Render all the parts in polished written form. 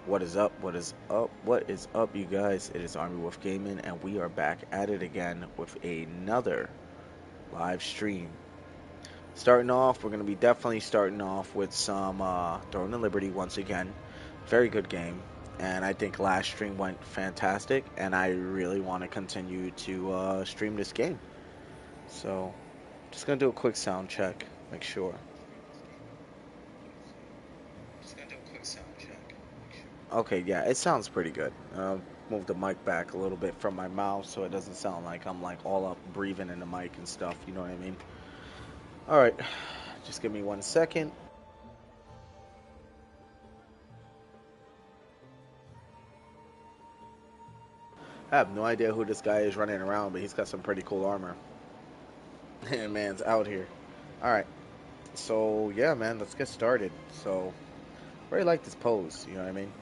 What is up? What is up? What is up, you guys? It is Army Wolf Gaming, and we are back at it again with another live stream. Starting off, we're going to be definitely starting off with some Throne and Liberty once again. Very good game, and I think last stream went fantastic, and I really want to continue to stream this game. So, just going to do a quick sound check, make sure. Okay, yeah, it sounds pretty good. Move the mic back a little bit from my mouth so it doesn't sound like I'm like all up breathing in the mic and stuff. You know what I mean? All right, just give me 1 second. I have no idea who this guy is running around, but he's got some pretty cool armor. Man's out here. All right, so yeah, man, let's get started. So, really like this pose. You know what I mean?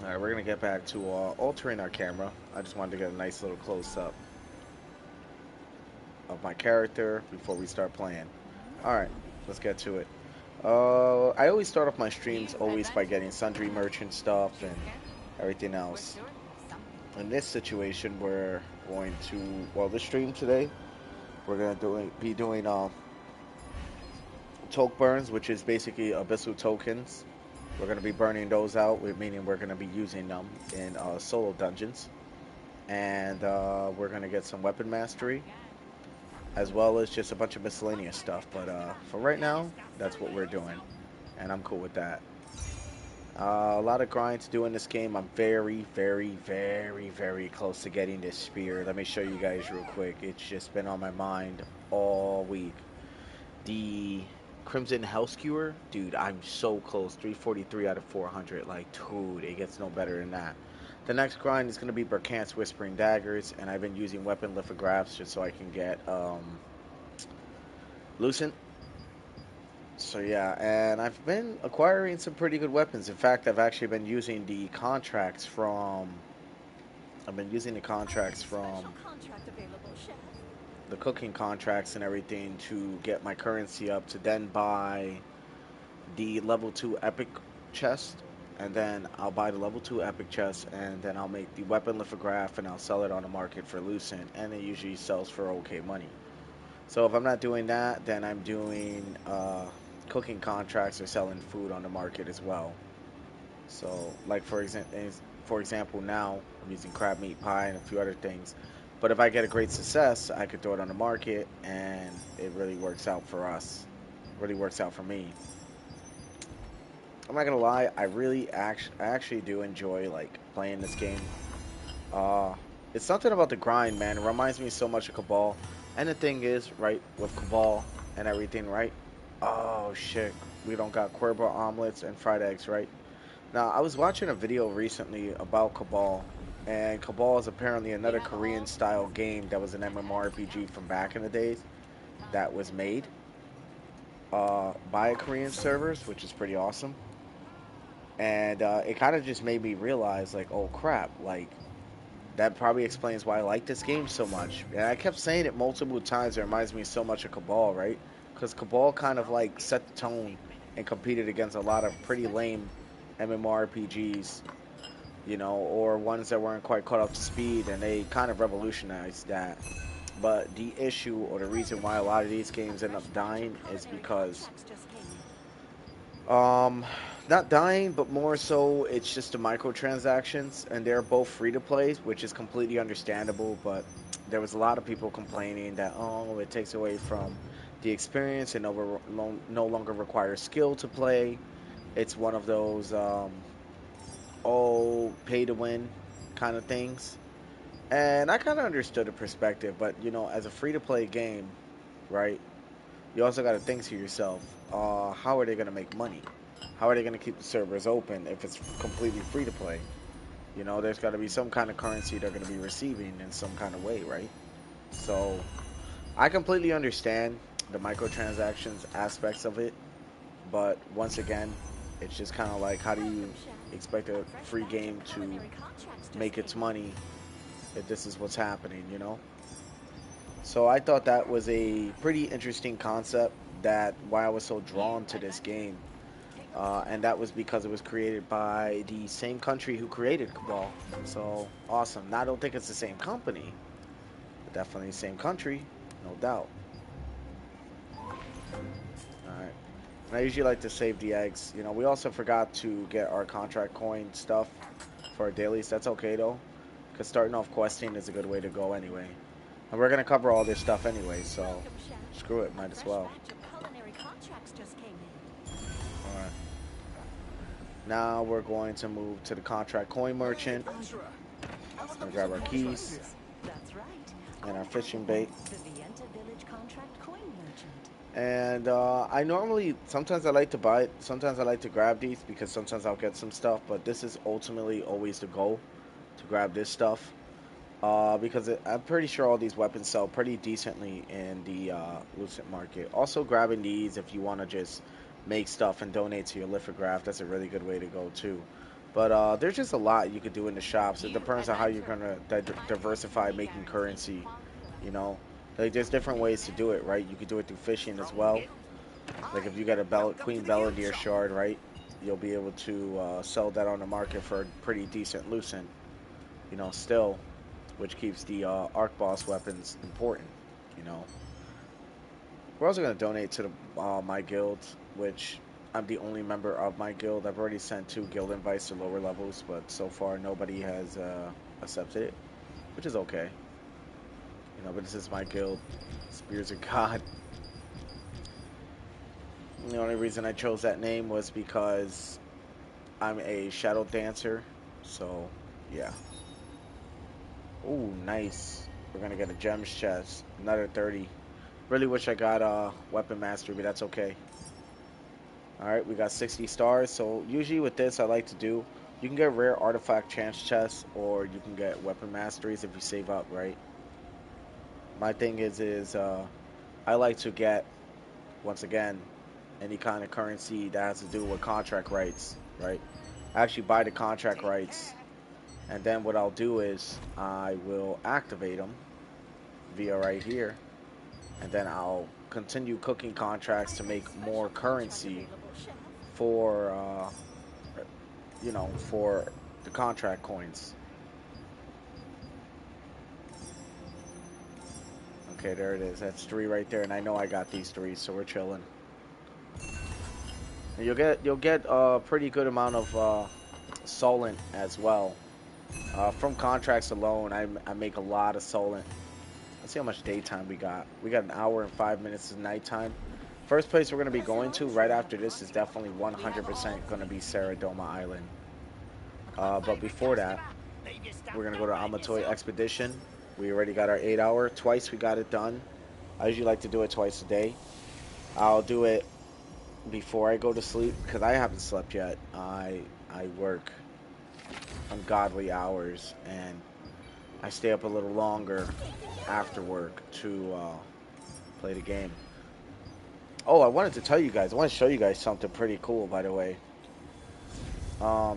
All right, we're gonna get back to altering our camera. I just wanted to get a nice little close up of my character before we start playing. All right, let's get to it. I always start off my streams always by getting sundry merchant stuff and everything else. In this situation, we're going to this stream today, we're gonna be doing toke burns, which is basically abyssal tokens. We're gonna be burning those out, meaning we're gonna be using them in solo dungeons, and we're gonna get some weapon mastery as well as just a bunch of miscellaneous stuff. But for right now, that's what we're doing, and I'm cool with that. A lot of grind to do in this game. I'm very, very, very, very close to getting this spear. Let me show you guys real quick. It's just been on my mind all week. The Crimson Hell Skewer, dude, I'm so close. 343 out of 400. Like, dude, it gets no better than that. The next grind is going to be Burkant's Whispering Daggers, and I've been using weapon lithographs just so I can get Lucent. So yeah, and I've been acquiring some pretty good weapons. In fact, I've actually been using the contracts from I've been using the contracts from the cooking contracts and everything to get my currency up to then buy the level 2 epic chest, and then I'll buy the level 2 epic chest, and then I'll make the weapon lithograph and I'll sell it on the market for Lucent, and it usually sells for okay money. So if I'm not doing that, then I'm doing cooking contracts or selling food on the market as well. So, like for example, now I'm using crab meat pie and a few other things. But if I get a great success, I could throw it on the market, and it really works out for us. Really works out for me. I'm not gonna lie, I actually do enjoy like playing this game. Uh, it's something about the grind, man. It reminds me so much of Cabal. And the thing is, right, with Cabal and everything, right? Oh shit, we don't got Cuervo omelets and fried eggs, right? Now, I was watching a video recently about Cabal, and Cabal is apparently another Korean style game that was an MMORPG from back in the days that was made by Korean servers, which is pretty awesome. And it kind of just made me realize, like, oh crap, like, that probably explains why I like this game so much. And I kept saying it multiple times. It reminds me so much of Cabal, right? Because Cabal kind of like set the tone and competed against a lot of pretty lame MMORPGs, or ones that weren't quite caught up to speed, and they kind of revolutionized that. But the issue or the reason why a lot of these games end up dying is because um, not dying, but more so it's just the microtransactions, and they're both free to play, which is completely understandable. But there was a lot of people complaining that it takes away from the experience and no longer requires skill to play. It's one of those pay to win kind of things, and I kind of understood the perspective. But as a free to play game, right? You also got to think to yourself, how are they going to make money? How are they going to keep the servers open if it's completely free to play? There's got to be some kind of currency they're going to be receiving in some kind of way, right? So I completely understand the microtransactions aspects of it, but once again, it's just kind of like, how do you expect a free game to make its money if this is what's happening? So I thought that was a pretty interesting concept, that why I was so drawn to this game. And that was because it was created by the same country who created Cabal. So awesome. Now I don't think it's the same company, but definitely the same country, no doubt. All right. And I usually like to save the eggs. You know, we also forgot to get our contract coin stuff for our dailies. That's okay though, because starting off questing is a good way to go anyway. And we're gonna cover all this stuff anyway, so screw it, might as well. All right. Now we're going to move to the contract coin merchant. Gonna grab our keys and our fishing bait. And I normally, sometimes I like to buy it, sometimes I like to grab these because sometimes I'll get some stuff, but this is ultimately always the goal to grab this stuff. Because I'm pretty sure all these weapons sell pretty decently in the Lucent market. Also, grabbing these if you want to just make stuff and donate to your lithograph, that's a really good way to go too. But there's just a lot you could do in the shops. It depends on how you're gonna diversify making currency. You know, like there's different ways to do it, right? You could do it through fishing as well. Like if you got a Queen Belvedere shard, right? You'll be able to sell that on the market for a pretty decent Lucent. You know, still, which keeps the Arc Boss weapons important. You know, we're also going to donate to my guild, which I'm the only member of my guild. I've already sent 2 guild invites to lower levels, but so far nobody has accepted it, which is okay. You know, but this is my guild, Spears of God. The only reason I chose that name was because I'm a shadow dancer. So, yeah. Ooh, nice. We're gonna get a gems chest, another 30. Really wish I got weapon mastery, but that's okay. All right, we got 60 stars. So usually with this, I like to do, you can get rare artifact chance chests, or you can get weapon masteries if you save up, right? My thing is I like to get, once again, any kind of currency that has to do with contract rights, right? I actually buy the contract rights, and then what I'll do is I will activate them via right here, and then I'll continue cooking contracts to make more currency for for the contract coins. Okay, there it is. That's 3 right there, and I know I got these 3, so we're chilling. And you'll get a pretty good amount of solent as well. From contracts alone, I make a lot of solent. Let's see how much daytime we got. We got an hour and 5 minutes of nighttime. First place we're going to be going to right after this is definitely 100% going to be Saradoma Island. But before that, we're going to go to Amatoy Expedition. We already got our 8 hour. Twice we got it done. I usually like to do it twice a day. I'll do it before I go to sleep because I haven't slept yet. I work ungodly hours and I stay up a little longer after work to play the game. Oh, I wanted to tell you guys. I want to show you guys something pretty cool, by the way.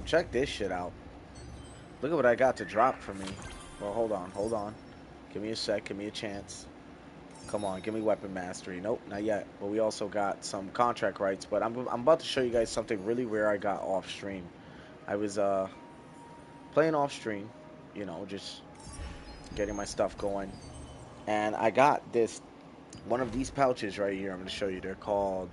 Check this shit out. Look at what I got to drop for me. Well, hold on, hold on. Give me a sec. Give me a chance. Come on, give me weapon mastery. Nope, not yet. But we also got some contract rights. But I'm about to show you guys something really rare I got off stream. I was playing off stream, you know, just getting my stuff going, and I got this one of these pouches right here. I'm going to show you. They're called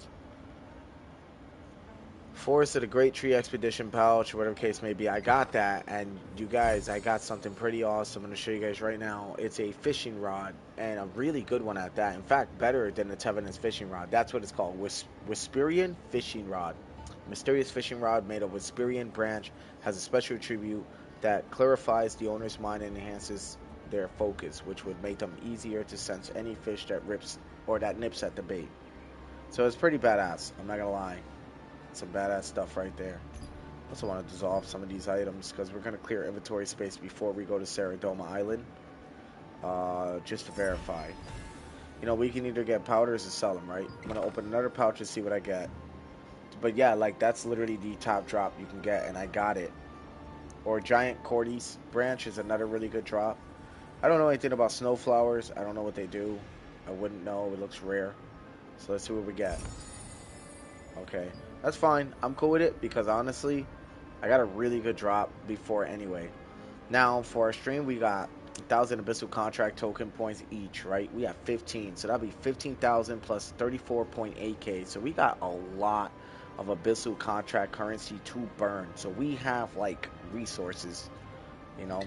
Forest of the Great Tree Expedition pouch, or whatever case may be. I got that, and you guys, I got something pretty awesome. I'm going to show you guys right now. It's a fishing rod, and a really good one at that. In fact, better than the Tevin's fishing rod. That's what it's called, Whisperian fishing rod. Mysterious fishing rod made of Whisperian branch, has a special attribute that clarifies the owner's mind and enhances their focus, which would make them easier to sense any fish that rips or that nips at the bait. So it's pretty badass. I'm not gonna lie. Some badass stuff right there. Also want to dissolve some of these items because we're going to clear inventory space before we go to Saradoma Island. Just to verify. You know, we can either get powders or sell them, right? I'm going to open another pouch and see what I get. But yeah, like that's literally the top drop you can get, and I got it. Or Giant Cordy's branch is another really good drop. I don't know anything about snowflowers. I don't know what they do. I wouldn't know. It looks rare. So let's see what we get. Okay. That's fine. I'm cool with it because honestly, I got a really good drop before anyway. Now for our stream, we got 1,000 Abyssal contract token points each, right? We have 15, so that'll be 15,000 plus 34.8k. So we got a lot of Abyssal contract currency to burn. So we have like resources, you know.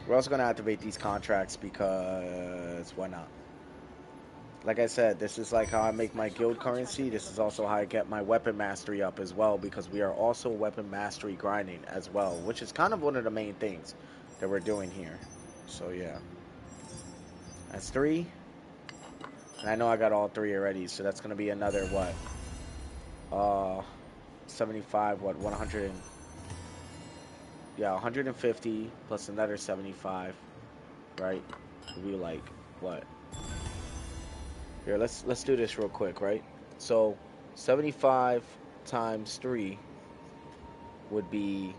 We're also gonna activate these contracts because why not? Like I said, this is like how I make my guild currency. This is also how I get my weapon mastery up as well, because we are also weapon mastery grinding as well, which is kind of one of the main things that we're doing here. So yeah, that's 3. And I know I got all 3 already, so that's gonna be another what? 75, what, 100 yeah, 150 plus another 75, right? It'll be like what? Here, let's do this real quick, right? So 75 times 3 would be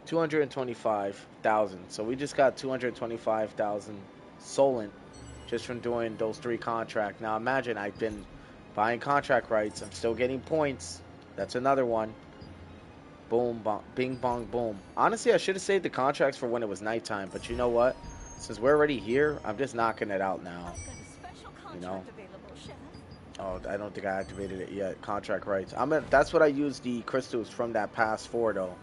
225,000. So we just got 225,000 Solent just from doing those 3 contracts. Now imagine I've been buying contract rights. I'm still getting points. That's another one. Boom, bong, bing, bong, boom. Honestly, I should have saved the contracts for when it was nighttime. But you know what? Since we're already here, I'm just knocking it out now. You know? Oh, I don't think I activated it yet. Contract rights. That's what I use the crystals from that pass for, though.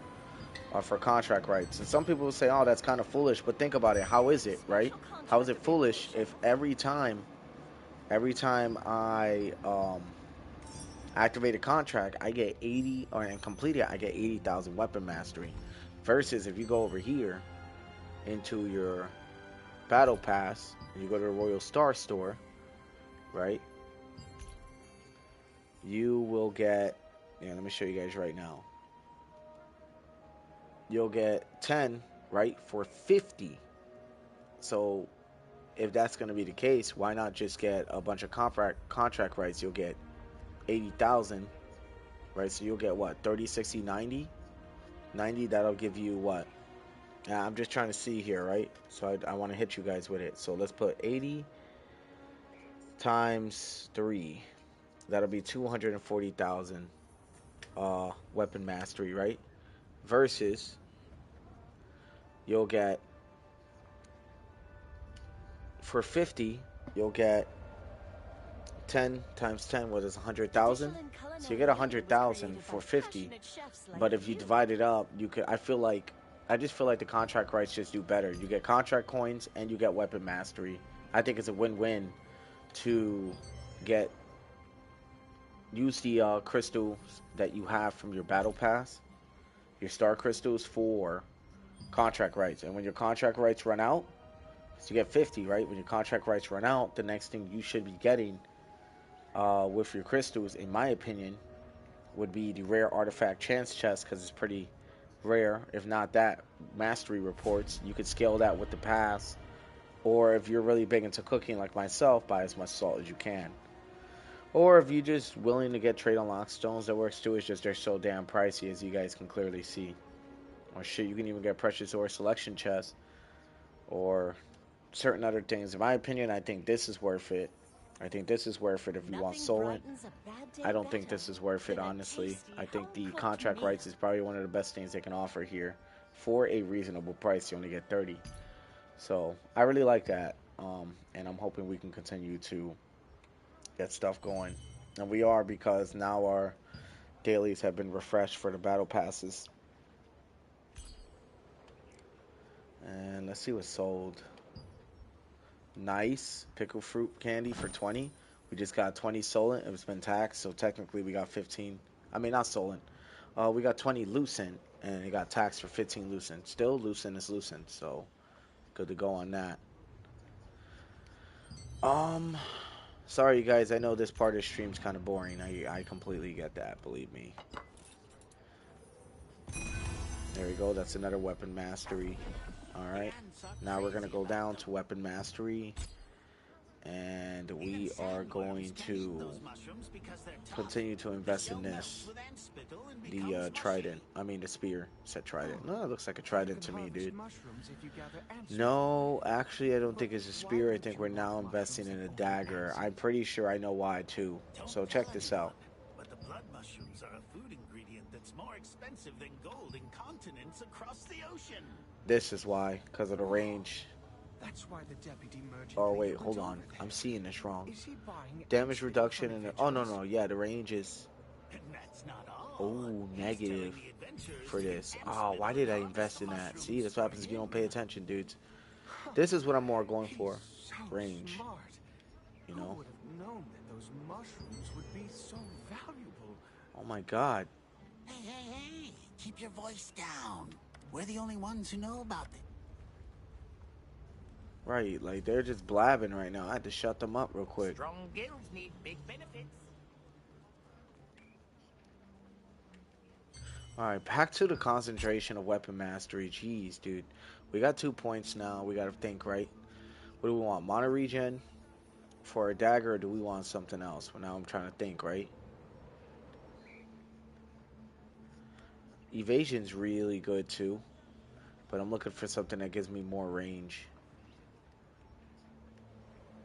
For contract rights. And some people will say, oh, that's kind of foolish. But think about it. How is it, right? How is it foolish if every time I activate a contract, I get 80, or and complete it, I get 80,000 weapon mastery. Versus if you go over here into your battle pass, and you go to the Royal Star Store, right? You will get, yeah, let me show you guys right now. You'll get 10, right, for 50. So if that's going to be the case, why not just get a bunch of contract rights? You'll get 80,000, right? So you'll get what, 30, 60, 90? 90, that'll give you what? I'm just trying to see here, right? So I want to hit you guys with it. So let's put 80 times 3. That'll be 240,000 weapon mastery, right? Versus you'll get, for 50, you'll get 10 times 10, what is 100,000? So you get 100,000 for 50. But if you divide it up, you could, I just feel like the contract rights just do better. You get contract coins and you get weapon mastery. I think it's a win-win to use the crystals that you have from your battle pass, your star crystals, for contract rights. And when your contract rights run out, so you get 50, right? When your contract rights run out, the next thing you should be getting with your crystals, in my opinion, would be the rare artifact chance chest, because it's pretty rare. If not that, mastery reports. You could scale that with the pass, or if you're really big into cooking like myself, buy as much salt as you can. Or if you're just willing to get trade unlock stones, that works too. It's just they're so damn pricey, as you guys can clearly see. Or shit, you can even get precious ore selection chests or certain other things. In my opinion, I think this is worth it. I think this is worth it if you want Solent. I don't think this is worth it, honestly. I think the contract rights is probably one of the best things they can offer here for a reasonable price. You only get 30. So I really like that. And I'm hoping we can continue to get stuff going. And we are, because now our dailies have been refreshed for the battle passes. And let's see what's sold. Nice pickle fruit candy for 20. We just got 20 Solent. It's been taxed, so technically we got 15. I mean, not Solent. We got 20 Lucent, and it got taxed for 15 Lucent. Still, Lucent is Lucent, so good to go on that. Sorry, you guys. I know this part of the stream's kind of boring. I completely get that, believe me. There we go. That's another weapon mastery. Alright. Now we're going to go down to weapon mastery. and we are going to continue to invest in this. The trident. I mean the spear. Said trident. No, it looks like a trident to me, dude. No, actually I don't think it's a spear. I think we're now investing in a dagger. I'm pretty sure I know why too. So check this out. But the blood mushrooms are a food ingredient that's more expensive than gold in continents across the ocean. This is why, because of the range. That's why the deputy merchant. Oh wait, hold on. I'm seeing this wrong. Is he buying Damage reduction and oh no, yeah, the range is And that's not all. oh negative for this. Oh, why did I invest in that? See, that's what happens if you don't pay attention, dudes. This is what I'm more going for. Range. Smart. You Who know? would have known that those mushrooms would be so valuable? Oh my god. Hey, keep your voice down. We're the only ones who know about it. Right, like they're just blabbing right now. I had to shut them up real quick. Strong guilds need big benefits. Alright, back to the concentration of weapon mastery. Jeez, dude. We got 2 points now. We gotta think, right? What do we want? Mana regen for a dagger, or do we want something else? Well, now I'm trying to think, right? Evasion's really good too, but I'm looking for something that gives me more range.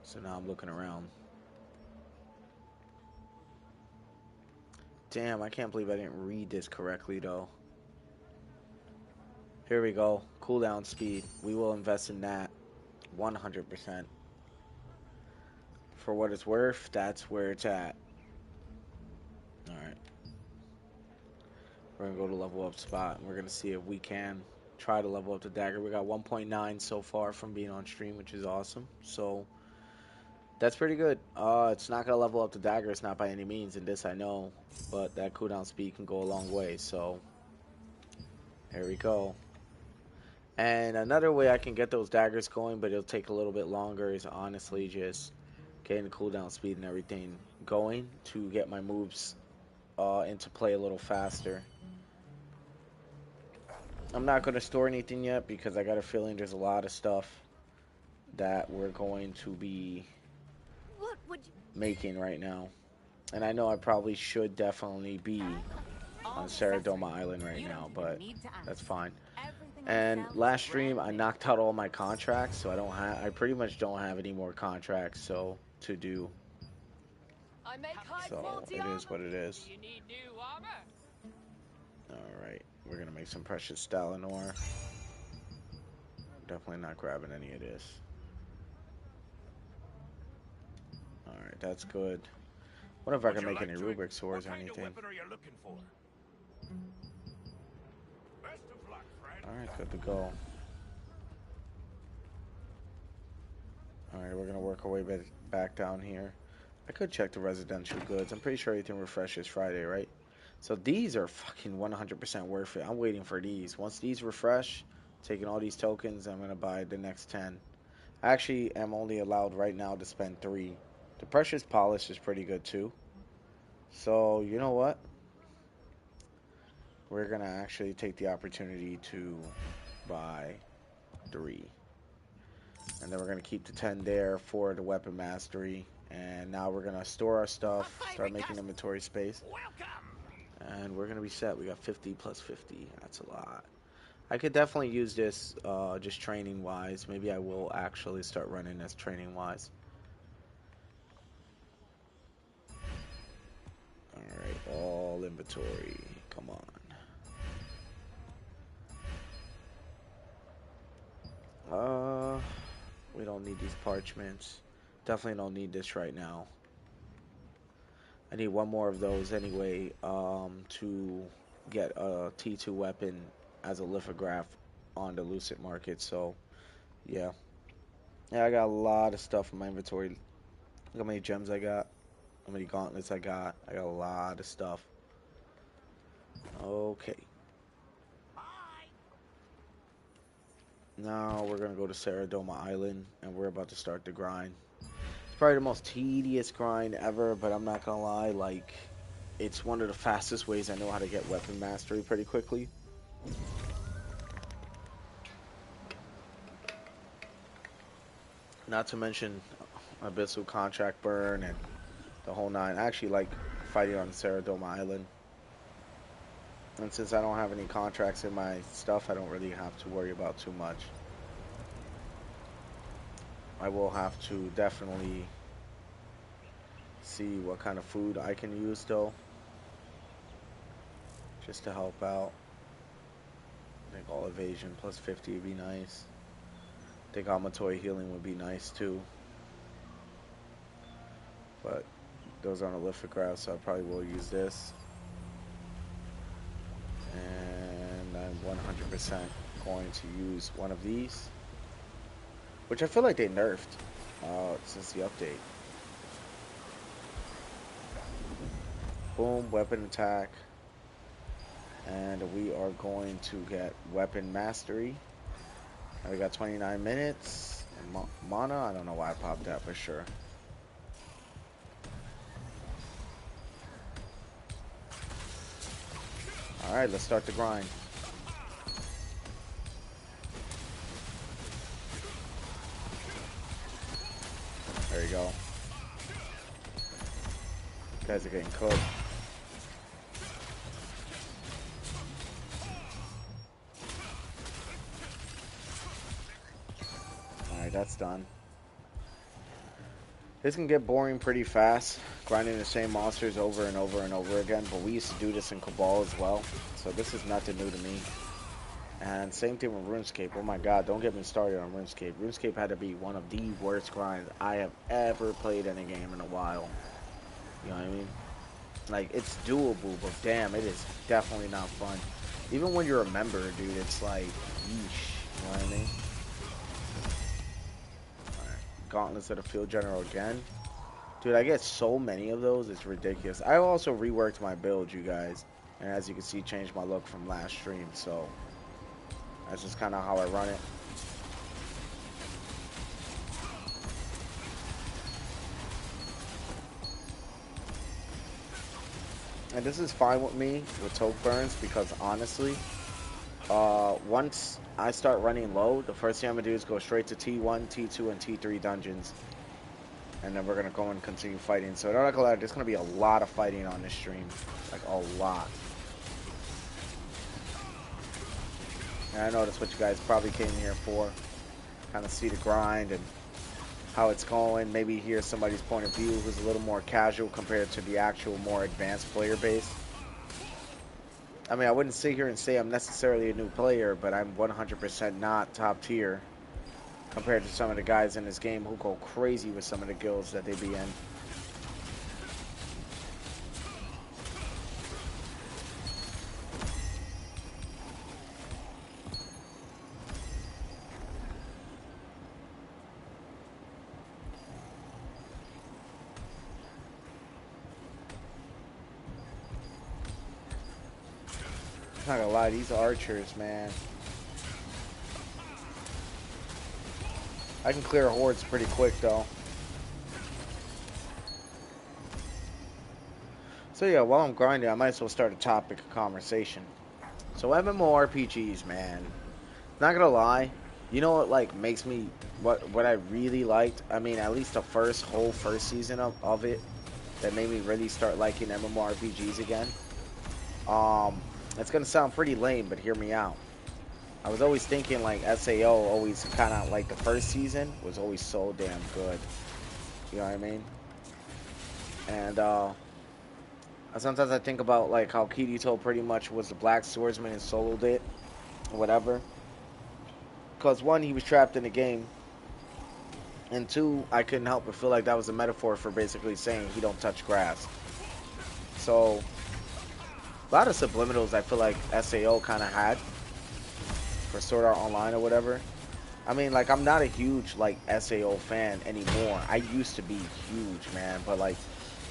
So now I'm looking around. Damn, I can't believe I didn't read this correctly though. Here we go. Cooldown speed. We will invest in that 100%. For what it's worth, that's where it's at. Alright. We're going to go to level up spot. And we're going to see if we can try to level up the dagger. We got 1.9 so far from being on stream, which is awesome. So that's pretty good. It's not going to level up the dagger. It's not by any means. And this I know. But that cooldown speed can go a long way. So here we go. And another way I can get those daggers going, but it'll take a little bit longer, is honestly just getting the cooldown speed and everything going to get my moves into play a little faster. I'm not going to store anything yet because I got a feeling there's a lot of stuff that we're going to be making right now. And I know I probably should definitely be on Saradoma Island right now, but that's fine. And last stream I knocked out all my contracts, so I pretty much don't have any more contracts to do. So it is what it is. Alright, we're gonna make some precious Stalinor. Definitely not grabbing any of this. Alright, that's good. What if I can make any rubric swords or anything? Alright, good to go. Alright, we're gonna work our way back down here. I could check the residential goods. I'm pretty sure everything refreshes Friday, right? So these are fucking 100% worth it. I'm waiting for these. Once these refresh, taking all these tokens, I'm gonna buy the next 10. I actually am only allowed right now to spend 3. The precious polish is pretty good too. So, you know what? We're going to actually take the opportunity to buy 3. And then we're going to keep the 10 there for the weapon mastery. And now we're going to store our stuff, start making inventory space. And we're going to be set. We got 50 plus 50. That's a lot. I could definitely use this just training-wise. Maybe I will actually start running this training-wise. Alright, all inventory. Come on. We don't need these parchments. Definitely don't need this right now. I need one more of those anyway, to get a T2 weapon as a lithograph on the Lucid market, so yeah. Yeah, I got a lot of stuff in my inventory. Look how many gems I got. How many gauntlets I got. I got a lot of stuff. Okay. Now we're going to go to Saradoma Island, and we're about to start the grind. It's probably the most tedious grind ever, but I'm not going to lie, like, it's one of the fastest ways I know how to get weapon mastery pretty quickly. Not to mention, Abyssal contract burn and the whole nine. I actually like fighting on Ceradoma Island. And since I don't have any contracts in my stuff, I don't really have to worry about too much. I will have to definitely see what kind of food I can use though, just to help out. I think all evasion plus 50 would be nice. I think Amatoy healing would be nice too. But those aren't a lithograph, so I probably will use this. And I'm 100% going to use one of these, which I feel like they nerfed since the update. Boom, weapon attack. And we are going to get weapon mastery. And we got 29 minutes. And mana, I don't know why I popped that for sure. Alright, let's start the grind. There you go. You guys are getting cooked. Alright, that's done. This can get boring pretty fast, grinding the same monsters over and over and over again, but we used to do this in Cabal as well, so this is nothing new to me. And same thing with RuneScape. Oh my god, don't get me started on RuneScape. RuneScape had to be one of the worst grinds I have ever played in a game in a while. You know what I mean? Like, it's doable, but damn, it is definitely not fun. Even when you're a member, dude, it's like, yeesh. You know what I mean? Gauntlets of the Field General again. Dude, I get so many of those, it's ridiculous. I also reworked my build, you guys. And as you can see, changed my look from last stream, so that's just kind of how I run it. And this is fine with me with Toke Burns because honestly, once I start running low, the first thing I'm going to do is go straight to T1, T2, and T3 dungeons. And then we're going to go and continue fighting. So, not gonna lie, there's going to be a lot of fighting on this stream. Like, a lot. And I know that's what you guys probably came here for. Kind of see the grind and how it's going. Maybe hear somebody's point of view who's a little more casual compared to the actual more advanced player base. I mean, I wouldn't sit here and say I'm necessarily a new player, but I'm 100% not top tier compared to some of the guys in this game who go crazy with some of the guilds that they be in. I'm not gonna lie, these archers, man. I can clear hordes pretty quick, though. So yeah, while I'm grinding, I might as well start a topic of conversation. So MMORPGs, man. Not gonna lie, you know what like makes me what I really liked? I mean, at least the whole first season of it that made me really start liking MMORPGs again. It's gonna sound pretty lame, but hear me out. I was always thinking like SAO always kind of like the first season was always so damn good. You know what I mean? And sometimes I think about like how Kirito pretty much was the Black Swordsman and soloed it, or whatever. Because one, he was trapped in the game, and two, I couldn't help but feel like that was a metaphor for basically saying he don't touch grass. So a lot of subliminals I feel like SAO kind of had for Sword Art Online or whatever. I mean, like, I'm not a huge, like, SAO fan anymore. I used to be huge, man. But, like,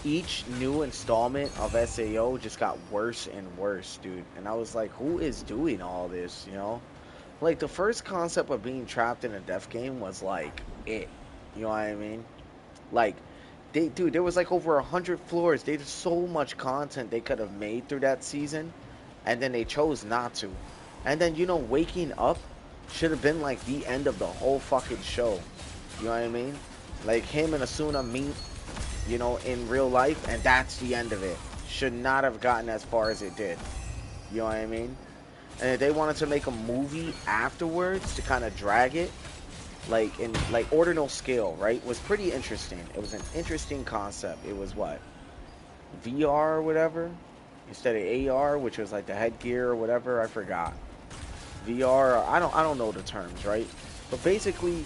each new installment of SAO just got worse and worse, dude. And I was like, who is doing all this, you know? Like, the first concept of being trapped in a death game was, like, it. You know what I mean? Like, dude, there was, like, over 100 floors. There's so much content they could have made through that season. And then they chose not to. And then, you know, waking up should have been like the end of the whole fucking show. You know what I mean? Like him and Asuna meet, you know, in real life, and that's the end of it. Should not have gotten as far as it did. You know what I mean? And if they wanted to make a movie afterwards to kind of drag it, like in like ordinal scale, right, was pretty interesting. It was an interesting concept. It was what, VR or whatever instead of AR, which was like the headgear or whatever. I forgot. VR. I don't know the terms, right? But basically,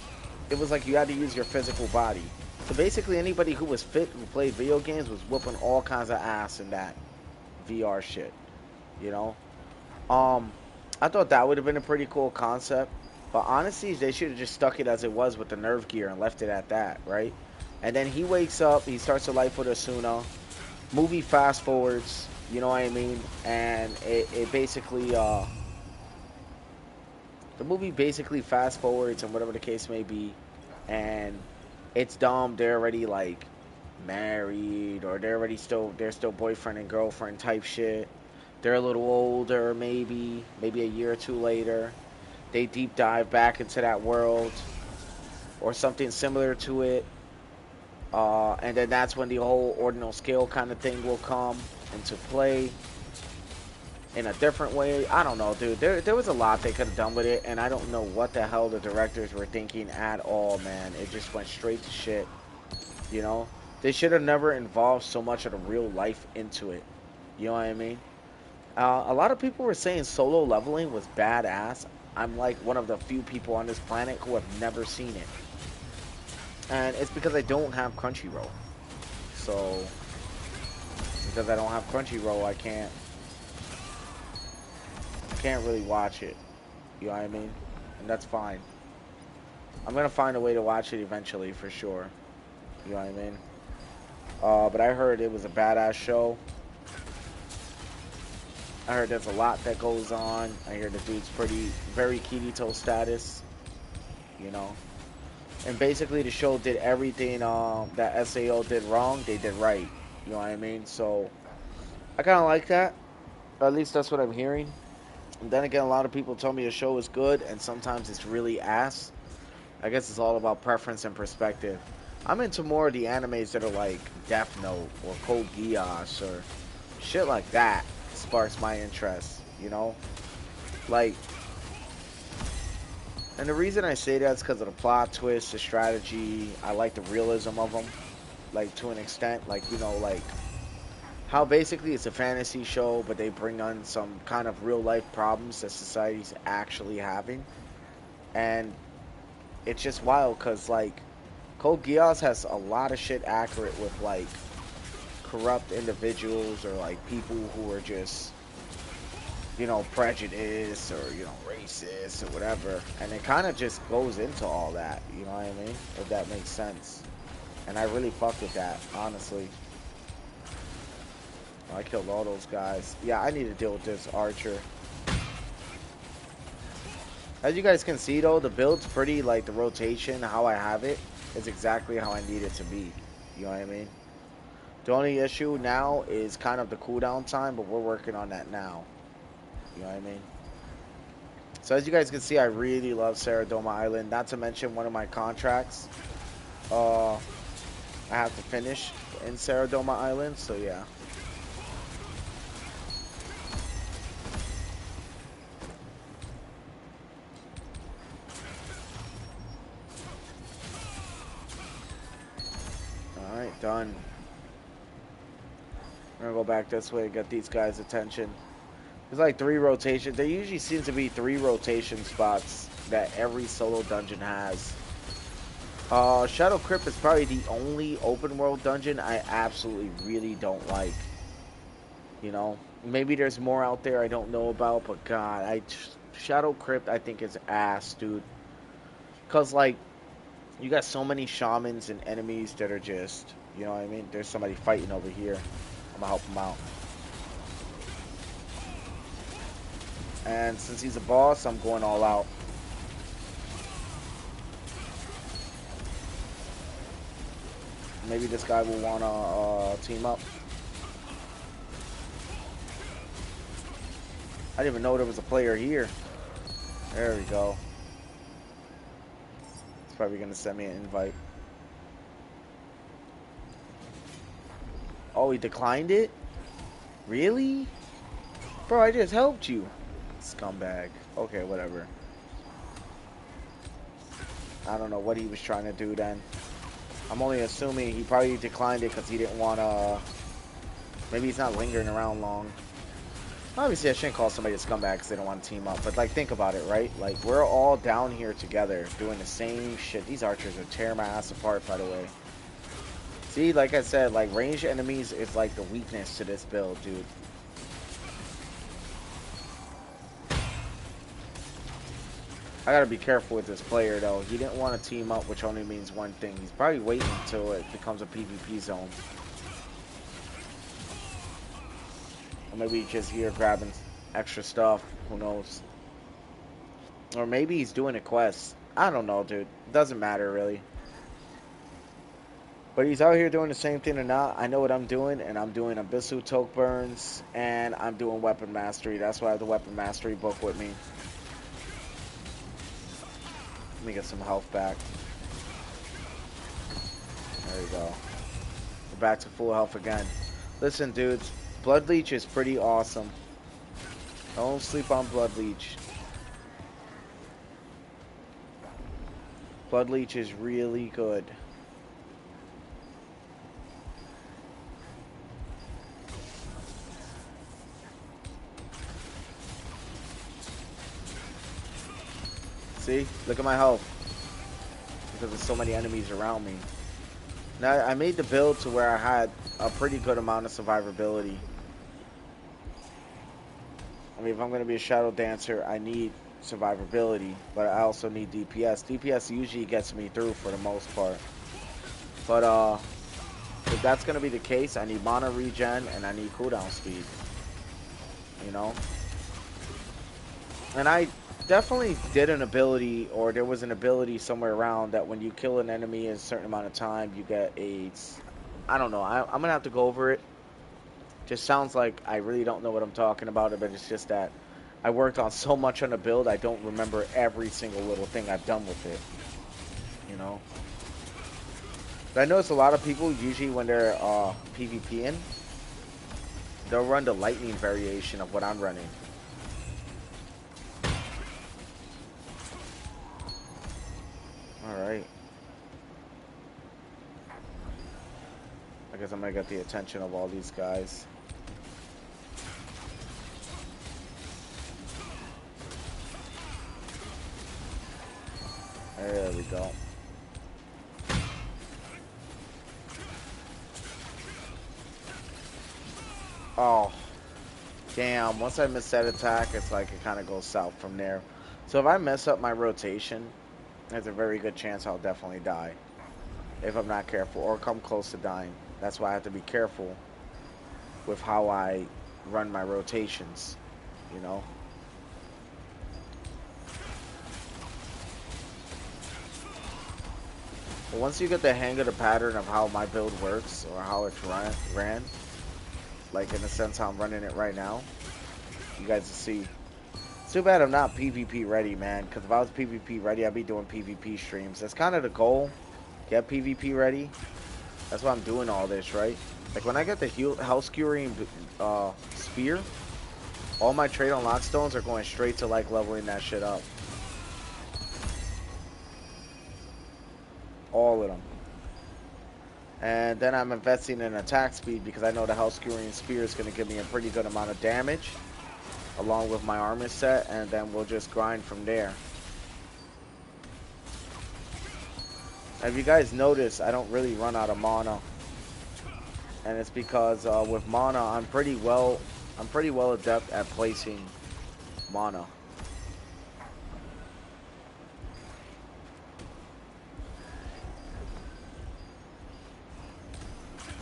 it was like you had to use your physical body. So basically, anybody who was fit who played video games was whooping all kinds of ass in that VR shit. You know. Um, I thought that would have been a pretty cool concept. But honestly, they should have just stuck it as it was with the nerve gear and left it at that, right? And then he wakes up, he starts a life with Asuna. Movie fast forwards, you know what I mean? And it basically, the movie basically fast forwards and whatever the case may be. And it's dumb. They're already like married, or they're still boyfriend and girlfriend type shit. They're a little older, maybe a year or two later. They deep dive back into that world or something similar to it. And then that's when the whole ordinal scale kind of thing will come into play in a different way. I don't know, dude. There was a lot they could have done with it, and I don't know what the hell the directors were thinking at all, man. It just went straight to shit, you know? They should have never involved so much of the real life into it. You know what I mean? A lot of people were saying solo leveling was badass. I'm like one of the few people on this planet who have never seen it. And it's because I don't have Crunchyroll. So, because I don't have Crunchyroll, I can't really watch it. You know what I mean? And that's fine. I'm gonna find a way to watch it eventually for sure. You know what I mean? But I heard it was a badass show. I heard there's a lot that goes on. I hear the dude's very Kirito status, you know. And basically the show did everything that SAO did wrong, they did right. You know what I mean? So I kind of like that. Or at least that's what I'm hearing. And then again, a lot of people tell me the show is good, and sometimes it's really ass. I guess it's all about preference and perspective. I'm into more of the animes that are like Death Note or Code Geass or shit like that. Sparks my interest, you know? Like, and the reason I say that is because of the plot twist, the strategy. I like the realism of them, like to an extent. Like, you know, like how basically it's a fantasy show, but they bring on some kind of real life problems that society's actually having. And it's just wild because, like, Code Geass has a lot of shit accurate with, like, corrupt individuals or, like, people who are just, you know, prejudiced or, you know, racist or whatever. And it kind of just goes into all that, you know what I mean? If that makes sense. And I really fuck with that, honestly. I killed all those guys. Yeah, I need to deal with this archer. As you guys can see, though, the build's pretty, like, the rotation, how I have it, is exactly how I need it to be. You know what I mean? The only issue now is kind of the cooldown time, but we're working on that now. You know what I mean? So as you guys can see, I really love Saradoma Island. Not to mention one of my contracts. I have to finish in Saradoma Island, so yeah. Alright, done. We're gonna go back this way and get these guys' attention. There's like 3 rotations. There usually seems to be 3 rotation spots that every solo dungeon has. Shadow Crypt is probably the only open world dungeon I absolutely really don't like. You know, maybe there's more out there I don't know about, but God, Shadow Crypt I think is ass, dude. Cause like you got so many shamans and enemies that are just, you know what I mean? There's somebody fighting over here. I'm gonna help him out. And since he's a boss, I'm going all out. Maybe this guy will want to team up. I didn't even know there was a player here. There we go. He's probably going to send me an invite. Oh, he declined it? Really? Bro, I just helped you. Scumbag. Okay, whatever. I don't know what he was trying to do then. I'm only assuming he probably declined it because he didn't want to... Maybe he's not lingering around long. Obviously, I shouldn't call somebody a scumbag because they don't want to team up. But, like, think about it, right? Like, we're all down here together doing the same shit. These archers are tearing my ass apart, by the way. See, like I said, like, ranged enemies is, like, the weakness to this build, dude. I gotta be careful with this player, though. He didn't want to team up, which only means one thing. He's probably waiting until it becomes a PvP zone. Or maybe he's just here grabbing extra stuff. Who knows? Or maybe he's doing a quest. I don't know, dude. It doesn't matter, really. But he's out here doing the same thing or not. I know what I'm doing, and I'm doing Abyssal Toke Burns, and I'm doing Weapon Mastery. That's why I have the Weapon Mastery book with me. Let me get some health back. There we go. We're back to full health again. Listen, dudes. Blood Leech is pretty awesome. Don't sleep on Blood Leech. Blood Leech is really good. See? Look at my health. Because there's so many enemies around me. Now, I made the build to where I had a pretty good amount of survivability. I mean, if I'm going to be a Shadow Dancer, I need survivability. But I also need DPS. DPS usually gets me through for the most part. But, if that's going to be the case, I need mana regen and I need cooldown speed. You know? And I definitely did an ability, or there was an ability somewhere around that when you kill an enemy in a certain amount of time, you get a... I don't know. I'm going to have to go over it. Just sounds like I really don't know what I'm talking about, but it's just that I worked on so much on a build, I don't remember every single little thing I've done with it. You know? But I notice a lot of people, usually when they're PvPing, they'll run the lightning variation of what I'm running. Alright. I guess I'm gonna get the attention of all these guys. There we go. Oh. Damn, once I miss that attack, it's like it kind of goes south from there. So if I mess up my rotation, there's a very good chance I'll definitely die. If I'm not careful, or come close to dying. That's why I have to be careful with how I run my rotations, you know? But once you get the hang of the pattern of how my build works, or how it's ran, like in the sense how I'm running it right now, you guys will see. It's too bad I'm not PvP ready, man, because if I was PvP ready, I'd be doing PvP streams. That's kind of the goal, get PvP ready. That's why I'm doing all this, right? Like when I get the Health Skewering Spear, all my trade unlock stones are going straight to like leveling that shit up. All of them. And then I'm investing in attack speed because I know the Health Skewering Spear is going to give me a pretty good amount of damage along with my armor set, and then we'll just grind from there. If you guys notice, I don't really run out of mana, and it's because with mana, I'm pretty well adept at placing mana.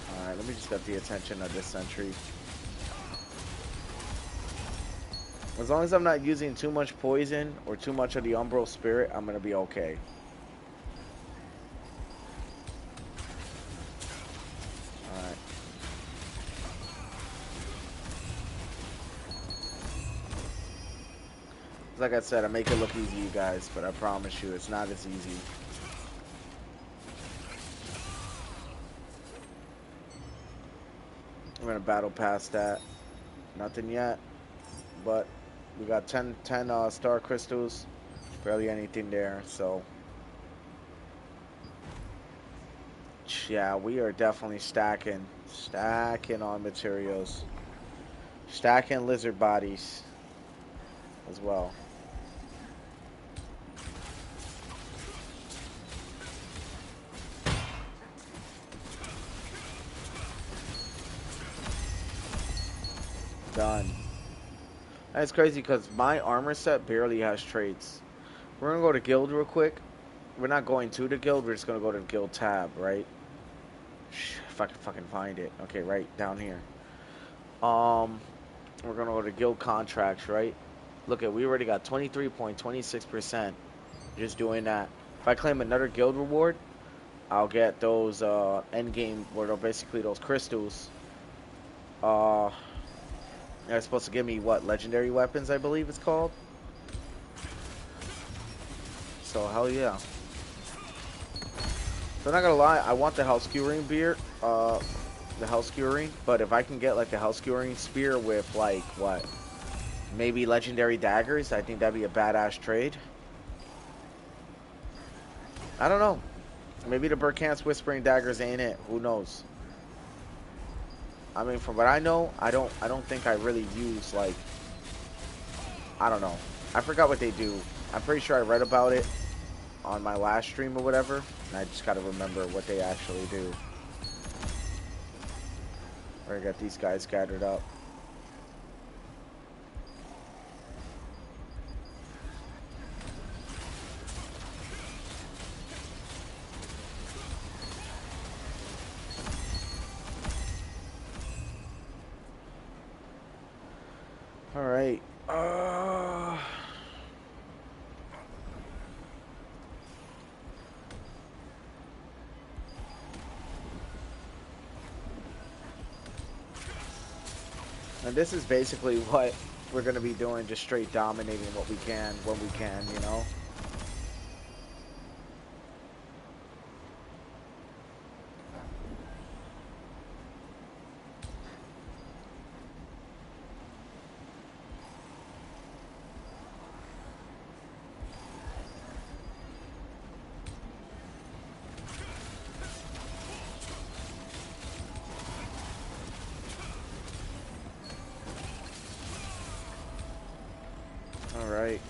All right, let me just get the attention of this sentry. As long as I'm not using too much poison or too much of the Umbral Spirit, I'm gonna be okay. Like I said, I make it look easy, you guys, but I promise you, it's not as easy. even a battle past that. Nothing yet. But we got 10 star crystals. Barely anything there. So, yeah, we are definitely stacking. Stacking on materials. Stacking lizard bodies as well. Done. That's crazy because my armor set barely has traits. We're gonna go to guild real quick. We're not going to the guild. We're just gonna go to the guild tab, right? If I can fucking find it. Okay, right down here. Um, we're gonna go to guild contracts, right? Look at, we already got 23.26% just doing that. If I claim another guild reward, I'll get those end game, where they're basically those crystals. Uh, they're supposed to give me what, legendary weapons, I believe it's called. So hell yeah. So I'm not gonna lie, I want the hell skewering beer, the hell skewering, but if I can get like a hell skewering spear with like what, maybe legendary daggers, I think that'd be a badass trade. I don't know. Maybe the Burkant's whispering daggers ain't it. Who knows? I mean, from what I know, I don't think I really use like, I don't know. I forgot what they do. I'm pretty sure I read about it on my last stream or whatever, and I just gotta remember what they actually do. I got these guys gathered up. All right. And this is basically what we're gonna be doing, just straight dominating what we can when we can, you know. All right.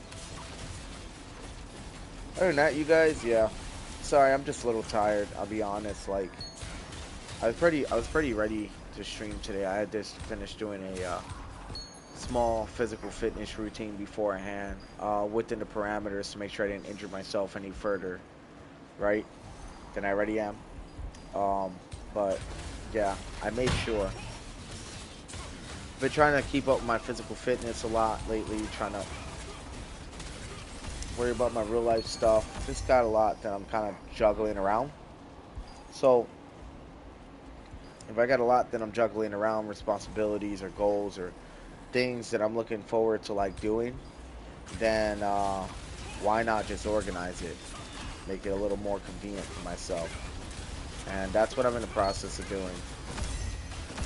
Other than that, you guys, yeah. Sorry, I'm just a little tired. I'll be honest. Like, I was pretty ready to stream today. I had just finished doing a small physical fitness routine beforehand, within the parameters to make sure I didn't injure myself any further, right? Than I already am. Um, but yeah, I made sure. Been trying to keep up with my physical fitness a lot lately, trying to worry about my real life stuff. Just got a lot that I'm kind of juggling around. So if I got a lot that I'm juggling around, responsibilities or goals or things that I'm looking forward to like doing, then why not just organize it, make it a little more convenient for myself? And that's what I'm in the process of doing.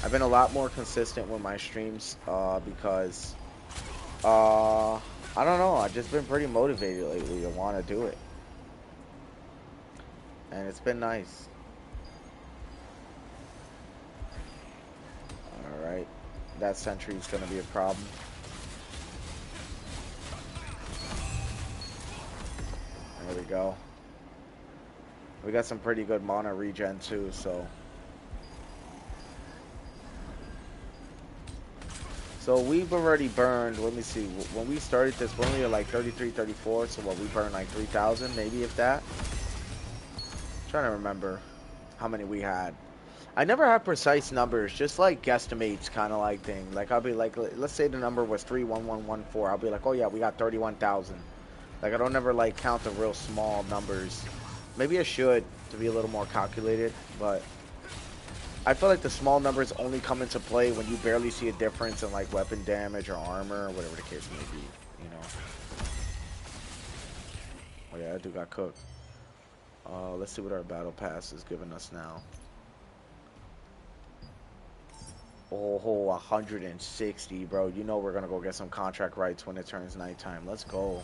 I've been a lot more consistent with my streams because I don't know, I've just been pretty motivated lately to want to do it, and it's been nice. All right, that sentry is going to be a problem. There we go. We got some pretty good mana regen too, so. So we've already burned, let me see, when we started this, we're only at like 33, 34, so what, we burned like 3,000, maybe if that? I'm trying to remember how many we had. I never have precise numbers, just like guesstimates kind of like thing. Like I'll be like, let's say the number was 31114. I'll be like, oh yeah, we got 31,000. Like I don't ever like count the real small numbers. Maybe I should to be a little more calculated, but I feel like the small numbers only come into play when you barely see a difference in like weapon damage or armor or whatever the case may be, you know. Oh yeah, that dude got cooked. Let's see what our battle pass is giving us now. Oh, 160, bro. You know we're gonna go get some contract rights when it turns nighttime. Let's go.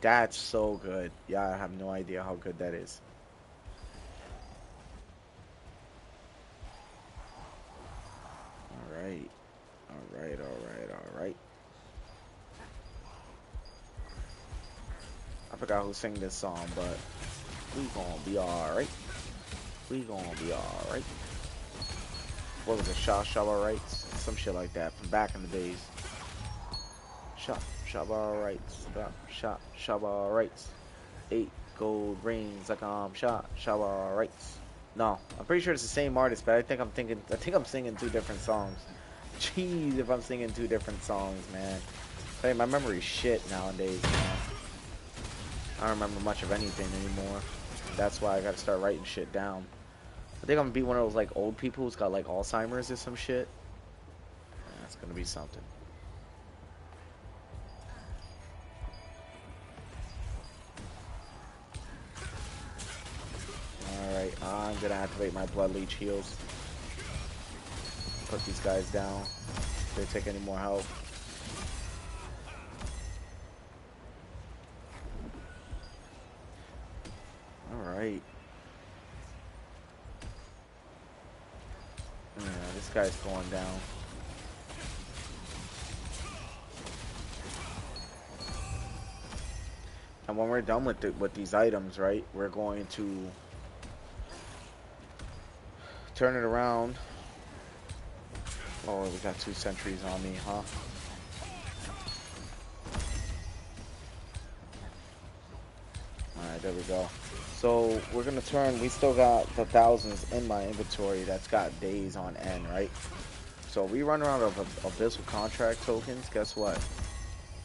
That's so good. Yeah, I have no idea how good that is. All right. All right, all right, all right. I forgot who sang this song, but we gonna be all right. We gonna be all right. What was it? Shaba rights? Some shit like that from back in the days. Shaba rights. Shaba rights. 8 gold rings like Shaba rights. No, I'm pretty sure it's the same artist, but I think I'm singing two different songs. Jeez, if I'm singing two different songs, man. Hey, my memory's shit nowadays, man. I don't remember much of anything anymore. That's why I gotta start writing shit down. I think I'm gonna be one of those like old people who's got like Alzheimer's or some shit. That's gonna be something. Alright, I'm gonna activate my blood leech heals. Put these guys down. If they take any more health. Alright. Yeah, this guy's going down. And when we're done with these items, right, we're going to turn it around. Oh, we got 2 sentries on me, huh? Alright, there we go. So we're gonna turn, we still got the thousands in my inventory that's got days on end, right? So we run around of Abyssal contract tokens, guess what?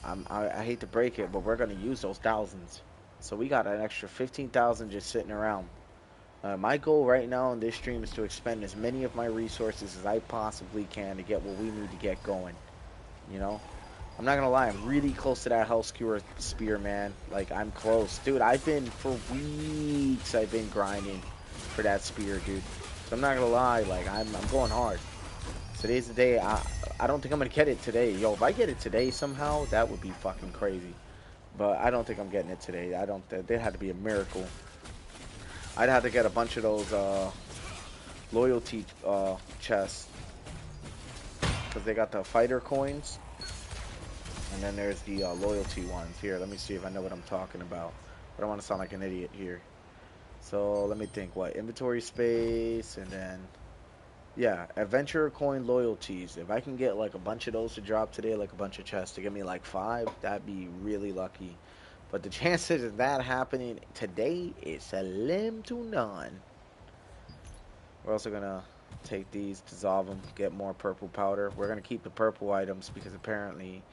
I hate to break it, but we're gonna use those thousands. So we got an extra 15,000 just sitting around. My goal right now on this stream is to expend as many of my resources as I possibly can to get what we need to get going. You know? I'm not gonna lie, I'm really close to that Hell Skewer spear, man. Like, I'm close. Dude, for weeks, I've been grinding for that spear, dude. So I'm not gonna lie, like, I'm going hard. Today's the day. I don't think I'm gonna get it today. Yo, if I get it today somehow, that would be fucking crazy. But I don't think I'm getting it today. I don't, there had to be a miracle. I'd have to get a bunch of those, loyalty, chests. Because they got the fighter coins. And then there's the loyalty ones. Here, let me see if I know what I'm talking about. I don't want to sound like an idiot here. So let me think. What? Inventory space, and then yeah, adventurer coin loyalties. If I can get like a bunch of those to drop today, like a bunch of chests to give me like 5, that'd be really lucky. But the chances of that happening today is slim to none. We're also gonna take these, dissolve them, get more purple powder. We're gonna keep the purple items because apparently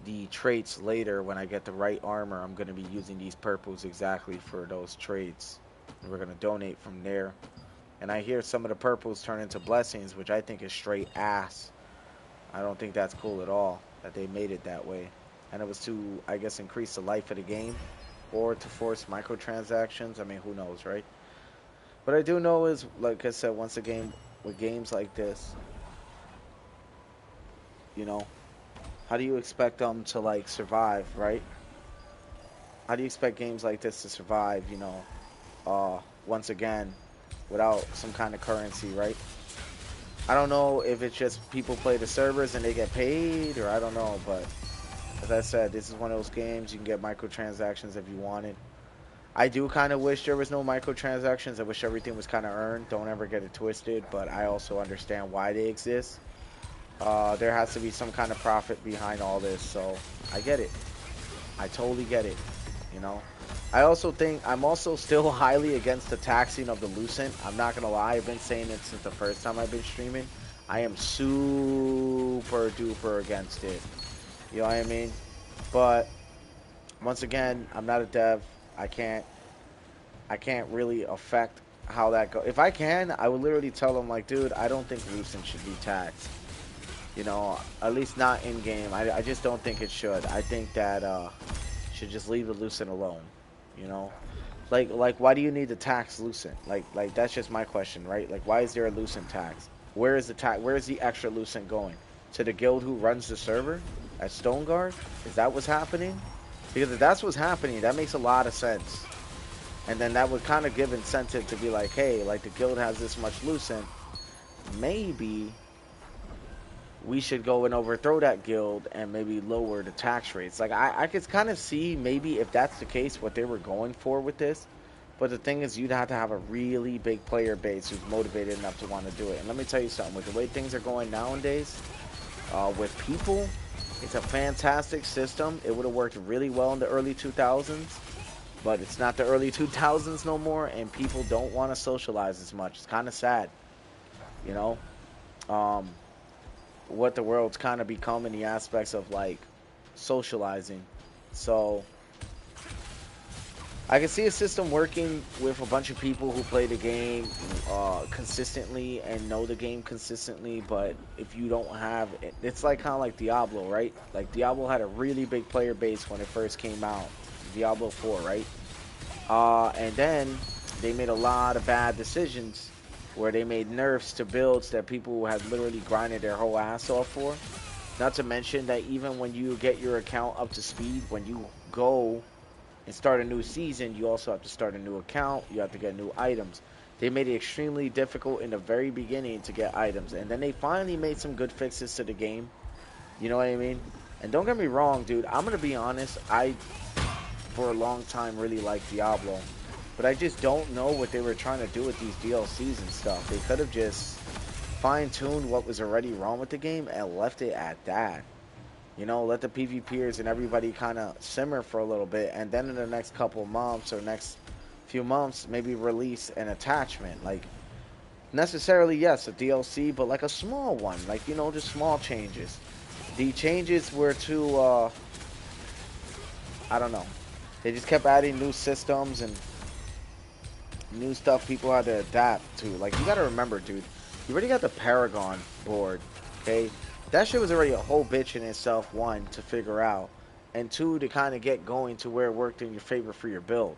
the traits later, when I get the right armor, I'm going to be using these purples exactly for those traits. And we're going to donate from there. And I hear some of the purples turn into blessings, which I think is straight ass. I don't think that's cool at all that they made it that way. And it was to, I guess, increase the life of the game or to force microtransactions. I mean, who knows, right? What I do know is, like I said, once again, with games like this, you know, how do you expect them to, like, survive, right? How do you expect games like this to survive, you know, once again, without some kind of currency, right? I don't know if it's just people play the servers and they get paid, or I don't know, but as I said, this is one of those games you can get microtransactions if you want it. I do kind of wish there was no microtransactions. I wish everything was kind of earned. Don't ever get it twisted, but I also understand why they exist. There has to be some kind of profit behind all this, so I get it. I totally get it, you know. I also think I'm also still highly against the taxing of the Lucent. I'm not gonna lie, I've been saying it since the first time I've been streaming. I am super duper against it. You know what I mean? But once again, I'm not a dev. I can't really affect how that goes. If I can, I would literally tell them like, dude, I don't think Lucent should be taxed. You know, at least not in game. I just don't think it should. I think that should just leave the Lucent alone. You know, like why do you need to tax Lucent? Like that's just my question, right? Like why is there a Lucent tax? Where is the extra lucent going? To the guild who runs the server at Stoneguard? Is that what's happening? Because if that's what's happening, that makes a lot of sense. And then that would kind of give incentive to be like, hey, like the guild has this much lucent, maybe we should go and overthrow that guild and maybe lower the tax rates. Like I could kind of see maybe if that's the case what they were going for with this. But the thing is, you'd have to have a really big player base who's motivated enough to want to do it. And let me tell you something, with the way things are going nowadays, with people, it's a fantastic system. It would have worked really well in the early 2000s, but it's not the early 2000s no more, and people don't want to socialize as much. It's kind of sad, you know, um, what the world's kind of become in the aspects of like socializing. So I can see a system working with a bunch of people who play the game consistently and know the game consistently, but if you don't have it, it's like kind of like Diablo, right? Like Diablo had a really big player base when it first came out, Diablo 4, right? And then they made a lot of bad decisions where they made nerfs to builds that people had literally grinded their whole ass off for. Not to mention that even when you get your account up to speed, when you go and start a new season, you also have to start a new account. You have to get new items. They made it extremely difficult in the very beginning to get items. And then they finally made some good fixes to the game. You know what I mean? And don't get me wrong, dude. I'm going to be honest. I, for a long time, really liked Diablo. But I just don't know what they were trying to do with these DLCs and stuff. They could have just fine-tuned what was already wrong with the game and left it at that. You know, let the PvPers and everybody kind of simmer for a little bit, and then in the next couple months or next few months, maybe release an attachment. Like, necessarily, yes, a DLC, but like a small one. Like, you know, just small changes. The changes were to, I don't know. They just kept adding new systems and new stuff people had to adapt to. Like, you gotta remember, dude, you already got the Paragon board, okay? That shit was already a whole bitch in itself, one, to figure out, and two, to kind of get going to where it worked in your favor for your build.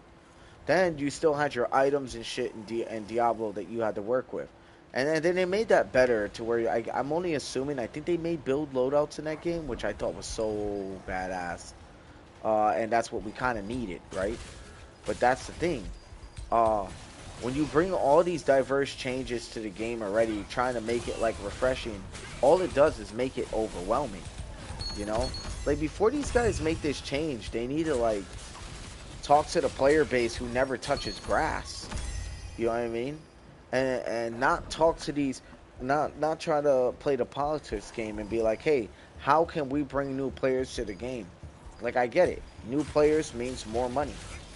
Then you still had your items and shit in Diablo that you had to work with. And then they made that better to where I'm only assuming, I think they made build loadouts in that game, which I thought was so badass. And that's what we kind of needed, right? But that's the thing. Uh, when you bring all these diverse changes to the game already, trying to make it like refreshing, all it does is make it overwhelming. You know, like before these guys make this change, they need to like talk to the player base who never touches grass. You know what I mean? And not talk to these, not try to play the politics game and be like, hey, how can we bring new players to the game? Like I get it, new players means more money.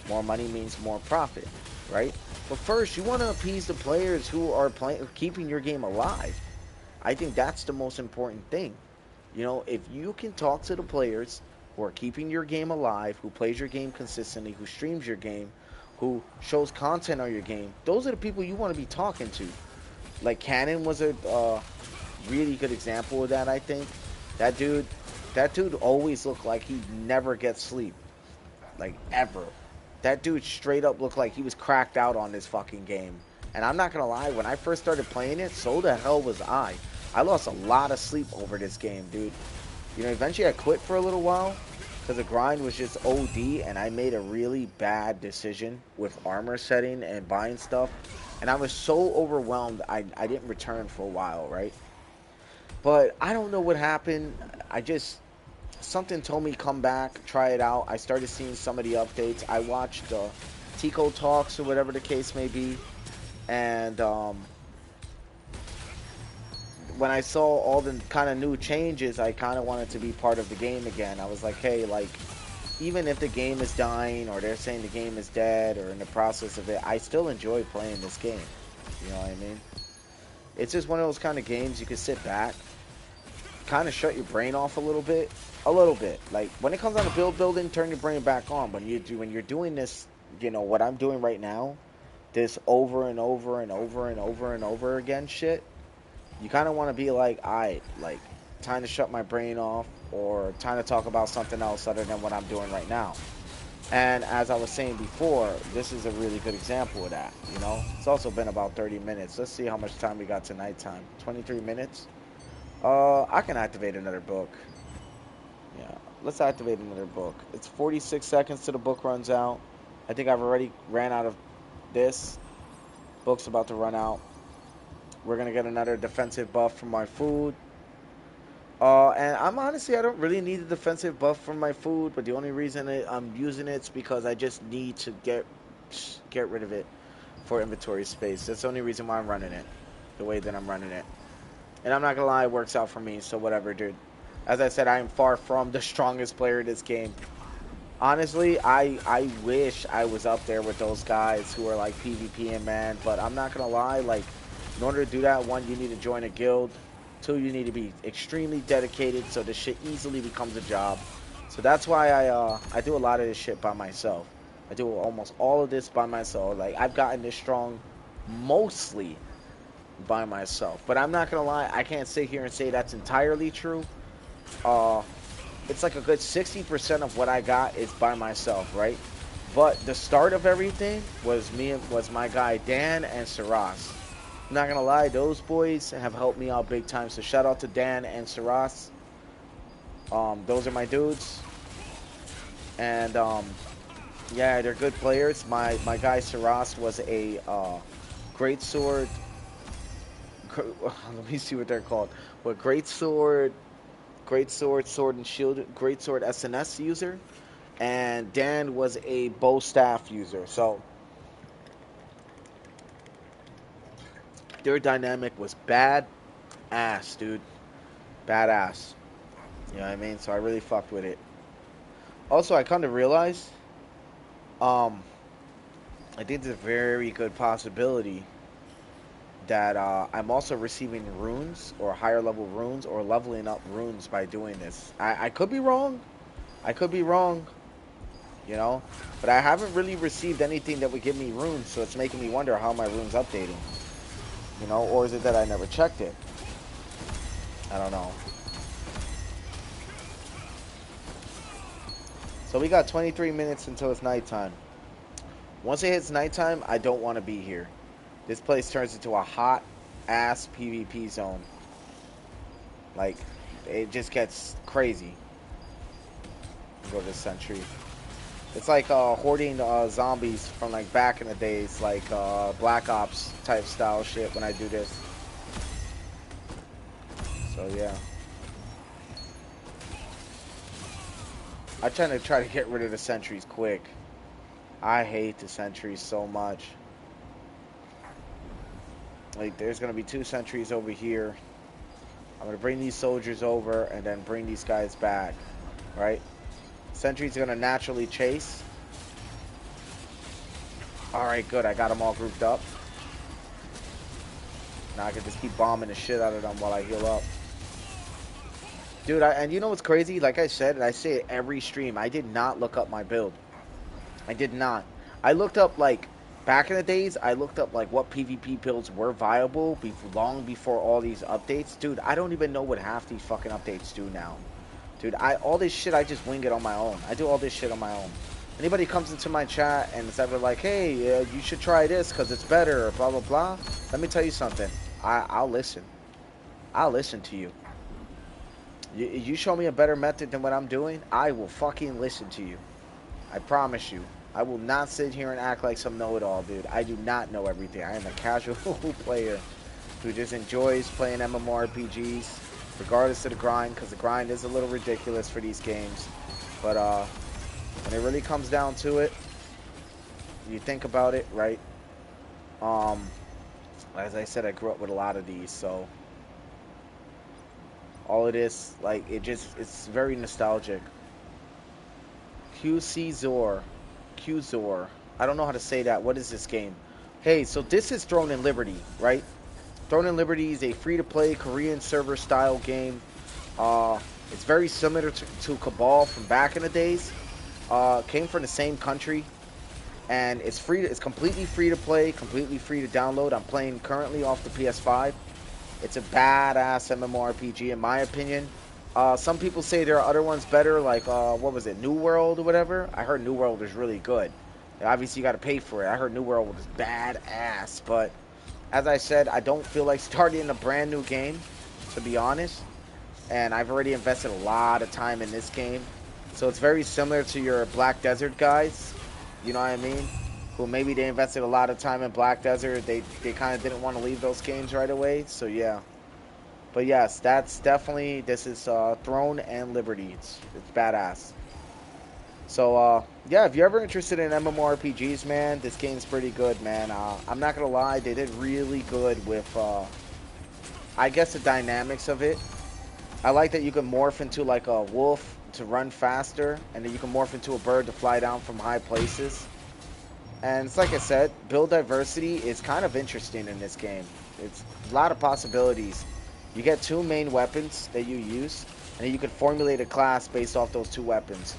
More money means more profit, right? But first, you want to appease the players who are playing, keeping your game alive. I think that's the most important thing. You know, if you can talk to the players who are keeping your game alive, who plays your game consistently, who streams your game, who shows content on your game, those are the people you want to be talking to. Like Cannon was a really good example of that. I think that dude, that dude always looked like he never gets sleep, like ever. That dude straight up looked like he was cracked out on this fucking game. And I'm not gonna lie, when I first started playing it, so the hell was I. I lost a lot of sleep over this game, dude. You know, eventually I quit for a little while because the grind was just OD, and I made a really bad decision with armor setting and buying stuff. And I was so overwhelmed, I didn't return for a while, right? But I don't know what happened. I just, something told me come back, try it out. I started seeing some of the updates. I watched Tico Talks or whatever the case may be. And when I saw all the kind of new changes, I kind of wanted to be part of the game again. I was like, hey, like, even if the game is dying or they're saying the game is dead or in the process of it, I still enjoy playing this game. You know what I mean? It's just one of those kind of games you can sit back, kind of shut your brain off a little bit. A little bit. Like, when it comes down to building, turn your brain back on. When you're doing this, you know, what I'm doing right now, this over and over and over and over and over again shit, you kind of want to be like, like, time to shut my brain off or time to talk about something else other than what I'm doing right now. And as I was saying before, this is a really good example of that, you know? It's also been about 30 minutes. Let's see how much time we got to nighttime. 23 minutes? I can activate another book. Yeah, let's activate another book. It's 46 seconds till the book runs out. I think I've already ran out of this. Book's about to run out. We're gonna get another defensive buff from my food. And I'm honestly, I don't really need a defensive buff from my food, but the only reason I'm using it is because I just need to get rid of it for inventory space. That's the only reason why I'm running it, the way that I'm running it. And I'm not gonna lie, it works out for me, so whatever, dude. As I said, I am far from the strongest player in this game. Honestly, I wish I was up there with those guys who are like PvP and man, but I'm not gonna lie, like, in order to do that, one, you need to join a guild. Two, you need to be extremely dedicated so this shit easily becomes a job. So that's why I do a lot of this shit by myself. I do almost all of this by myself. Like, I've gotten this strong mostly by myself. But I'm not gonna lie, I can't sit here and say that's entirely true. Uh, it's like a good 60% of what I got is by myself, right? But the start of everything was my guy Dan and Saras. I'm not gonna lie, those boys have helped me out big time. So shout out to Dan and Saras. Those are my dudes, and yeah, they're good players. My guy Saras was a great sword. Let me see what they're called. What great sword and shield, great sword SNS user, and Dan was a bow staff user. So their dynamic was bad ass, dude. Badass. You know what I mean? So I really fucked with it. Also, I kind of realized, um, I think there's a very good possibility that I'm also receiving runes or higher level runes or leveling up runes by doing this. I could be wrong. I could be wrong, you know? But I haven't really received anything that would give me runes, so it's making me wonder how my rune's updating. You know, or is it that I never checked it? I don't know. So we got 23 minutes until it's nighttime. Once it hits nighttime, I don't want to be here. This place turns into a hot ass PvP zone. Like, it just gets crazy. Go to the sentry. It's like hoarding zombies from like back in the days, like Black Ops type style shit when I do this. So yeah. I'm try to get rid of the sentries quick. I hate the sentries so much. Like, there's gonna be 2 sentries over here. I'm gonna bring these soldiers over and then bring these guys back, right? Sentry's gonna naturally chase. Alright, good. I got them all grouped up. Now I can just keep bombing the shit out of them while I heal up. Dude, and you know what's crazy? Like I said, and I say it every stream, I did not look up my build. I did not. I looked up, like, back in the days, I looked up, like, what PvP builds were viable long before all these updates. Dude, I don't even know what half these fucking updates do now. Dude, all this shit, I just wing it on my own. I do all this shit on my own. Anybody comes into my chat and it's ever like, hey, you should try this because it's better or blah, blah, blah. Let me tell you something. I'll listen. I'll listen to you. You show me a better method than what I'm doing, I will fucking listen to you. I promise you. I will not sit here and act like some know-it-all, dude. I do not know everything. I am a casual player who just enjoys playing MMORPGs, regardless of the grind, because the grind is a little ridiculous for these games. But when it really comes down to it, you think about it, right? As I said, I grew up with a lot of these, so all of this, like, it's very nostalgic. QZor. I don't know how to say that. What is this game? Hey, so this is Throne and Liberty, right? Throne and Liberty is a free-to-play Korean server style game. It's very similar to Cabal from back in the days. Came from the same country, and it's free. It's completely free to play, completely free to download. I'm playing currently off the PS5. It's a badass MMORPG in my opinion. Some people say there are other ones better, like what was it, New World or whatever. I heard New World is really good. Obviously, you got to pay for it. I heard New World was badass, but as I said, I don't feel like starting a brand new game, to be honest. And I've already invested a lot of time in this game, so it's very similar to your Black Desert guys. You know what I mean? Who maybe they invested a lot of time in Black Desert. They kind of didn't want to leave those games right away. So yeah. But yes, that's definitely, this is Throne and Liberty. It's badass. So yeah, if you're ever interested in MMORPGs, man, this game's pretty good, man. I'm not gonna lie, they did really good with I guess the dynamics of it. I like that you can morph into like a wolf to run faster, and then you can morph into a bird to fly down from high places. And it's like I said, build diversity is kind of interesting in this game. It's a lot of possibilities. You get two main weapons that you use, and then you can formulate a class based off those two weapons.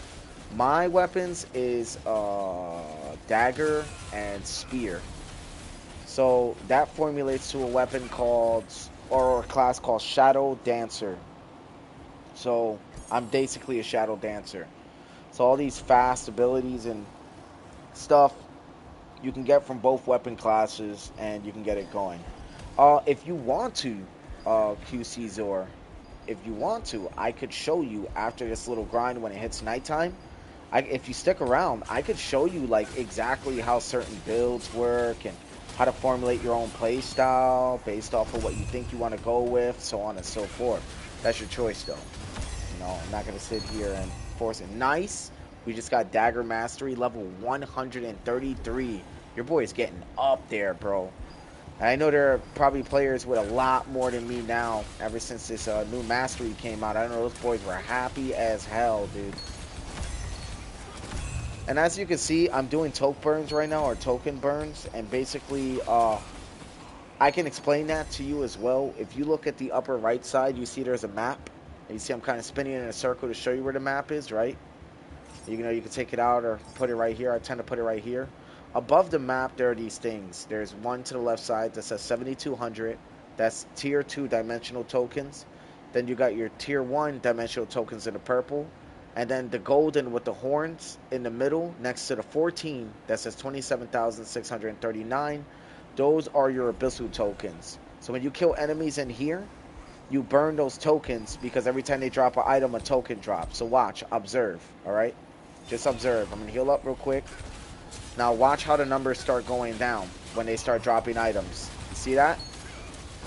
My weapons is dagger and spear. So that formulates to a weapon called, or a class called Shadow Dancer. So I'm basically a Shadow Dancer. So all these fast abilities and stuff you can get from both weapon classes, and you can get it going. If you want to, QC Zor, if you want to, I could show you after this little grind when it hits nighttime. If you stick around, I could show you like exactly how certain builds work and how to formulate your own play style based off of what you think you want to go with, so on and so forth. That's your choice, though. You know, I'm not gonna sit here and force it. Nice. We just got Dagger Mastery level 133. Your boy is getting up there, bro. And I know there are probably players with a lot more than me now. Ever since this new Mastery came out, I know those boys were happy as hell, dude. And as you can see, I'm doing toke burns right now, or token burns, and basically, I can explain that to you as well. If you look at the upper right side, you see there's a map. And you see I'm kind of spinning in a circle to show you where the map is, right? You know, you can take it out or put it right here. I tend to put it right here. Above the map, there are these things. There's one to the left side that says 7,200. That's tier 2 dimensional tokens. Then you got your tier 1 dimensional tokens in the purple. And then the golden with the horns in the middle next to the 14 that says 27,639. Those are your Abyssal tokens. So when you kill enemies in here, you burn those tokens because every time they drop an item, a token drops. So watch, observe, all right? Just observe. I'm going to heal up real quick. Now watch how the numbers start going down when they start dropping items. You see that?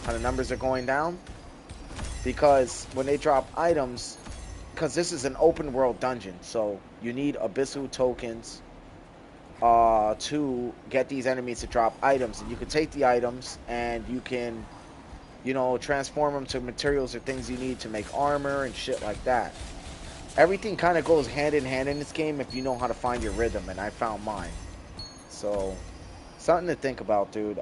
How the numbers are going down? Because when they drop items, because this is an open world dungeon, so you need Abyssal tokens to get these enemies to drop items. And you can take the items and you can, you know, transform them to materials or things you need to make armor and shit like that. Everything kind of goes hand in hand in this game if you know how to find your rhythm, and I found mine. So, something to think about, dude.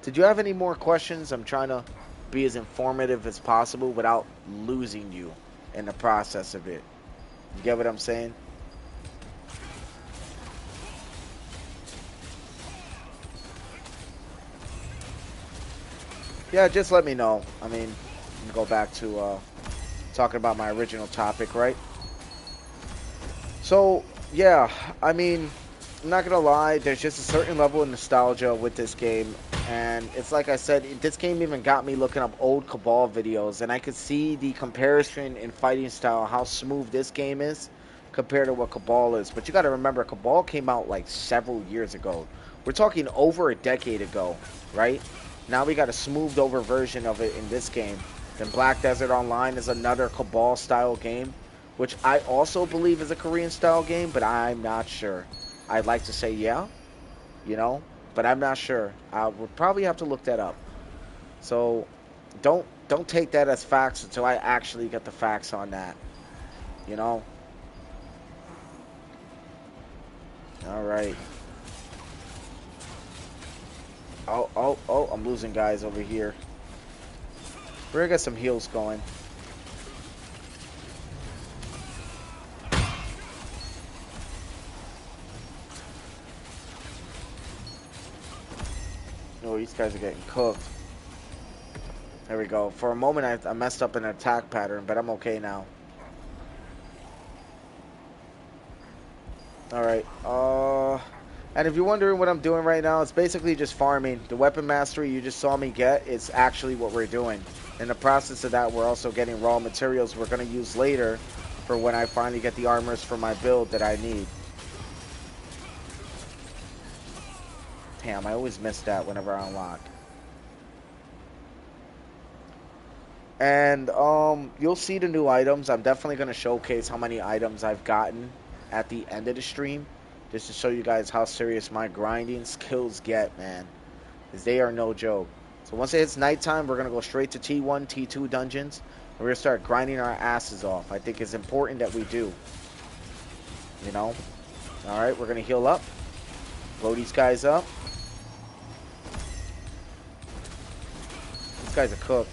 Did you have any more questions? I'm trying to be as informative as possible without losing you in the process of it. You get what I'm saying? Yeah, just let me know. I mean, go back to talking about my original topic, right? So, yeah, I mean, I'm not gonna lie, there's just a certain level of nostalgia with this game, and it's like I said, this game even got me looking up old Cabal videos, and I could see the comparison in fighting style, how smooth this game is compared to what Cabal is. But you gotta remember, Cabal came out like several years ago. We're talking over a decade ago, right? Now we got a smoothed over version of it in this game. Then Black Desert Online is another Cabal style game, which I also believe is a Korean style game, but I'm not sure. I'd like to say yeah, you know, but I'm not sure. I would probably have to look that up. So don't take that as facts until I actually get the facts on that, you know. All right. Oh, I'm losing guys over here. We're gonna get some heals going. Oh, these guys are getting cooked. There we go. For a moment, I messed up an attack pattern, but I'm okay now. Alright, and if you're wondering what I'm doing right now, it's basically just farming. The weapon mastery you just saw me get is actually what we're doing. In the process of that, we're also getting raw materials we're going to use later for when I finally get the armors for my build that I need. Damn, I always miss that whenever I unlock. And you'll see the new items. I'm definitely going to showcase how many items I've gotten at the end of the stream, just to show you guys how serious my grinding skills get, man. Because they are no joke. So once it hits nighttime, we're going to go straight to T1, T2 dungeons. And we're going to start grinding our asses off. I think it's important that we do. You know? Alright, we're going to heal up. Blow these guys up. This guy's a cook.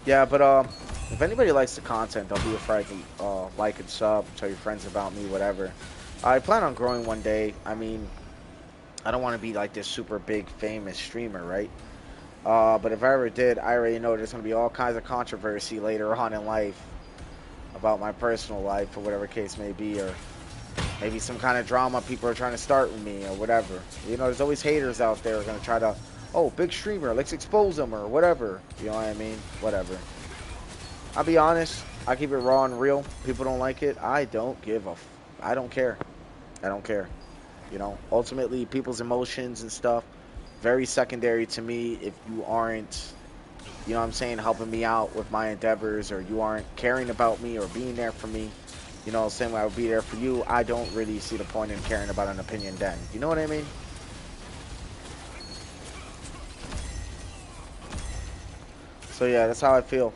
Yeah, but if anybody likes the content, don't be afraid to like and sub, tell your friends about me, whatever. I plan on growing one day. I mean, I don't want to be like this super big famous streamer, right? But if I ever did, I already know there's going to be all kinds of controversy later on in life about my personal life or whatever case may be, or maybe some kind of drama people are trying to start with me or whatever. You know, there's always haters out there going to try to, oh, big streamer, let's expose them or whatever. You know what I mean? Whatever. I'll be honest. I keep it raw and real. People don't like it. I don't give a I don't care. I don't care. You know, ultimately, people's emotions and stuff, very secondary to me if you aren't, you know what I'm saying, helping me out with my endeavors, or you aren't caring about me or being there for me. You know, same way I would be there for you. I don't really see the point in caring about an opinion then. You know what I mean? So yeah, that's how I feel.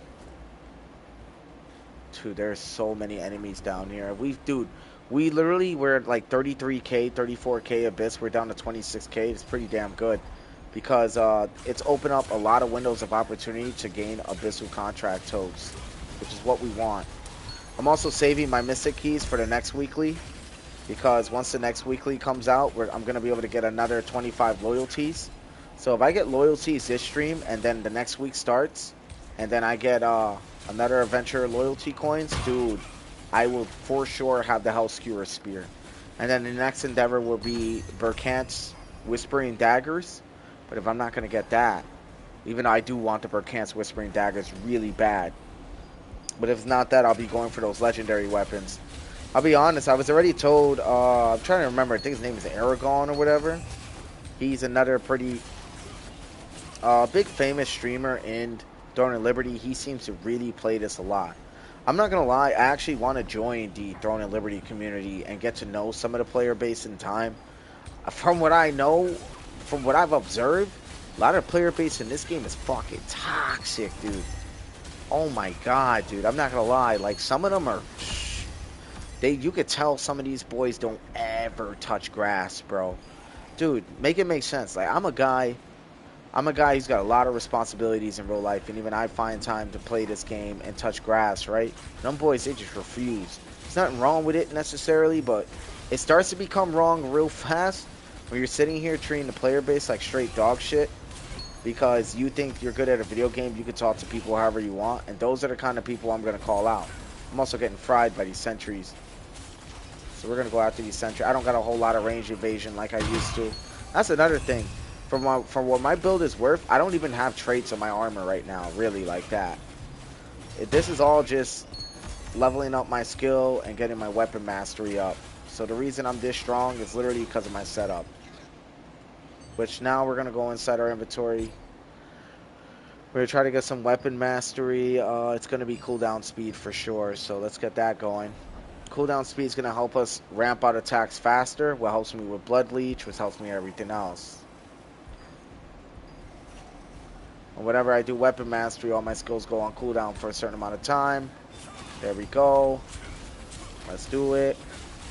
Dude, there's so many enemies down here. We literally were at like 33k, 34k Abyss. We're down to 26k. It's pretty damn good because it's opened up a lot of windows of opportunity to gain Abyssal contract totes, which is what we want. I'm also saving my Mystic Keys for the next weekly because once the next weekly comes out, I'm going to be able to get another 25 loyalties. So if I get loyalties this stream and then the next week starts and then I get another adventure loyalty coins, dude, I will for sure have the Hell Skewer Spear. And then the next endeavor will be Burkant's Whispering Daggers. But if I'm not going to get that, even though I do want the Burkant's Whispering Daggers really bad, but if it's not that, I'll be going for those legendary weapons. I'll be honest, I was already told, I'm trying to remember, I think his name is Aragon or whatever. He's another pretty big famous streamer in Throne and Liberty. He seems to really play this a lot. I'm not gonna lie, I actually want to join the Throne and Liberty community and get to know some of the player base in time. From what I know, from what I've observed, a lot of player base in this game is fucking toxic, dude. Oh my god, dude, I'm not gonna lie, like some of them are, you could tell some of these boys don't ever touch grass, bro. Dude, make it make sense. Like I'm a guy who's got a lot of responsibilities in real life, and even I find time to play this game and touch grass, right? Them boys, they just refuse. There's nothing wrong with it necessarily, but it starts to become wrong real fast when you're sitting here treating the player base like straight dog shit because you think you're good at a video game, you can talk to people however you want, and those are the kind of people I'm going to call out. I'm also getting fried by these sentries. So we're going to go after these sentries. I don't got a whole lot of range evasion like I used to. That's another thing. From what my build is worth, I don't even have traits on my armor right now, really, like that. This is all just leveling up my skill and getting my weapon mastery up. So the reason I'm this strong is literally because of my setup. Which now we're going to go inside our inventory. We're going to try to get some weapon mastery. It's going to be cooldown speed for sure, so let's get that going. Cooldown speed is going to help us ramp out attacks faster, what helps me with Blood Leech, which helps me everything else. And whenever I do weapon mastery, all my skills go on cooldown for a certain amount of time. There we go. Let's do it.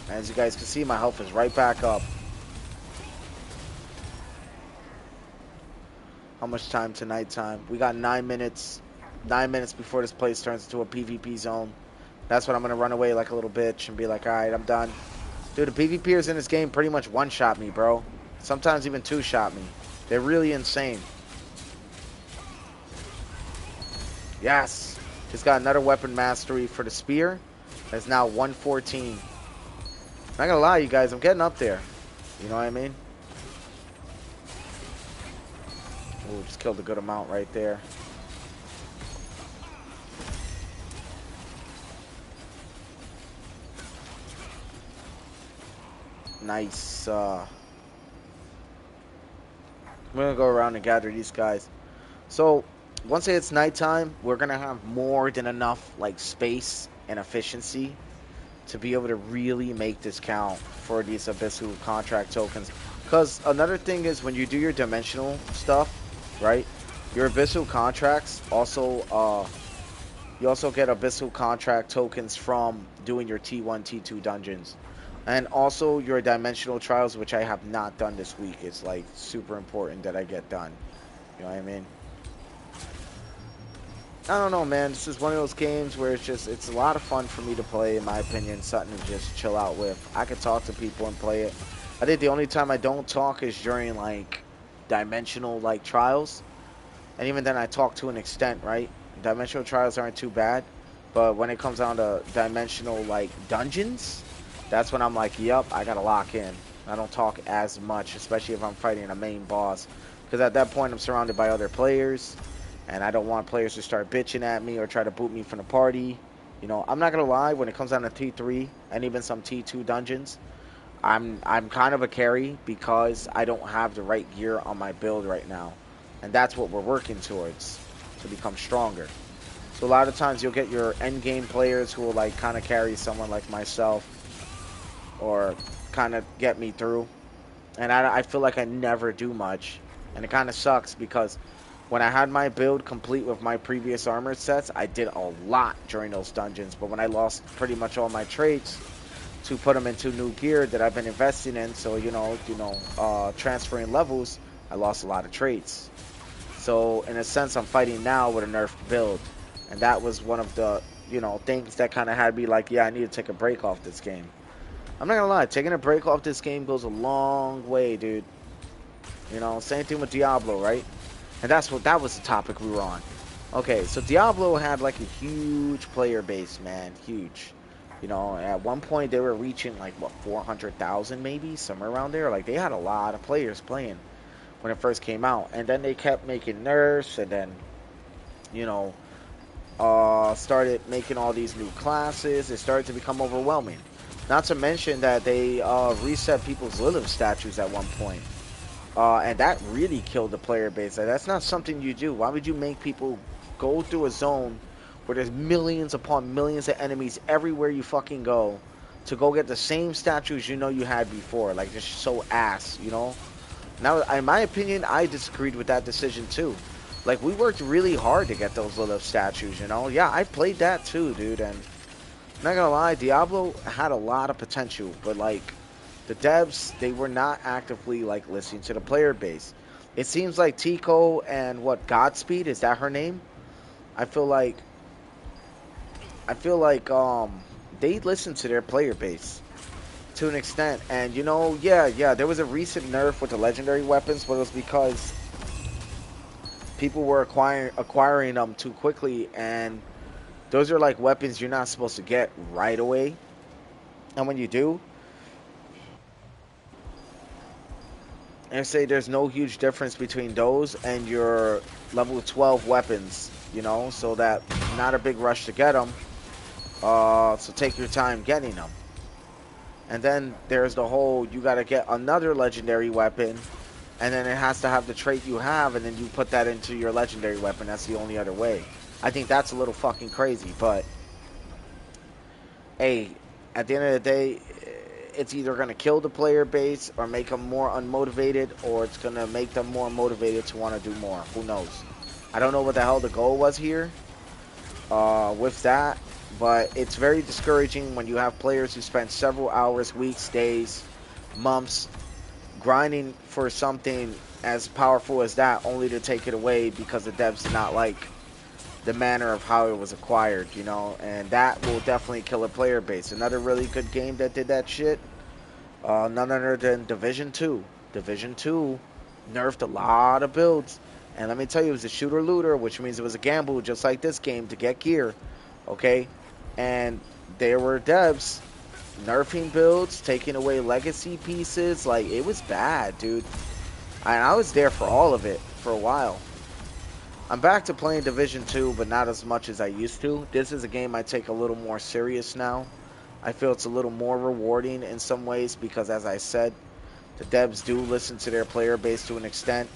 As you guys can see, my health is right back up. How much time to nighttime? We got 9 minutes. 9 minutes before this place turns into a PvP zone. That's when I'm going to run away like a little bitch and be like, alright, I'm done. Dude, the PvPers in this game pretty much one-shot me, bro. Sometimes even two-shot me. They're really insane. Yes. He's got another weapon mastery for the spear. That's now 114. Not gonna lie, you guys, I'm getting up there. You know what I mean? Ooh, just killed a good amount right there. Nice. I'm gonna go around and gather these guys. So once it's nighttime, we're gonna have more than enough like space and efficiency to be able to really make this count for these Abyssal contract tokens. Because another thing is when you do your dimensional stuff, right? Your Abyssal contracts also, you also get Abyssal contract tokens from doing your T1, T2 dungeons. And also your dimensional trials, which I have not done this week. It's like super important that I get done. You know what I mean? I don't know, man. This is one of those games where it's a lot of fun for me to play, in my opinion. Something to just chill out with. I could talk to people and play it. I think the only time I don't talk is during, like, dimensional, like, trials. And even then I talk to an extent, right? Dimensional trials aren't too bad. But when it comes down to dimensional, like, dungeons, that's when I'm like, yep, I gotta lock in. I don't talk as much, especially if I'm fighting a main boss. Because at that point, I'm surrounded by other players. And I don't want players to start bitching at me or try to boot me from the party. You know, I'm not gonna lie. When it comes down to T3 and even some T2 dungeons, I'm kind of a carry because I don't have the right gear on my build right now, and that's what we're working towards to become stronger. So a lot of times you'll get your end game players who will like kind of carry someone like myself or kind of get me through, and I feel like I never do much, and it kind of sucks because when I had my build complete with my previous armor sets, I did a lot during those dungeons. But when I lost pretty much all my traits to put them into new gear that I've been investing in, so transferring levels, I lost a lot of traits. So in a sense, I'm fighting now with a nerfed build, and that was one of the things that kind of had me like, yeah, I need to take a break off this game. I'm not gonna lie, taking a break off this game goes a long way, dude. You know, same thing with Diablo, right? And that was the topic we were on. Okay, so Diablo had like a huge player base, man, huge. You know, at one point they were reaching like what 400,000 maybe, somewhere around there. Like they had a lot of players playing when it first came out, and then they kept making nerfs, and then you know, started making all these new classes. It started to become overwhelming. Not to mention that they reset people's Lilith statues at one point. And that really killed the player base. Like, that's not something you do. Why would you make people go through a zone where there's millions upon millions of enemies everywhere you fucking go to go get the same statues you know you had before? Like, just so ass, you know? Now, in my opinion, I disagreed with that decision too. Like, we worked really hard to get those little statues, you know? Yeah, I played that too, dude, and I'm not gonna lie, Diablo had a lot of potential, but like, the devs, they were not actively like listening to the player base. It seems like Tico and what Godspeed, is that her name? I feel like they listen to their player base to an extent. And you know, yeah, there was a recent nerf with the legendary weapons, but it was because people were acquiring them too quickly, and those are like weapons you're not supposed to get right away. And when you do, and say there's no huge difference between those and your level 12 weapons, you know, so that not a big rush to get them. So take your time getting them. And then there's the whole, you got to get another legendary weapon, and then it has to have the trait you have, and then you put that into your legendary weapon. That's the only other way. I think that's a little fucking crazy, but hey, at the end of the day, it's either going to kill the player base or make them more unmotivated, or it's going to make them more motivated to want to do more. Who knows? I don't know what the hell the goal was here with that, but it's very discouraging when you have players who spend several hours, weeks, days, months grinding for something as powerful as that, only to take it away because the devs did not like the manner of how it was acquired, you know, and that will definitely kill a player base. Another really good game that did that shit, none other than Division 2. Division 2 nerfed a lot of builds, and let me tell you, it was a shooter-looter, which means it was a gamble just like this game to get gear. Okay, and there were devs nerfing builds, taking away legacy pieces. Like, it was bad, dude. I was there for all of it for a while. I'm back to playing Division 2, but not as much as I used to. This is a game I take a little more serious now. I feel it's a little more rewarding in some ways because, as I said, the devs do listen to their player base to an extent.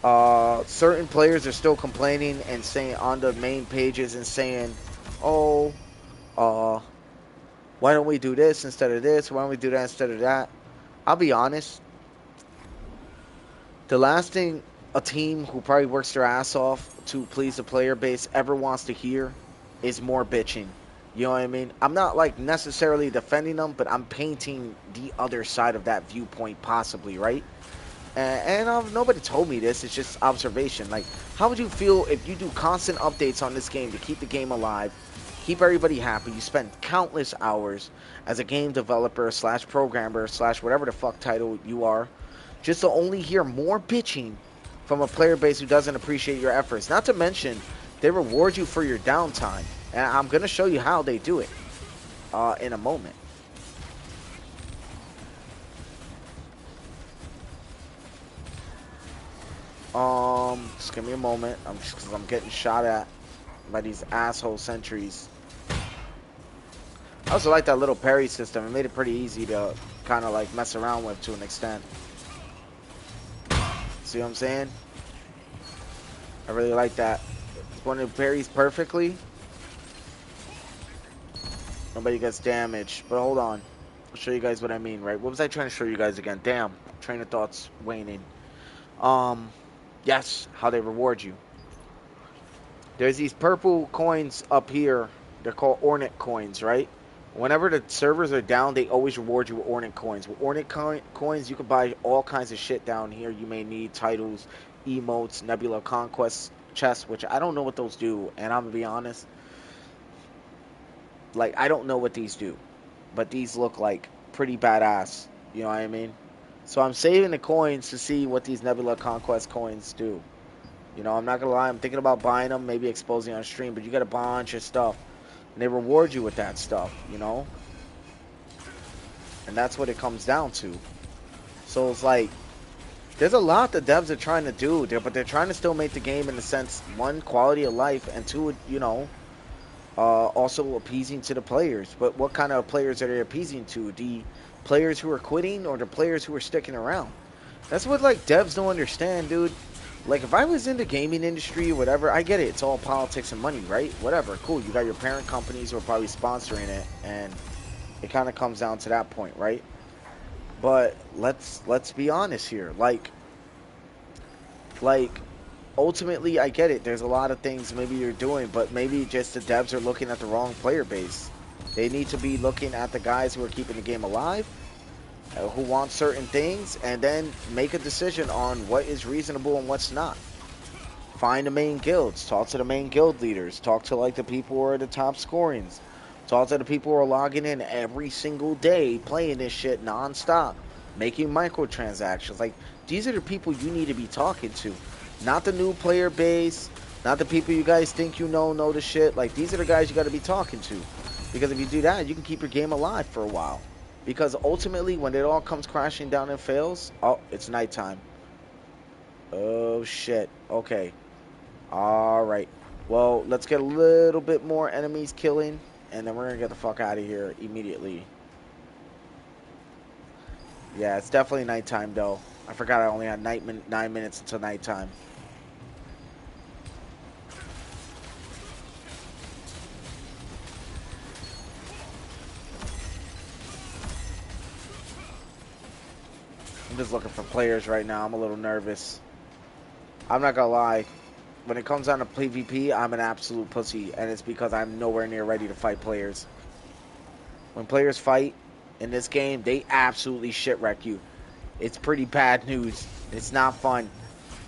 Certain players are still complaining and saying on the main pages and saying, "Oh, uh, why don't we do this instead of this? Why don't we do that instead of that?" I'll be honest. The last thing a team who probably works their ass off to please the player base ever wants to hear is more bitching. You know what I mean? I'm not like necessarily defending them, but I'm painting the other side of that viewpoint, possibly, right? And nobody told me this. It's just observation. Like, how would you feel if you do constant updates on this game to keep the game alive, keep everybody happy? You spend countless hours as a game developer slash programmer slash whatever the fuck title you are, just to only hear more bitching from a player base who doesn't appreciate your efforts. Not to mention, they reward you for your downtime. And I'm going to show you how they do it in a moment. Just give me a moment. Because I'm getting shot at by these asshole sentries. I also like that little parry system. It made it pretty easy to kind of like mess around with to an extent. See what I'm saying? I really like that. When it parries perfectly, nobody gets damaged. But hold on. I'll show you guys what I mean, right? What was I trying to show you guys again? Damn. Train of thoughts waning. Yes, how they reward you. There's these purple coins up here. They're called Ornate coins, right? Whenever the servers are down, they always reward you with Ornate coins. With Ornate coins, you can buy all kinds of shit down here. You may need titles, emotes, Nebula Conquest chests, which I don't know what those do. And I'm going to be honest, like, I don't know what these do. But these look like pretty badass. You know what I mean? So I'm saving the coins to see what these Nebula Conquest coins do. You know, I'm not gonna lie, I'm thinking about buying them, maybe exposing on stream, but you get a bunch of stuff. And they reward you with that stuff, you know? And that's what it comes down to. So it's like, there's a lot the devs are trying to do there, but they're trying to still make the game in the sense, one, quality of life, and two, you know, also appeasing to the players. But what kind of players are they appeasing to? The players who are quitting or the players who are sticking around? That's what, like, devs don't understand, dude. Like, if I was in the gaming industry or whatever, I get it. It's all politics and money, right? Whatever. Cool. You got your parent companies who are probably sponsoring it, and it kind of comes down to that point, right? But let's be honest here. Like, ultimately, I get it. There's a lot of things maybe you're doing, but maybe just the devs are looking at the wrong player base. They need to be looking at the guys who are keeping the game alive, who want certain things, and then make a decision on what is reasonable and what's not. Find the main guilds, talk to the main guild leaders, talk to like the people who are the top scorings, talk to the people who are logging in every single day, playing this shit nonstop, making microtransactions. Like, these are the people you need to be talking to, not the new player base, not the people you guys think you know the shit. Like, these are the guys you got to be talking to, because if you do that, you can keep your game alive for a while. Because ultimately, when it all comes crashing down and fails, oh, it's nighttime. Oh shit. Okay. All right. Well, let's get a little bit more enemies killing, and then we're going to get the fuck out of here immediately. Yeah, it's definitely nighttime, though. I forgot I only had 9 minutes until nighttime. I'm just looking for players right now. I'm a little nervous. I'm not going to lie. When it comes down to PvP, I'm an absolute pussy, and it's because I'm nowhere near ready to fight players. When players fight in this game, they absolutely shit-wreck you. It's pretty bad news. It's not fun.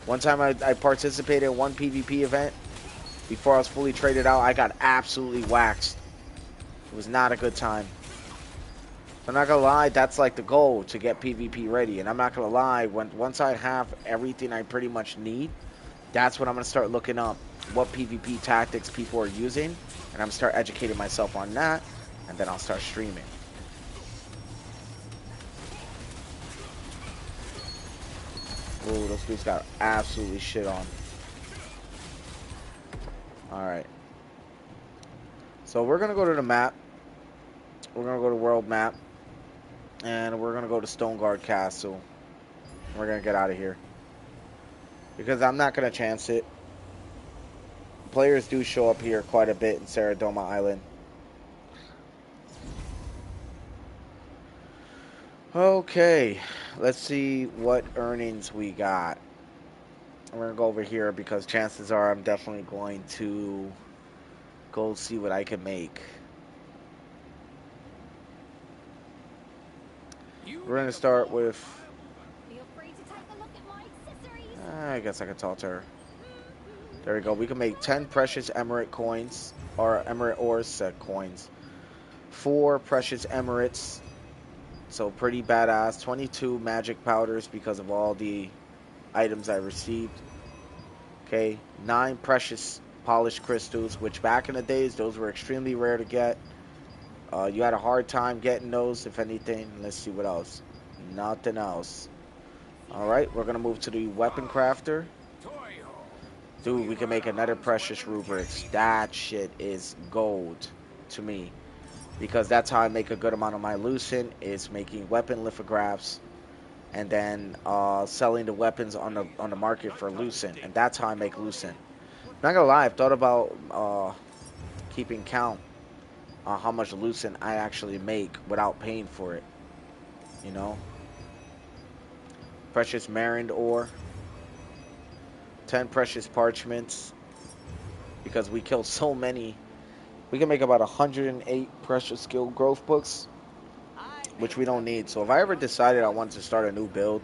One time I participated in one PvP event. Before I was fully traded out, I got absolutely waxed. It was not a good time. I'm not going to lie, that's like the goal, to get PvP ready. And I'm not going to lie, once I have everything I pretty much need, that's when I'm going to start looking up what PvP tactics people are using And I'm gonna start educating myself on that, and then I'll start streaming. Ooh, those dudes got absolutely shit on. Alright. So we're gonna go to the map. We're gonna go to world map. And we're gonna go to Stoneguard Castle. We're gonna get out of here. Because I'm not gonna chance it. Players do show up here quite a bit in Saradoma Island. Okay, let's see what earnings we got. We're gonna go over here because chances are I'm definitely going to go see what I can make. We're gonna start with. Feel free to take a look at my accessories. I guess I could talk to her. There we go. We can make 10 precious emerald coins, or emerald ore set coins. 4 precious emirates. So pretty badass. 22 magic powders because of all the items I received. Okay. 9 precious polished crystals, which back in the days, those were extremely rare to get. You had a hard time getting those, if anything. Let's see what else. Nothing else. Alright, we're going to move to the weapon crafter. Dude, we can make another precious rubrics. That shit is gold to me. Because that's how I make a good amount of my lucent, is making weapon lithographs and then selling the weapons on the market for lucent. And that's how I make lucent. Not gonna lie, I've thought about keeping count on how much lucent I actually make without paying for it. You know? Precious Marind ore. 10 precious parchments. Because we killed so many. We can make about 108 precious skill growth books, which we don't need. So if I ever decided I wanted to start a new build,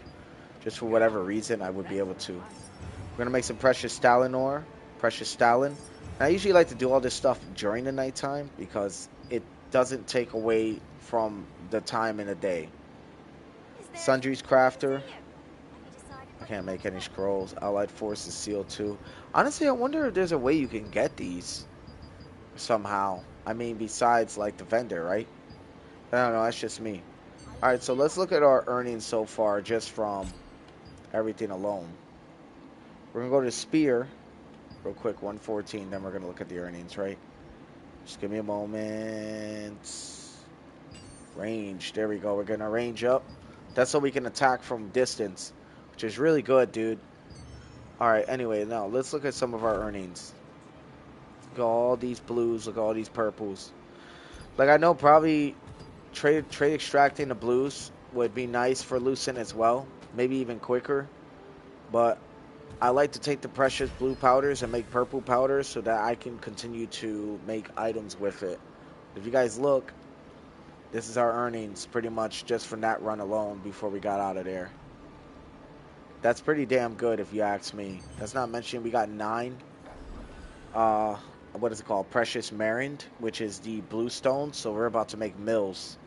just for whatever reason, I would be able to. We're going to make some precious Stalin ore. Precious Stalin. And I usually like to do all this stuff during the nighttime because it doesn't take away from the time in the day. Sundry's Crafter. I can't make any scrolls. Allied Forces Seal 2. Honestly, I wonder if there's a way you can get these somehow. I mean, besides like the vendor, right? I don't know, that's just me. Alright, so let's look at our earnings so far just from everything alone. We're going to go to Spear real quick, 114, then we're going to look at the earnings, right? Just give me a moment. Range, there we go. We're going to range up. That's so we can attack from distance, which is really good, dude. Alright, anyway, now let's look at some of our earnings. Look at all these blues, look at all these purples. Like, I know probably trade extracting the blues would be nice for lucent as well, maybe even quicker, but I like to take the precious blue powders and make purple powders so that I can continue to make items with it. If you guys look, this is our earnings pretty much just from that run alone before we got out of there. That's pretty damn good if you ask me. That's not mentioning we got 9 what is it called, precious marind, which is the blue stone. So we're about to make mills.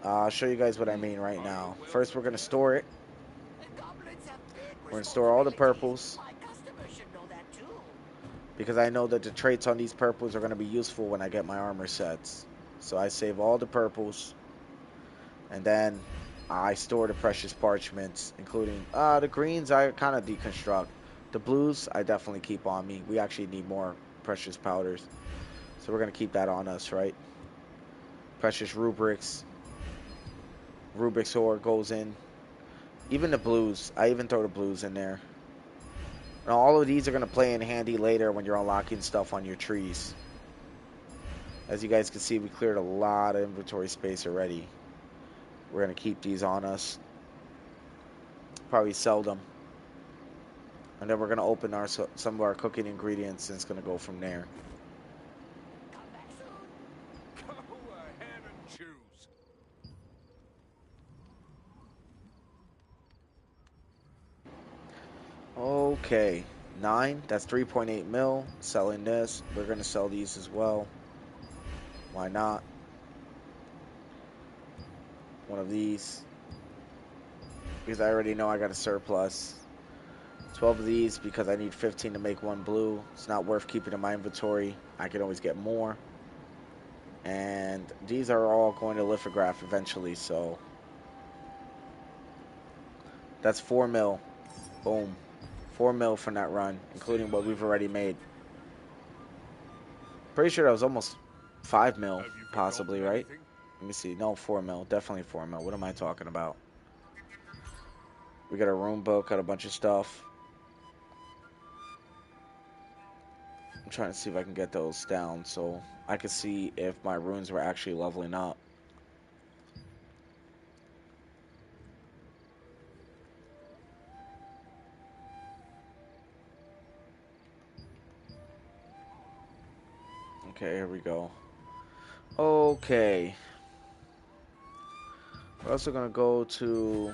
I'll show you guys what I mean right now. First, we're going to store it. We're going to store all the purples. Because I know that the traits on these purples are going to be useful when I get my armor sets. So I save all the purples. And then I store the precious parchments, including the greens I kind of deconstruct. The blues I definitely keep on me. We actually need more precious powders. So we're going to keep that on us, right? Precious rubrics. Rubik's ore goes in. Even the blues. I even throw the blues in there. Now, all of these are going to play in handy later when you're unlocking stuff on your trees. As you guys can see, we cleared a lot of inventory space already. We're going to keep these on us. Probably sell them. And then we're going to open some of our cooking ingredients, and it's going to go from there. Go ahead and choose. Okay. 9. That's 3.8 mil. Selling this. We're going to sell these as well. Why not? One of these. Because I already know I got a surplus. 12 of these because I need 15 to make one blue. It's not worth keeping in my inventory. I can always get more. And these are all going to lithograph eventually, so that's 4 mil. Boom. 4 mil from that run, including what we've already made. Pretty sure that was almost 5 mil, Have you possibly, forgotten right? anything? Let me see. No, 4 mil. Definitely 4 mil. What am I talking about? We got a rune book, got a bunch of stuff. I'm trying to see if I can get those down so I can see if my runes were actually leveling up. Okay, here we go. Okay. We're also going to go to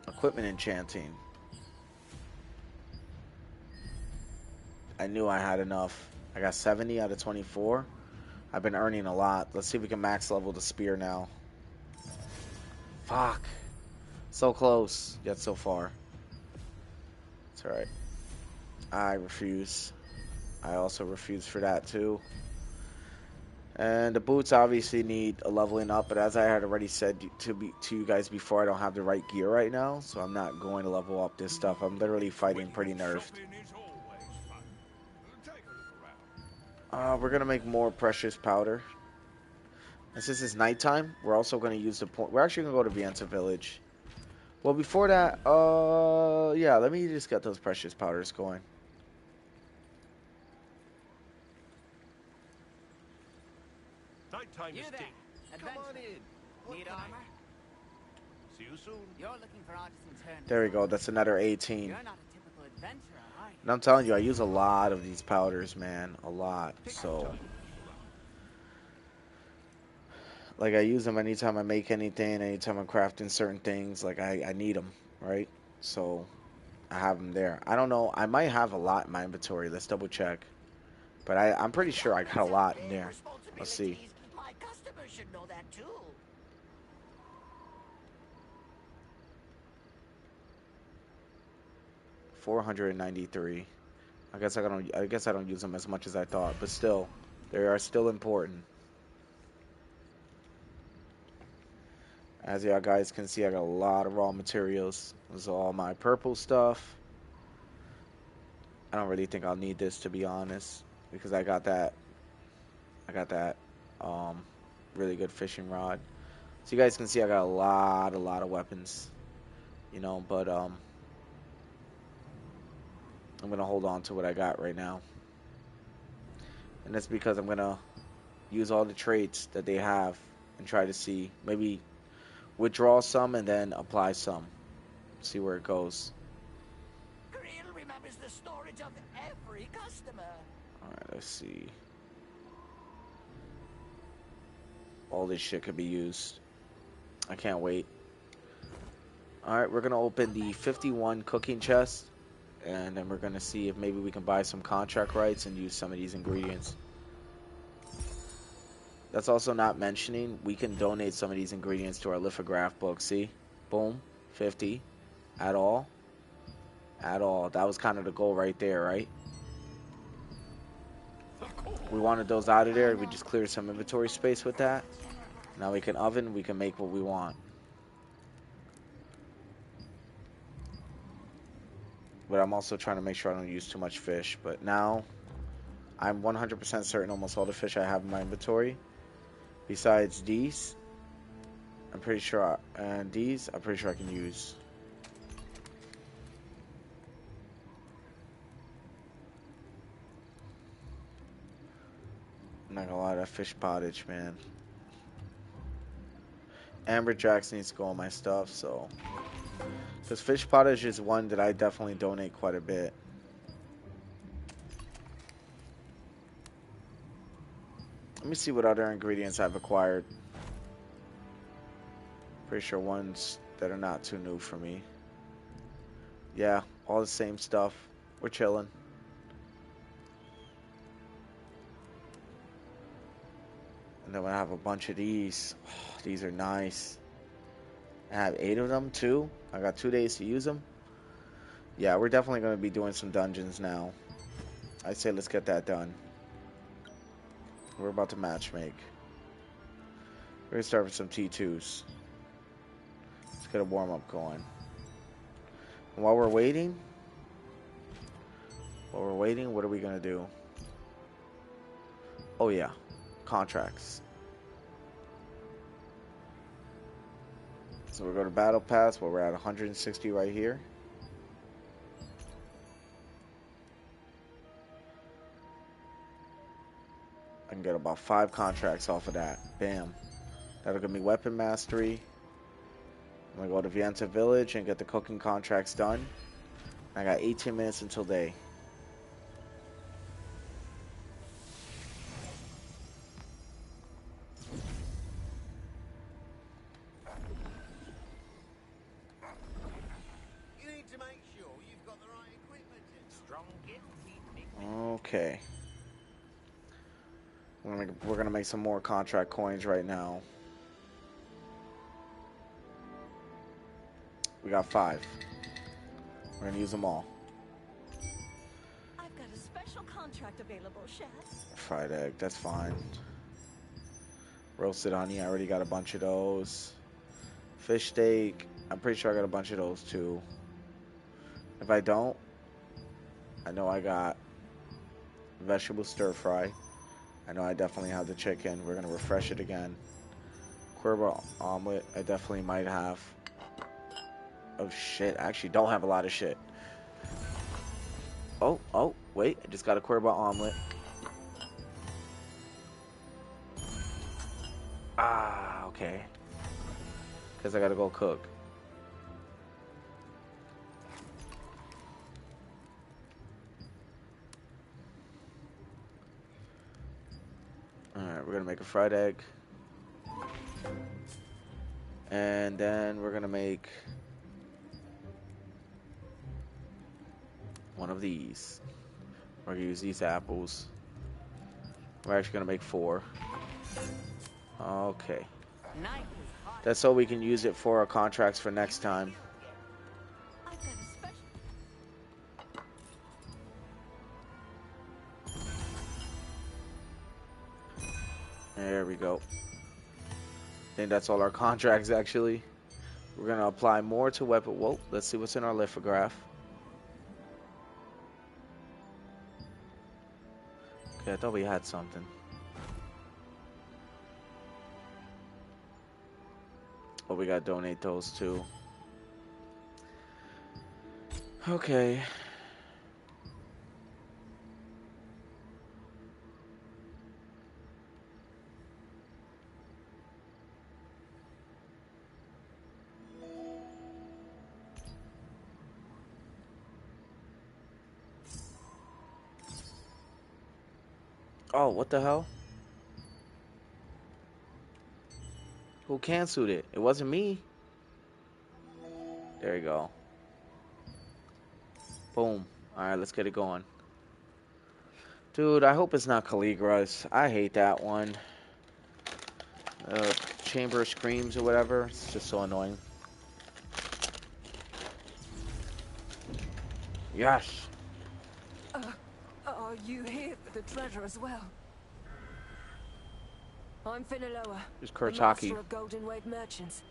equipment enchanting. I knew I had enough. I got 70 out of 24. I've been earning a lot. Let's see if we can max level the spear now. Fuck. So close, yet so far. It's alright. I refuse. I also refuse for that too. And the boots obviously need a leveling up, but as I had already said to you guys before, I don't have the right gear right now, so I'm not going to level up this stuff. I'm literally fighting pretty nerfed. Shopping is always fun. Take a look around. We're gonna make more precious powder. And since it's nighttime, we're also gonna use the point. We're actually gonna go to Vienta Village. Well, before that, yeah, let me just get those precious powders going. Nighttime You is there, dead. adventurer. Come on in. What Need can I- armor? See you soon. You're looking for artisan turn. There we go. That's another 18. You're not a typical adventurer, are you? And I'm telling you, I use a lot of these powders, man. A lot. Take So, your time. Look around. like, I use them anytime I make anything, anytime I'm crafting certain things. Like, I need them, right? So, I have them there. I don't know. I might have a lot in my inventory. Let's double check. But I'm pretty sure I got a lot in there. Let's see. My customers should know that too. 493. I guess I don't use them as much as I thought, but still, they are still important. As y'all guys can see, I got a lot of raw materials. This is all my purple stuff. I don't really think I'll need this, to be honest, because I got that um really good fishing rod. So you guys can see I got a lot of weapons, you know, but I'm gonna hold on to what I got right now. And that's because I'm gonna use all the traits that they have and try to see, maybe withdraw some and then apply some. See where it goes. Grill remembers the storage of every customer. Alright, let's see. All this shit could be used. I can't wait. Alright, we're gonna open the 51 cooking chest. And then we're gonna see if maybe we can buy some contract rights and use some of these ingredients. That's also not mentioning we can donate some of these ingredients to our lithograph book. See? Boom. 50. At all. At all. That was kind of the goal right there, right? We wanted those out of there. We just cleared some inventory space with that. Now we can oven. We can make what we want. But I'm also trying to make sure I don't use too much fish. But now I'm 100% certain almost all the fish I have in my inventory, besides these, I'm pretty sure, and these, I'm pretty sure I can use. I'm not gonna lie, that fish pottage, man. Amberjacks needs to go on my stuff, so. Because fish pottage is one that I definitely donate quite a bit. Let me see what other ingredients I've acquired. Pretty sure ones that are not too new for me. Yeah, all the same stuff. We're chilling. And then I have a bunch of these. Oh, these are nice. I have 8 of them too. I got 2 days to use them. Yeah, we're definitely going to be doing some dungeons now. I say let's get that done. We're about to match make. We're going to start with some T2s. Let's get a warm-up going. And while we're waiting, what are we going to do? Oh yeah, contracts. So we're going to Battle Pass where we're at 160 right here. I can get about 5 contracts off of that. Bam. That'll give me weapon mastery. I'm gonna go to Vienta Village and get the cooking contracts done. I got 18 minutes until day. You need to make sure you've got the right equipment. Strong guilty. Okay. We're gonna make some more contract coins right now. We got 5. We're gonna use them all. I've got a special contract available, chef. Fried egg, that's fine. Roasted honey, I already got a bunch of those. Fish steak, I'm pretty sure I got a bunch of those too. If I don't, I know I got vegetable stir fry. I know I definitely have the chicken. We're gonna refresh it again. Cuervo omelet, I definitely might have. Oh shit, I actually don't have a lot of shit. Oh, wait, I just got a Cuervo omelet. Ah, okay. Because I gotta go cook. Alright, we're gonna make a fried egg. And then we're gonna make one of these. We're gonna use these apples. We're actually gonna make 4. Okay. Knife is hot. That's so we can use it for our contracts for next time. I've got a special. There we go. I think that's all our contracts actually. We're gonna apply more to weapon. Whoa, let's see what's in our lithograph. Okay, I thought we had something. Oh, we gotta donate those too. Okay. Oh, what the hell? Who canceled it? It wasn't me. There you go. Boom. Alright, let's get it going. Dude, I hope it's not Caligula's. I hate that one. Chamber of Screams or whatever. It's just so annoying. Yes. Are you here for the treasure as well? I'm Finaloa, There's the Kurchaki. master of Golden Wave merchants.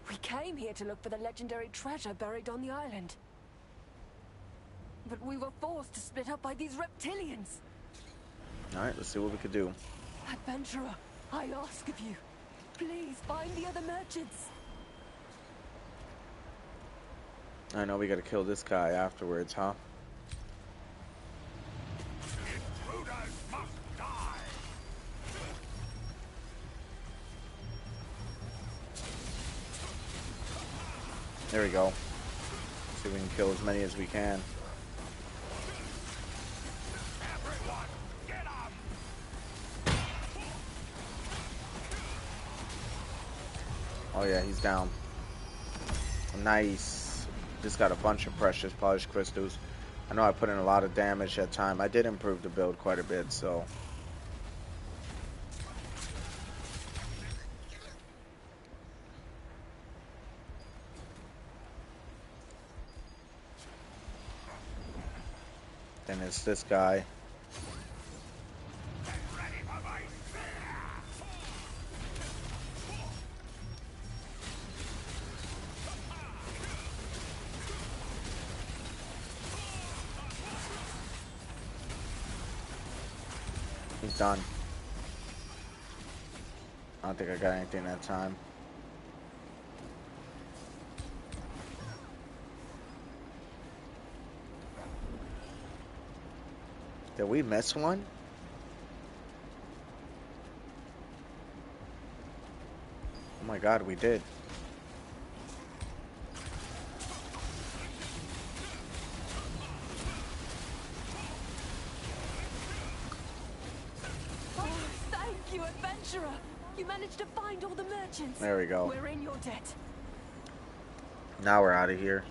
We came here to look for the legendary treasure buried on the island. But we were forced to split up by these reptilians. Alright, let's see what we could do. Adventurer, I ask of you, please find the other merchants. I know we gotta kill this guy afterwards, huh? Intruders must die. There we go. See if we can kill as many as we can. Everyone, get up. Oh yeah, he's down. Nice. Just got a bunch of precious polished crystals. I know I put in a lot of damage that time. I did improve the build quite a bit, so. Then it's this guy. He's done. I don't think I got anything that time. Did we miss one? Oh my god, we did. Oh, thank you, adventurer. You managed to find all the merchants. There we go. We're in your debt. Now we're out of here.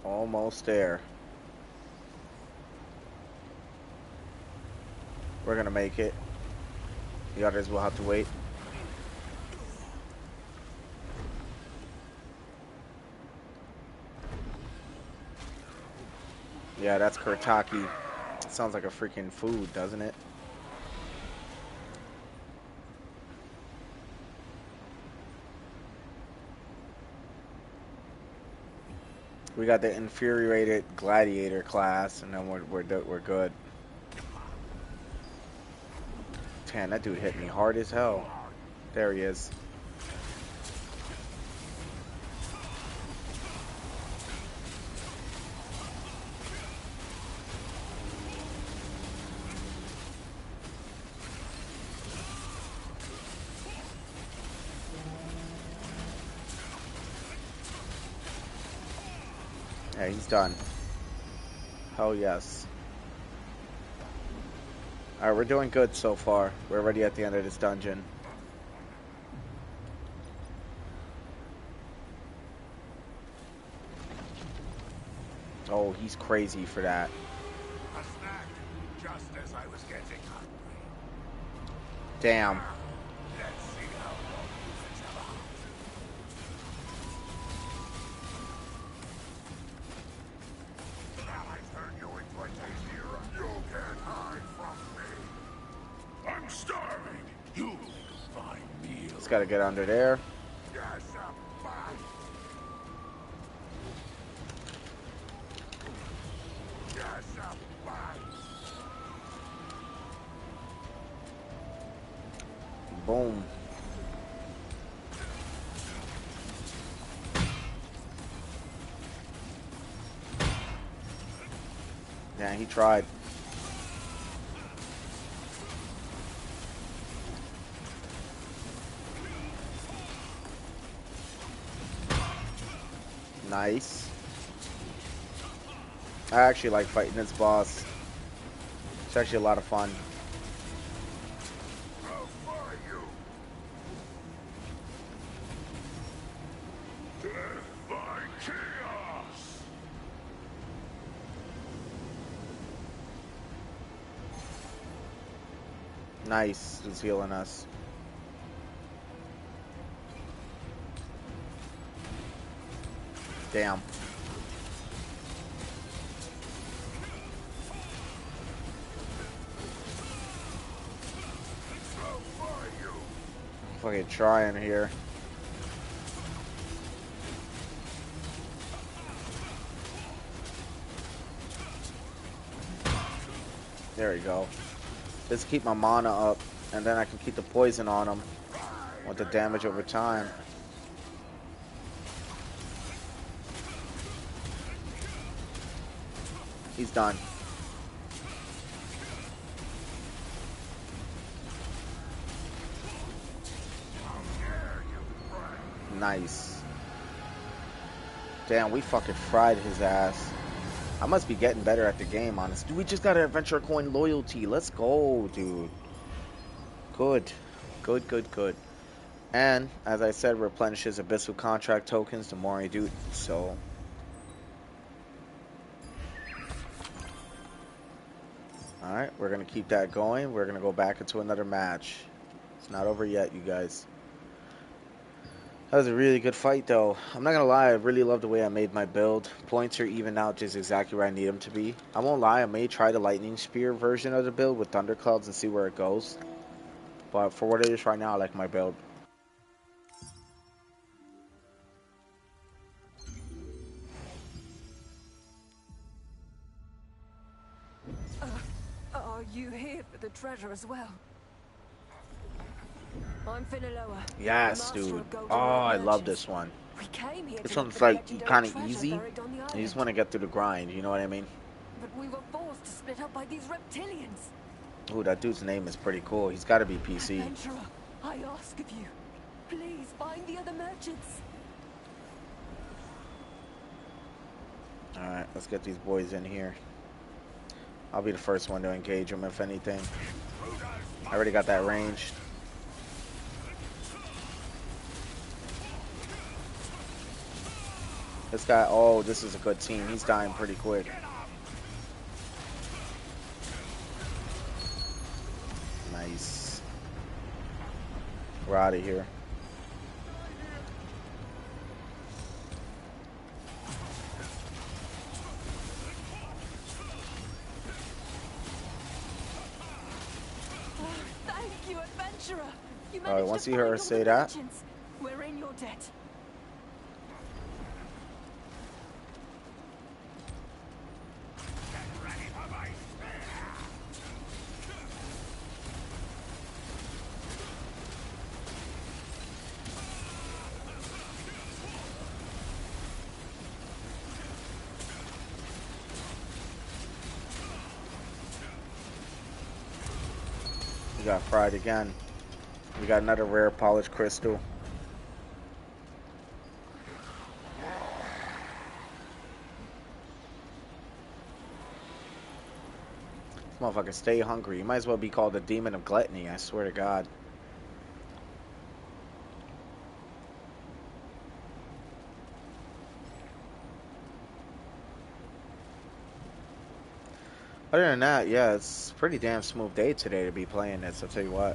Almost there. We're gonna make it. The others will have to wait. Yeah, that's Kurtaki. Sounds like a freaking food, doesn't it? We got the infuriated gladiator class, and then we're good. Damn, that dude hit me hard as hell. There he is. Yeah, he's done. Hell yes. Alright, we're doing good so far. We're already at the end of this dungeon. Oh, he's crazy for that. A snack, just as I was getting hungry. Damn. Let's see how long you can survive. Now I turn you into a tastier. You can't hide from me. I'm starving. You make a fine meal. Just gotta get under there. Yes, a bite. Yes, a bite. Boom. Yeah, he tried. Nice. I actually like fighting this boss. It's actually a lot of fun. How far you? Death by chaos. Nice. He's healing us. Damn. How far you? Fucking trying here. There we go. Just keep my mana up, and then I can keep the poison on him with the damage over time. He's done. Nice. Damn, we fucking fried his ass. I must be getting better at the game, honestly. We just got an adventure coin loyalty. Let's go, dude. Good. Good, good, good. And, as I said, replenishes Abyssal contract tokens the more I do. So, Alright, we're going to keep that going. We're going to go back into another match. It's not over yet, you guys. That was a really good fight, though. I'm not going to lie, I really love the way I made my build. Points are even out just exactly where I need them to be. I won't lie, I may try the Lightning Spear version of the build with Thunderclouds and see where it goes. But for what it is right now, I like my build. Are you here for the treasure as well? I'm Finaloa. Yes, dude. Oh, I love this one. We came here This to look one's for the like legendary kind of treasure easy. buried on the You just island. want to get through the grind, you know what I mean? But we were forced to split up by these reptilians. Ooh, that dude's name is pretty cool. He's got to be PC. Adventurer, I ask of you, please find the other merchants. Alright, let's get these boys in here. I'll be the first one to engage them, if anything. I already got that range. This guy, oh, this is a good team. He's dying pretty quick. Nice. We're out of here. Thank you, adventurer. You Alright, managed once to you heard find her all say the that. merchants. We're in your debt. We got fried again. We got another rare polished crystal. This motherfucker stay hungry. You might as well be called the demon of gluttony, I swear to God. Other than that, yeah, it's a pretty damn smooth day today to be playing this, I'll tell you what.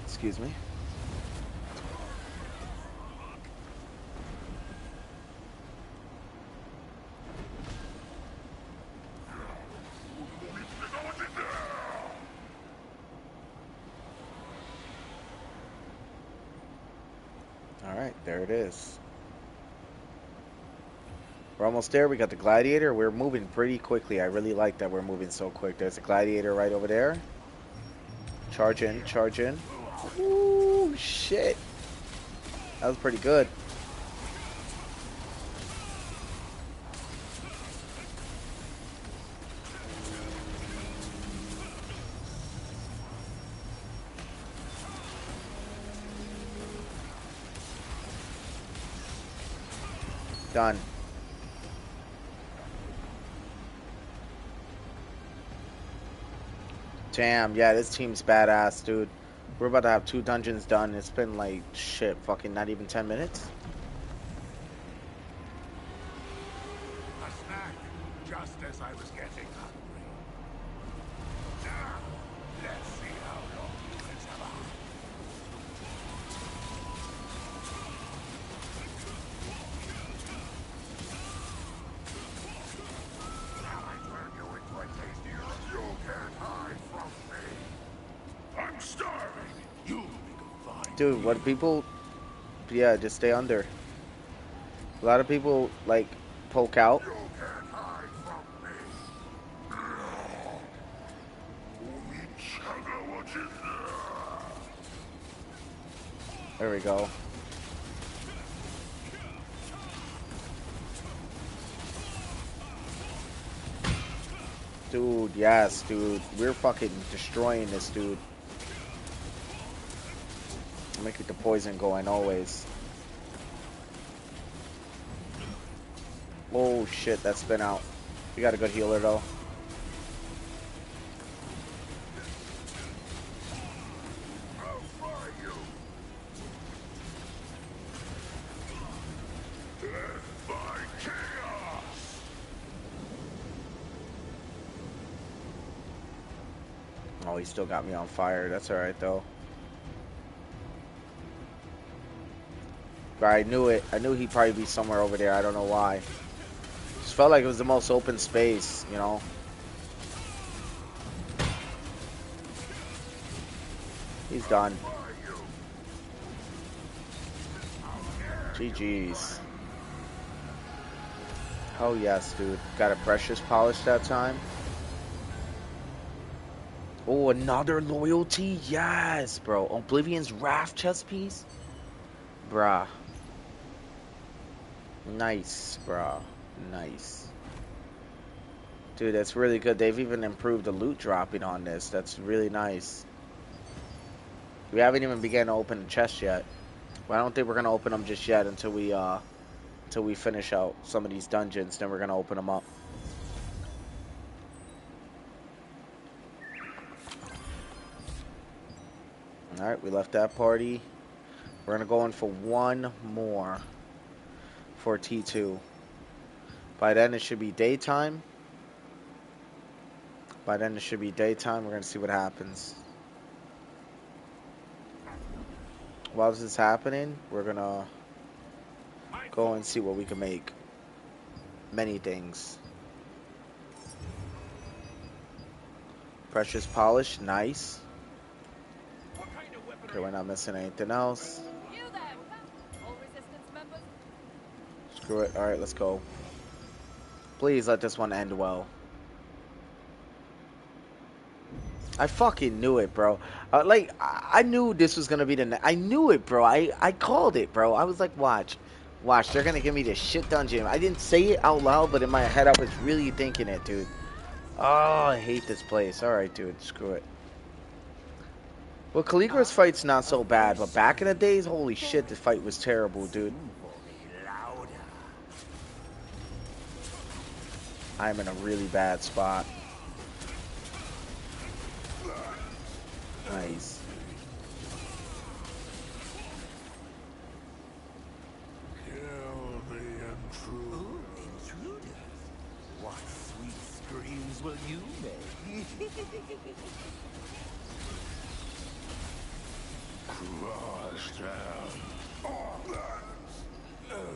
Excuse me. Alright, there it is. We're almost there. We got the gladiator. We're moving pretty quickly. I really like that we're moving so quick. There's a gladiator right over there. Charge in, charge in. Ooh, shit. That was pretty good. Done. Damn, yeah, this team's badass, dude. We're about to have 2 dungeons done. It's been like, shit, fucking not even 10 minutes. A snack, just as I was getting hungry. Now, let's see how long you can survive. Now I turn you into a tastier. You can't hide from me. I'm starving. You make a fine. Dude, what people... Yeah, just stay under. A lot of people, like, poke out. You can't hide from me. There we go. Dude, yes, dude. We're fucking destroying this dude. I'm gonna keep the poison going always. Oh shit, that's been out. We got a good healer though. I'll fry you. Death by chaos. Oh, he still got me on fire. That's alright, though. But I knew it. I knew he'd probably be somewhere over there. I don't know why. Just felt like it was the most open space, you know? He's done. GG's. Oh, yes, dude. Got a precious polish that time. Oh, another loyalty? Yes, bro. Oblivion's Wrath chest piece? Bruh. Nice, bruh. Nice. Dude, that's really good. They've even improved the loot dropping on this. That's really nice. We haven't even begun to open the chest yet. But I don't think we're going to open them just yet until we finish out some of these dungeons. Then we're going to open them up. Alright, we left that party. We're going to go in for one more for T2. By then, it should be daytime. We're going to see what happens. While this is happening, we're going to go and see what we can make. Many things. Precious polish, nice. Okay, we're not missing anything else. You there, all resistance members? Screw it. Alright, let's go. Please let this one end well. I fucking knew it, bro. I knew this was gonna be I knew it, bro. I called it, bro. I was like, watch. They're gonna give me this shit dungeon. I didn't say it out loud, but in my head, I was really thinking it, dude. Oh, I hate this place. Alright, dude. Screw it. Well, Caligra's fight's not so bad, but back in the days, holy shit, this fight was terrible, dude. I'm in a really bad spot. Nice. Kill the intruder. Ooh, intruders. What sweet screams will you make? Crush down all every.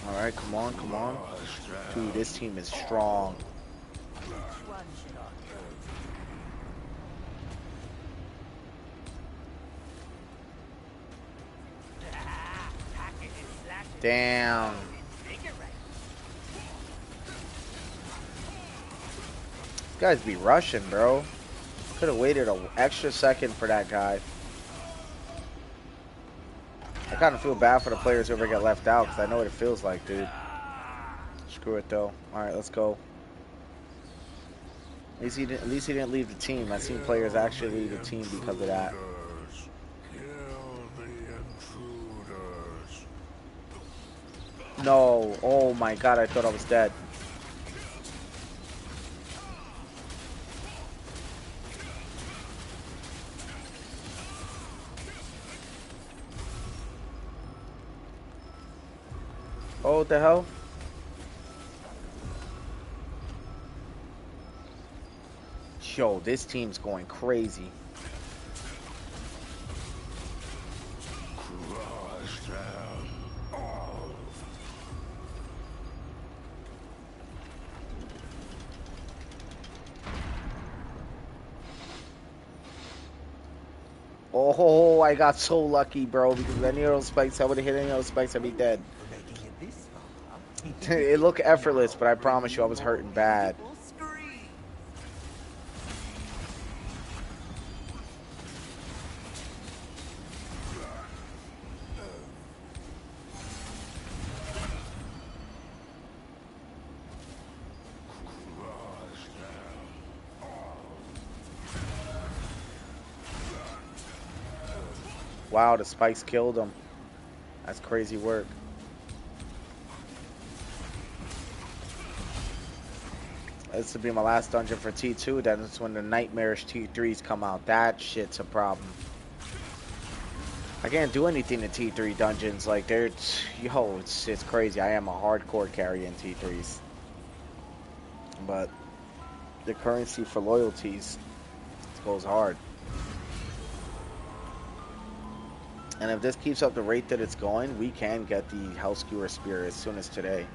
Alright, come on, come on. Dude, this team is strong. One shot. Damn. These guys be rushing, bro. Could have waited an extra second for that guy. I kind of feel bad for the players who ever get left out because I know what it feels like, dude. Screw it, though. Alright, let's go. At least he didn't leave the team. I've seen players actually leave the team because of that. Kill the intruders. No. Oh my god, I thought I was dead. Oh, what the hell? Yo, this team's going crazy. Crush down all. Oh, I got so lucky, bro, because if any of those spikes, I would have hit any of those spikes, I'd be dead. For making it this far. It looked effortless, but I promise you I was hurting bad. Scream. Crush down all. Wow, the spikes killed him. That's crazy work. This will be my last dungeon for T2. Then it's when the nightmarish T3s come out. That shit's a problem. I can't do anything in T3 dungeons. Like, they're... Yo, it's crazy. I am a hardcore carry in T3s. But the currency for loyalties goes hard. And if this keeps up the rate that it's going, we can get the House Skewer Spear as soon as today.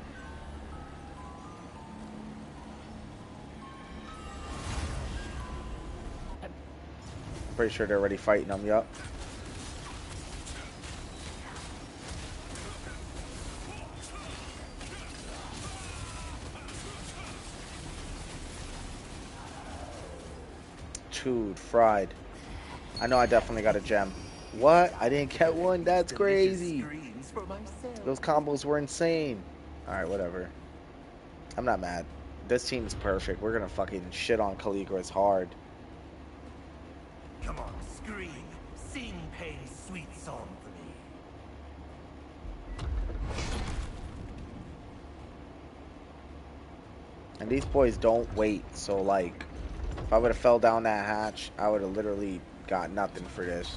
I'm pretty sure they're already fighting them, yup. Dude, fried. I know I definitely got a gem. What? I didn't get one? That's crazy. Those combos were insane. Alright, whatever. I'm not mad. This team is perfect. We're gonna fucking shit on Caligula's hard. Come on, scream. Sing Pain's sweet song for me. And these boys don't wait, so like, if I would have fell down that hatch, I would have literally got nothing for this.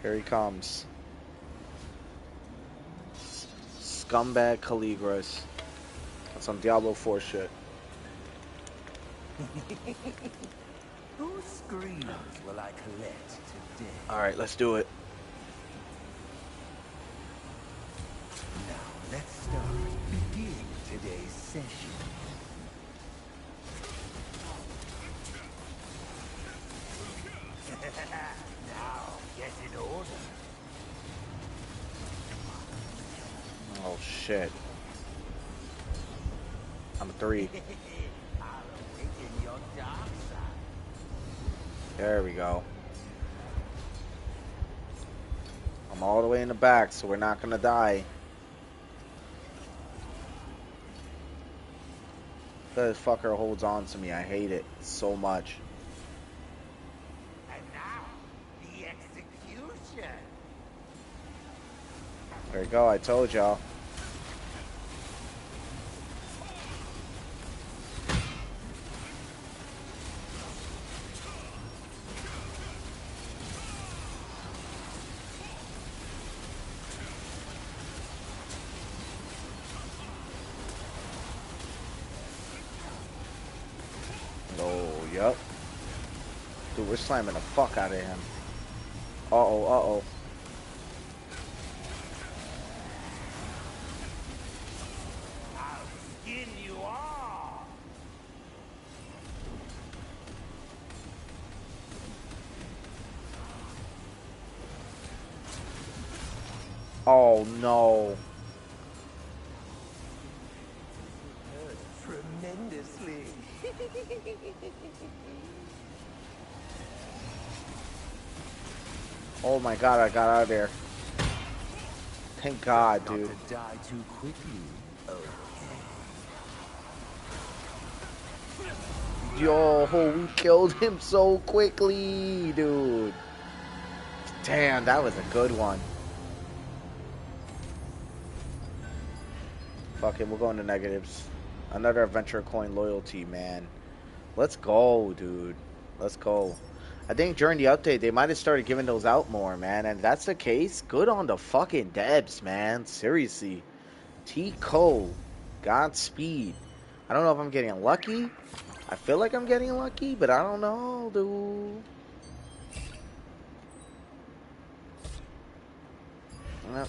Here he comes. Scumbag Caligras. That's some Diablo 4 shit. Whose screams will I collect today? Alright, let's do it. Now let's start. Begin today's session. Now get in order. Oh shit. I'm a 3. I'll awaken your dark side. There we go. I'm all the way in the back, so we're not gonna die. This fucker holds on to me. I hate it so much. And now, the execution. There you go. I told y'all. Oh, yep. Dude, we're slamming the fuck out of him. Uh-oh, uh-oh. I'll skin you all. Oh, no. Tremendously. Oh my god, I got out of there. Thank God, Not dude. to die too quickly. Yo, we killed him so quickly, dude. Damn, that was a good one. Fuck it, we'll go into negatives. Another adventure coin loyalty, man. Let's go, dude. Let's go. I think during the update, they might have started giving those out more, man. And if that's the case, good on the fucking devs, man. Seriously. T-Co. Godspeed. I don't know if I'm getting lucky. I feel like I'm getting lucky, but I don't know, dude.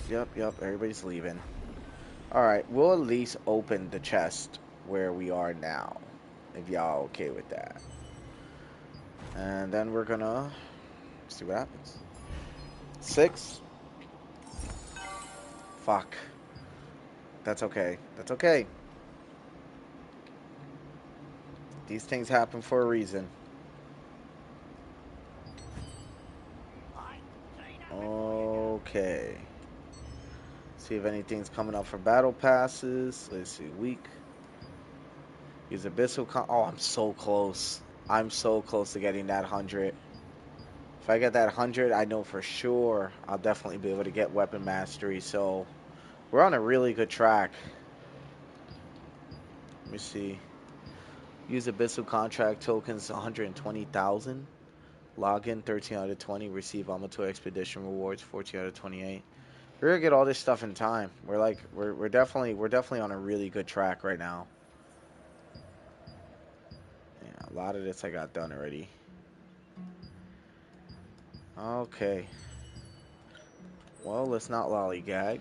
Yep. Everybody's leaving. Alright, we'll at least open the chest where we are now. If y'all okay with that. And then we're gonna see what happens. 6. Fuck. That's okay. That's okay. These things happen for a reason. Okay. See if anything's coming up for battle passes. Let's see. Week. Use Abyssal. Oh, I'm so close. I'm so close to getting that 100. If I get that 100, I know for sure I'll definitely be able to get weapon mastery. So we're on a really good track. Let me see. Use Abyssal contract tokens 120,000. Login 13 out of 20. Receive Amateur Expedition rewards 14 out of 28. We're gonna get all this stuff in time. We're definitely on a really good track right now. Yeah, a lot of this I got done already. Okay. Well, let's not lollygag.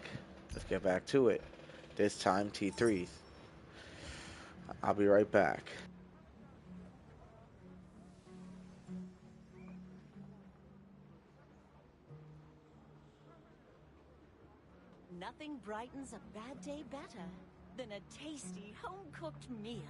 Let's get back to it. This time T3s. I'll be right back. Nothing brightens a bad day better than a tasty home-cooked meal.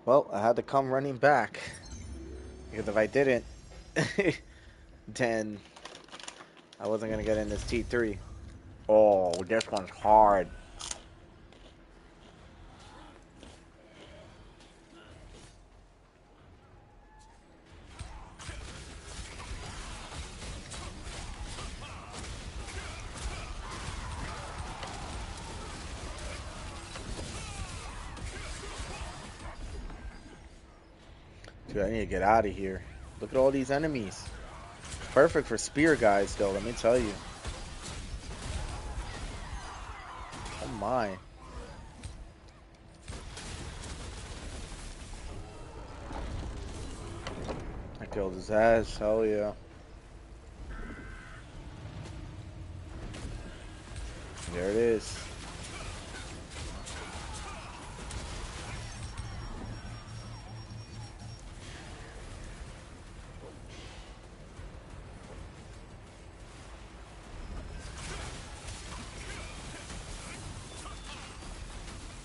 Well, I had to come running back. Because if I didn't, then I wasn't going to get in this T3. Oh, this one's hard. Dude, I need to get out of here. Look at all these enemies. Perfect for spear guys, though, let me tell you. Oh my. I killed his ass, hell yeah. There it is.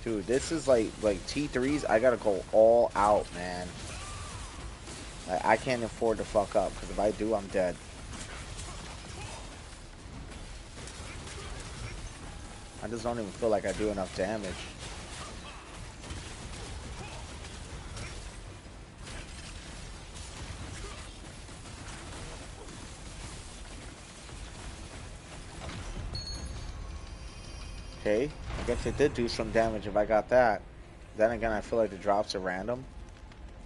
Dude, this is like T3s. I gotta go all out, man. I can't afford to fuck up, because if I do, I'm dead. I just don't even feel like I do enough damage. Okay, I guess it did do some damage if I got that. Then again, I feel like the drops are random.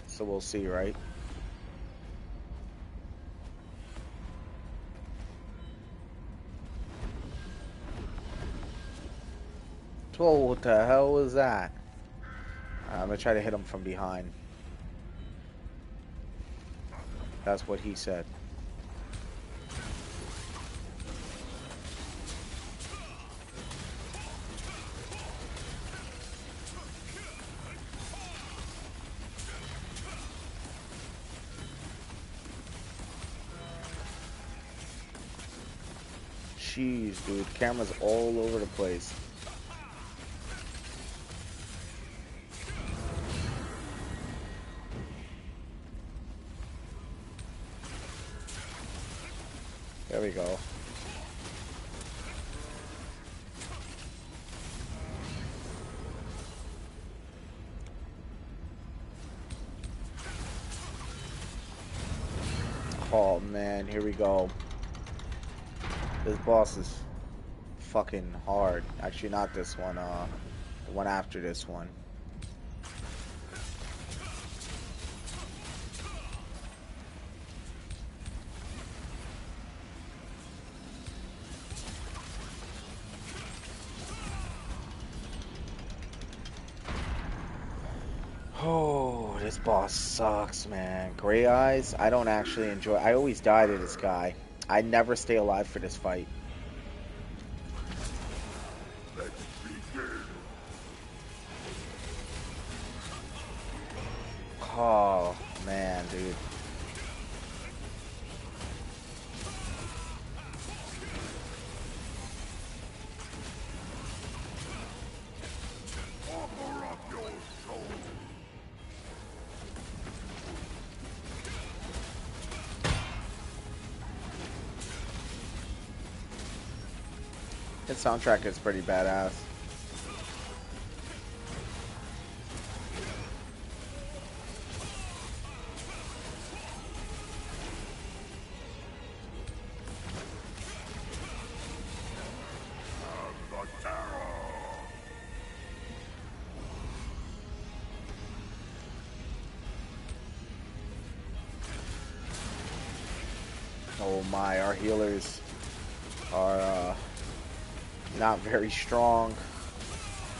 So we'll see, right? Whoa, what the hell was that? I'm gonna try to hit him from behind. That's what he said. Jeez, dude, camera's all over the place. There we go. Oh man, here we go. This boss is fucking hard. Actually, not this one. The one after this one. Oh, this boss sucks, man. Gray Eyes, I don't actually enjoy. I always die to this guy. I never stay alive for this fight. Let's begin. Oh, man, dude. His soundtrack is pretty badass. Oh my, our healers are not very strong.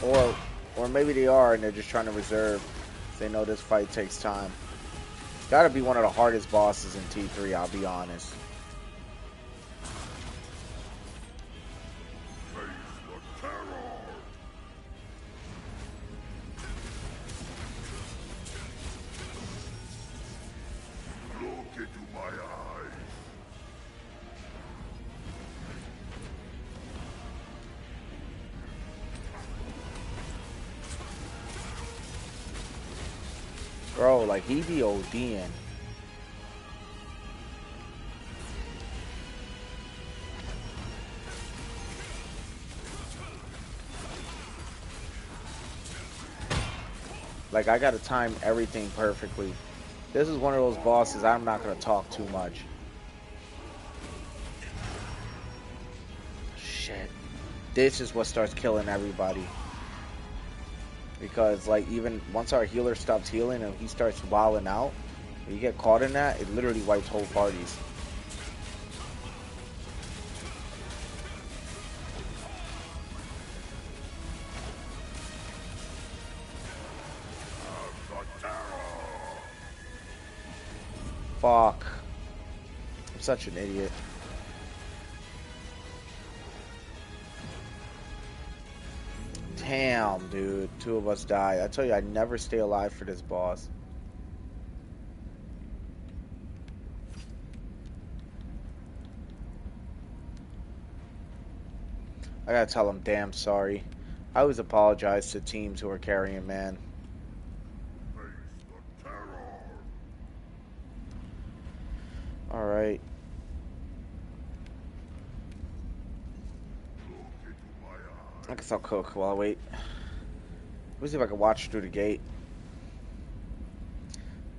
Or maybe they are and they're just trying to reserve. They know this fight takes time. It's gotta be one of the hardest bosses in T3, I'll be honest. Look into my eyes. Bro, like he be ODing. Like I gotta time everything perfectly. This is one of those bosses I'm not gonna talk too much. Shit. This is what starts killing everybody. Because like even once our healer stops healing and he starts wilding out, when you get caught in that, it literally wipes whole parties. Fuck. I'm such an idiot. Damn, dude. Two of us died. I tell you, I never stay alive for this boss. I gotta tell him, damn sorry. I always apologize to teams who are carrying, man. Alright. I guess I'll cook while I wait. Let me see if I can watch through the gate.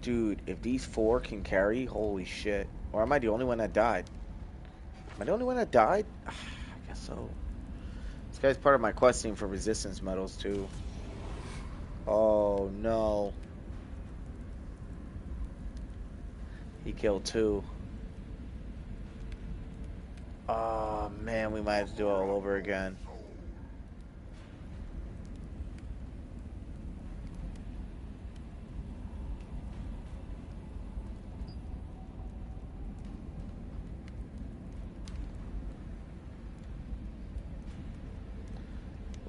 Dude, if these four can carry, holy shit. Or am I the only one that died? Am I the only one that died? I guess so. This guy's part of my questing for resistance medals, too. Oh, no. He killed two. Oh, man, we might have to do it all over again.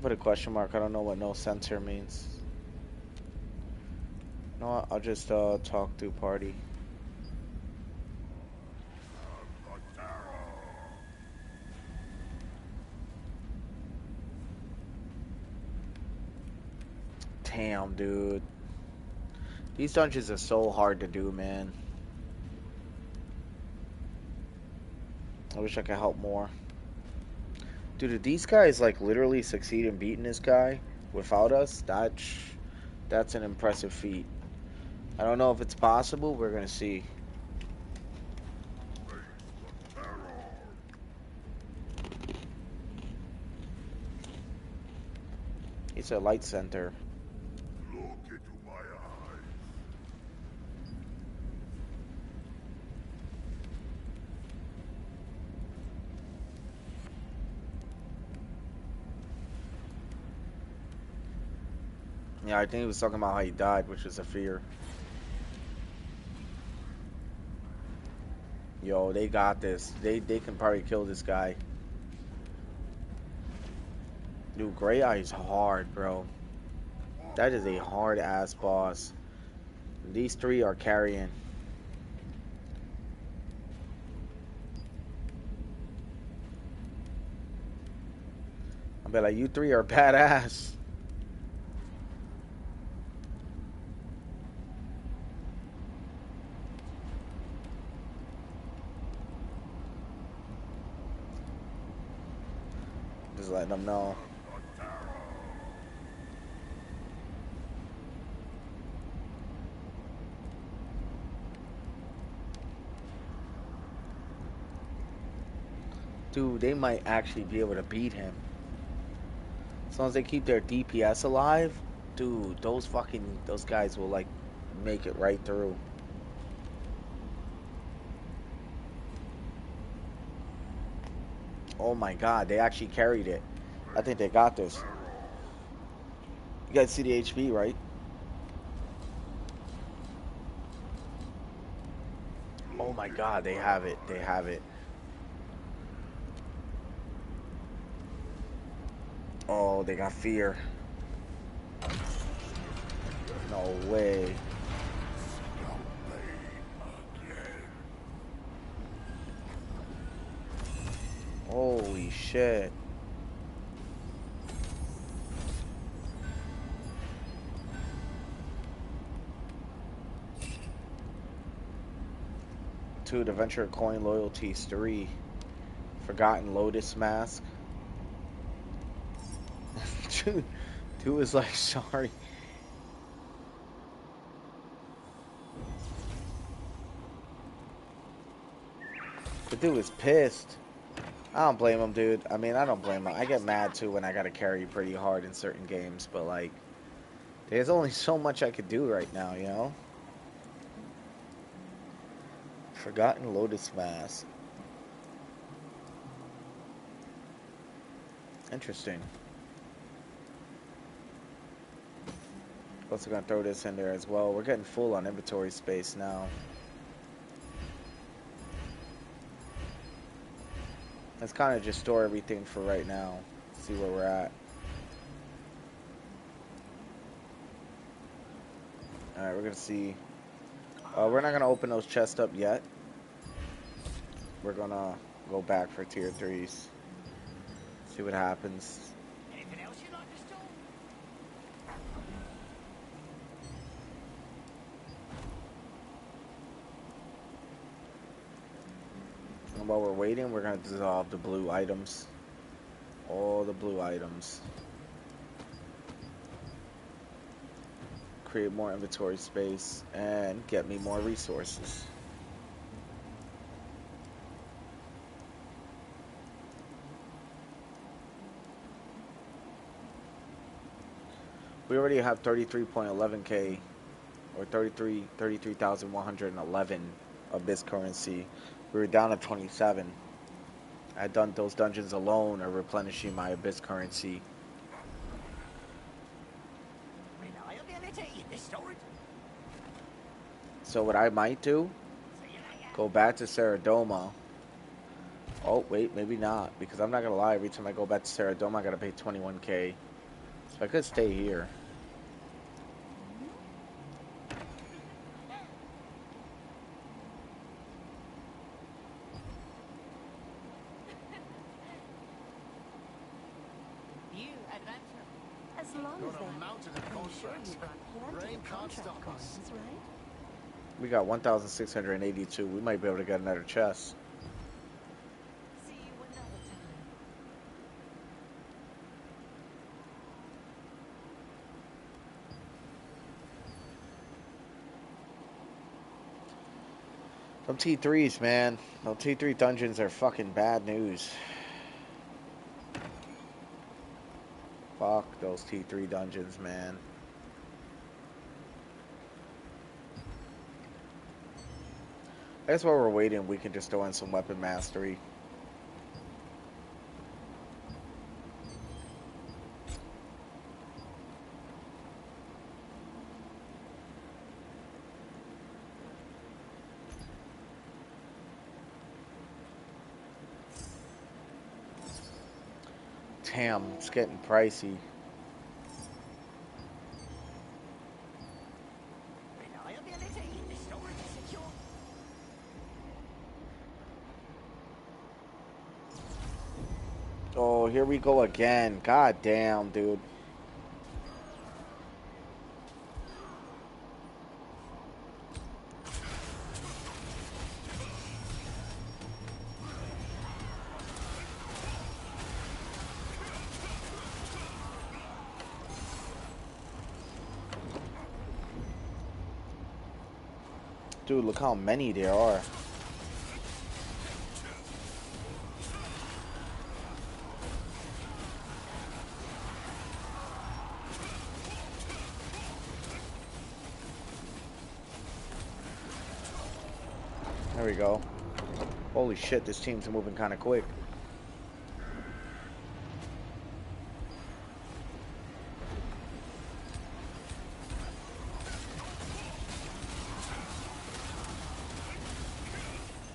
Put a question mark. I don't know what no censor means. You know what? I'll just talk through party. Damn, dude. These dungeons are so hard to do, man. I wish I could help more. Dude, did these guys like literally succeed in beating this guy without us? That's an impressive feat. I don't know if it's possible. We're gonna see. It's a light center. Look into my eyes. Yeah, I think he was talking about how he died, which was a fear. Yo, they got this. They can probably kill this guy. Dude, Gray Eye is hard, bro. That is a hard ass boss. These three are carrying. I'll be like, you three are badass. There's letting them know. Dude, they might actually be able to beat him. As long as they keep their DPS alive, dude, those guys will like make it right through. Oh my god, they actually carried it. I think they got this. You guys see the HP, right? Oh my god, they have it. They have it. Oh, they got fear. No way. Holy shit. Two, Adventure Coin Loyalties. 3, Forgotten Lotus Mask. Two is like, sorry. The dude is pissed. I don't blame him, dude. I mean, I don't blame him. I get mad too when I gotta carry pretty hard in certain games, but like, there's only so much I could do right now, you know? Forgotten Lotus Mask. Interesting. Also gonna throw this in there as well. We're getting full on inventory space now. Let's kind of just store everything for right now. See where we're at. Alright, we're gonna see. We're not gonna open those chests up yet. We're gonna go back for tier 3s. See what happens. Anything else you'd like to store? And while we're waiting, we're gonna dissolve the blue items. All the blue items. Create more inventory space and get me more resources. We already have 33.11k or 33,111 of this currency. We were down to 27. I had done those dungeons alone are replenishing my abyss currency. Reliability, this storage. So what I might do, go back to Saradoma. Oh wait, maybe not, because I'm not gonna lie, every time I go back to Saradoma I gotta pay 21k. So I could stay here. New adventure. As long as Got they a mountain of I'm sure contracts. you've got plenty Rain of can't contract stop us. coins, right? We got 1,682. We might be able to get another chest. See you another time. Them T3s, man. Those T3 dungeons are fucking bad news. Fuck those T3 dungeons, man. I guess while we're waiting, we can just throw in some weapon mastery. Damn, it's getting pricey. Reliability, this storage is secure. Oh, here we go again. God damn, dude. Dude, look how many there are. There we go. Holy shit, this team's moving kind of quick.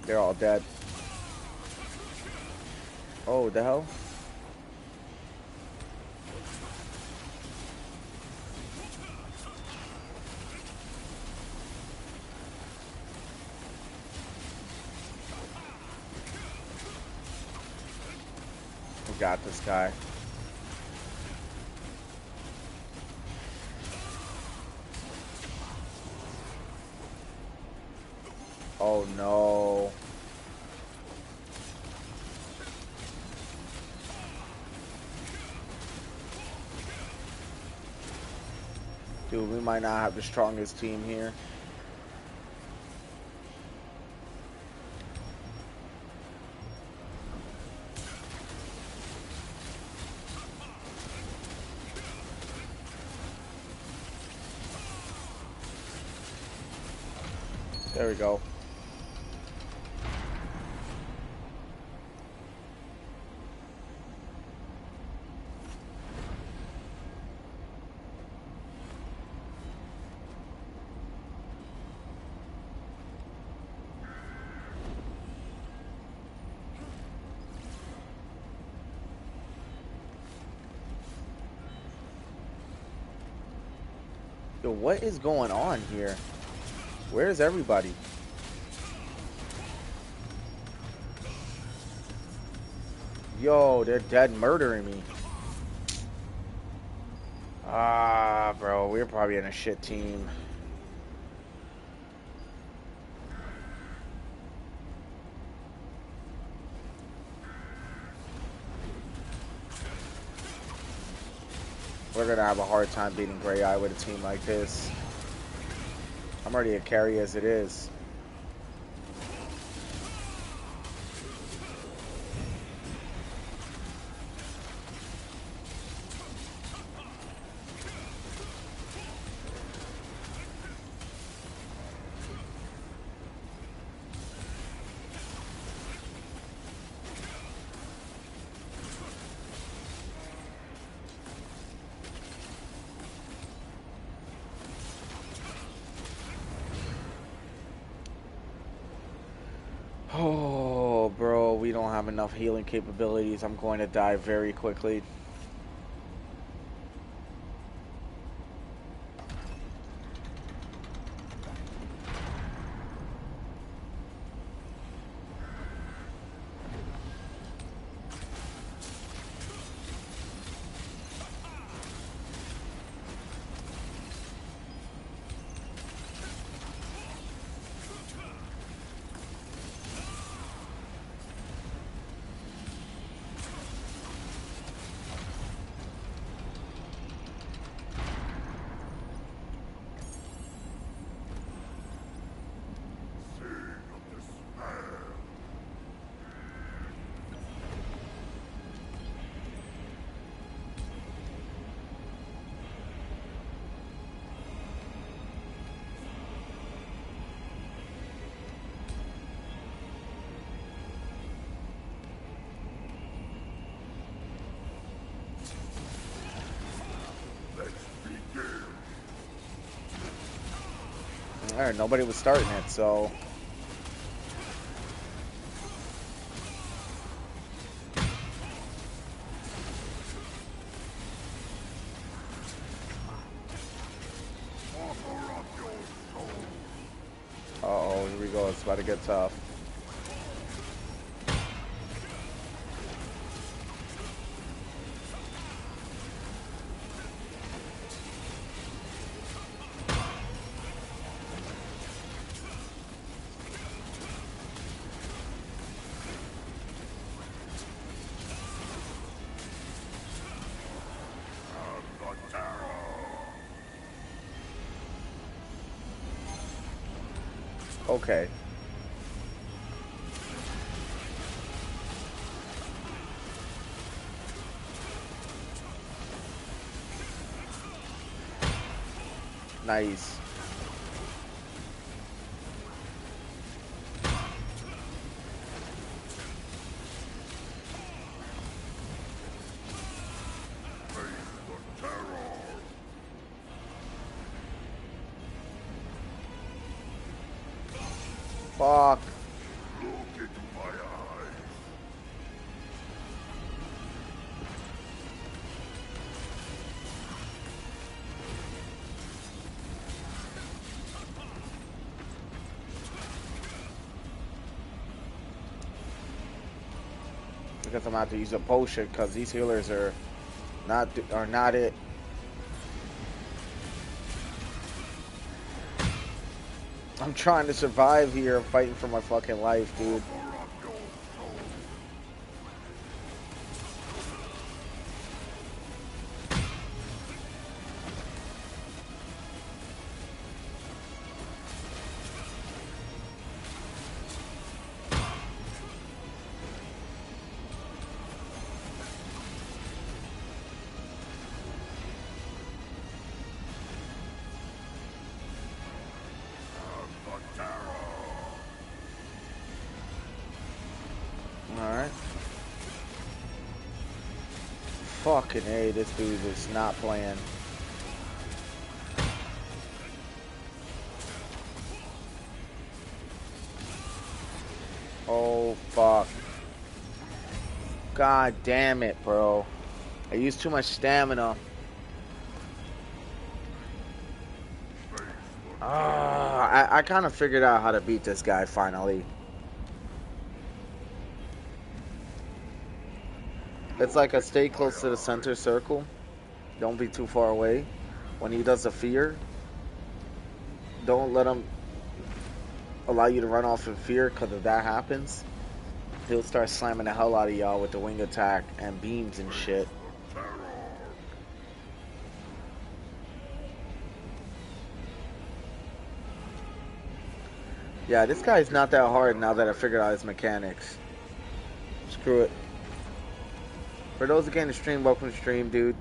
They're all dead. Oh, the hell? We got this guy. Oh no. Dude, we might not have the strongest team here. There we go. Yo, what is going on here? Where's everybody? Yo, they're dead murdering me. Ah, bro, we're probably in a shit team. We're gonna have a hard time beating Grey Eye with a team like this. I'm already a carry as it is. Oh, bro, we don't have enough healing capabilities. I'm going to die very quickly. Alright, nobody was starting it, so... Uh-oh, here we go. It's about to get tough. Okay. Nice. Fuck. Look into my eyes. Because I'm gonna have to use a potion because these healers are not it. I'm trying to survive here. I'm fighting for my fucking life, dude. Alright. Fucking A, this dude is not playing. Oh, fuck. God damn it, bro. I used too much stamina. I kind of figured out how to beat this guy finally. It's like a stay close to the center circle. Don't be too far away. When he does a fear, don't let him allow you to run off in fear, because if that happens, he'll start slamming the hell out of y'all with the wing attack and beams and shit. Yeah, this guy's not that hard now that I figured out his mechanics. Screw it. For those again to stream, welcome to stream, dude.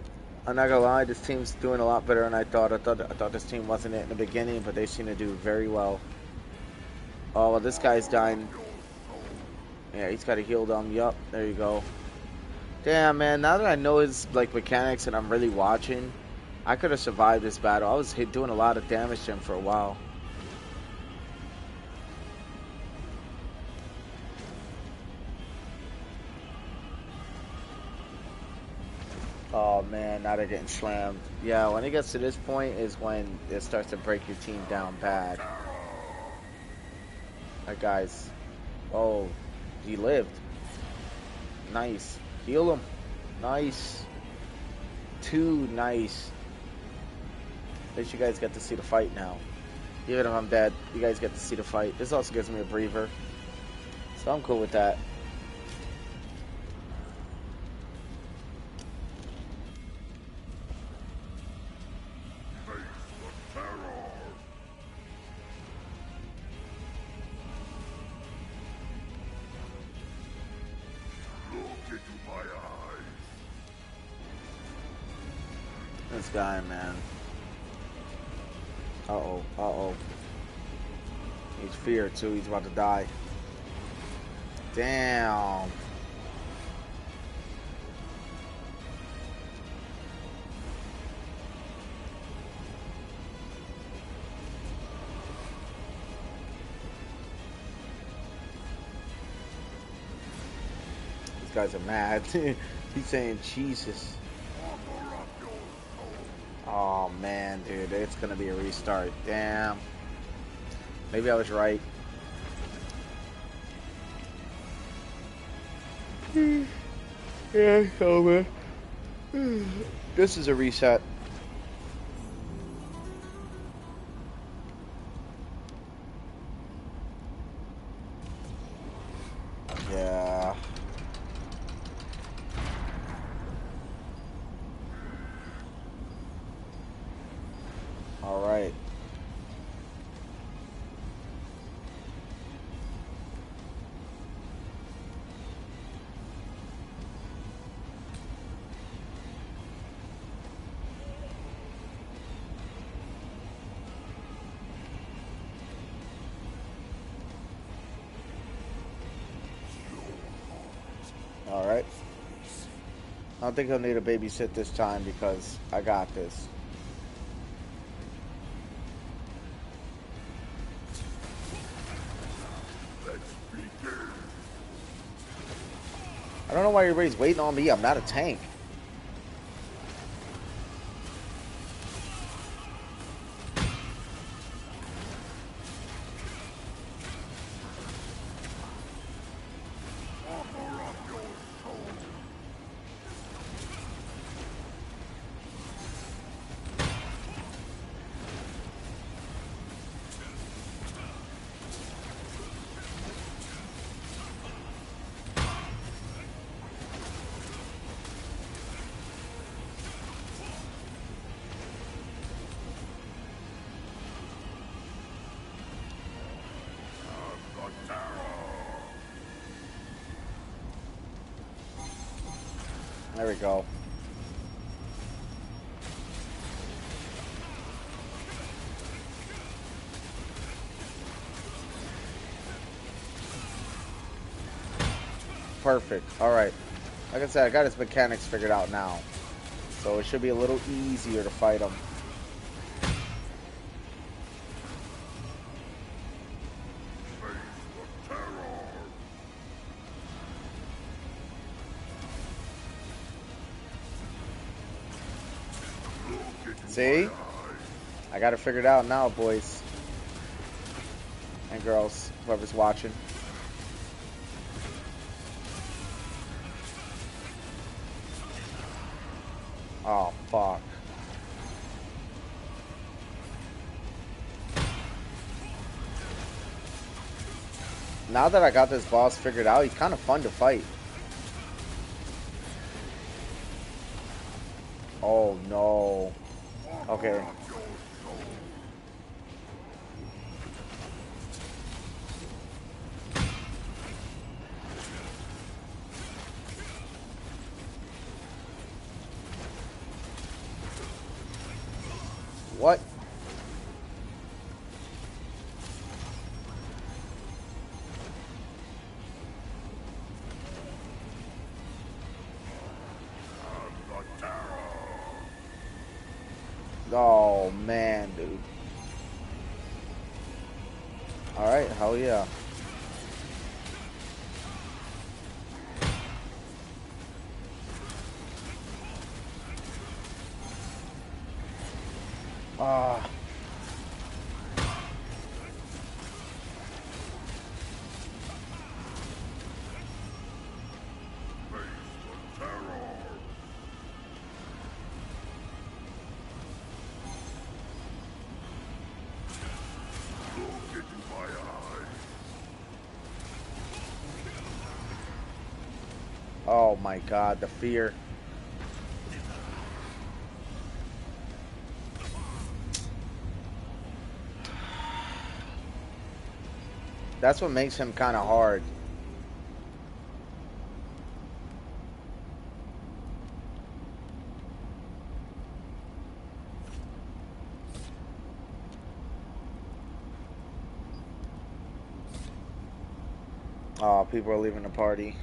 I'm not gonna lie, this team's doing a lot better than I thought. I thought this team wasn't it in the beginning, but they seem to do very well. Oh, well, this guy's dying. Yeah, he's got to heal them. Yup, there you go. Damn, man. Now that I know his like mechanics and I'm really watching, I could have survived this battle. I was doing a lot of damage to him for a while. Oh man, now they're getting slammed. Yeah, when it gets to this point is when it starts to break your team down bad. That guy's... Oh, he lived. Nice. Heal him. Nice. Two, nice. At least you guys get to see the fight now. Even if I'm dead, you guys get to see the fight. This also gives me a breather. So I'm cool with that. This guy, man. Uh-oh, uh-oh. He's feared, too. He's about to die. Damn. These guys are mad. He's saying Jesus. Oh man, dude, it's gonna be a restart. Damn. Maybe I was right. Yeah, over. This is a reset. Yeah. All right. Alright. I don't think he'll need a babysit this time because I got this. I don't know why everybody's waiting on me. I'm not a tank. There we go. Perfect. Alright. Like I said, I got his mechanics figured out now. So it should be a little easier to fight him. See? I got it figured out now, boys. And girls, whoever's watching. Oh, fuck. Now that I got this boss figured out, he's kind of fun to fight. Oh, no. Okay. What? Oh, man, dude. Alright, hell yeah. Ah. Oh my god, the fear. That's what makes him kind of hard. Oh, people are leaving the party.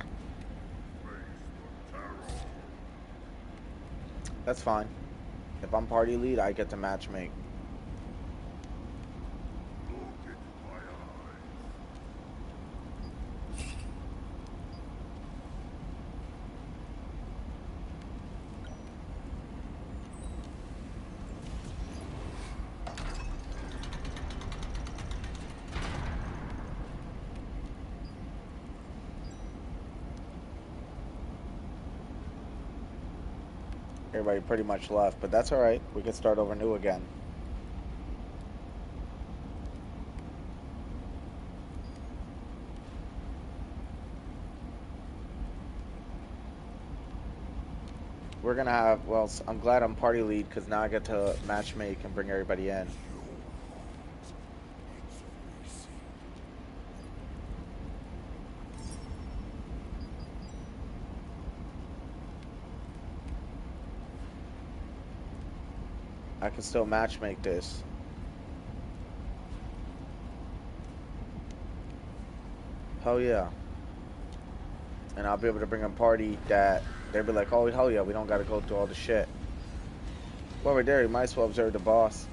That's fine. If I'm party lead, I get to matchmake. Everybody pretty much left, but that's alright. We can start over new again. We're gonna have, well, I'm glad I'm party lead because now I get to matchmake and bring everybody in. I can still matchmake this. Hell yeah. And I'll be able to bring a party that they'll be like, oh, hell yeah, we don't got to go through all the shit. Well, we're there. You might as well observe the boss.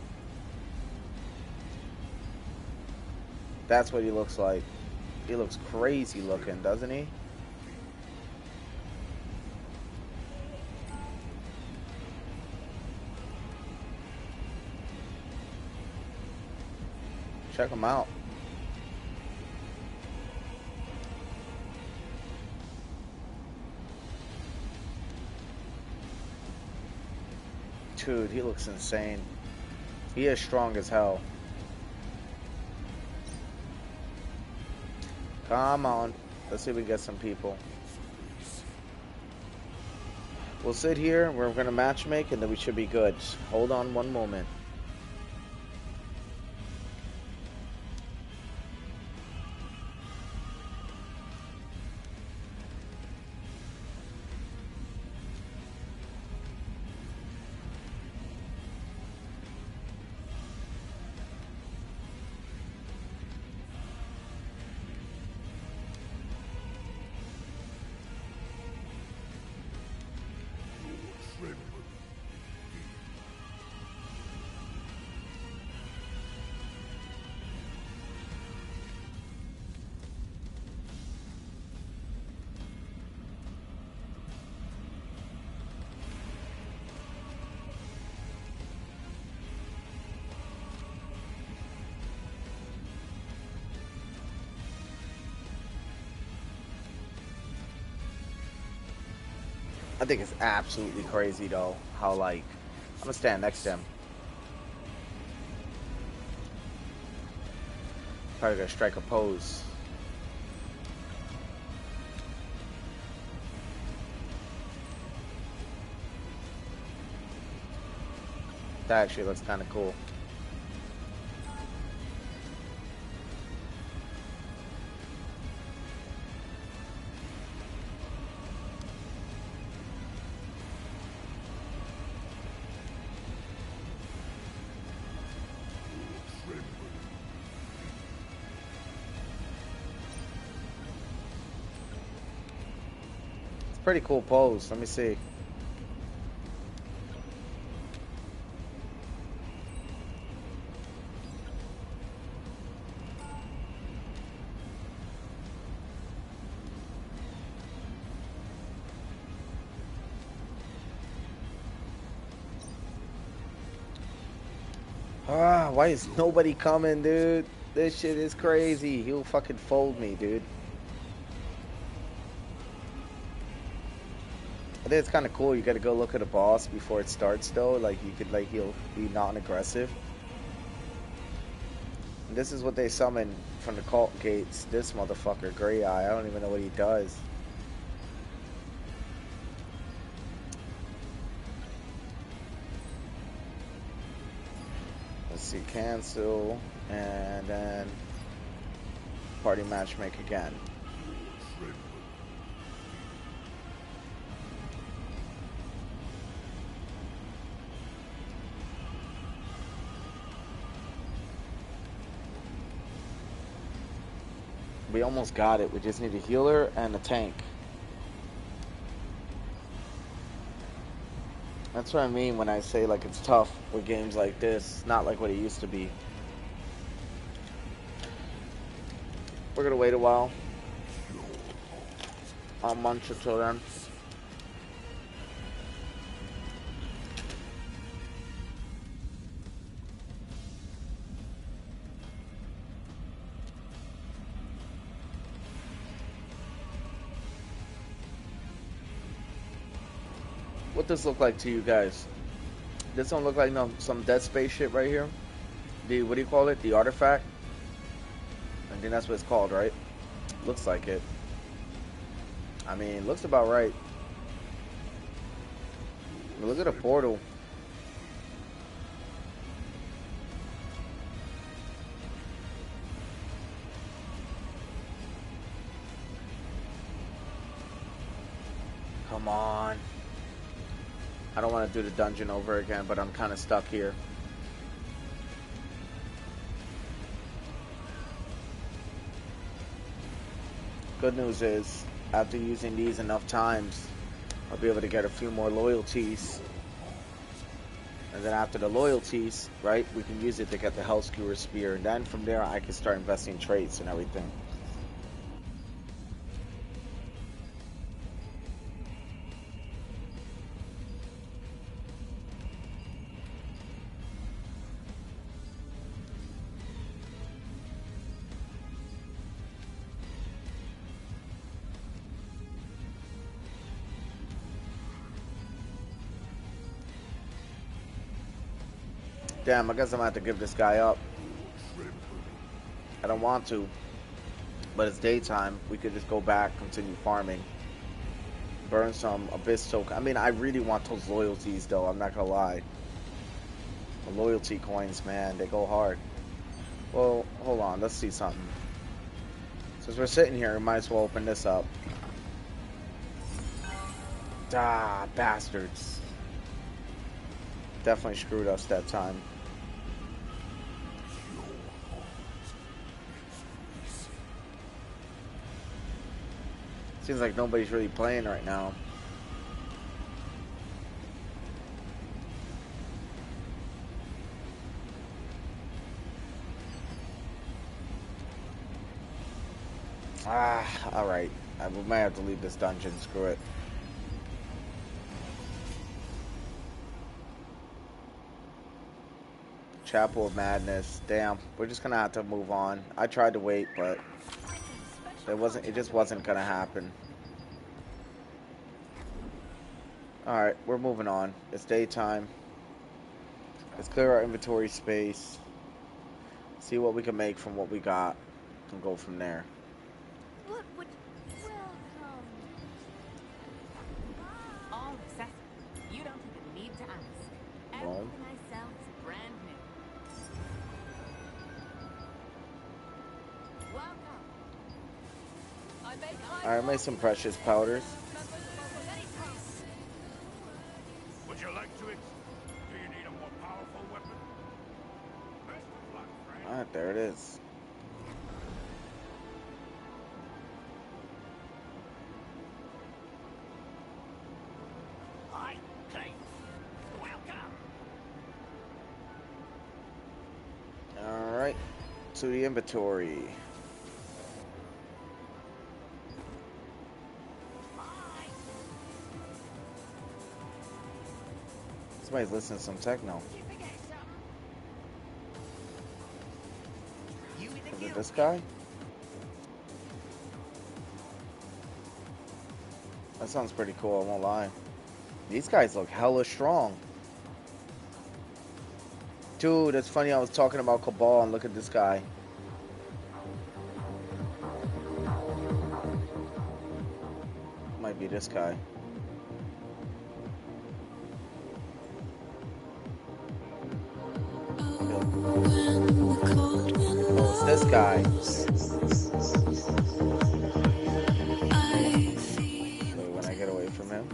That's what he looks like. He looks crazy looking, doesn't he? Check him out. Dude, he looks insane. He is strong as hell. Come on. Let's see if we get some people. We'll sit here, we're going to match make, and then we should be good. Just hold on one moment. I think it's absolutely crazy though, how like, I'm gonna stand next to him. Probably gonna strike a pose. That actually looks kind of cool. Pretty cool pose. Let me see. Ah, why is nobody coming, dude? This shit is crazy. He'll fucking fold me, dude. I think it's kind of cool. You got to go look at a boss before it starts, though. Like you could, like, he'll be non-aggressive. And this is what they summon from the cult gates. This motherfucker, Gray Eye. I don't even know what he does. Let's see, cancel, and then party matchmake again. We almost got it. We just need a healer and a tank. That's what I mean when I say like it's tough with games like this. It's not like what it used to be. We're gonna wait a while. I'll munch until then. What does this look like to you guys? This don't look like some Dead Space shit right here. The, what do you call it? The artifact? I think that's what it's called, right? Looks like it. I mean, looks about right. Look at a portal. Come on. I don't want to do the dungeon over again, but I'm kind of stuck here. Good news is After using these enough times, I'll be able to get a few more loyalties. And then after the loyalties, right, we can use it to get the Hell Skewer Spear. And then from there, I can start investing traits and everything. Damn, I guess I'm gonna have to give this guy up. I don't want to, but it's daytime. We could just go back, continue farming, burn some Abyss token. I mean, I really want those loyalties, though. I'm not gonna lie. The loyalty coins, man, they go hard. Well, hold on. Let's see something. Since we're sitting here, we might as well open this up. Ah, bastards. Definitely screwed us that time. Seems like nobody's really playing right now. Ah, alright. We might have to leave this dungeon. Screw it. Chapel of Madness. Damn, we're just gonna have to move on. I tried to wait, but it just wasn't gonna happen. Alright, we're moving on. It's daytime. Let's clear our inventory space. See what we can make from what we got. And go from there. What would... Welcome. All accessible. You don't even need to ask. Boom. Everything I sell is brand new. Welcome. I make Alright, make some precious powders. Would you like to? Do you need a more powerful weapon? Best of luck, friend. Alright, there it is. Hi, Clay. Welcome. Alright, to the inventory. Somebody's listening to some techno. Is it this guy? That sounds pretty cool, I won't lie. These guys look hella strong. Dude, it's funny, I was talking about Cabal and look at this guy. Might be this guy. Oh, it's this guy. So when I get away from him.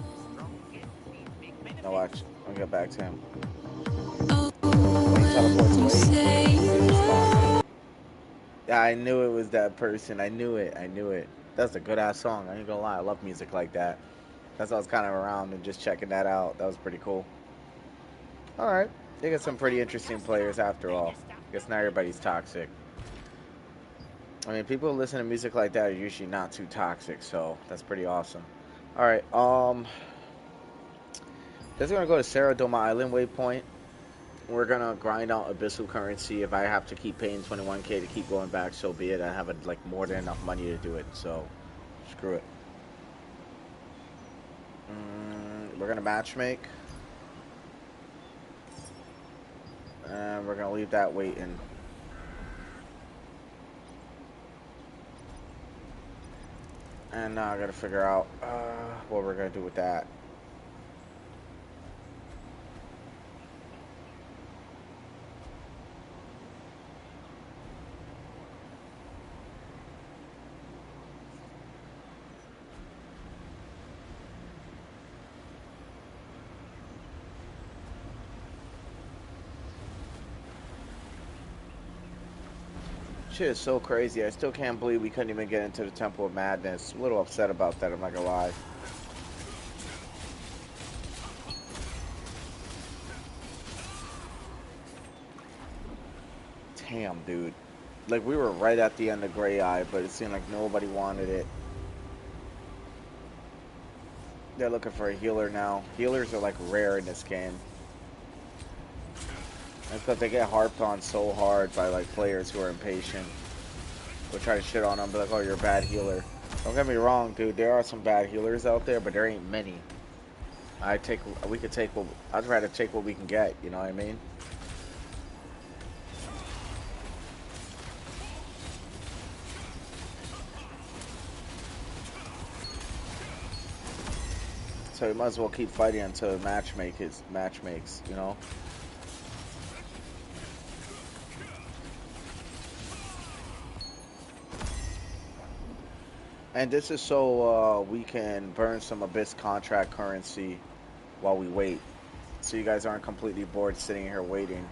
No, watch. I'll get back to him. When he teleports away. Yeah, I knew it was that person. I knew it. I knew it. That's a good ass song. I ain't gonna lie. I love music like that. That's why I was kind of around and just checking that out. That was pretty cool. Alright. They got some pretty interesting players after all. I guess not everybody's toxic. I mean, people who listen to music like that are usually not too toxic, so that's pretty awesome. Alright, just gonna go to Saradoma Island waypoint. We're gonna grind out Abyssal currency. If I have to keep paying 21k to keep going back, so be it. I have like more than enough money to do it, so screw it. We're gonna matchmake. And we're gonna leave that waiting. And now I gotta figure out what we're gonna do with that. Shit is so crazy. I still can't believe we couldn't even get into the Temple of Madness. I'm a little upset about that, I'm not gonna lie. Damn, dude. Like, we were right at the end of Grey Eye, but it seemed like nobody wanted it. They're looking for a healer now. Healers are, like, rare in this game. That's because they get harped on so hard by, like, players who are impatient. We'll try to shit on them, be like, oh, you're a bad healer. Don't get me wrong, dude. There are some bad healers out there, but there ain't many. I'd try to take what we can get, you know what I mean? So you might as well keep fighting until the match makes, you know? And this is so we can burn some Abyss contract currency while we wait. So you guys aren't completely bored sitting here waiting.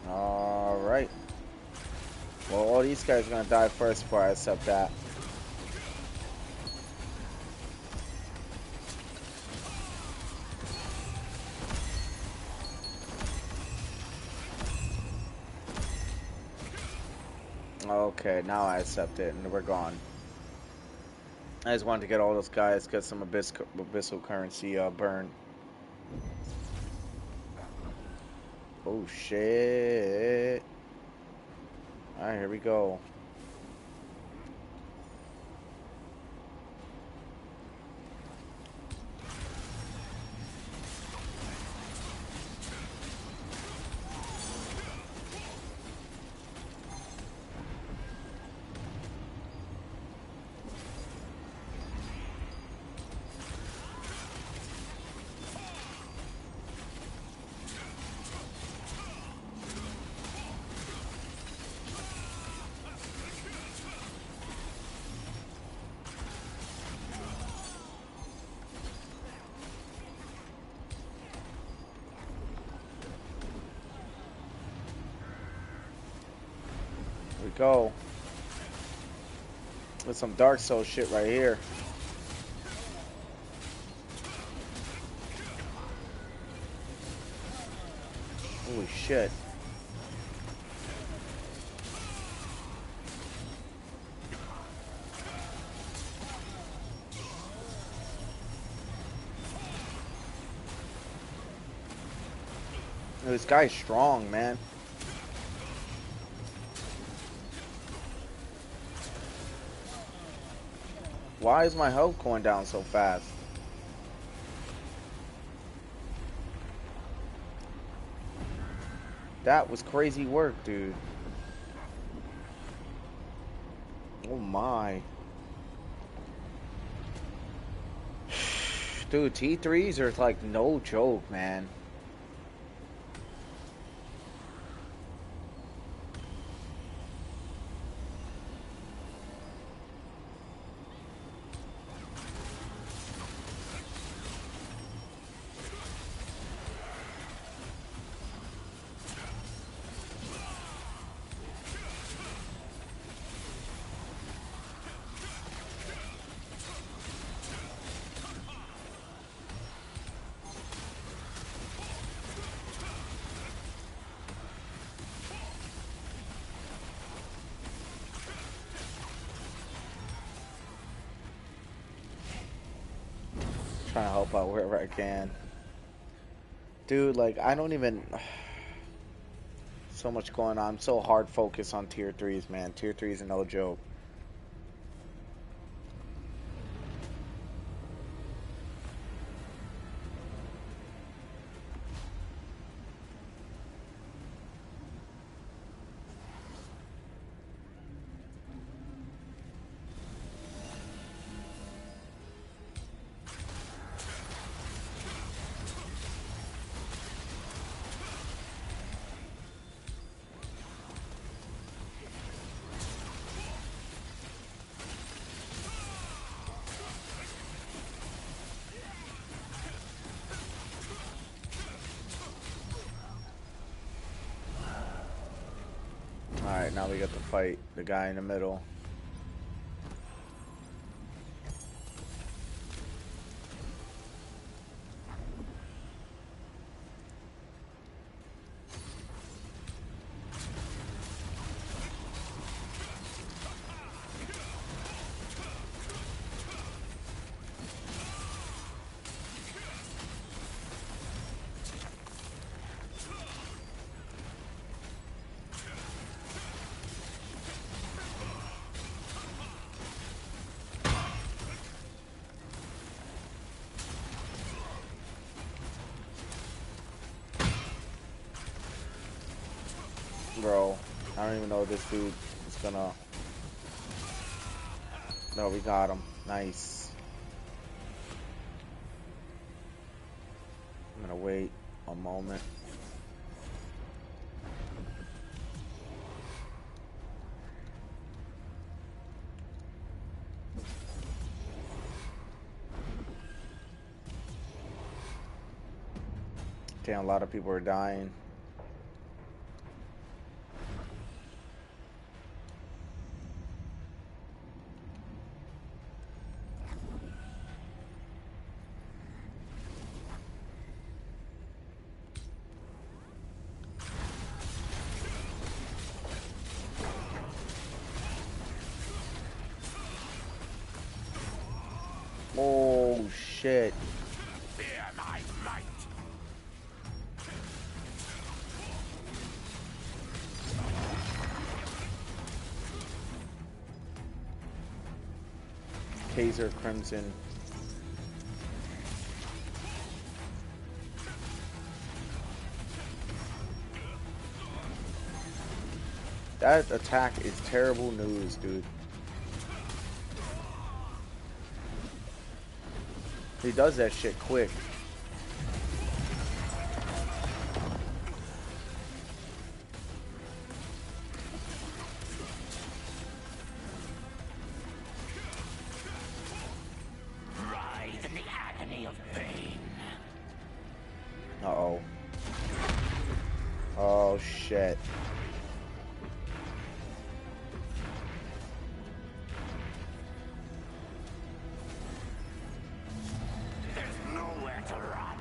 Alright. Well, all these guys are gonna die first before I accept that. Okay, now I accept it, and we're gone. I just wanted to get all those guys, get some abyssal currency burn. Oh shit! All right, here we go. Here we go. With some Dark Soul shit right here. Holy shit. This guy's strong, man. Why is my health going down so fast? That was crazy work, dude. Oh my. Dude, T3s are like no joke, man. Trying to help out wherever I can. Dude, like, I don't even... So much going on. I'm so hard focused on tier 3s, man. Tier 3s are no joke. Alright, now we get to fight the guy in the middle. Bro, I don't even know if this dude is gonna... No, we got him. Nice. I'm gonna wait a moment. Damn, a lot of people are dying. Oh, shit. Fear my might. Kaiser Crimson. That attack is terrible news, dude. He does that shit quick. Writhe in the agony of pain. Uh-oh. Oh, shit. There's nowhere to run.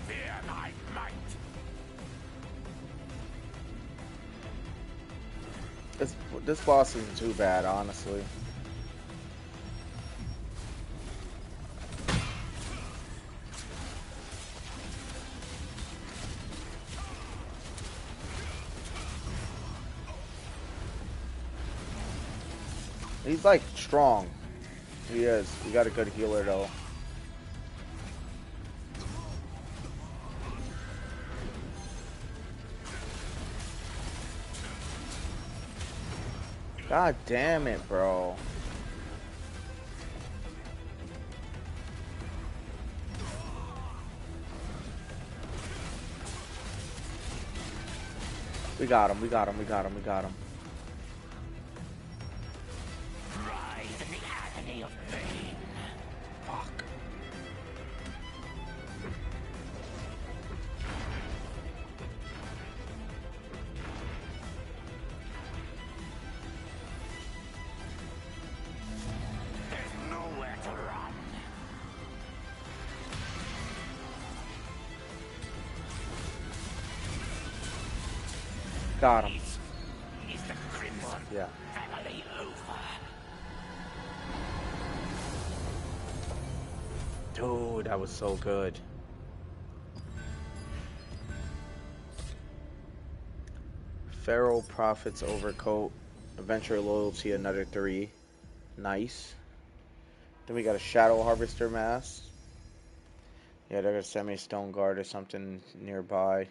Fear my might. This boss isn't too bad, honestly. He's like strong. He is. We got a good healer though. God damn it, bro. We got him, we got him, we got him, we got him. Writhe in the agony of pain. Fuck. There's nowhere to run. Got him. Is the Crimson Yeah. family over? Dude, that was so good. Pharaoh Prophet's Overcoat. Adventure Loyalty, another 3. Nice. Then we got a Shadow Harvester Mask. Yeah, they're gonna send me a Stone Guard or something nearby.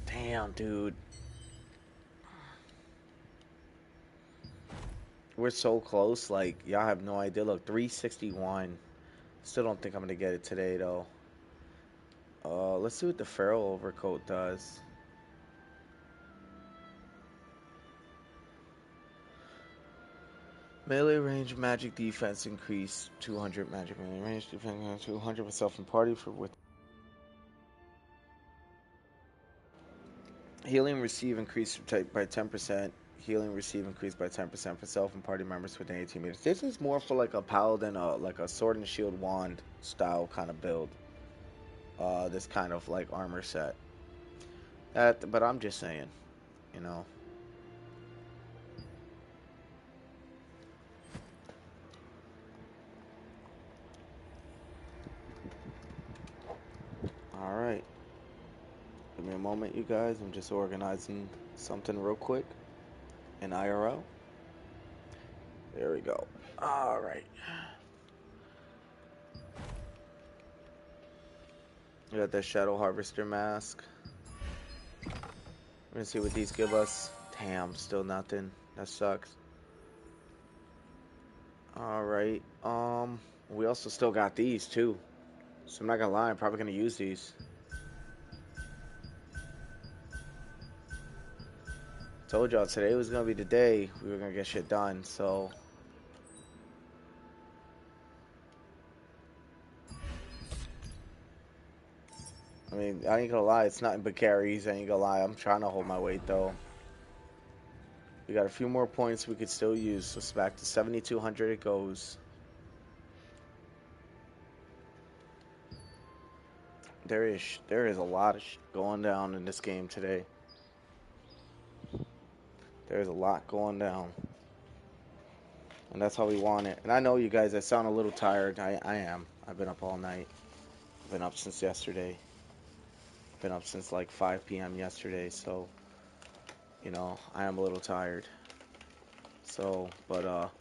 Damn, dude. We're so close, like, y'all have no idea. Look, 361. Still don't think I'm gonna get it today, though. Let's see what the Feral Overcoat does. Melee range magic defense increase 200 magic melee range defense 200 for self and party for with healing receive increased by 10%. Healing receive increased by 10% for self and party members within 18 meters. This is more for like a paladin, like a sword and shield wand style kind of build. This kind of like armor set. But I'm just saying, you know. All right. Give me a moment, you guys. I'm just organizing something real quick in IRL. There we go. All right. We got the Shadow Harvester mask. We're gonna see what these give us. Damn, still nothing. That sucks. All right. We also still got these too. So I'm not gonna lie, I'm probably gonna use these. Told y'all today was gonna be the day we were gonna get shit done. So. I mean, I ain't gonna lie, it's nothing but carries. I ain't gonna lie, I'm trying to hold my weight though. We got a few more points we could still use, so it's back to 7,200 it goes. There is a lot of going down in this game today. There's a lot going down. And that's how we want it. And I know you guys, I sound a little tired. I am. I've been up all night. I've been up since yesterday. Been up since like 5 p.m. yesterday, so you know, I am a little tired. So, but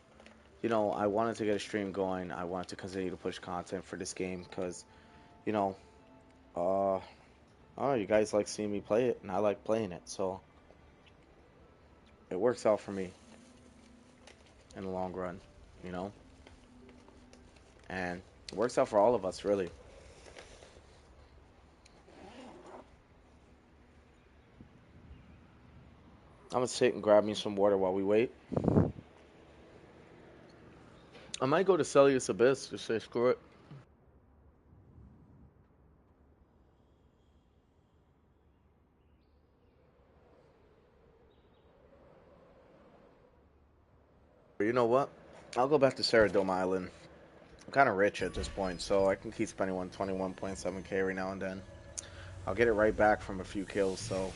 you know, I wanted to get a stream going. I wanted to continue to push content for this game because, you know, I don't know, you guys like seeing me play it, and I like playing it, so it works out for me in the long run, you know? And it works out for all of us, really. I'm gonna sit and grab me some water while we wait. I might go to Celius Abyss, just say screw it. But you know what? I'll go back to Ceradome Island. I'm kind of rich at this point, so I can keep spending 121.7k every now and then. I'll get it right back from a few kills, so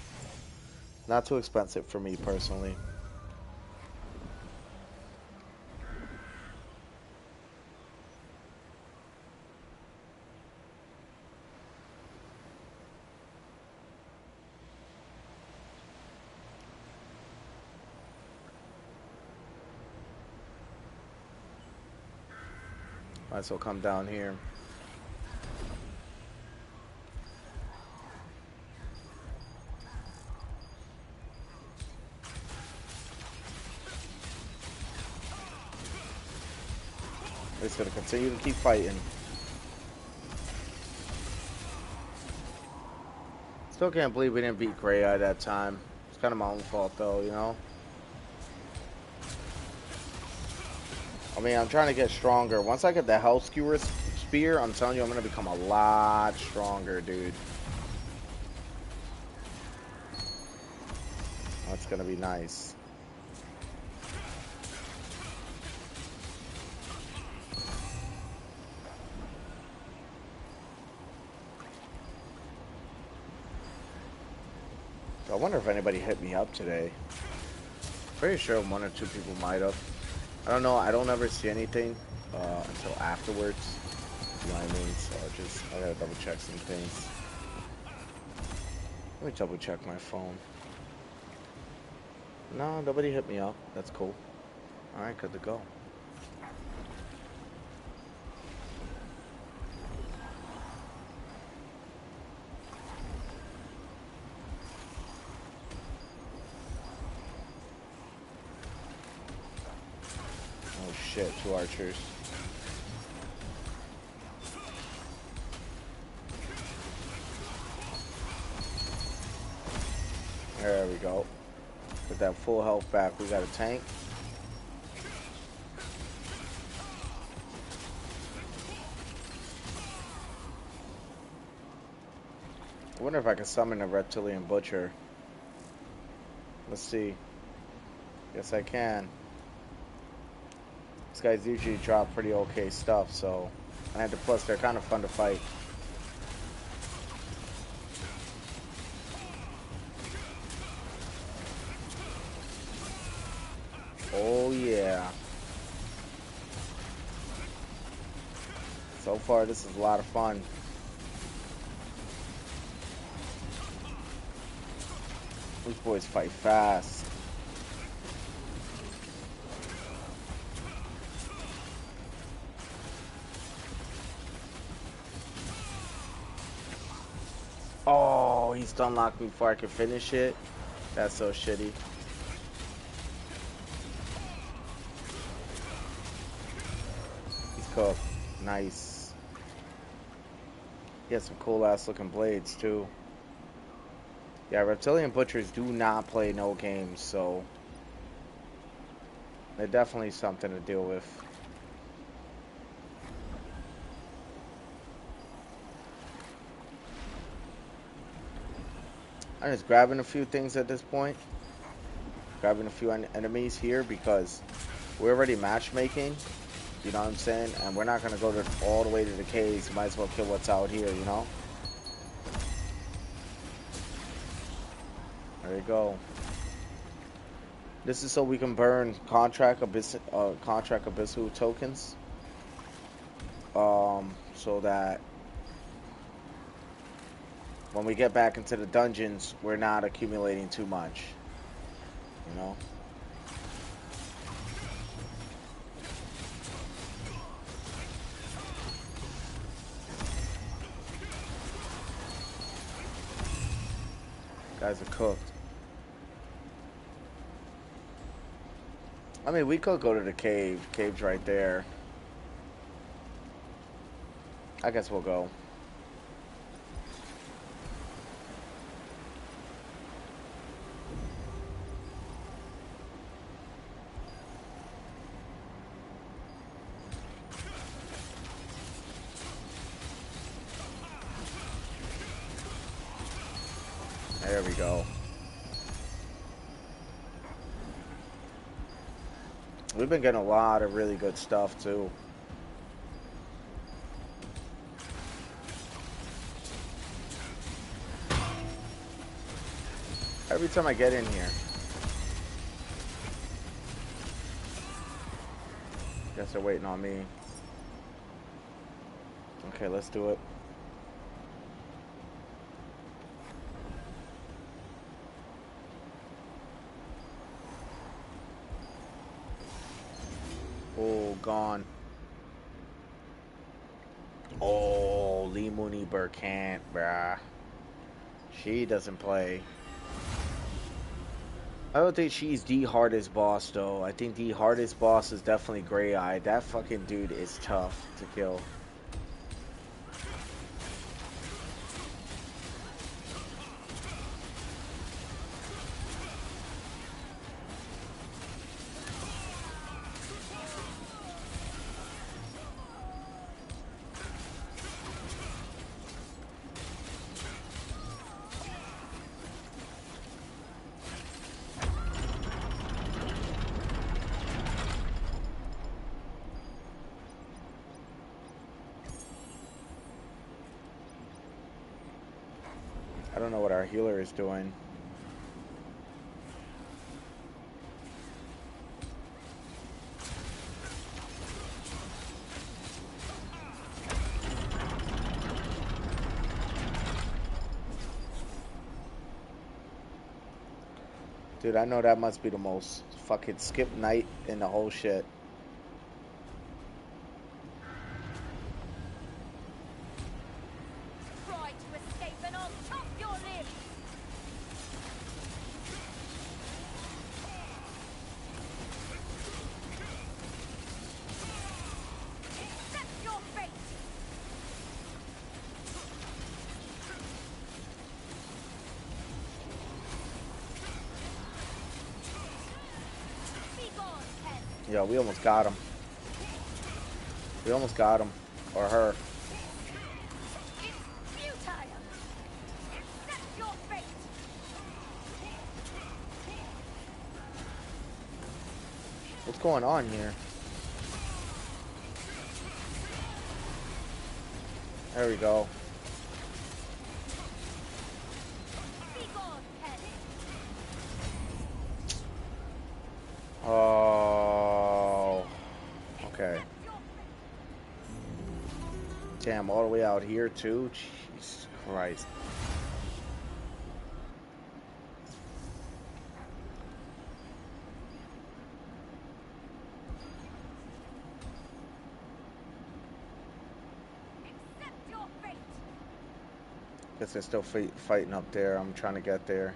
not too expensive for me personally. Might as well come down here. We're just gonna continue to keep fighting. Still can't believe we didn't beat Grey Eye that time. It's kind of my own fault though, you know? I mean, I'm trying to get stronger. Once I get the Hell Skewer Spear, I'm telling you, I'm gonna become a lot stronger, dude. That's gonna be nice. I wonder if anybody hit me up today. Pretty sure one or two people might have. I don't know. I don't ever see anything until afterwards. You know what I mean? So I gotta double check some things. Let me double check my phone. No, nobody hit me up. That's cool. All right, good to go. Oh shit, 2 archers. go. Get that full health back. We got a tank. I wonder if I can summon a reptilian butcher. Let's see. Yes, I can. These guys usually drop pretty okay stuff, so... And plus, they're kind of fun to fight. Oh, yeah. So far, this is a lot of fun. These boys fight fast. Oh, he's unlocked me before I can finish it. That's so shitty. He's cooked. Nice. He has some cool ass looking blades too. Yeah, reptilian butchers do not play no games, so they're definitely something to deal with. I'm just grabbing a few things at this point. Grabbing a few enemies here because we're already matchmaking. You know what I'm saying? And we're not going to go all the way to the caves. Might as well kill what's out here, you know? There you go. This is so we can burn contract Abyssal tokens. So that when we get back into the dungeons, we're not accumulating too much. You know? Guys are cooked. I mean, we could go to the cave. Cave's right there. I guess we'll go. There we go. We've been getting a lot of really good stuff too. Every time I get in here. Guess they're waiting on me. Okay, let's do it. Oh, gone. Oh, Lee Mooney Burkant, bruh. She doesn't play. I don't think she's the hardest boss, though. I think the hardest boss is definitely Grey Eye. That fucking dude is tough to kill. I don't know what our healer is doing. Dude, I know that must be the most fucking skip night in the whole shit. Try to escape and I'll chop your limbs! Accept your fate! Yo, we almost got him. We almost got him. Or her. It's futile. Accept your fate. What's going on here? There we go. Be gone, Ken. Oh. Okay. Accept your fate. Damn, all the way out here too? Jesus Christ. Accept your fate. Guess they're still fighting up there. I'm trying to get there.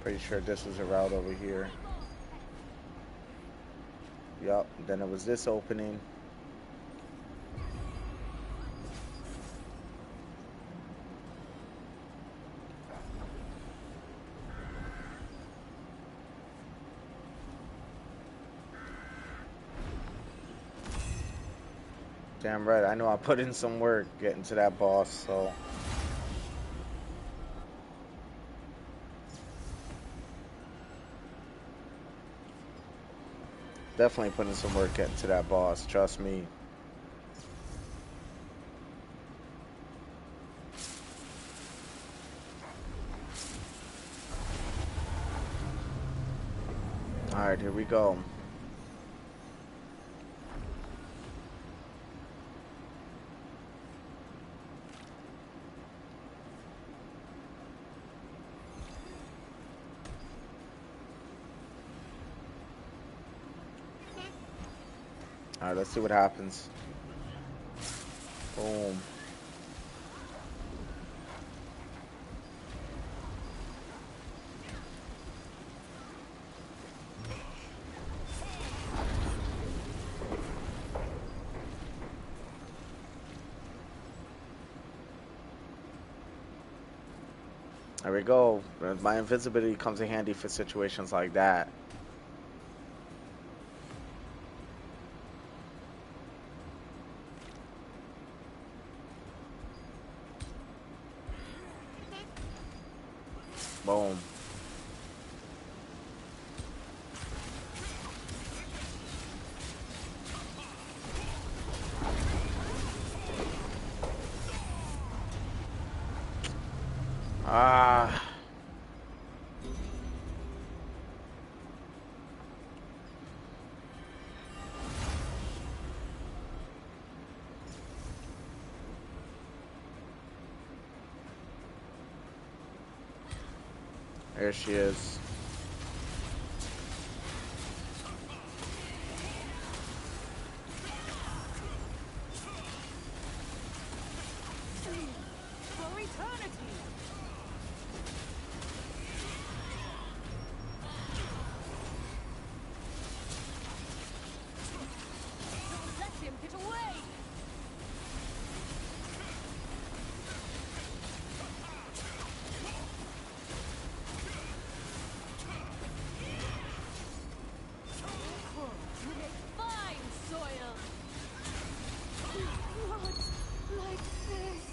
Pretty sure this was a route over here. Yup, then it was this opening. Damn right, I know I put in some work getting to that boss, so. Definitely putting some work getting to that boss, trust me. Alright, here we go. Alright, let's see what happens. Boom. There we go. My invisibility comes in handy for situations like that. Boom. Ah. There she is. For eternity! Don't let him get away! You make fine soil! Not like this!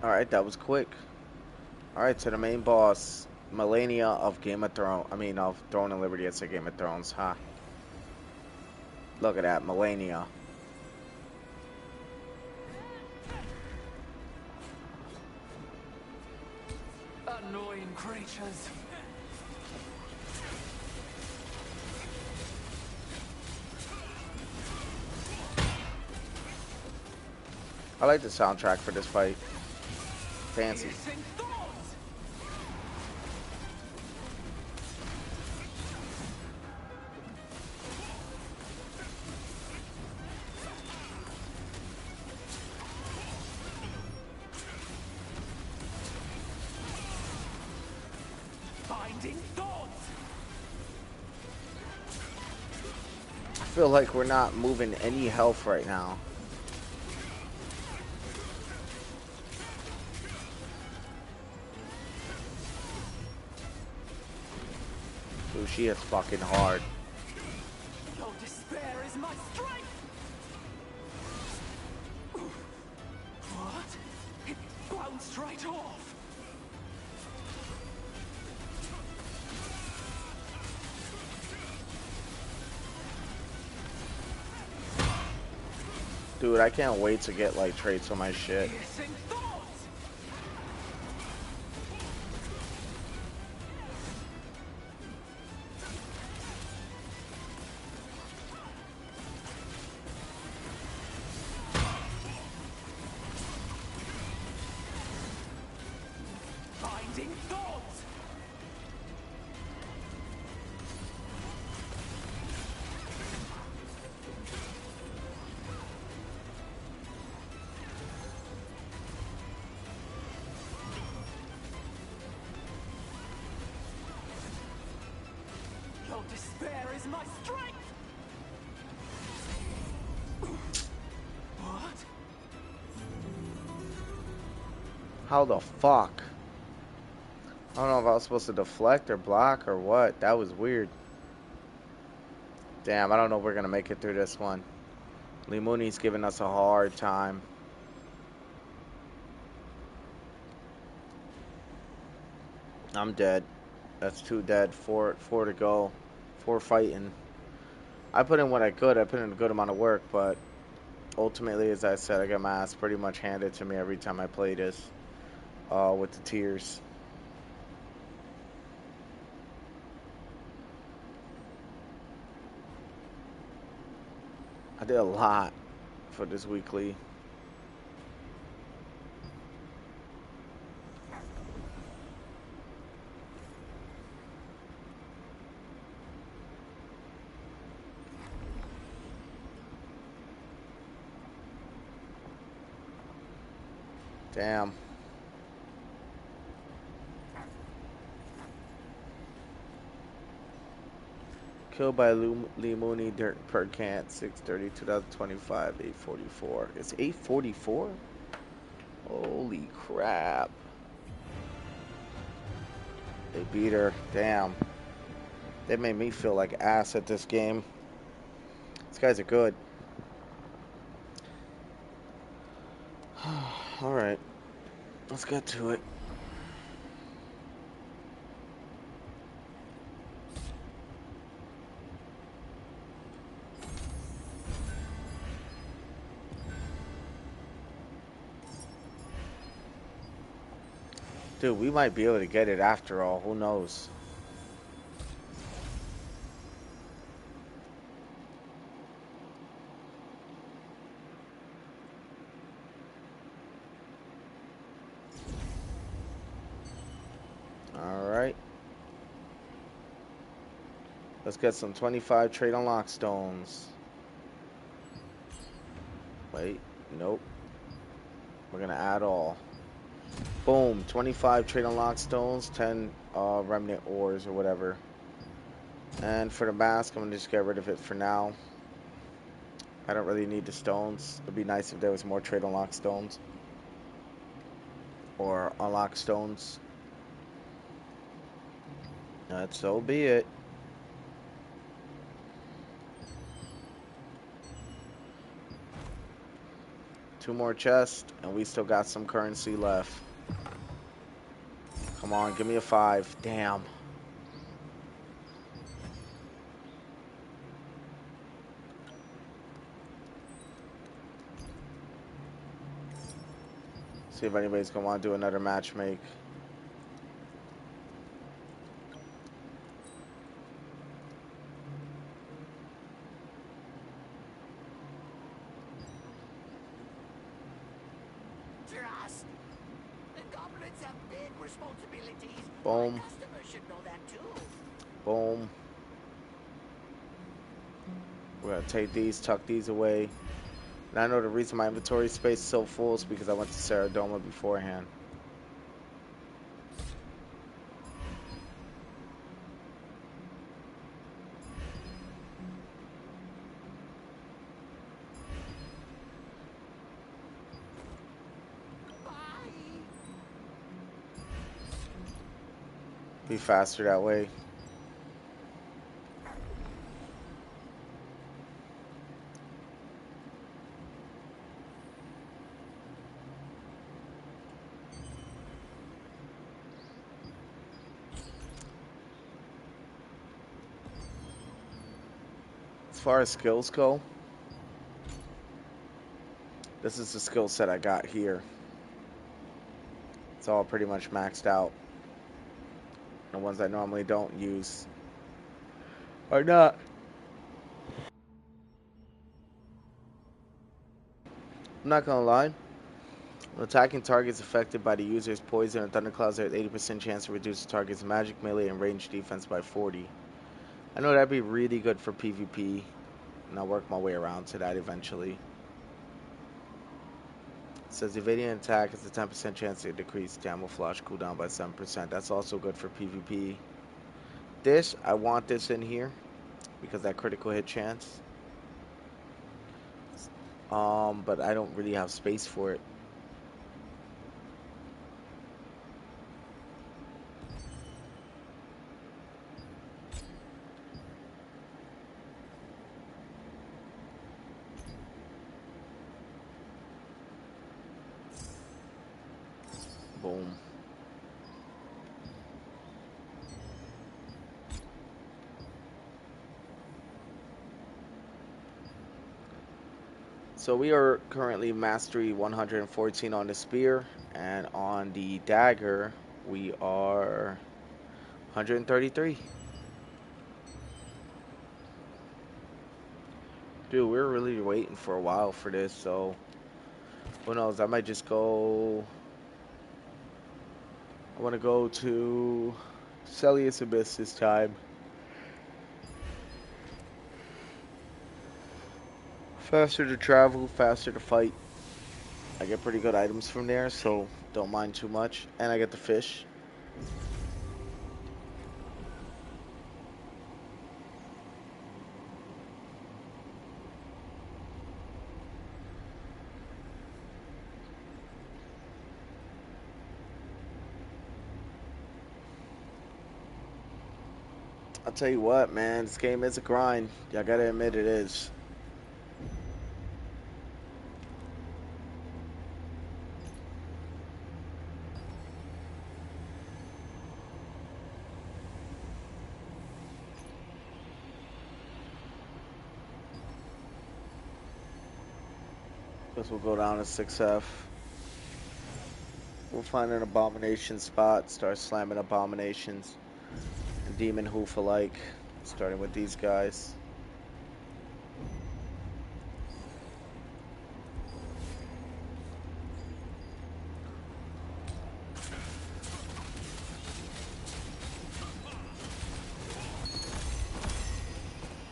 Alright, that was quick. Alright, to the main boss. Melania of Game of Thrones. I mean, of Throne and Liberty. It's a Game of Thrones, huh? Look at that, Melania. Annoying creatures. I like the soundtrack for this fight. Fancy. Piercing thorns! Binding thoughts. I feel like we're not moving any health right now. Dude, she is fucking hard. Your despair is my strength. What? It bounced right off. Dude, I can't wait to get like traits on my shit. Piercing thoughts. Binding thoughts. Your despair is my strength. What? How the fuck? I don't know if I was supposed to deflect or block or what. That was weird. Damn, I don't know if we're gonna make it through this one. Lee Mooney's giving us a hard time. I'm dead. That's 2 dead. Four to go. 4 fighting. I put in what I could. I put in a good amount of work, but ultimately, as I said, I got my ass pretty much handed to me every time I play this. With the tears. I did a lot for this weekly. Damn. Killed by Lee Mooney per cant, 6/30, 2025, 8:44. It's 8:44? Holy crap. They beat her. Damn. They made me feel like ass at this game. These guys are good. Alright. Let's get to it. Dude, we might be able to get it after all. Who knows? Alright. Let's get some 25 trade unlock stones. Wait. Nope. We're going to add all. Boom. 25 trade unlock stones. 10 remnant ores or whatever. And for the mask, I'm going to just get rid of it for now. I don't really need the stones. It'd be nice if there was more trade unlock stones. Or unlock stones. That so be it. Two more chests, and we still got some currency left. Come on, give me a 5. Damn. See if anybody's gonna want to do another match make. Trust. The goblins have big responsibilities. Boom. My customers should know that too. Boom. We're gonna take these, tuck these away. And I know the reason my inventory space is so full is because I went to Saradoma beforehand. Be faster that way. As far as skills go, this is the skill set I got here. It's all pretty much maxed out. The ones I normally don't use are not. I'm not gonna lie. When attacking targets affected by the user's poison or thunderclouds, there's 80% chance to reduce the target's magic, melee, and range defense by 40. I know that'd be really good for PvP, and I'll work my way around to that eventually. It says evading an attack has a 10% chance to decrease camouflage cooldown by 7%. That's also good for PvP. This, I want this in here because that critical hit chance. But I don't really have space for it. Boom. So we are currently mastery 114 on the spear, and on the dagger we are 133. Dude, we're really waiting for a while for this, so who knows? I might just go. I want to go to Celius Abyss this time. Faster to travel, faster to fight. I get pretty good items from there, so don't mind too much. And I get the fish. I'll tell you what, man, this game is a grind. Y'all gotta admit it is. Guess we'll go down to 6F. We'll find an abomination spot, start slamming abominations and demon hoof alike, starting with these guys.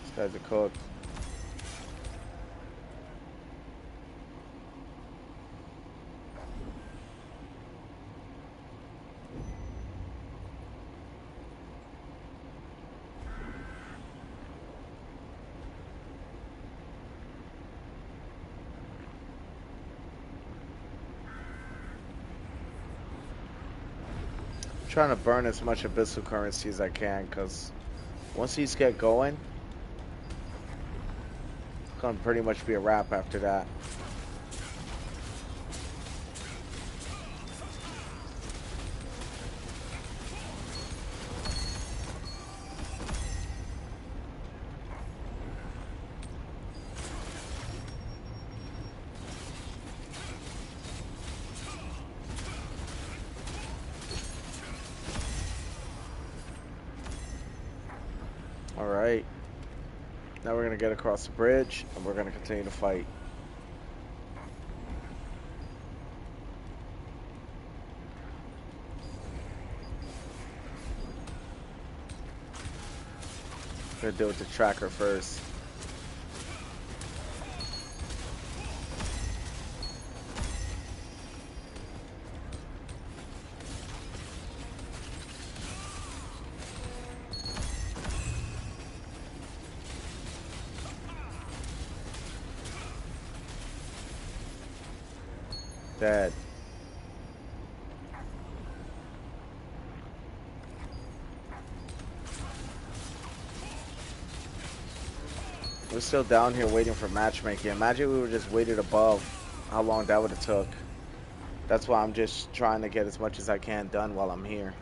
These guys are cooked. Trying to burn as much abyssal currency as I can, because once these get going, it's gonna pretty much be a wrap after that. Alright. Now we're gonna get across the bridge and we're gonna continue to fight. Gonna deal with the tracker first. Dead. We're still down here waiting for matchmaking. Imagine we were just waited above. How long that would have took. That's why I'm just trying to get as much as I can done while I'm here.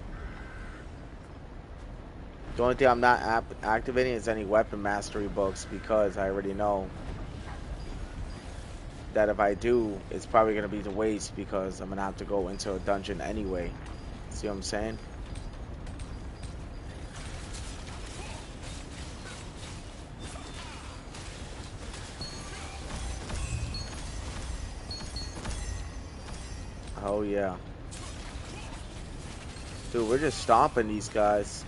The only thing I'm not activating is any weapon mastery books because I already know that if I do, it's probably going to be the waste because I'm going to have to go into a dungeon anyway. See what I'm saying? Oh yeah. Dude, we're just stomping these guys.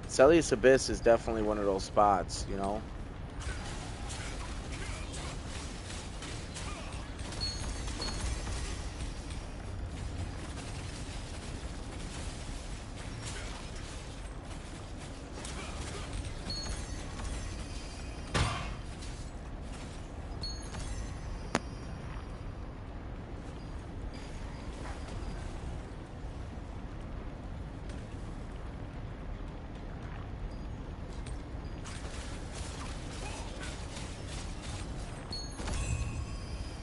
Celius Abyss is definitely one of those spots, you know?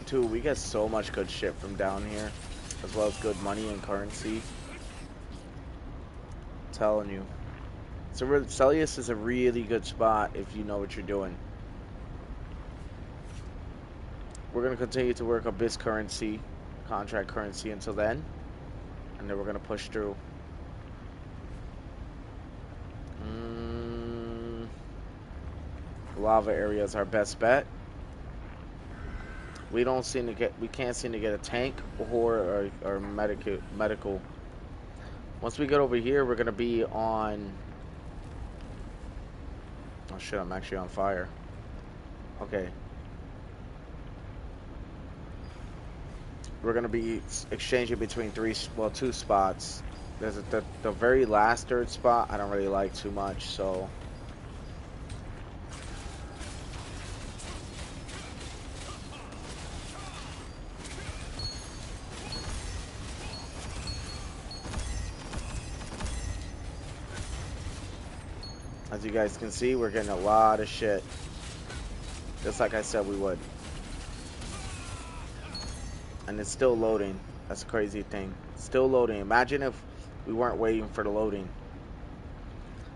Dude, we get so much good shit from down here, as well as good money and currency. I'm telling you. So Celius is a really good spot if you know what you're doing. We're going to continue to work Abyss currency, contract currency until then. And then we're going to push through. Lava area is our best bet. We can't seem to get a tank or medical. Once we get over here, we're gonna be on. Oh shit! I'm actually on fire. Okay. We're gonna be exchanging between two spots. There's the very last third spot I don't really like too much, so. As you guys can see, we're getting a lot of shit. Just like I said we would. And it's still loading. That's a crazy thing. Still loading. Imagine if we weren't waiting for the loading.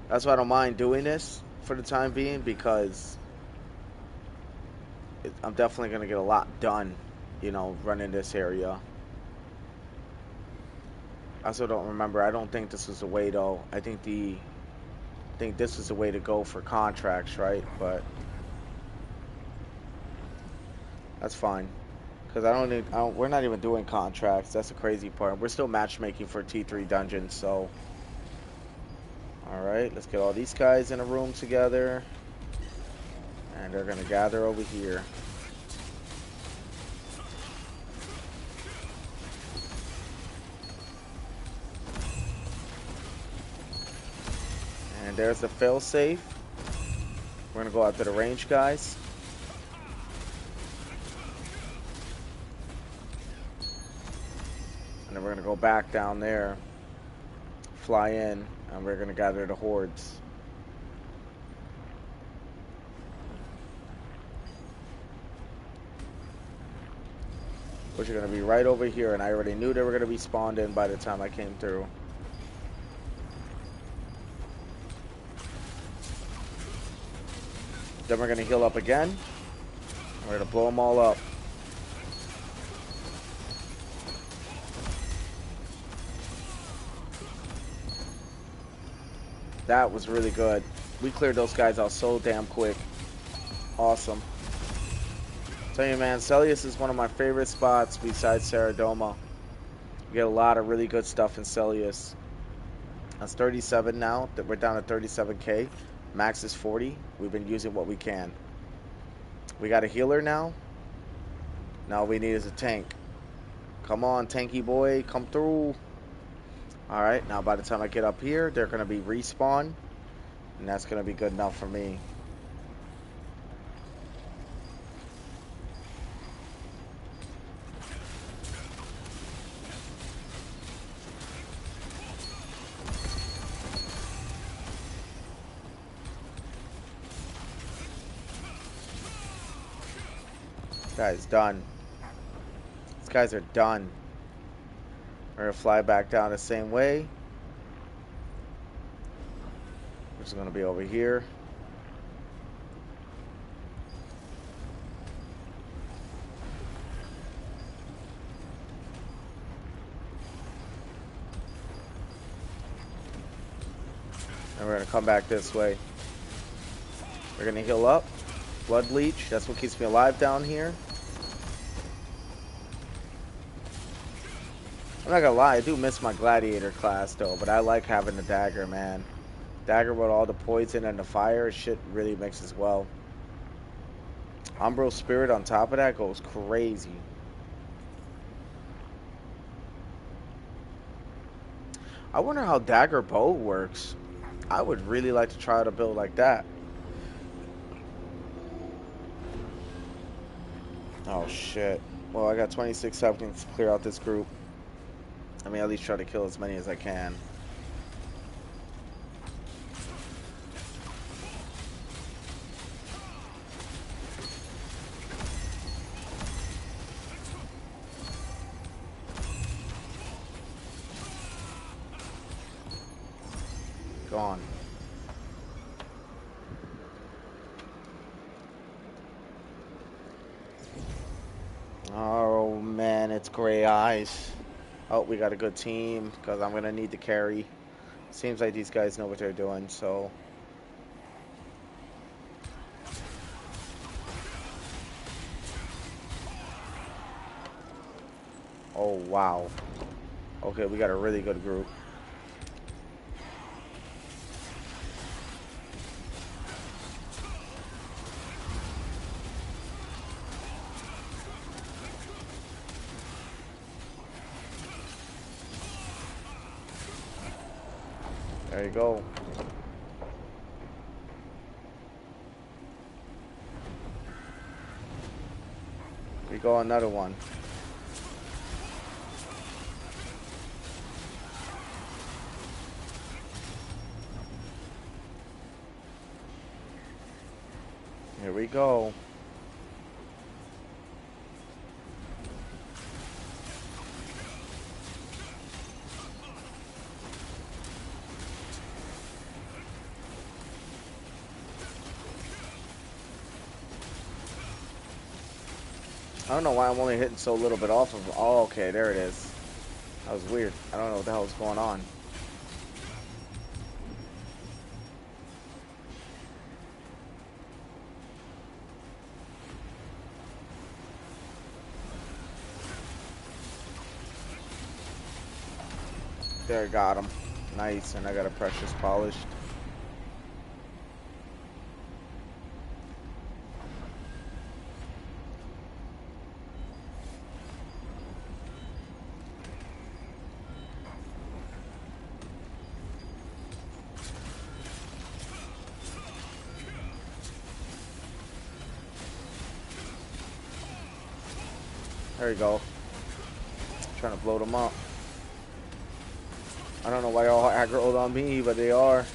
That's why I don't mind doing this for the time being, because I'm definitely going to get a lot done, you know, running this area. I also don't remember. I don't think this was the way, though. I think this is the way to go for contracts, right? But that's fine, because we're not even doing contracts. That's the crazy part. We're still matchmaking for T3 dungeons. So, all right, let's get all these guys in a room together, and they're gonna gather over here. And there's the failsafe. We're gonna go after the range guys. And then we're gonna go back down there, fly in, and we're gonna gather the hordes. Which are gonna be right over here, and I already knew they were gonna be spawned in by the time I came through. Then we're gonna heal up again. We're gonna blow them all up. That was really good. We cleared those guys out so damn quick. Awesome. Tell you, man, Celius is one of my favorite spots besides Saradoma. We get a lot of really good stuff in Celius. That's 37 now. We're down to 37k. Max is 40. We've been using what we can. We got a healer now. Now all we need is a tank. Come on, tanky boy. Come through. Alright, now by the time I get up here, they're going to be respawn. And that's going to be good enough for me. This guy's done. These guys are done. We're gonna fly back down the same way. Which is gonna be over here. And we're gonna come back this way. We're gonna heal up. Blood leech, that's what keeps me alive down here. I'm not gonna lie, I do miss my gladiator class though, but I like having the dagger, man. Dagger with all the poison and the fire, shit really mixes well. Umbral Spirit on top of that goes crazy. I wonder how dagger bow works. I would really like to try out a build like that. Oh shit. Well, I got 26 seconds to clear out this group. I mean, at least try to kill as many as I can. Gone. Oh man, it's Gray Eyes. Oh, we got a good team because I'm gonna need to carry. Seems like these guys know what they're doing, so. Oh wow. Okay, we got a really good group. There you go. We go another one. Here we go. I don't know why I'm only hitting so little bit off of. Oh, okay, there it is. That was weird. I don't know what the hell is going on. There, got him. Nice, and I got a precious polished. There you go. Trying to blow them up. I don't know why y'all aggroed on me, but they are.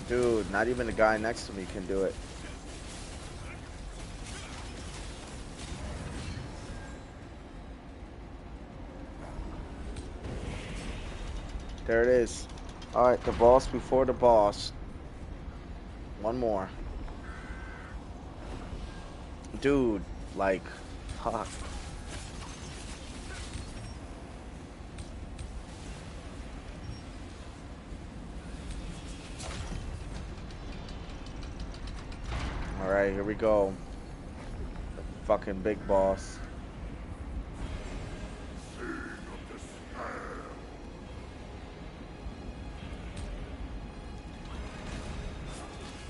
Dude, not even the guy next to me can do it. There it is. Alright, the boss before the boss. One more. Dude, like, fuck. Alright, here we go. The fucking big boss.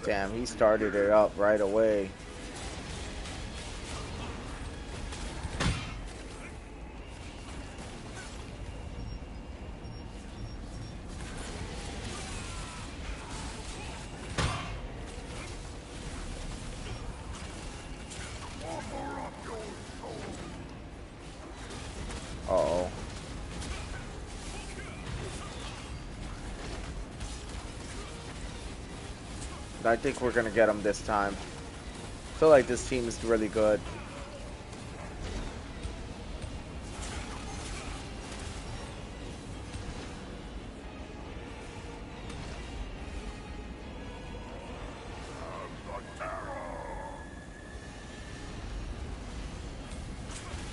Damn, he started it up right away. I think we're gonna get them this time. I feel like this team is really good.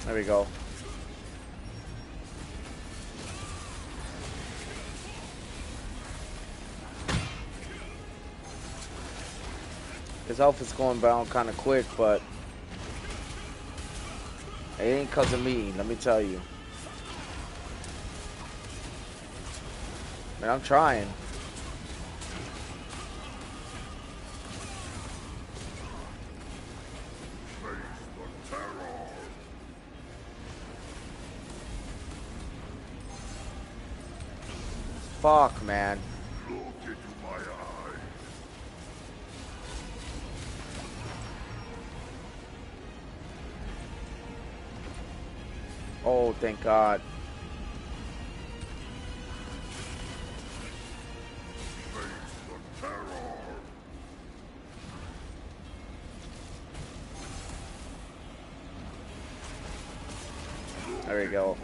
There we go. His health is going down kind of quick, but it ain't cause of me, let me tell you. Man, I'm trying. Fuck, man. Oh, thank God. There we go.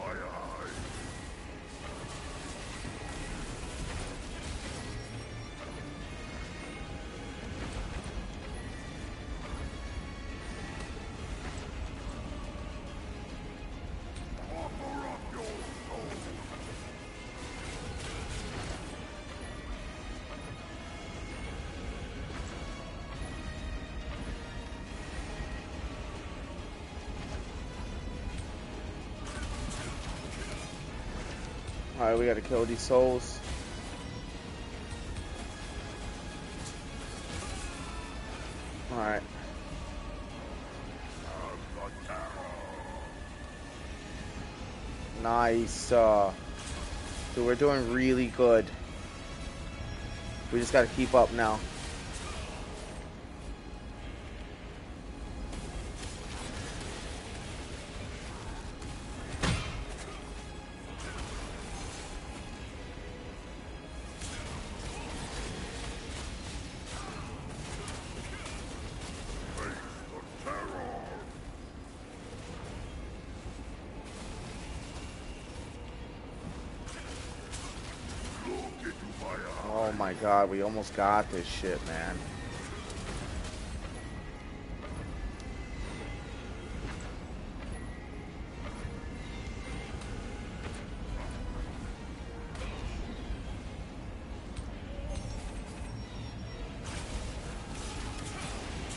Alright, we gotta kill these souls. Alright. Nice. Dude, we're doing really good. We just gotta keep up now. Oh my God, we almost got this shit, man.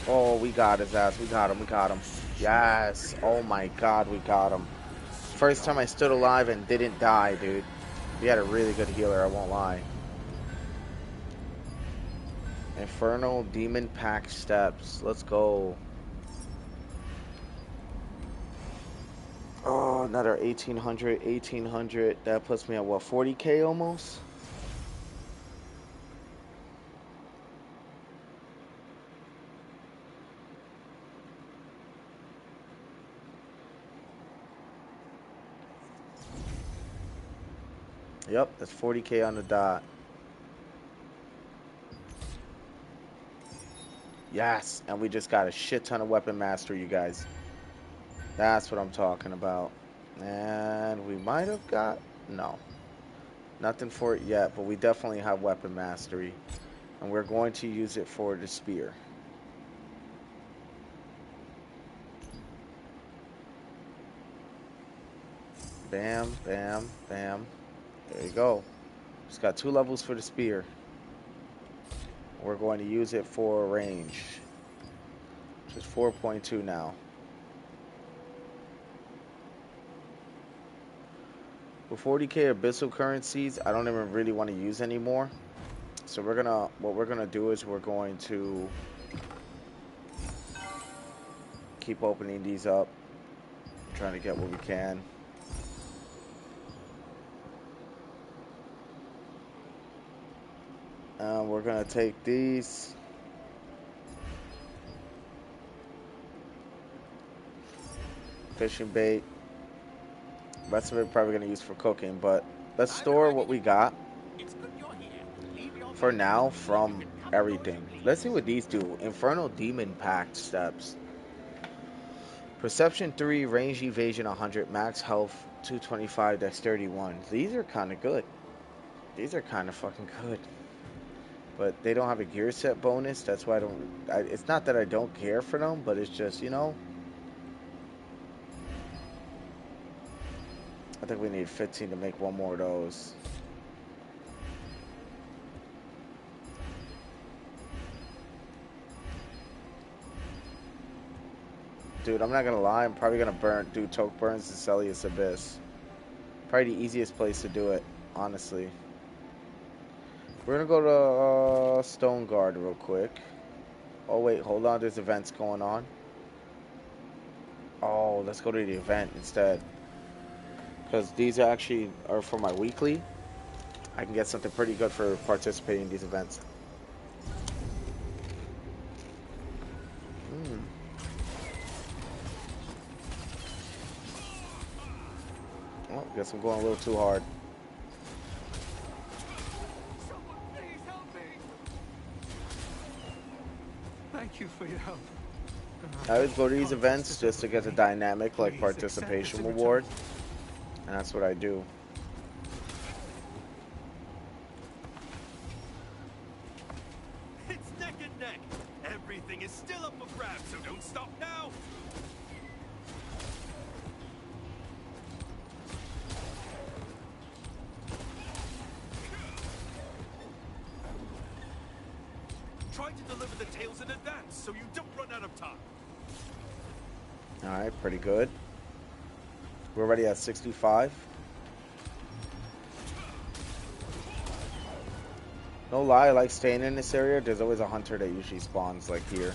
Oh, we got his ass. We got him. We got him. Yes. Oh my God, we got him. First time I stood alive and didn't die, dude. We had a really good healer, I won't lie. Infernal Demon Pack Steps. Let's go. Oh, another 1800, 1800. That puts me at what, 40K almost? Yep, that's 40K on the dot. Yes, and we just got a shit ton of weapon mastery, you guys. That's what I'm talking about. And we might have got... No. Nothing for it yet, but we definitely have weapon mastery. And we're going to use it for the spear. Bam, bam, bam. There you go. Just got 2 levels for the spear. We're going to use it for range. Which is 4.2 now. With 40K Abyssal currencies, I don't even really want to use anymore. So what we're gonna do is we're going to keep opening these up. Trying to get what we can. We're gonna take these. Fishing bait. Rest of it probably gonna use for cooking, but let's store what we got It's good you're here. Leave your for men now alone so we from can cover those everything. Let's see what these do. Infernal Demon Pact steps. Perception 3, range evasion 100, max health 225, dexterity 1. These are kind of good. These are kind of fucking good. But they don't have a gear set bonus. That's why I don't... it's not that I don't care for them, but it's just, you know... I think we need 15 to make one more of those. Dude, I'm not gonna lie. I'm probably gonna do Toke Burns and Celius Abyss. Probably the easiest place to do it, honestly. We're gonna go to Stone Guard real quick. Oh wait, hold on. There's events going on. Oh, let's go to the event instead. Because these actually are for my weekly. I can get something pretty good for participating in these events. Oh, guess I'm going a little too hard. Someone please help me. Thank you for your help. I always go to these Can't events justice just to it get the with me. dynamic like Please accept this participation in reward. return. And that's what I do. It's neck and neck. Everything is still up for grabs, so don't stop now. Try to deliver the tails in advance, so you don't run out of time. Alright, pretty good. We're already at 65. No lie, I like staying in this area. There's always a hunter that usually spawns like here.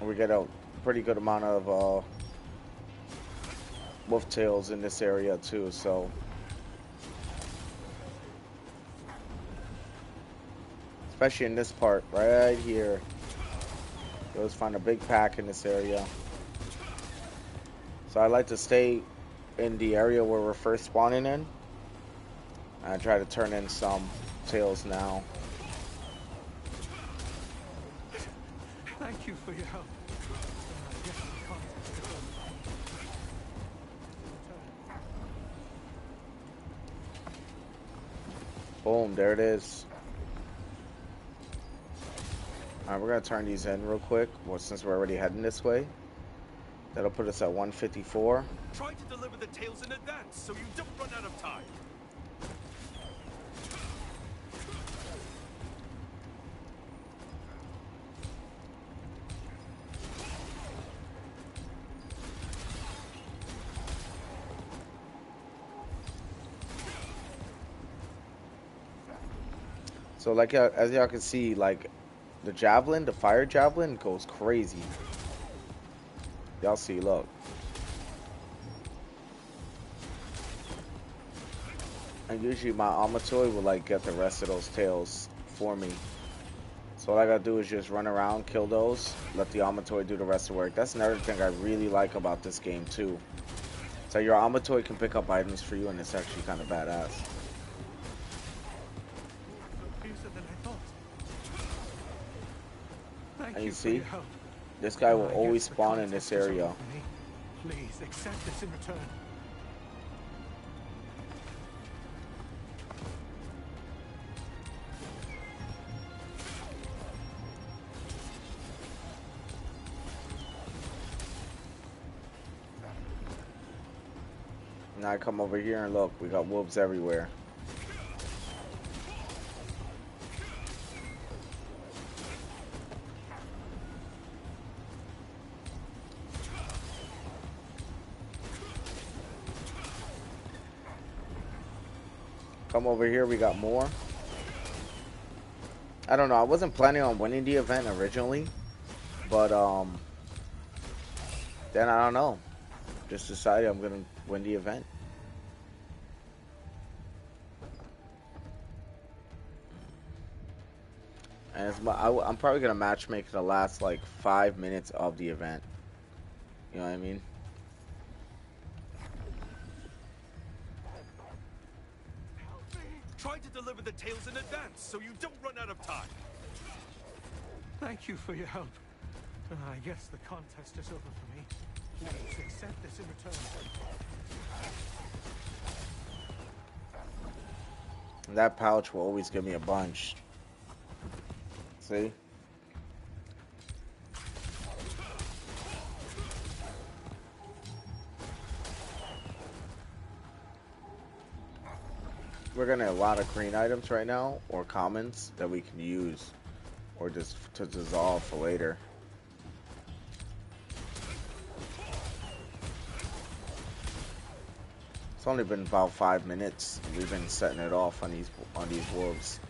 And we get a pretty good amount of wolf tails in this area too, so especially in this part right here. You always find a big pack in this area. So I like to stay in the area where we're first spawning in. I try to turn in some tails now. Thank you for your help. I guess we can't Boom, there it is. Alright, we're going to turn these in real quick. Well, since we're already heading this way. That'll put us at 154. Try to deliver the tails in advance, so you don't run out of time. So like as y'all can see, like the javelin, the fire javelin goes crazy. Y'all see, look. And usually my Amatoy will like get the rest of those tails for me. So all I gotta do is just run around, kill those, let the Amatoy do the rest of the work. That's another thing I really like about this game too. So your Amatoy can pick up items for you, and it's actually kind of badass. And you see, this guy will always spawn in this area. Please accept this in return. Now I come over here and look, we got wolves everywhere. Come over here, we got more. I don't know, I wasn't planning on winning the event originally, but then I don't know. Just decided I'm gonna win the event. And it's I'm probably gonna matchmake the last like 5 minutes of the event. You know what I mean? deliver the tales in advance so you don't run out of time. Thank you for your help. I guess the contest is over for me. Please accept this in return. That pouch will always give me a bunch. See? We're getting a lot of green items right now, or commons, that we can use, or just to dissolve for later. It's only been about 5 minutes. We've been setting it off on these wolves.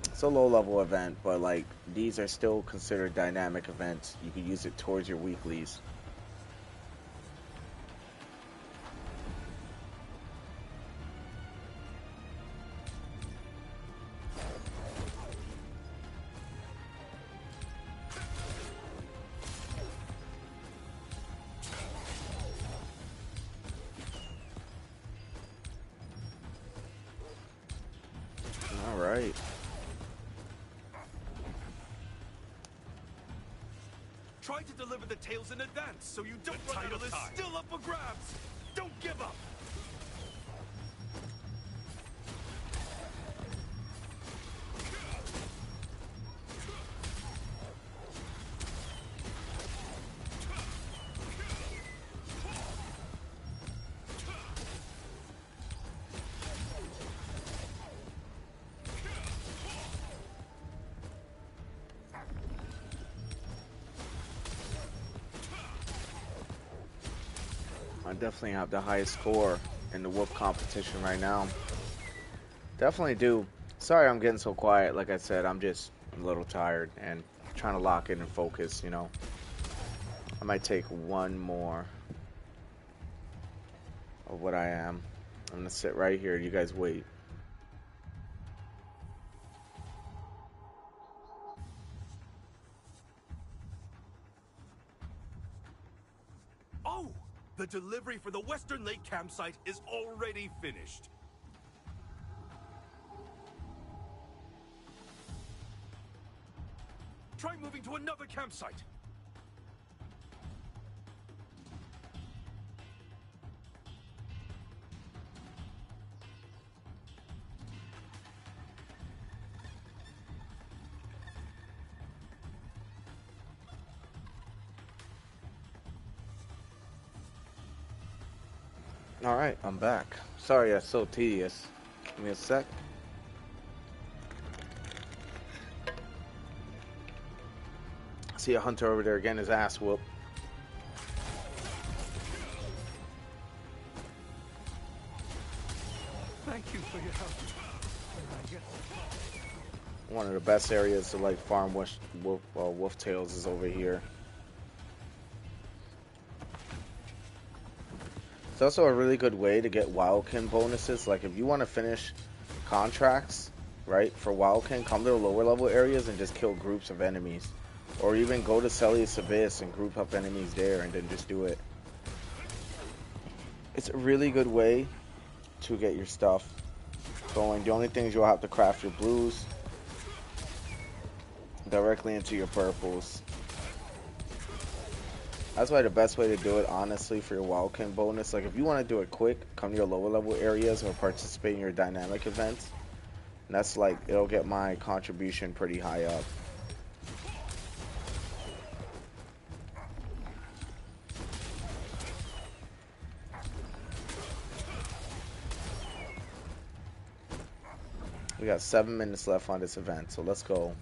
It's a low level event, but like these are still considered dynamic events. You can use it towards your weeklies. All right. Try to deliver the tales in advance so you don't run out of time. Still up for grabs. Don't give up. I definitely have the highest score in the wolf competition right now. Definitely do. Sorry I'm getting so quiet. Like I said, I'm just a little tired and trying to lock in and focus, you know. I might take one more of what I am. I'm gonna sit right here. You guys wait. Oh! The delivery for the Western Lake campsite is already finished. Try moving to another campsite. Alright, I'm back. Sorry that's so tedious. Give me a sec. See a hunter over there getting his ass whooped. Thank you for your help. One of the best areas to like farm wolf tails is over here. It's also a really good way to get wildkin bonuses. Like if you want to finish contracts, right, for wildkin, come to the lower level areas and just kill groups of enemies. Or even go to Celius Abyss and group up enemies there and then just do it. It's a really good way to get your stuff going. The only thing is you'll have to craft your blues directly into your purples. That's why the best way to do it, honestly, for your wildkin bonus, like if you want to do it quick, come to your lower level areas or participate in your dynamic events. And that's like, it'll get my contribution pretty high up. We got 7 minutes left on this event, so let's go.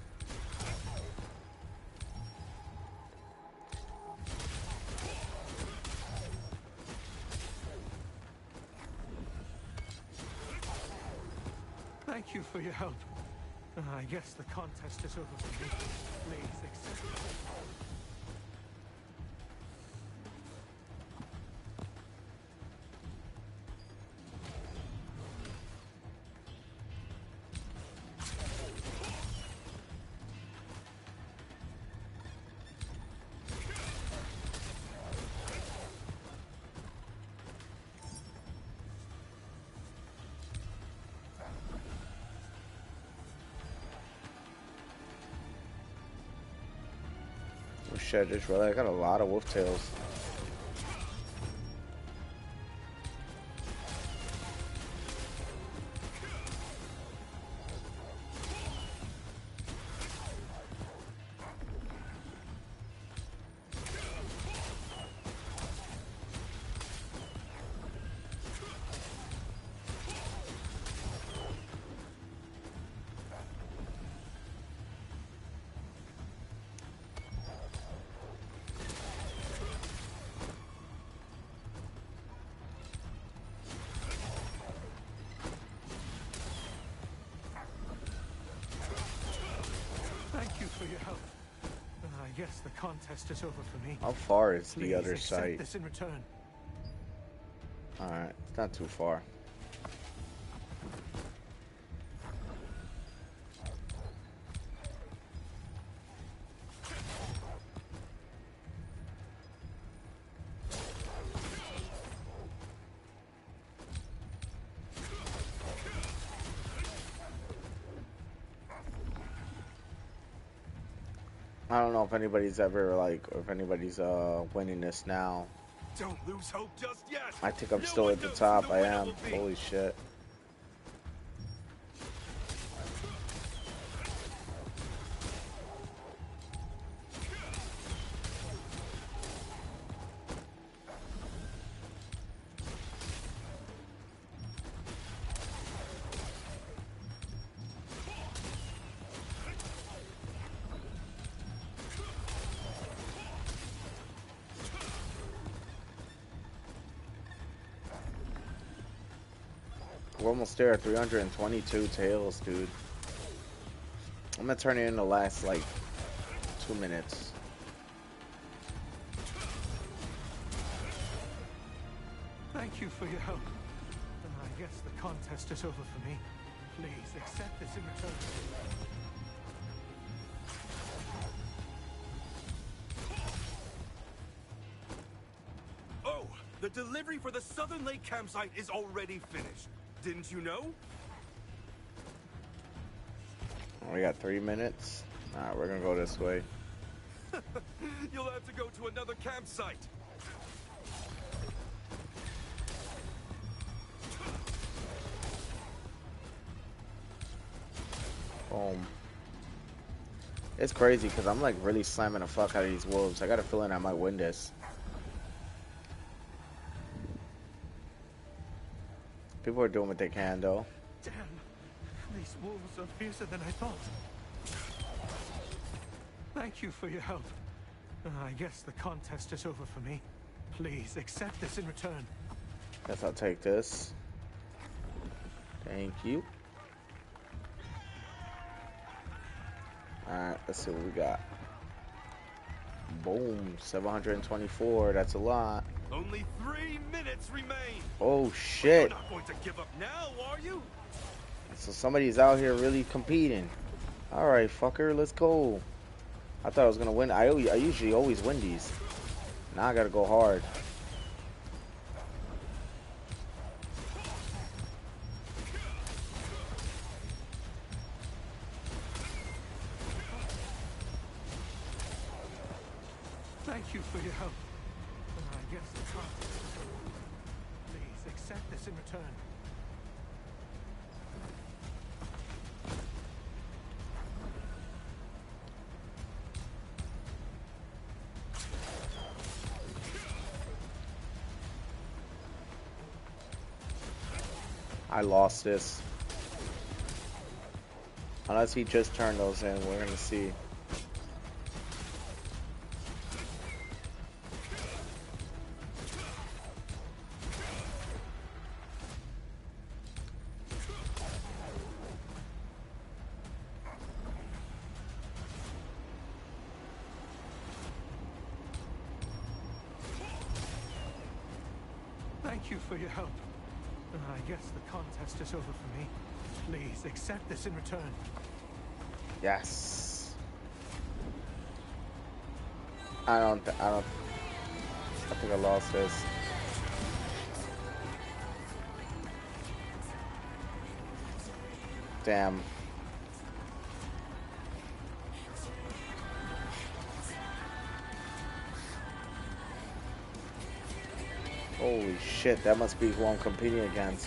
Thank you for your help. I guess the contest is over for me. Please accept it. shit, I just realized I got a lot of wolf tails. Thank you for your help. I guess the contest is over for me. How far is the Please other accept site? this in return. Alright, it's not too far. I don't know if anybody's ever like, or if anybody's winning this now. Don't lose hope just yet. I think I'm No still one at the knows top. who the I winner am. will be. Holy shit. We're almost there. 322 tails, dude. I'm gonna turn it in the last like 2 minutes. Thank you for your help. I guess the contest is over for me. Please accept this in return. Oh, the delivery for the Southern Lake campsite is already finished. Didn't you know? We got 3 minutes. Alright, we're gonna go this way. You'll have to go to another campsite. Boom. It's crazy because I'm like really slamming the fuck out of these wolves. I got a feeling I might win this. People are doing what they can though. Damn, these wolves are fiercer than I thought. Thank you for your help. I guess the contest is over for me. Please accept this in return. Guess I'll take this. Thank you. Alright, let's see what we got. Boom, 724. That's a lot. Only 3 minutes remain. Oh You're shit. not going to give up now, are you? So somebody's out here really competing. Alright, fucker, let's go. I thought I was gonna win. I usually always win these. Now I gotta go hard. Thank you for your help. I guess the contest is over. Please accept this in return. I lost this. Unless he just turned those in, we're gonna see. Thank you for your help. I guess the contest is over for me. Please accept this in return. Yes. I think I lost this. Damn. Holy shit, that must be who I'm competing against.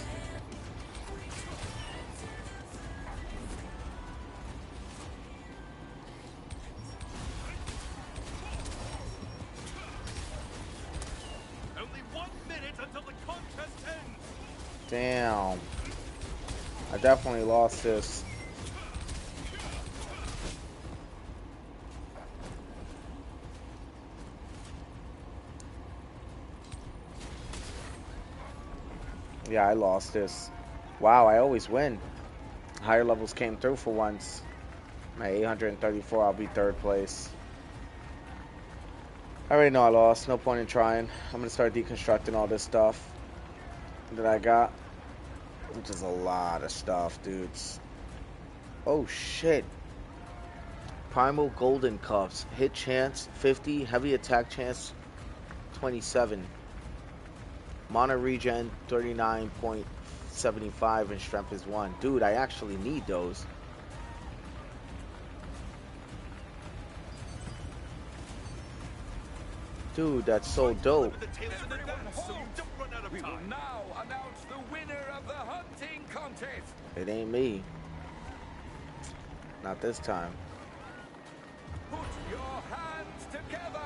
Only 1 minute until the contest ends. Damn. I definitely lost this. Yeah, I lost this. Wow, I always win. Higher levels came through for once. I'm at 834, I'll be third place. I already know I lost. No point in trying. I'm gonna start deconstructing all this stuff that I got, which is a lot of stuff, dudes. Oh shit. Primal Golden Cuffs. Hit chance 50. Heavy attack chance 27. Mana regen 39.75 and strength is 1. Dude, I actually need those. Dude, that's so dope. We will now announce the winner of the hunting contest. It ain't me. Not this time. Put your hands together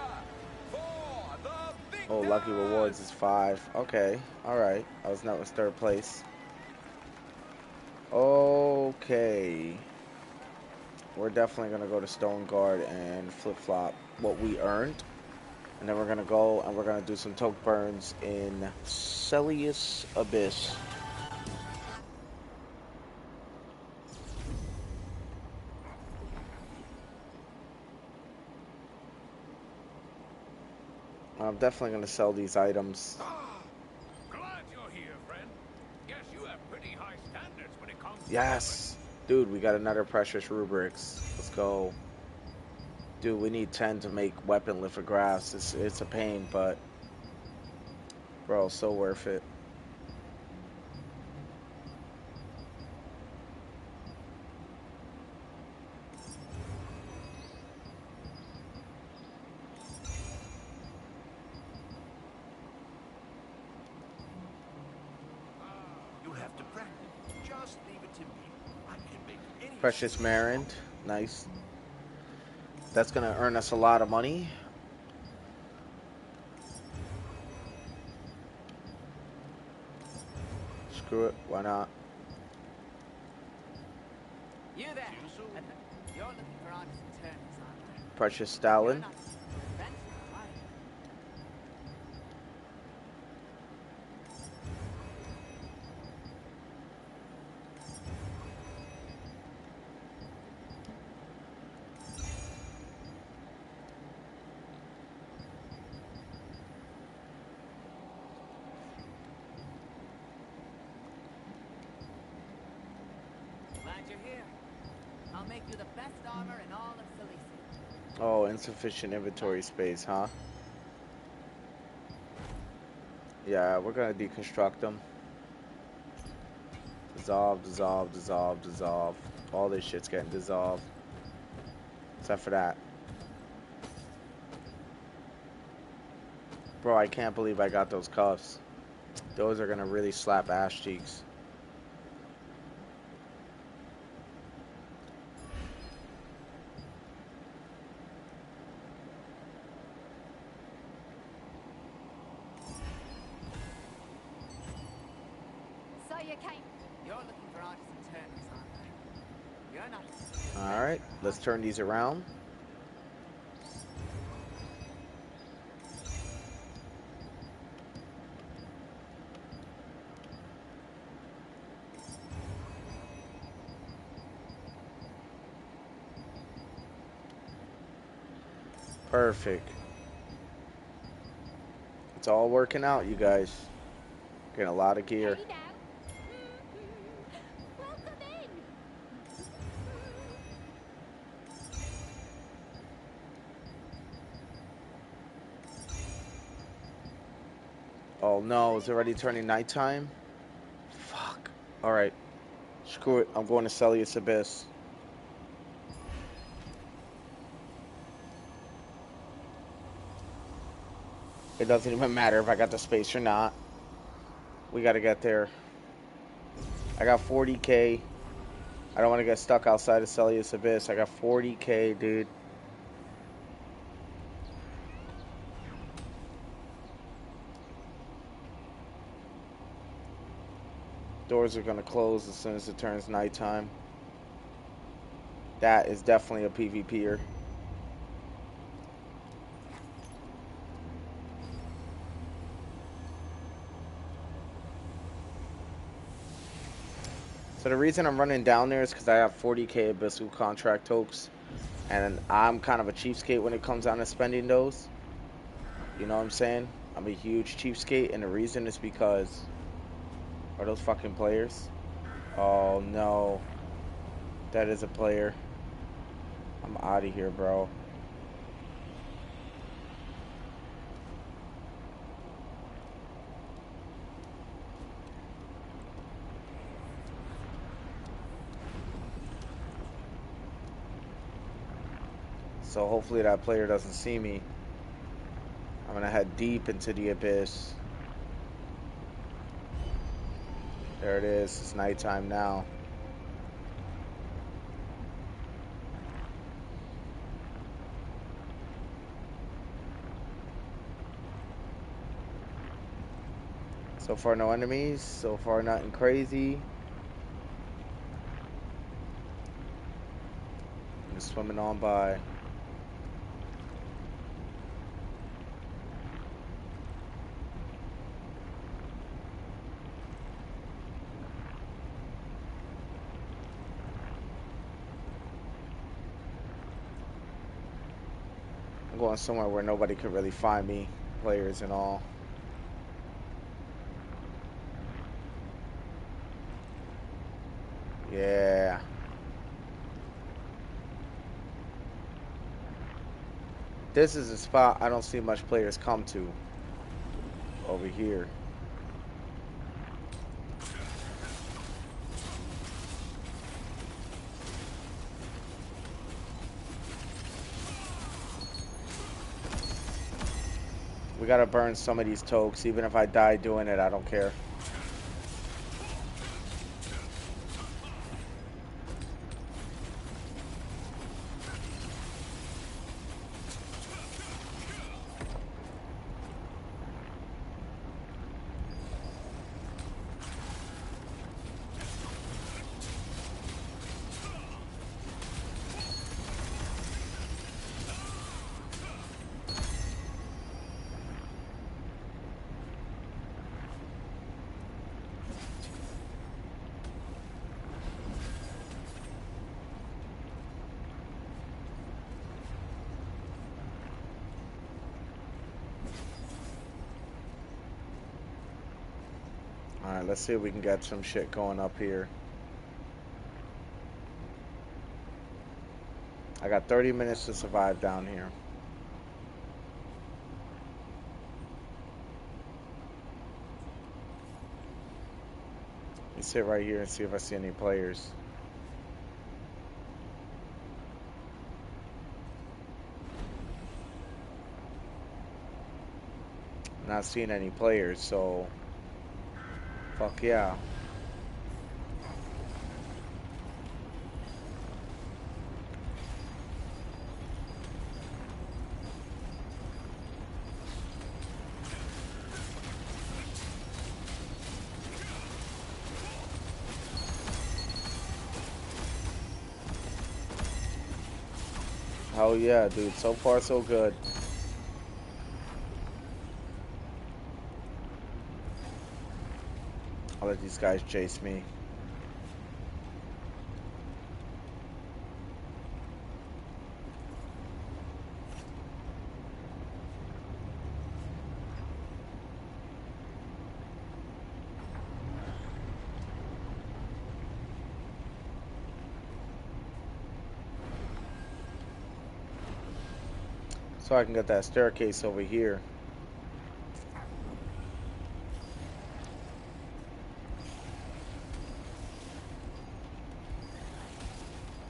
for the victor. Oh, lucky rewards is 5. Okay, alright. I was not in third place. Okay. We're definitely going to go to Stone Guard and flip-flop what we earned. And then we're going to go and we're going to do some toke burns in Celius Abyss. I'm definitely going to sell these items. Glad you're here, friend. Guess you have pretty high standards when it comes to Yes! Dude, we got another precious rubrics. Let's go. Dude, we need 10 to make weapon lithographs. It's a pain, but bro, so worth it. You'll have to practice. Just leave it to me. I can make any Precious Marand, nice. That's gonna earn us a lot of money. Screw it, why not? You there. You're looking for honest attorneys, aren't you? Precious You're Stalin. not friends, are you? Glad you're here. I'll make you the best armor in all of Cilicia. Oh, insufficient inventory space, huh? Yeah, we're gonna deconstruct them. Dissolve, dissolve, dissolve, dissolve. All this shit's getting dissolved. Except for that. Bro, I can't believe I got those cuffs. Those are gonna really slap ass cheeks. So you came. You're looking for honest attorneys, aren't you? You're not. Alright, let's turn these around. Perfect. It's all working out, you guys. Getting a lot of gear. Hey now. Welcome in. Oh no, it's already turning nighttime? Fuck. Alright. Screw it. I'm going to Celius Abyss. It doesn't even matter if I got the space or not. We gotta get there. I got 40k. I don't want to get stuck outside of Celius Abyss. I got 40k, dude. Doors are gonna close as soon as it turns nighttime. That is definitely a PvPer. So the reason I'm running down there is because I have 40k Abyssal contract tokes, and I'm kind of a cheapskate when it comes down to spending those. You know what I'm saying? I'm a huge cheapskate, and the reason is because... Are those fucking players? Oh no. That is a player. I'm out of here, bro. So hopefully that player doesn't see me. I'm gonna head deep into the abyss. There it is. It's nighttime now. So far, no enemies. So far, nothing crazy. I'm just swimming on by. I'm going somewhere where nobody could really find me, players and all. Yeah. This is a spot I don't see much players come to. Over here. We gotta burn some of these tokes. Even if I die doing it, I don't care. Alright, let's see if we can get some shit going up here. I got 30 minutes to survive down here. Let me sit right here and see if I see any players. I'm not seeing any players, so... Fuck yeah. Oh yeah, dude. So far, so good. I'll let these guys chase me. So I can get that staircase over here.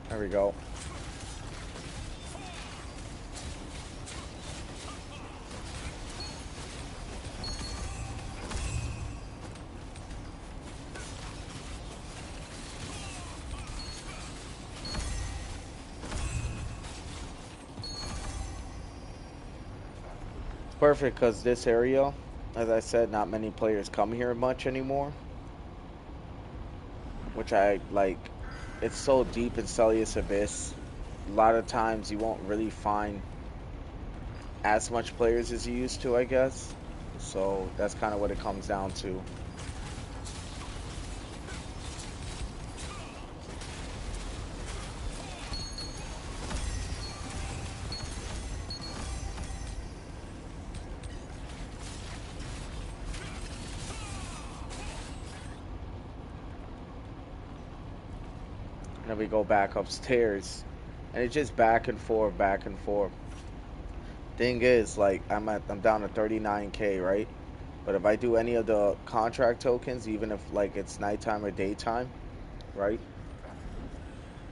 There we go. perfect because this area, as I said, not many players come here much anymore, which I like. It's so deep in Celius Abyss. A lot of times you won't really find as much players as you used to, I guess. So that's kind of what it comes down to. And then we go back upstairs, and it's just back and forth, back and forth. Thing is, like, I'm down to 39K, right? But if I do any of the contract tokens, even if like it's nighttime or daytime, right?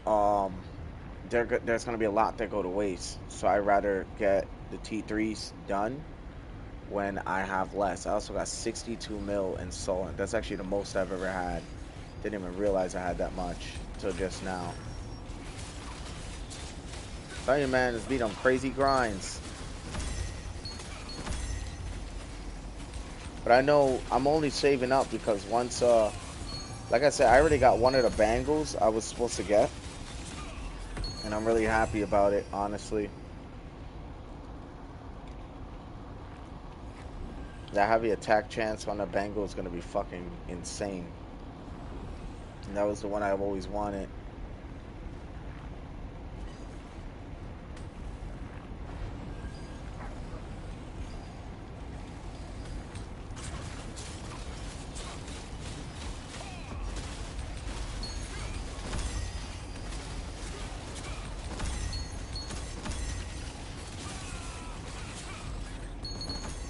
Um, there's gonna be a lot that go to waste. So I rather get the T3s done when I have less. I also got 62 mil in Solent. That's actually the most I've ever had. Didn't even realize I had that much until just now. Tell you, man, it's beat on crazy grinds. But I know I'm only saving up because once, like I said, I already got one of the bangles I was supposed to get. And I'm really happy about it, honestly. That heavy attack chance on the bangle is going to be fucking insane. And that was the one I've always wanted.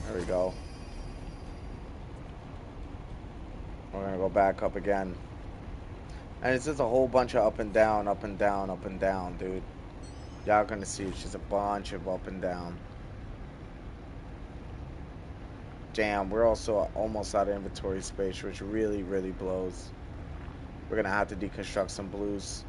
There we go. We're going to go back up again. And it's just a whole bunch of up and down, up and down, up and down, dude. Y'all going to see it's just a bunch of up and down. Damn, we're also almost out of inventory space, which really, really blows. We're going to have to deconstruct some blues.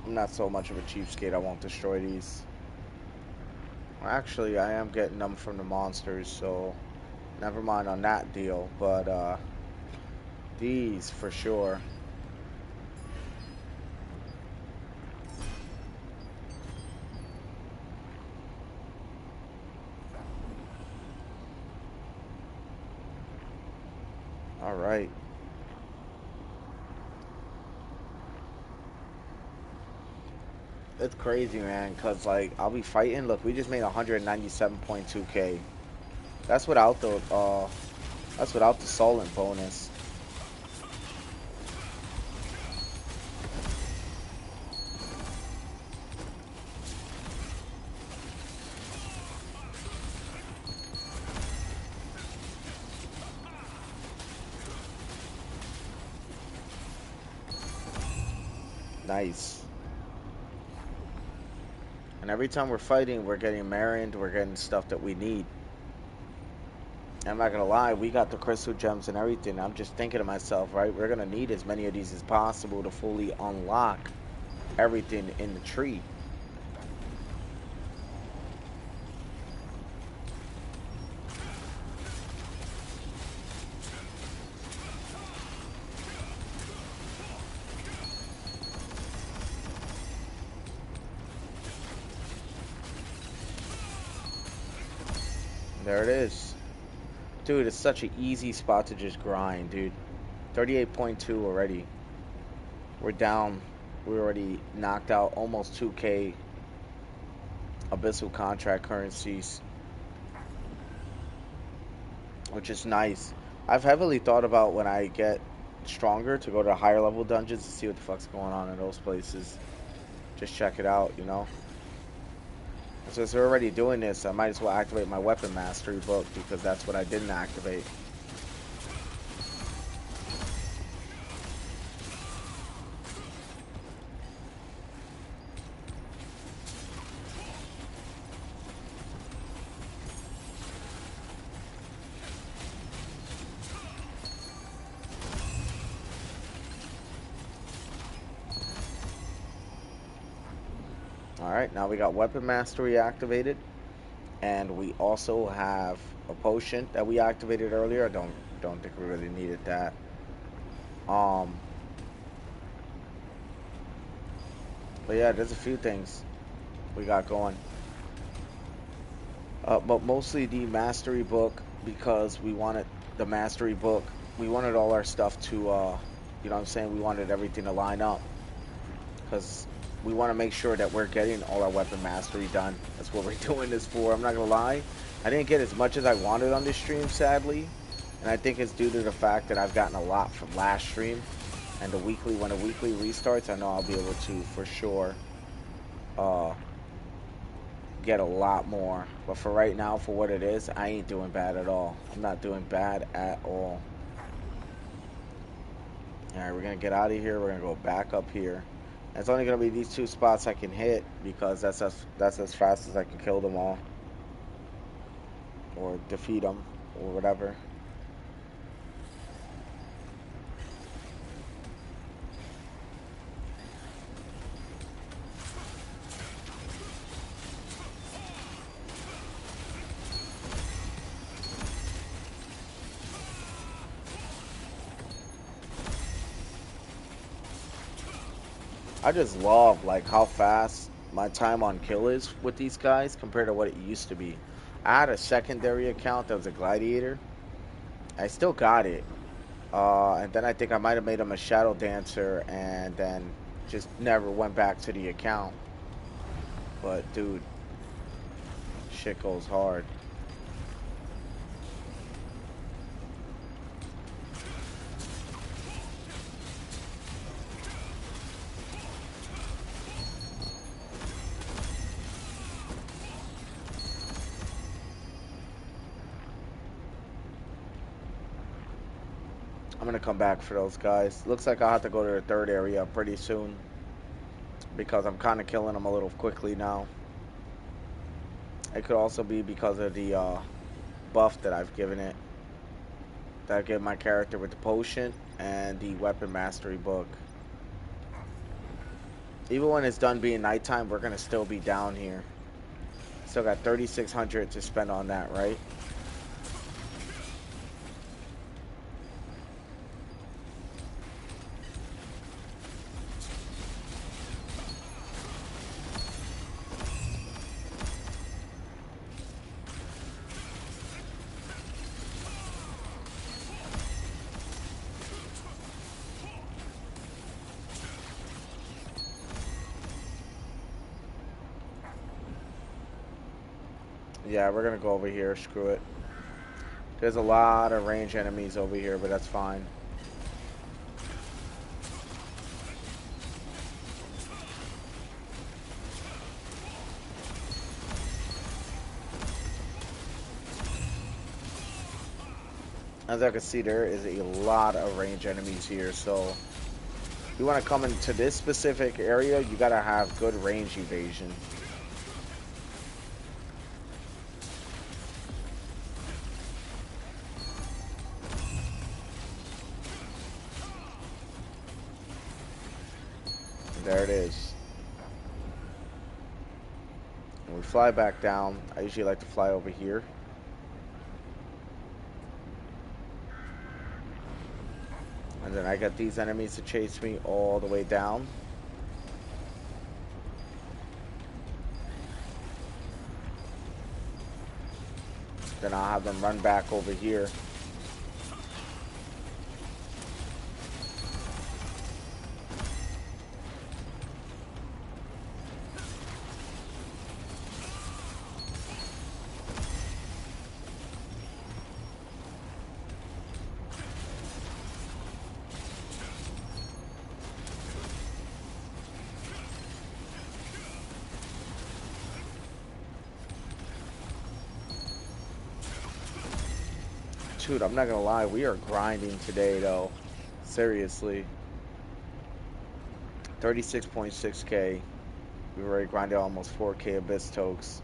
I'm not so much of a cheapskate, I won't destroy these. Well, actually, I am getting them from the monsters, so never mind on that deal. But these for sure. All right. It's crazy, man, because, like, I'll be fighting. Look, we just made 197.2K. That's without the Solent bonus. Nice. And every time we're fighting, we're getting Marined, we're getting stuff that we need. I'm not gonna lie, we got the crystal gems and everything. I'm just thinking to myself, right? We're gonna need as many of these as possible to fully unlock everything in the tree. There it is. Dude, it's such an easy spot to just grind, dude. 38.2 already. We're down. We already knocked out almost 2K Abyssal contract currencies, which is nice. I've heavily thought about when I get stronger to go to higher level dungeons to see what the fuck's going on in those places. Just check it out, you know? Since we're already doing this, I might as well activate my weapon mastery book because that's what I didn't activate. Alright, now we got weapon mastery activated. And we also have a potion that we activated earlier. I don't think we really needed that. Um but yeah, there's a few things we got going. But mostly the mastery book, because we wanted the mastery book. We wanted all our stuff to, you know what I'm saying? We wanted everything to line up. Because we want to make sure that we're getting all our weapon mastery done. That's what we're doing this for. I'm not going to lie. I didn't get as much as I wanted on this stream, sadly. And I think it's due to the fact that I've gotten a lot from last stream. And when the weekly restarts, I know I'll be able to, for sure, uh, get a lot more. But for right now, for what it is, I ain't doing bad at all. I'm not doing bad at all. Alright, we're going to get out of here. We're going to go back up here. And it's only going to be these two spots I can hit, because that's as fast as I can kill them all. Or defeat them, or whatever. I just love like how fast my time on kill is with these guys compared to what it used to be. I had a secondary account that was a gladiator. I still got it. And then I think I might have made him a shadow dancer and then just never went back to the account. But dude, shit goes hard. I'm gonna come back for those guys. Looks like I'll have to go to the third area pretty soon, because I'm kind of killing them a little quickly now. It could also be because of the buff that I've given it. That I give my character with the potion and the weapon mastery book. Even when it's done being nighttime, we're gonna still be down here. Still got 3,600 to spend on that, right? Yeah, we're gonna go over here. Screw it. There's a lot of range enemies over here, but that's fine. As I can see, there is a lot of range enemies here, so if you want to come into this specific area, you gotta have good range evasion. There it is. And we fly back down. I usually like to fly over here. And then I got these enemies to chase me all the way down. Then I'll have them run back over here. Dude, I'm not gonna lie, we are grinding today though. Seriously. 36.6k. We already grinded almost 4k Abyss tokes.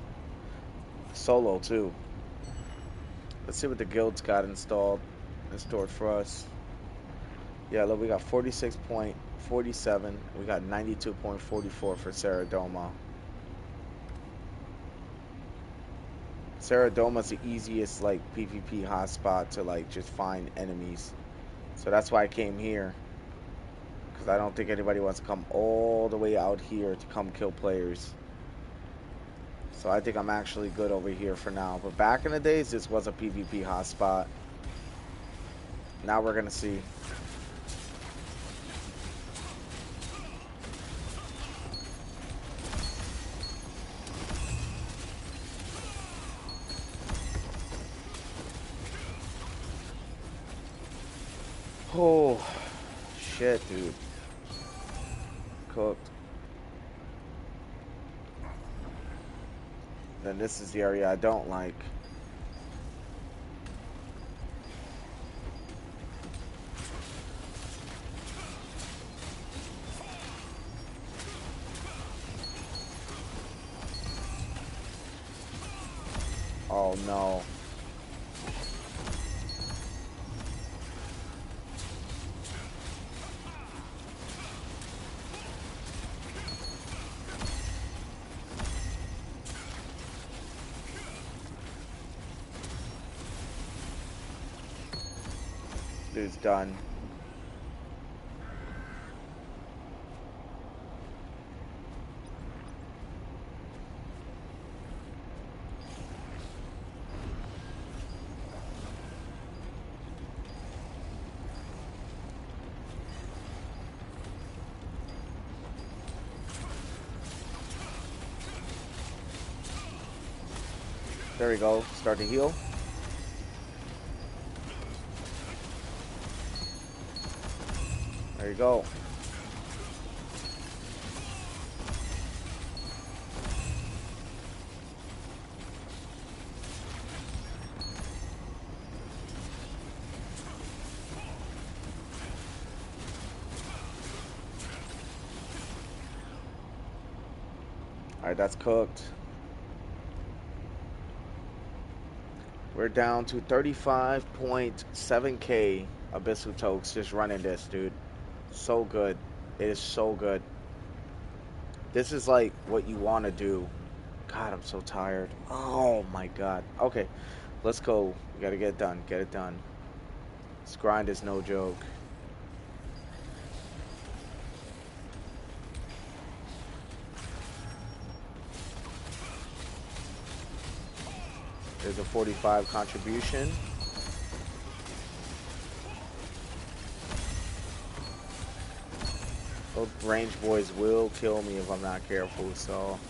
Solo too. Let's see what the guild's got installed and stored for us. Yeah, look, we got 46.47. We got 92.44 for Saradoma. Saradoma's the easiest like PvP hotspot to like just find enemies. So that's why I came here. Because I don't think anybody wants to come all the way out here to come kill players. So I think I'm actually good over here for now. But back in the days, this was a PvP hotspot. Now we're going to see. Oh, shit, dude. Cooked. Then this is the area I don't like. Oh no. Dude's done. There we go. Start to heal. There you go. Alright, that's cooked. We're down to 35.7k Abyssal Tokes just running this, dude. So good. It is so good. This is like what you want to do. God, I'm so tired. Oh my god. Okay, let's go. We gotta get it done. Get it done. This grind is no joke. There's a 45 contribution. Those range boys will kill me if I'm not careful, so.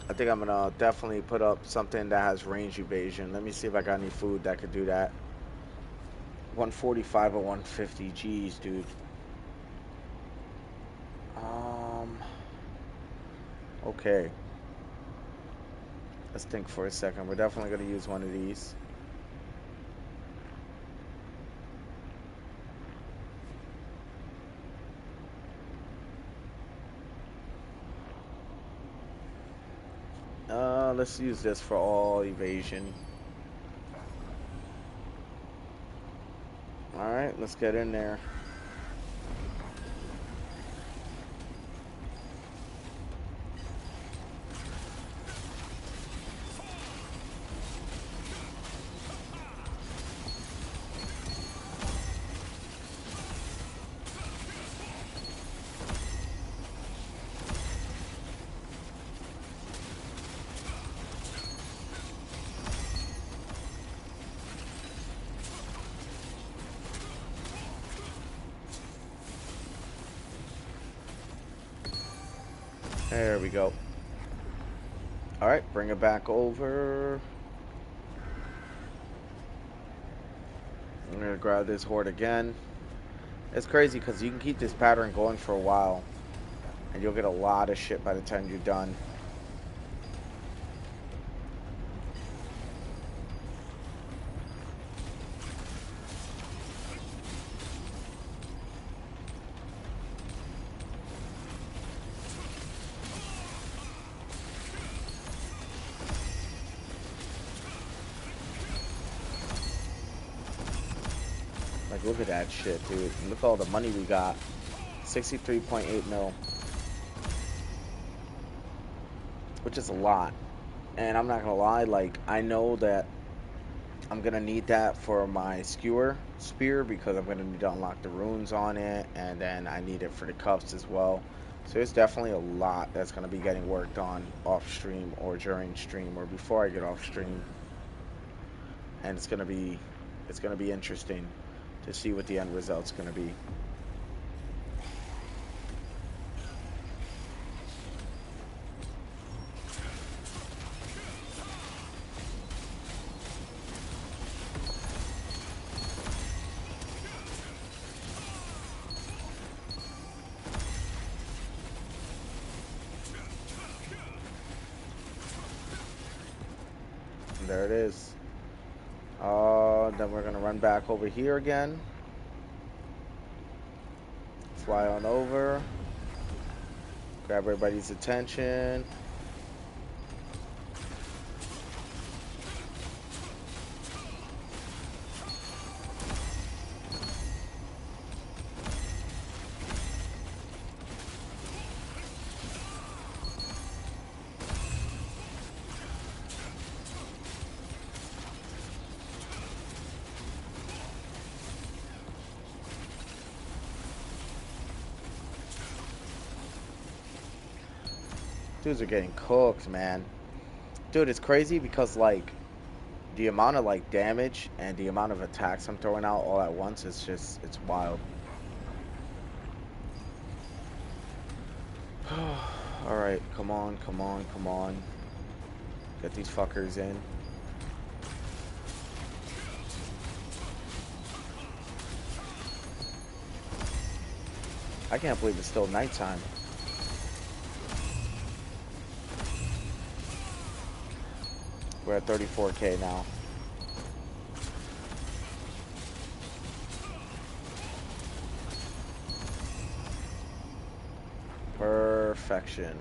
I think I'm gonna definitely put up something that has range evasion. Let me see if I got any food that could do that. 145 or 150. Jeez, dude. Okay. Let's think for a second. We're definitely gonna use one of these. Let's use this for all evasion. Alright, let's get in there. There we go. Alright, bring it back over. I'm gonna grab this horde again. It's crazy because you can keep this pattern going for a while and you'll get a lot of shit by the time you're done. Like Look at that shit, dude. Look at all the money we got. 63.8 mil. Which is a lot. And I'm not gonna lie, like, I know that I'm gonna need that for my skewer spear because I'm gonna need to unlock the runes on it, and then I need it for the cuffs as well. So there's definitely a lot that's gonna be getting worked on off stream or during stream or before I get off stream. And it's gonna be interesting to see what the end result's gonna be. And there it is. Then we're gonna run back over here again. Fly on over. Grab everybody's attention. Dudes are getting cooked, man. Dude, it's crazy because, like, the amount of, like, damage and the amount of attacks I'm throwing out all at once is just, it's wild. Alright, come on, come on, come on. Get these fuckers in. I can't believe it's still nighttime. We're at 34K now. Perfection.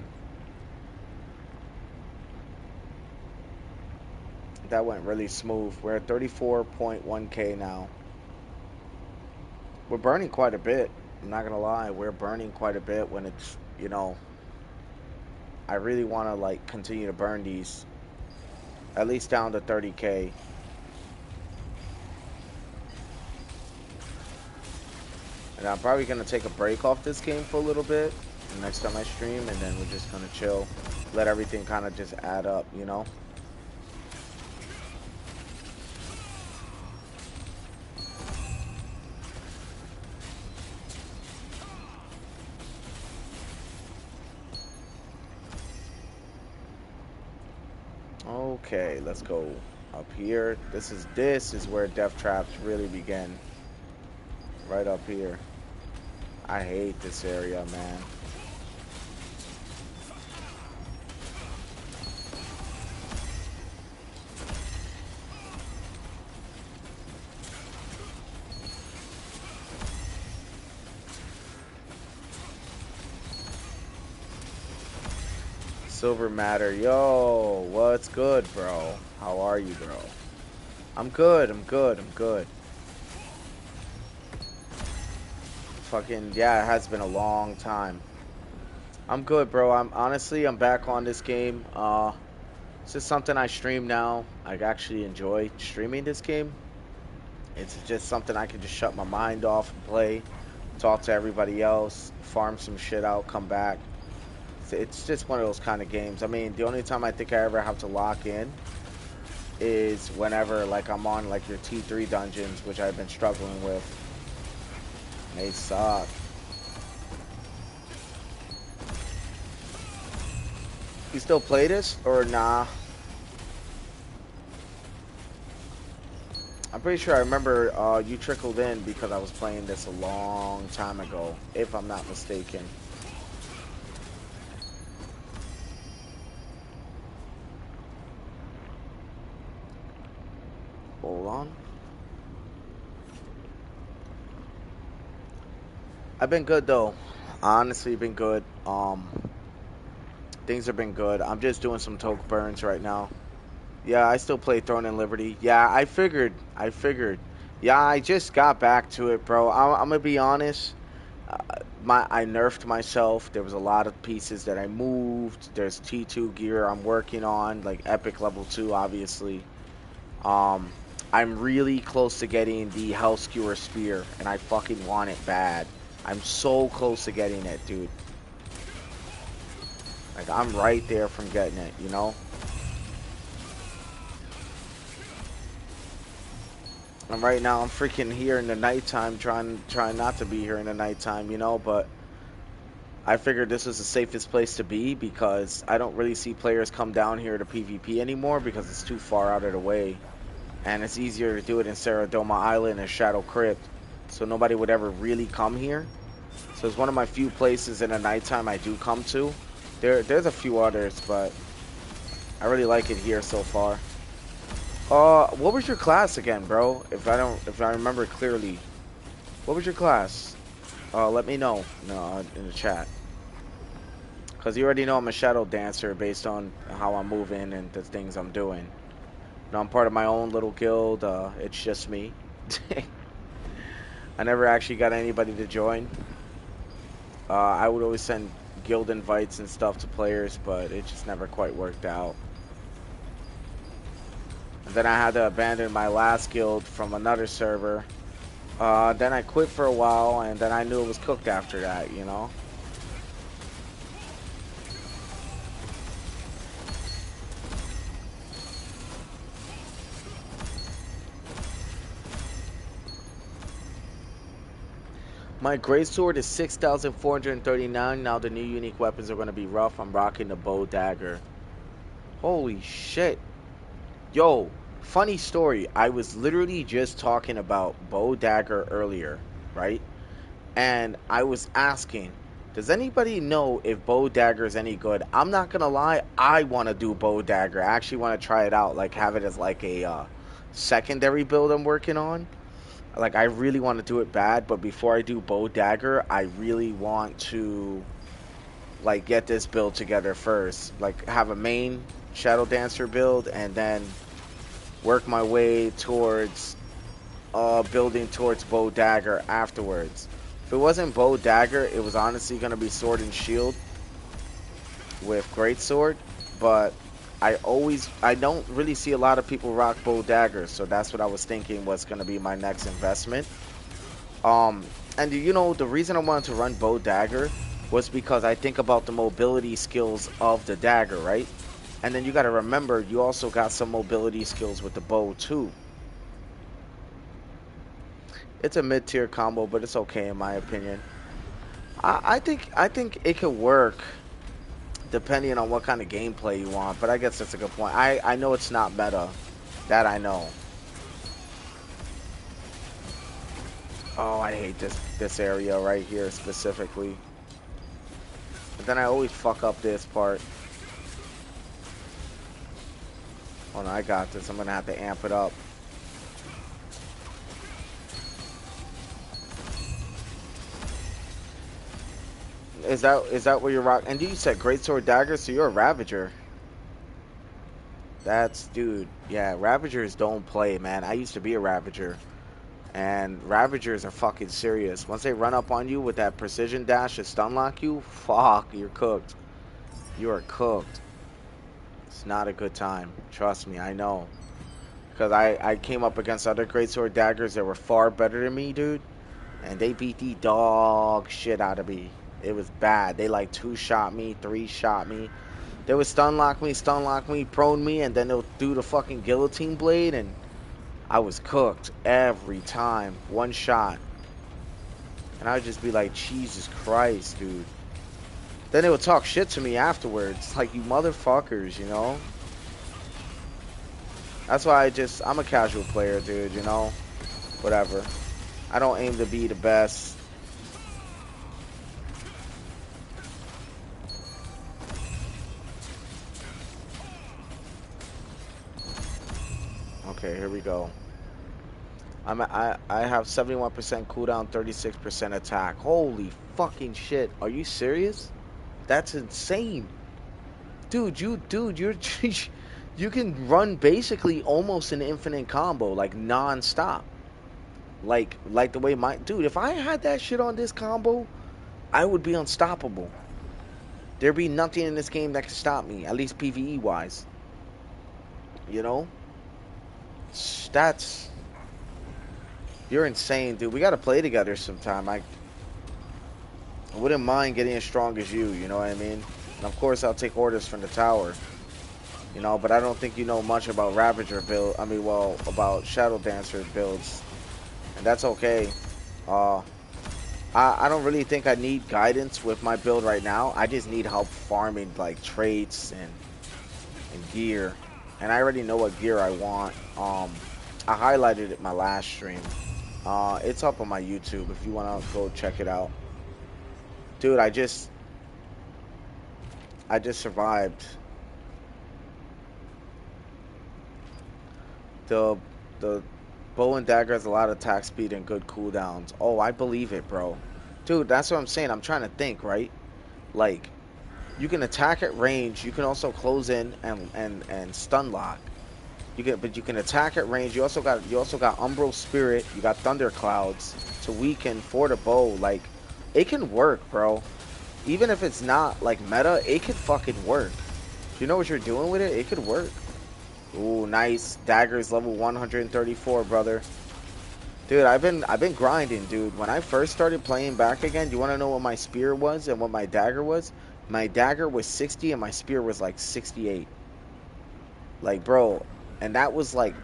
That went really smooth. We're at 34.1K now. We're burning quite a bit. I'm not gonna lie. We're burning quite a bit when it's, you know, I really want to, like, continue to burn these. At least down to 30K. And I'm probably going to take a break off this game for a little bit next time I stream, and then we're just going to chill. Let everything kind of just add up, you know? Okay, let's go up here. This is where death traps really begin. Right up here. I hate this area, man. Silver Matter, yo, what's good, bro? How are you, bro? I'm good, I'm good, I'm good. Fucking, yeah, it has been a long time. I'm good, bro. I'm back on this game. It's just something I stream now. I actually enjoy streaming this game. It's just something I can just shut my mind off and play, talk to everybody else, farm some shit out, come back. It's just one of those kind of games. I mean, the only time I think I ever have to lock in is whenever, like, I'm on, like, your T3 dungeons, which I've been struggling with. They suck. You still play this, or nah? I'm pretty sure I remember you trickled in because I was playing this a long time ago, if I'm not mistaken. Hold on. I've been good though. Honestly, been good. Things have been good. I'm just doing some toke burns right now. Yeah, I still play Throne and Liberty. Yeah, I figured. Yeah, I just got back to it, bro. I'm gonna be honest. Uh, I nerfed myself. There was a lot of pieces that I moved. There's T2 gear I'm working on, like epic level 2, obviously. Um, I'm really close to getting the Hell Skewer Spear, and I fucking want it bad. I'm so close to getting it, dude. Like, I'm right there from getting it, you know? And right now, I'm freaking here in the nighttime, trying not to be here in the nighttime, you know? But I figured this was the safest place to be because I don't really see players come down here to PvP anymore because it's too far out of the way. And it's easier to do it in Saradoma Island and Shadow Crypt. So nobody would ever really come here. So it's one of my few places in the nighttime I do come to. There's a few others, but I really like it here so far. What was your class again, bro? If I remember clearly, what was your class? Let me know in the chat. Cause you already know I'm a shadow dancer based on how I'm moving and the things I'm doing. Now I'm part of my own little guild. It's just me. I never actually got anybody to join. I would always send guild invites and stuff to players, but it just never quite worked out. And then I had to abandon my last guild from another server. Then I quit for a while, and then I knew it was cooked after that, you know? My greatsword is 6,439. Now the new unique weapons are going to be rough. I'm rocking the bow dagger. Holy shit. Yo, funny story. I was literally just talking about bow dagger earlier, right? And I was asking, does anybody know if bow dagger is any good? I'm not gonna lie, I want to do bow dagger. I actually want to try it out, like have it as like a secondary build I'm working on. Like I really want to do it bad, but before I do bow dagger, I really want to like get this build together first. Like have a main shadow dancer build and then work my way towards building towards bow dagger afterwards. If it wasn't bow dagger, it was honestly gonna be sword and shield with greatsword, but I don't really see a lot of people rock bow daggers, so that's what I was thinking was gonna be my next investment. And you know, the reason I wanted to run bow dagger was because I think about the mobility skills of the dagger, right? And then you gotta remember, you also got some mobility skills with the bow too. It's a mid-tier combo, but it's okay in my opinion. I think it could work depending on what kind of gameplay you want, but I guess that's a good point. I know it's not meta. That I know. Oh, I hate this area right here specifically. But then I always fuck up this part. Oh no, I got this. I'm gonna have to amp it up. Is that where you're rock? And you said greatsword dagger, so you're a Ravager. That's dude. Yeah, Ravagers don't play, man. I used to be a Ravager, and Ravagers are fucking serious. Once they run up on you with that precision dash to stun lock you, fuck, you're cooked. You are cooked. It's not a good time. Trust me, I know. Because I came up against other greatsword daggers that were far better than me, dude, and they beat the dog shit out of me. It was bad. They like 2-shot me, 3-shot me. They would stun lock me, prone me, and then they'll do the fucking guillotine blade, and I was cooked every time. One shot. And I would just be like, Jesus Christ, dude. Then they would talk shit to me afterwards. Like, you motherfuckers, you know? That's why I'm a casual player, dude, you know? Whatever. I don't aim to be the best. Okay, here we go. I have 71% cooldown, 36% attack. Holy fucking shit. Are you serious? That's insane. Dude, you're you can run basically almost an infinite combo, like non-stop. Like the way my dude, if I had that shit on this combo, I would be unstoppable. There'd be nothing in this game that could stop me, at least PvE wise. You know? That's you're insane, dude. We gotta play together sometime. I wouldn't mind getting as strong as you know what I mean? And of course I'll take orders from the tower. You know, but I don't think you know much about Ravager build. I mean, well, about Shadow Dancer builds, and that's okay. Uh, I don't really think I need guidance with my build right now. I just need help farming like traits and gear, and I already know what gear I want. I highlighted it my last stream. It's up on my YouTube if you wanna go check it out, dude. I just survived the the bow and dagger has a lot of attack speed and good cooldowns. Oh, I believe it, bro. Dude, that's what I'm saying. I'm trying to think, right? Like, you can attack at range. You can also close in and stun lock. But you can attack at range. You also got Umbral Spirit. You got Thunder Clouds to weaken for the bow. Like, it can work, bro. Even if it's not like meta, it could fucking work. If you know what you're doing with it, it could work. Ooh, nice. Dagger's level 134, brother. Dude, I've been grinding, dude. When I first started playing back again, do you want to know what my spear was and what my dagger was? My dagger was 60 and my spear was like 68. Like, bro, and that was like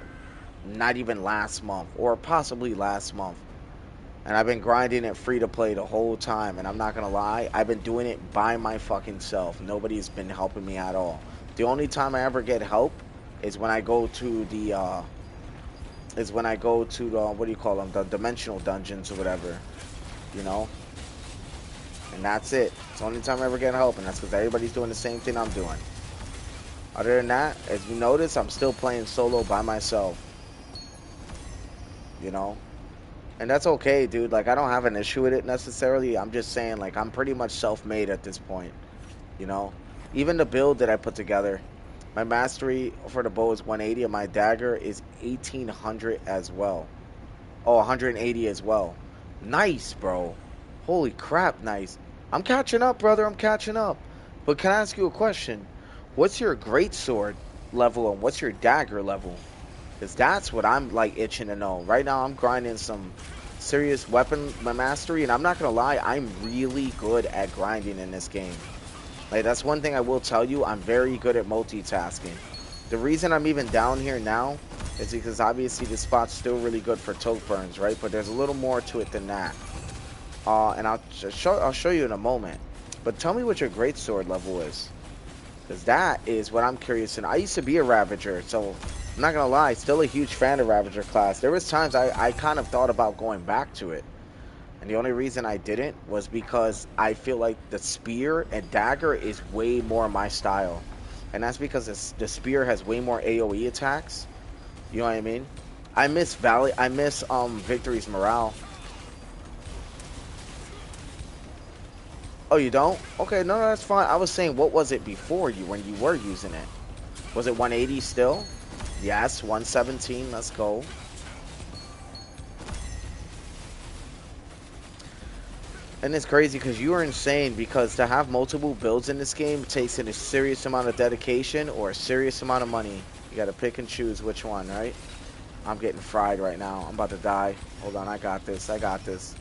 not even last month or possibly last month. And I've been grinding it free to play the whole time, and I'm not gonna lie, I've been doing it by my fucking self. Nobody's been helping me at all. The only time I ever get help is when I go to the what do you call them, the dimensional dungeons or whatever, you know. And that's it. It's the only time I ever get help, and that's because everybody's doing the same thing I'm doing. Other than that, as you notice, I'm still playing solo by myself, you know. And that's okay, dude. Like, I don't have an issue with it necessarily. I'm just saying, like, I'm pretty much self-made at this point, you know. Even the build that I put together, my mastery for the bow is 180 and my dagger is 1800 as well. Oh, 180 as well. Nice, bro. Holy crap, nice. I'm catching up, brother. I'm catching up. But can I ask you a question? What's your greatsword level and what's your dagger level? Because that's what I'm, like, itching to know. Right now, I'm grinding some serious weapon mastery, and I'm not going to lie, I'm really good at grinding in this game. Like, that's one thing I will tell you. I'm very good at multitasking. The reason I'm even down here now is because obviously this spot's still really good for toke burns, right? But there's a little more to it than that. And I'll show you in a moment. But tell me what your greatsword level is, because that is what I'm curious in. I used to be a Ravager, so I'm not gonna lie, still a huge fan of Ravager class. There was times I kind of thought about going back to it. And the only reason I didn't was because I feel like the spear and dagger is way more my style. And that's because the spear has way more AoE attacks. You know what I mean? I miss Victory's morale. Oh, you don't? Okay, no, that's fine. I was saying, what was it before you when you were using it? Was it 180 still? Yes, 117. Let's go. And it's crazy because you are insane, because to have multiple builds in this game takes in a serious amount of dedication or a serious amount of money. You got to pick and choose which one, right? I'm getting fried right now. I'm about to die. Hold on, I got this. I got this.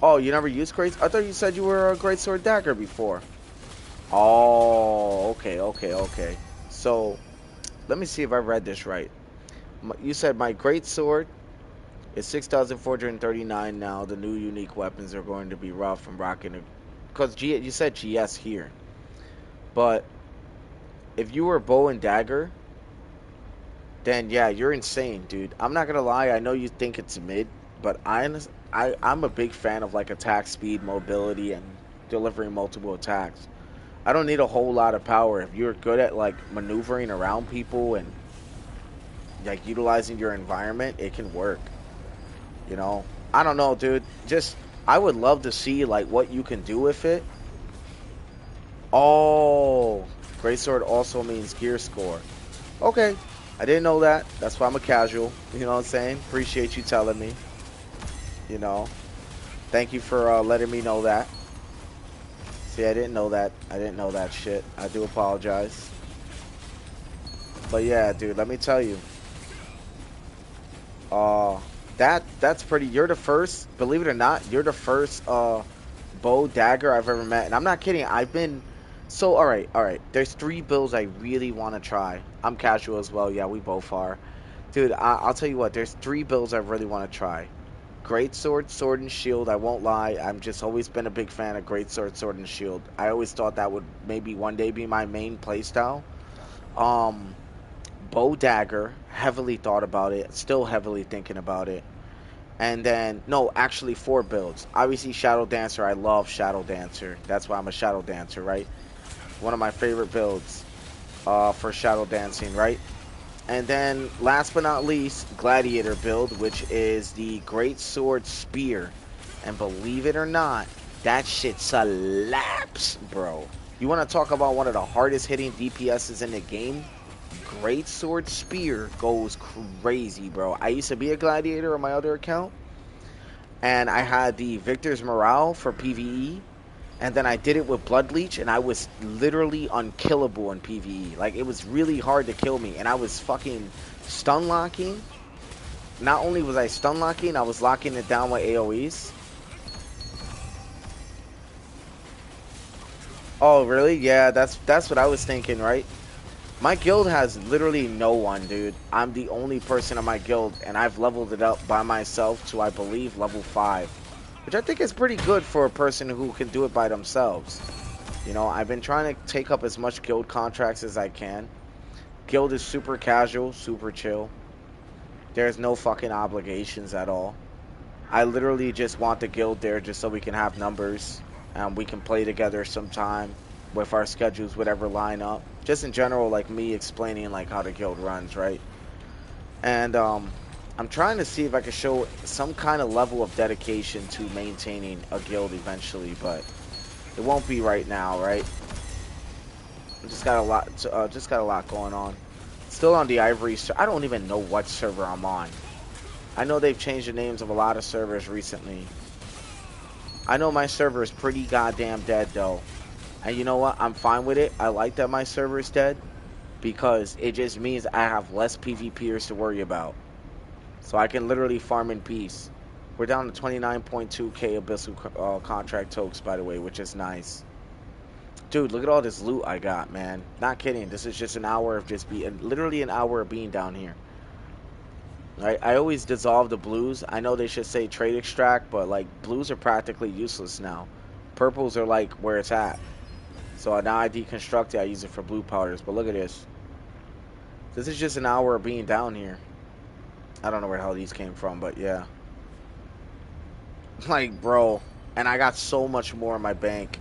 Oh, you never used great? I thought you said you were a greatsword dagger before. Oh, okay, okay, okay. So, let me see if I read this right. You said my greatsword is 6,439 now. The new unique weapons are going to be rough from rocking. Because you said GS here. But if you were bow and dagger, then yeah, you're insane, dude. I'm not gonna lie. I know you think it's mid, but I'm a big fan of like attack speed, mobility, and delivering multiple attacks. I don't need a whole lot of power. If you're good at like maneuvering around people and like utilizing your environment, it can work. You know, I don't know, dude. Just I would love to see like what you can do with it. Oh, greatsword also means gear score. Okay. I didn't know that. That's why I'm a casual. You know what I'm saying? Appreciate you telling me. You know. Thank you for letting me know that. See, I didn't know that. I didn't know that shit. I do apologize. But yeah, dude, let me tell you. Uh, that's pretty. You're the first, believe it or not, you're the first bow dagger I've ever met, and I'm not kidding. I've been so all right. There's three builds I really want to try. I'm casual as well. Yeah, we both are, dude. I'll tell you what. There's three builds I really want to try. Great sword, sword and shield. I won't lie. I'm just always been a big fan of great sword, sword and shield. I always thought that would maybe one day be my main playstyle. Um, bow dagger. Heavily thought about it. Still heavily thinking about it. And then, no, actually four builds. Obviously, Shadow Dancer. I love Shadow Dancer. That's why I'm a Shadow Dancer, right? One of my favorite builds for Shadow Dancing, right? And then, last but not least, Gladiator build, which is the Great Sword Spear. And believe it or not, that shit slaps, bro. You want to talk about one of the hardest hitting DPSs in the game? Great Sword Spear goes crazy, bro. I used to be a Gladiator on my other account, and I had the Victor's Morale for PvE, and then I did it with Blood Leech, and I was literally unkillable in PvE. Like, it was really hard to kill me, and I was fucking stun locking. Not only was I stun locking, I was locking it down with AoEs. Oh, really? Yeah, that's what I was thinking, right? My guild has literally no one, dude. I'm the only person in my guild, and I've leveled it up by myself to, I believe, level 5. Which I think is pretty good for a person who can do it by themselves. You know, I've been trying to take up as much guild contracts as I can. Guild is super casual, super chill. There's no fucking obligations at all. I literally just want the guild there just so we can have numbers and we can play together sometime with our schedules, whatever line up. Just in general, like me explaining like how the guild runs, right? And I'm trying to see if I can show some kind of level of dedication to maintaining a guild eventually, but it won't be right now, right? I just got a lot going on. Still on the Ivory. I don't even know what server I'm on. I know they've changed the names of a lot of servers recently. I know my server is pretty goddamn dead though. And you know what? I'm fine with it. I like that my server is dead because it just means I have less PvPers to worry about. So I can literally farm in peace. We're down to 29.2k Abyssal contract tokes, by the way, which is nice. Dude, look at all this loot I got, man. Not kidding. This is just an hour of just being, literally an hour of being down here. Right? I always dissolve the blues. I know they should say trade extract, but like blues are practically useless now. Purples are like where it's at. So now I deconstruct it. I use it for blue powders. But look at this. This is just an hour of being down here. I don't know where the hell these came from, but yeah. Like, bro. And I got so much more in my bank.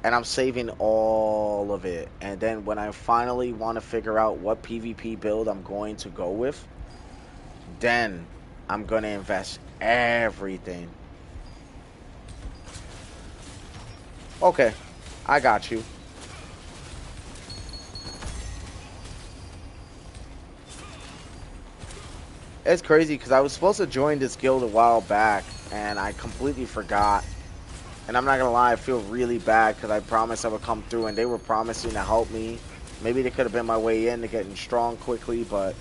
And I'm saving all of it. And then when I finally want to figure out what PvP build I'm going to go with, then I'm going to invest everything. Okay. I got you. It's crazy because I was supposed to join this guild a while back, and I completely forgot. And I'm not gonna lie, I feel really bad because I promised I would come through, and they were promising to help me. Maybe they could have been my way in to getting strong quickly, but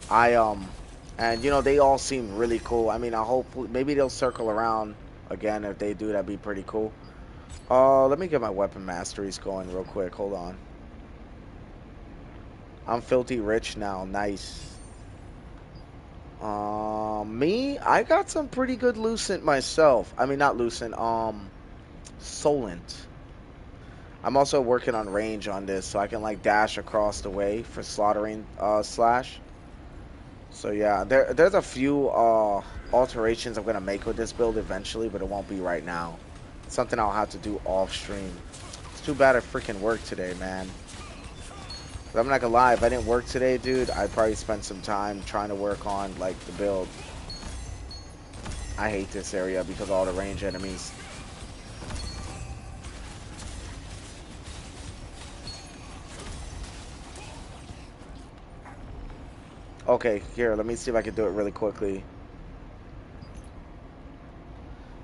and you know they all seem really cool. I mean, I hope maybe they'll circle around again. If they do, that'd be pretty cool. Let me get my weapon masteries going real quick. Hold on. I'm filthy rich now. Nice. Me, I got some pretty good Lucent myself. I mean, not Lucent, Solent. I'm also working on range on this, so I can like dash across the way for slaughtering slash. So yeah, there's a few alterations I'm gonna make with this build eventually, but it won't be right now. It's something I'll have to do off stream. It's too bad I freaking work today, man. But I'm not gonna lie, if I didn't work today, dude, I'd probably spend some time trying to work on like the build. I hate this area because of all the range enemies. Okay, here, let me see if I can do it really quickly.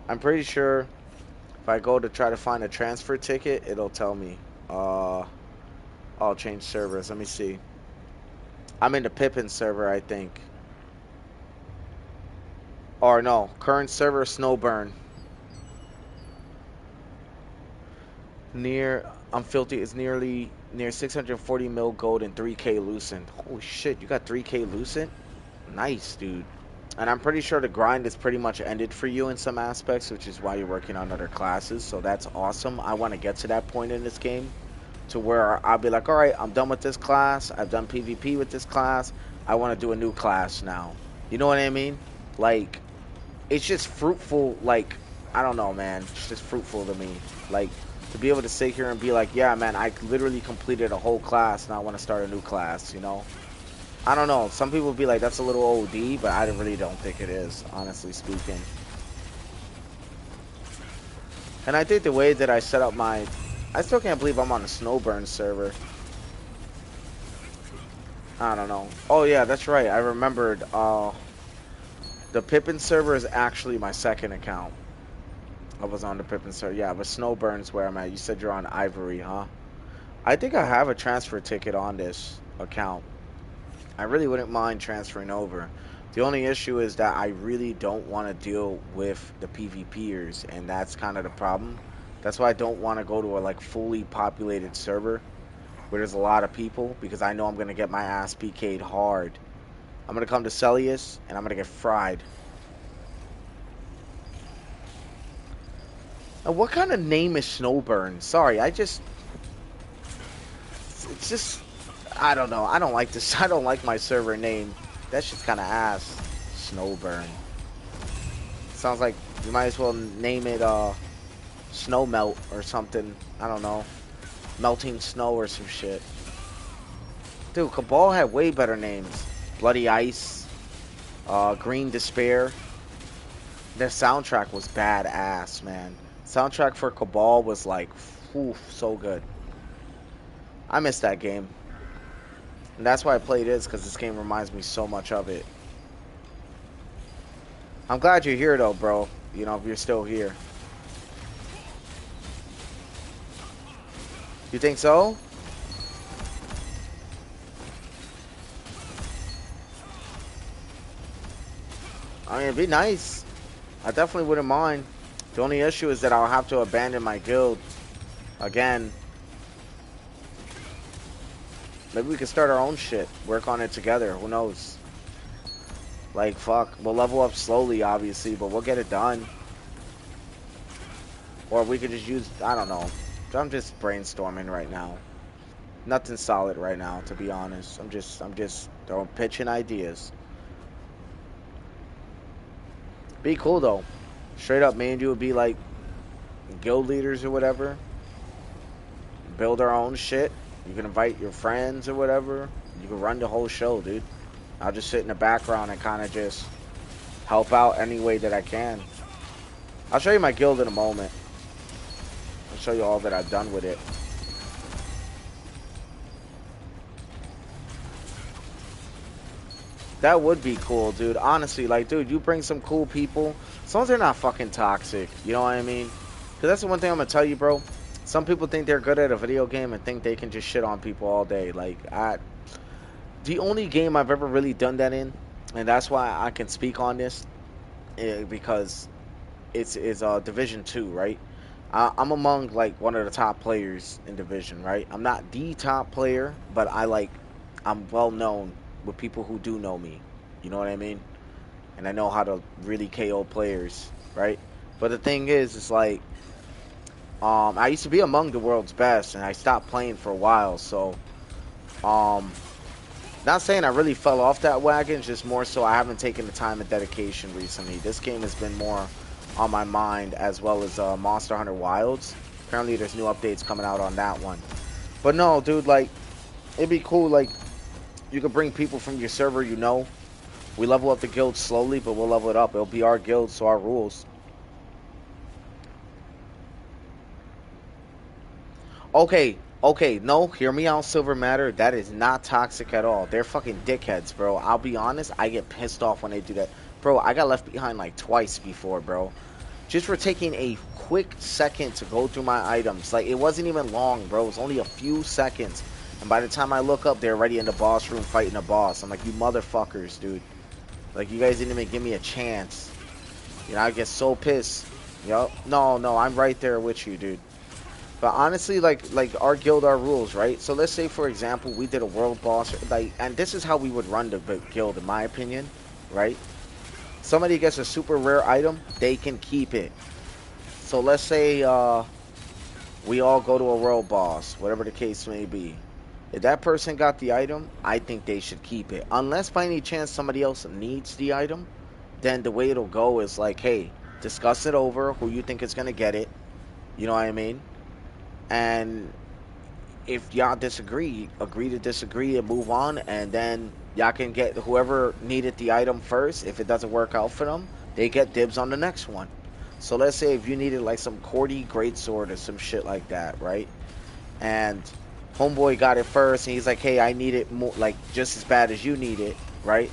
I'm pretty sure if I go to try to find a transfer ticket, it'll tell me. I'll change servers. Let me see. I'm in the Pippin server, I think. Or no, current server Snowburn. Near Unfilthy is nearly near 640 mil gold and 3k lucent. Holy shit, you got 3k lucent? Nice, dude. And I'm pretty sure the grind is pretty much ended for you in some aspects, which is why you're working on other classes. So that's awesome. I want to get to that point in this game to where I'll be like, all right, I'm done with this class. I've done PvP with this class. I want to do a new class now. You know what I mean? Like, it's just fruitful. Like, I don't know, man. It's just fruitful to me. Like, to be able to sit here and be like, yeah, man, I literally completed a whole class. Now I want to start a new class, you know? I don't know. Some people be like, that's a little OD, but I really don't think it is, honestly speaking. And I think the way that I set up my... I still can't believe I'm on the Snowburn server. I don't know. Oh, yeah, that's right. I remembered. The Pippin server is actually my second account. I was on the Pippin server. Yeah, but Snowburn's where I'm at. You said you're on Ivory, huh? I think I have a transfer ticket on this account. I really wouldn't mind transferring over. The only issue is that I really don't want to deal with the PvPers, and that's kind of the problem. That's why I don't want to go to a like fully populated server where there's a lot of people, because I know I'm going to get my ass PK'd hard. I'm going to come to Celius, and I'm going to get fried. Now, what kind of name is Snowburn? Sorry, it's just, I don't know. I don't like this. I don't like my server name. That shit's kind of ass. Snowburn. Sounds like you might as well name it Snow Melt or something. I don't know. Melting Snow or some shit. Dude, Cabal had way better names. Bloody Ice. Green Despair. Their soundtrack was badass, man. Soundtrack for Cabal was like, oof, so good. I miss that game. And that's why I played this, because this game reminds me so much of it. I'm glad you're here, though, bro. You know, if you're still here. You think so? I mean, it'd be nice. I definitely wouldn't mind. The only issue is that I'll have to abandon my guild again. Maybe we can start our own shit. Work on it together. Who knows? Like, fuck. We'll level up slowly, obviously, but we'll get it done. Or we could just use... I don't know. I'm just brainstorming right now. Nothing solid right now, to be honest. I'm just throwing pitching ideas. Be cool, though. Straight up, me and you would be, like, guild leaders or whatever. Build our own shit. You can invite your friends or whatever. You can run the whole show, dude. I'll just sit in the background and kind of just help out any way that I can. I'll show you my guild in a moment. I'll show you all that I've done with it. That would be cool, dude. Honestly, like, dude, you bring some cool people. As long as they're not fucking toxic. You know what I mean? Because that's the one thing I'm going to tell you, bro. Some people think they're good at a video game and think they can just shit on people all day. Like, the only game I've ever really done that in, and that's why I can speak on this, because it's Division 2, right? I'm among, like, one of the top players in Division, right? I'm not the top player, but I'm well known with people who do know me. You know what I mean? And I know how to really KO players, right? But the thing is, it's like, I used to be among the world's best, and I stopped playing for a while, so, not saying I really fell off that wagon, just more so I haven't taken the time and dedication recently. This game has been more on my mind, as well as Monster Hunter Wilds. Apparently there's new updates coming out on that one. But no, dude, like, it'd be cool, like, you could bring people from your server, you know. We level up the guild slowly, but we'll level it up. It'll be our guild, so our rules. Okay, Okay, no, hear me out, Silver Matter. That is not toxic at all. They're fucking dickheads, bro. I'll be honest, I get pissed off when they do that. Bro, I got left behind like twice before, bro. Just for taking a quick second to go through my items. Like, it wasn't even long, bro. It was only a few seconds. And by the time I look up, they're already in the boss room fighting a boss. I'm like, you motherfuckers, dude. Like, you guys didn't even give me a chance. You know, I get so pissed. Yup. No, no, I'm right there with you, dude. But honestly, like our guild, our rules, right? So let's say, for example, we did a world boss, like, and this is how we would run the guild, in my opinion, right? Somebody gets a super rare item, they can keep it. So let's say we all go to a world boss, whatever the case may be. If that person got the item, I think they should keep it. Unless by any chance somebody else needs the item, then the way it'll go is like, hey, discuss it over, who you think is going to get it. You know what I mean? And if y'all disagree, agree to disagree and move on, and then y'all can get whoever needed the item first. If it doesn't work out for them, they get dibs on the next one. So let's say if you needed like some Cordy greatsword or some shit like that, right? And homeboy got it first, and he's like, hey, I need it more, like just as bad as you need it, right?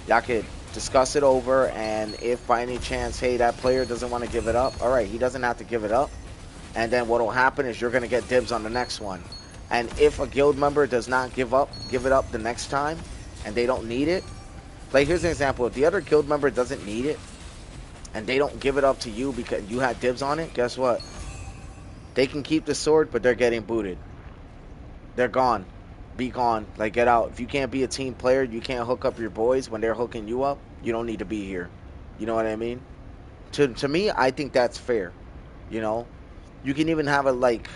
Y'all could discuss it over, and if by any chance, hey, that player doesn't want to give it up, all right, he doesn't have to give it up. And then what will happen is you're going to get dibs on the next one. And if a guild member does not give it up the next time, and they don't need it, like here's an example. If the other guild member doesn't need it, and they don't give it up to you because you had dibs on it, guess what? They can keep the sword, but they're getting booted. They're gone. Be gone. Like, get out. If you can't be a team player, you can't hook up your boys when they're hooking you up, you don't need to be here. You know what I mean? To me, I think that's fair. You know? You can even have a, like,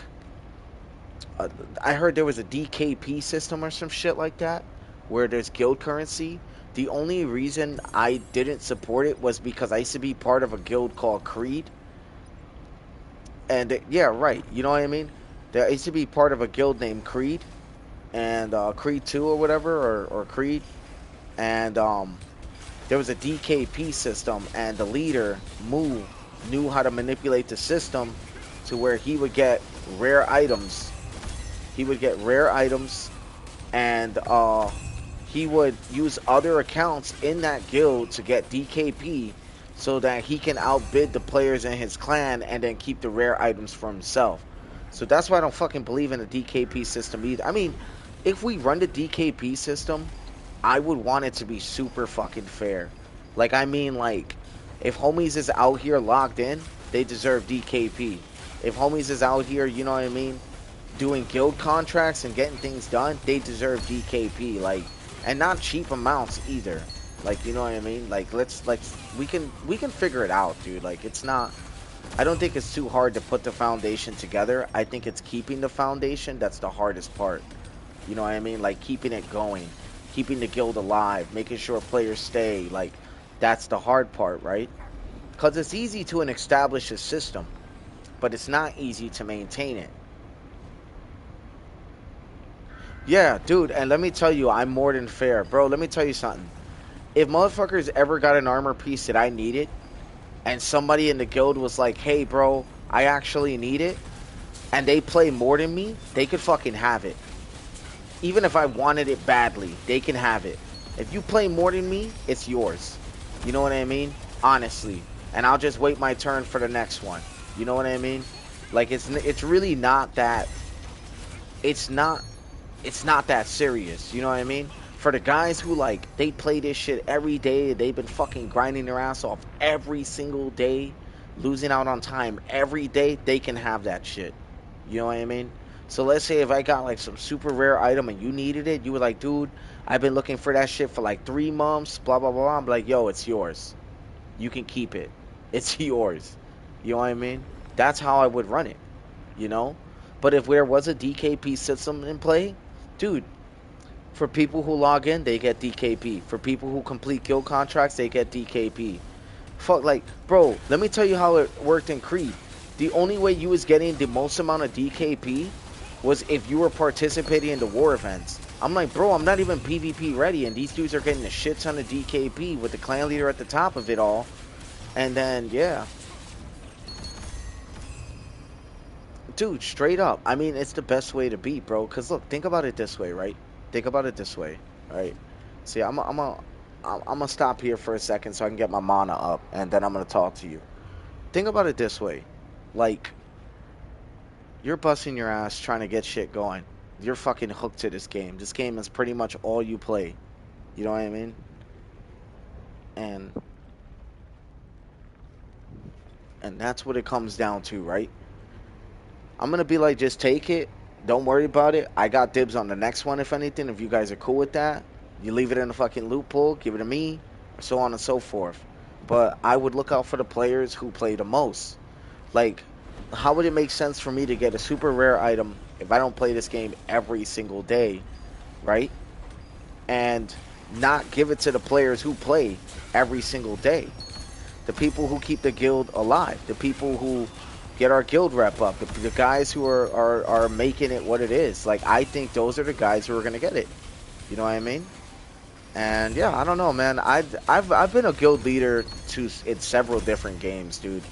I heard there was a DKP system or some shit like that, where there's guild currency. The only reason I didn't support it was because I used to be part of a guild called Creed. And, yeah, right. You know what I mean? There used to be part of a guild named Creed. And Creed 2 or whatever, or Creed. And there was a DKP system, and the leader, Moo, knew how to manipulate the system to where he would get rare items. He would get rare items, and he would use other accounts in that guild to get DKP so that he can outbid the players in his clan and then keep the rare items for himself. So that's why I don't fucking believe in the DKP system either. I mean, if we run the DKP system, I would want it to be super fucking fair. Like, I mean, like, if homies is out here locked in, they deserve DKP. If homies is out here, you know what I mean, doing guild contracts and getting things done, they deserve DKP. Like, and not cheap amounts either. Like, you know what I mean? Like, we can figure it out, dude. Like, it's not, I don't think it's too hard to put the foundation together. I think it's keeping the foundation that's the hardest part. You know what I mean? Like, keeping it going, keeping the guild alive, making sure players stay. Like, that's the hard part, right? Because it's easy to establish a system, but it's not easy to maintain it. Yeah, dude, and let me tell you, I'm more than fair. Bro, let me tell you something. If motherfuckers ever got an armor piece that I needed, and somebody in the guild was like, hey, bro, I actually need it, and they play more than me, they could fucking have it. Even if I wanted it badly, they can have it. If you play more than me, it's yours. You know what I mean? Honestly. And I'll just wait my turn for the next one. You know what I mean? Like, it's really not that, it's not that serious. You know what I mean? For the guys who, like, they play this shit every day, they've been fucking grinding their ass off every single day, losing out on time every day, they can have that shit. You know what I mean? So let's say if I got like some super rare item and you needed it, you were like, dude, I've been looking for that shit for like 3 months, blah, blah, blah. I'm like, yo, it's yours. You can keep it. It's yours. You know what I mean? That's how I would run it, you know? But if there was a DKP system in play, dude, for people who log in, they get DKP. For people who complete guild contracts, they get DKP. Fuck, like, bro, let me tell you how it worked in Creed. The only way you was getting the most amount of DKP was if you were participating in the war events. I'm like, bro, I'm not even PvP ready, and these dudes are getting a shit ton of DKP with the clan leader at the top of it all. And then, yeah. Dude, straight up. I mean, it's the best way to beat, bro. Cause look, think about it this way, right? Think about it this way, right? See, I'm gonna stop here for a second so I can get my mana up, and then I'm gonna talk to you. Think about it this way, like you're busting your ass trying to get shit going. You're fucking hooked to this game. This game is pretty much all you play. You know what I mean? And that's what it comes down to, right? I'm gonna be like, just take it. Don't worry about it. I got dibs on the next one, if anything. If you guys are cool with that, you leave it in the fucking loot pool, give it to me, or so on and so forth. But I would look out for the players who play the most. Like, how would it make sense for me to get a super rare item if I don't play this game every single day, right? And not give it to the players who play every single day. The people who keep the guild alive. The people who get our guild rep up. The guys who are making it what it is. Like, I think those are the guys who are going to get it. You know what I mean? And yeah, I don't know, man. I've been a guild leader in several different games, dude.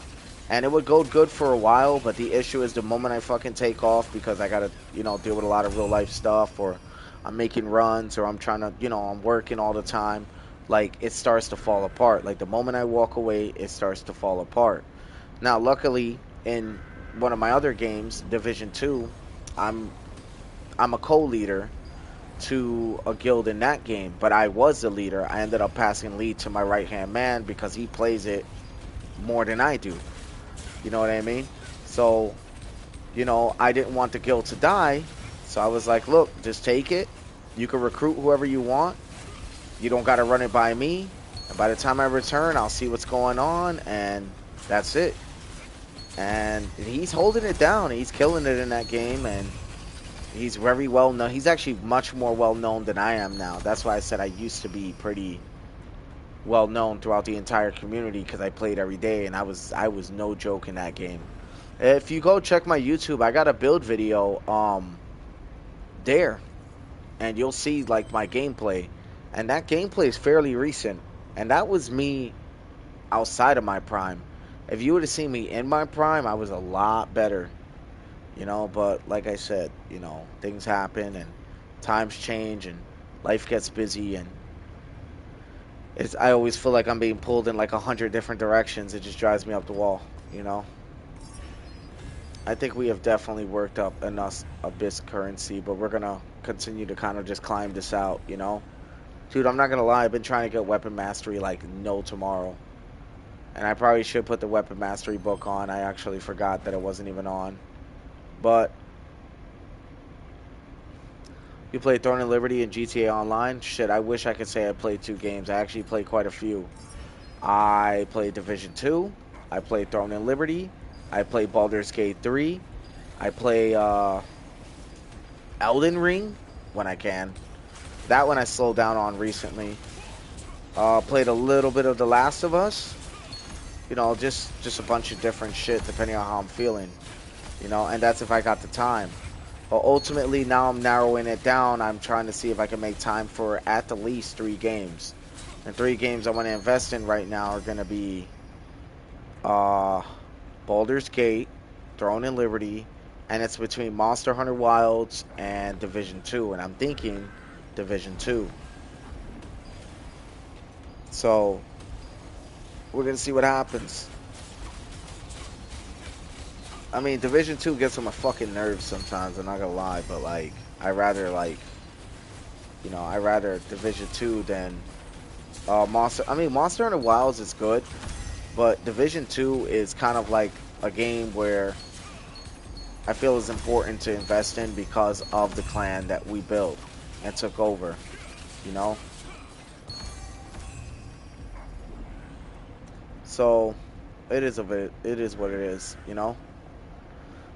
And it would go good for a while, but the issue is the moment I fucking take off because I gotta, deal with a lot of real life stuff, or I'm making runs, or I'm trying to, I'm working all the time. Like, it starts to fall apart. Like, the moment I walk away, it starts to fall apart. Now, luckily, in one of my other games, Division 2, I'm a co-leader to a guild in that game, but I was the leader. I ended up passing lead to my right-hand man because he plays it more than I do. You know what I mean? So, I didn't want the guild to die, so I was like, look, just take it. You can recruit whoever you want. You don't got to run it by me. And by the time I return, I'll see what's going on, and that's it. And he's holding it down. He's killing it in that game, and he's very well known. He's actually much more well known than I am now. That's why I said I used to be pretty well known throughout the entire community because I played every day, and I was no joke in that game. If you go check my YouTube, I got a build video there, and you'll see like my gameplay, and that gameplay is fairly recent, and that was me outside of my prime. If you would have seen me in my prime, I was a lot better, but like I said, things happen and times change and life gets busy, and I always feel like I'm being pulled in like 100 different directions. It just drives me up the wall, I think we have definitely worked up enough Abyss currency, but we're going to continue to kind of just climb this out, Dude, I'm not going to lie. I've been trying to get weapon mastery like no tomorrow. And I probably should put the weapon mastery book on. I actually forgot that it wasn't even on. But you play Throne and Liberty and GTA Online? Shit, I wish I could say I played 2 games. I actually played quite a few. I played Division 2. I played Throne and Liberty. I played Baldur's Gate 3. I play Elden Ring when I can. That one I slowed down on recently. Played a little bit of The Last of Us. Just a bunch of different shit depending on how I'm feeling. And that's if I got the time. But ultimately, now I'm narrowing it down. I'm trying to see if I can make time for at the least 3 games. And 3 games I want to invest in right now are going to be Baldur's Gate, Throne and Liberty, and it's between Monster Hunter Wilds and Division 2. And I'm thinking Division 2. So, we're going to see what happens. I mean, Division 2 gets on my fucking nerves sometimes, I'm not gonna lie, but like, I rather Division 2 than Monster Hunter Wilds is good, but Division 2 is kind of like a game where I feel is important to invest in because of the clan that we built and took over, So, it is what it is,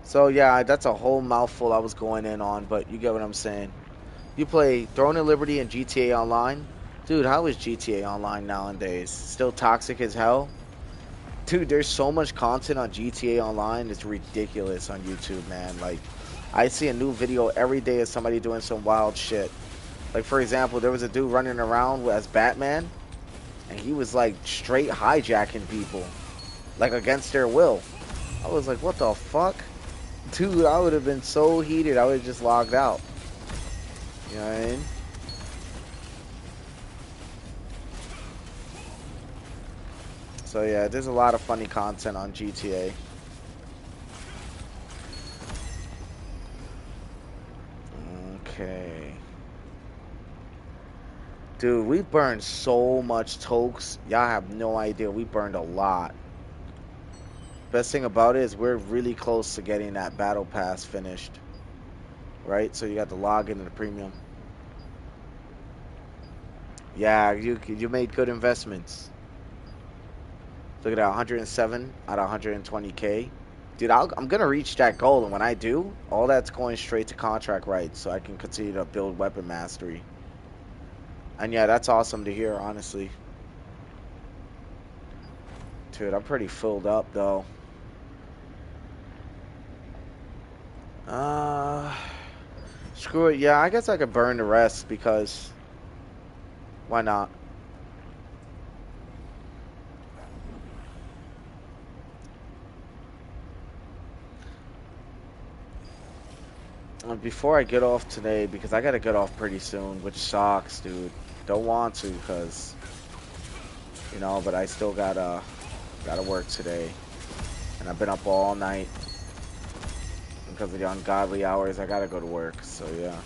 So yeah, that's a whole mouthful I was going in on, but you get what I'm saying. You play Throne and Liberty and GTA Online? Dude, how is GTA Online nowadays? Still toxic as hell? Dude, there's so much content on GTA Online, it's ridiculous on YouTube, man. Like, I see a new video every day of somebody doing some wild shit. Like, for example, there was a dude running around as Batman, and he was like straight hijacking people, like against their will. I was like, what the fuck? Dude, I would have been so heated, I would have just logged out. You know what I mean? So yeah, there's a lot of funny content on GTA. Okay. Dude, we burned so much tokes. Y'all have no idea. We burned a lot. Best thing about it is we're really close to getting that battle pass finished. Right? So you got the login and the premium. Yeah, you made good investments. Look at that, 107 out of 120K. Dude, I'm going to reach that goal, and when I do, all that's going straight to contract rights so I can continue to build weapon mastery. And yeah, that's awesome to hear, honestly. Dude, I'm pretty filled up, though. Uh, Screw it. Yeah, I guess I could burn the rest because why not? Before I get off today, because I gotta get off pretty soon, which sucks, dude. Don't want to, because you know, but I still gotta work today, and I've been up all night because of the ungodly hours. I gotta go to work, so yeah.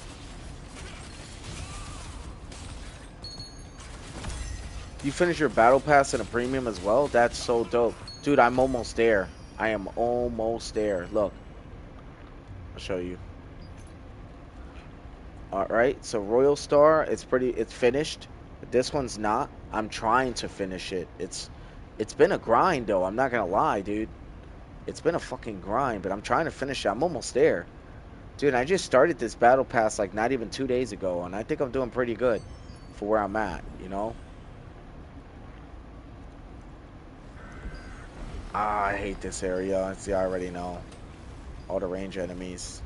You finish your battle pass in a premium as well? That's so dope, dude. I'm almost there. I am almost there. Look, I'll show you. All right, so Royal Star, it's finished. This one's not. I'm trying to finish it. It's been a grind though. I'm not gonna lie, dude. It's been a fucking grind, but I'm trying to finish it. I'm almost there, dude. I just started this battle pass like not even 2 days ago, and I think I'm doing pretty good for where I'm at. You know. Ah, I hate this area. See, I already know all the range enemies.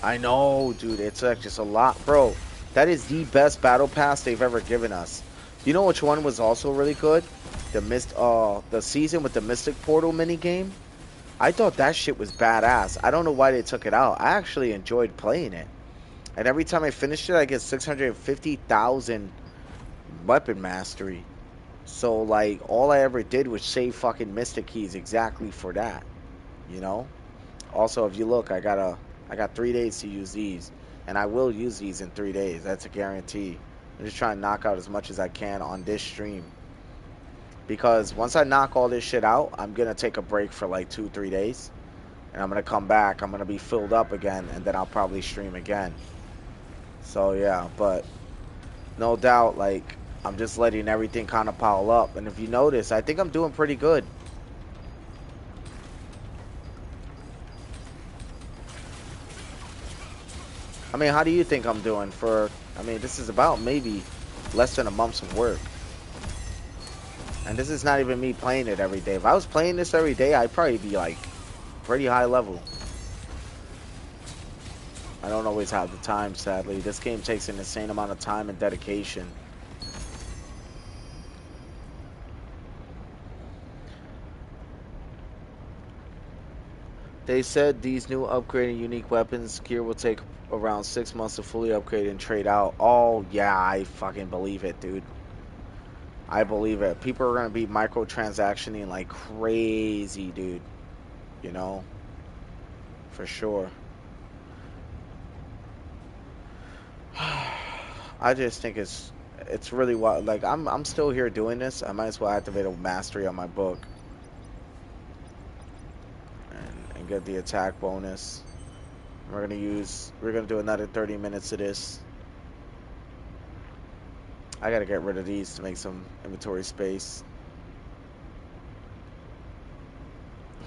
I know, dude. It's like just a lot, bro. That is the best battle pass they've ever given us. You know which one was also really good? The season with the Mystic Portal mini game. I thought that shit was badass. I don't know why they took it out. I actually enjoyed playing it, and every time I finished it, I get 650,000 weapon mastery. So like, all I ever did was save fucking Mystic keys exactly for that. You know. Also, if you look, I got 3 days to use these, and I will use these in 3 days. That's a guarantee. I'm just trying to knock out as much as I can on this stream, because once I knock all this shit out, I'm gonna take a break for like 2, 3 days, and I'm gonna come back. I'm gonna be filled up again, and then I'll probably stream again. So yeah, but no doubt, like I'm just letting everything kind of pile up, and if you notice, I think I'm doing pretty good. I mean, how do you think I'm doing for, I mean, this is about maybe less than a month's of work. And this is not even me playing it every day. If I was playing this every day, I'd probably be like pretty high level. I don't always have the time, sadly. This game takes an insane amount of time and dedication. They said these new upgraded unique weapons gear will take around 6 months to fully upgrade and trade out. Oh, yeah, I fucking believe it, dude. I believe it. People are going to be microtransactioning like crazy, dude. You know? For sure. I just think it's really wild. Like I'm still here doing this. I might as well activate a mastery on my book and get the attack bonus. We're gonna do another 30 minutes of this. I gotta get rid of these to make some inventory space.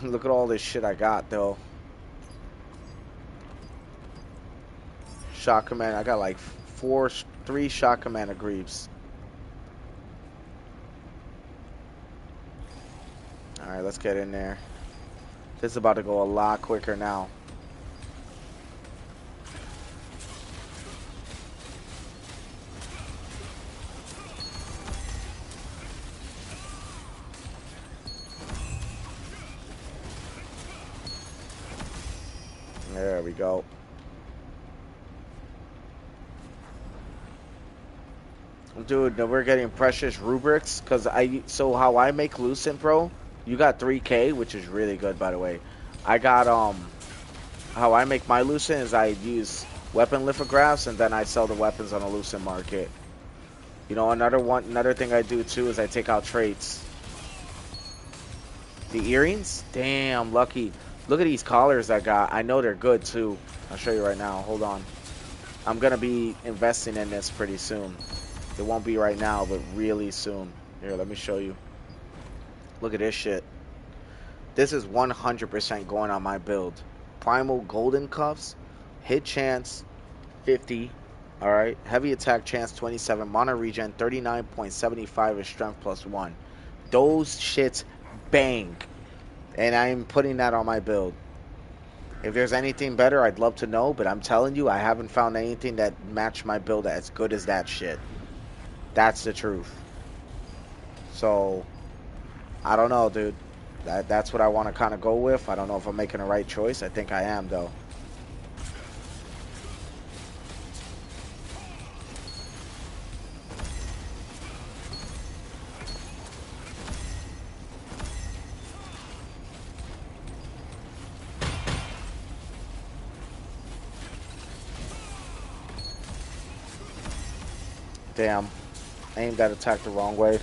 Look at all this shit I got though. Shot command. I got like three shot commander greaves. All right, let's get in there. This is about to go a lot quicker now. we go. Dude, we're getting precious rubrics because so how I make Lucent, bro. You got 3K, which is really good, by the way. I got how I make my Lucent is I use weapon lithographs and then I sell the weapons on a Lucent market. You know, another thing I do too is I take out traits. The earrings? Damn, lucky. Look at these collars I got. I know they're good too. I'll show you right now. Hold on. I'm gonna be investing in this pretty soon. It won't be right now, but really soon. Here, let me show you. Look at this shit. This is 100% going on my build. Primal golden cuffs, hit chance 50. All right, heavy attack chance 27, mana regen 39.75 is strength +1. Those shits bang, and I'm putting that on my build. If there's anything better, I'd love to know, but I'm telling you, I haven't found anything that matched my build as good as that shit. That's the truth. So, I don't know, dude. That's what I want to kind of go with. I don't know if I'm making the right choice. I think I am, though. Damn. Aimed that attack the wrong way.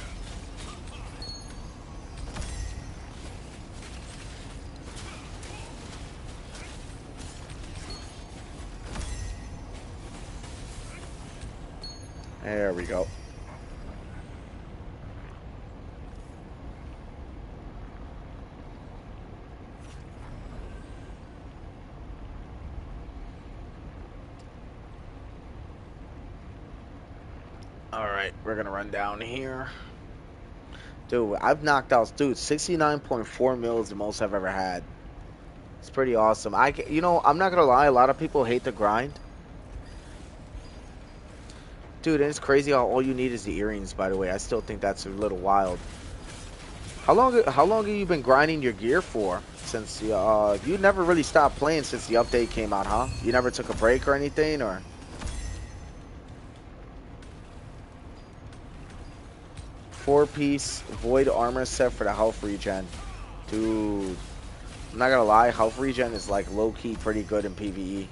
There we go. Alright, we're gonna run down here. Dude, I've knocked out, dude, 69.4 mil is the most I've ever had. It's pretty awesome. You know, I'm not gonna lie, a lot of people hate the grind. Dude, and it's crazy how all you need is the earrings, by the way. I still think that's a little wild. How long have you been grinding your gear for? Since you never really stopped playing since the update came out, huh? You never took a break or anything, or? Four-piece void armor set for the health regen. Dude, I'm not gonna lie, health regen is like low-key pretty good in PvE.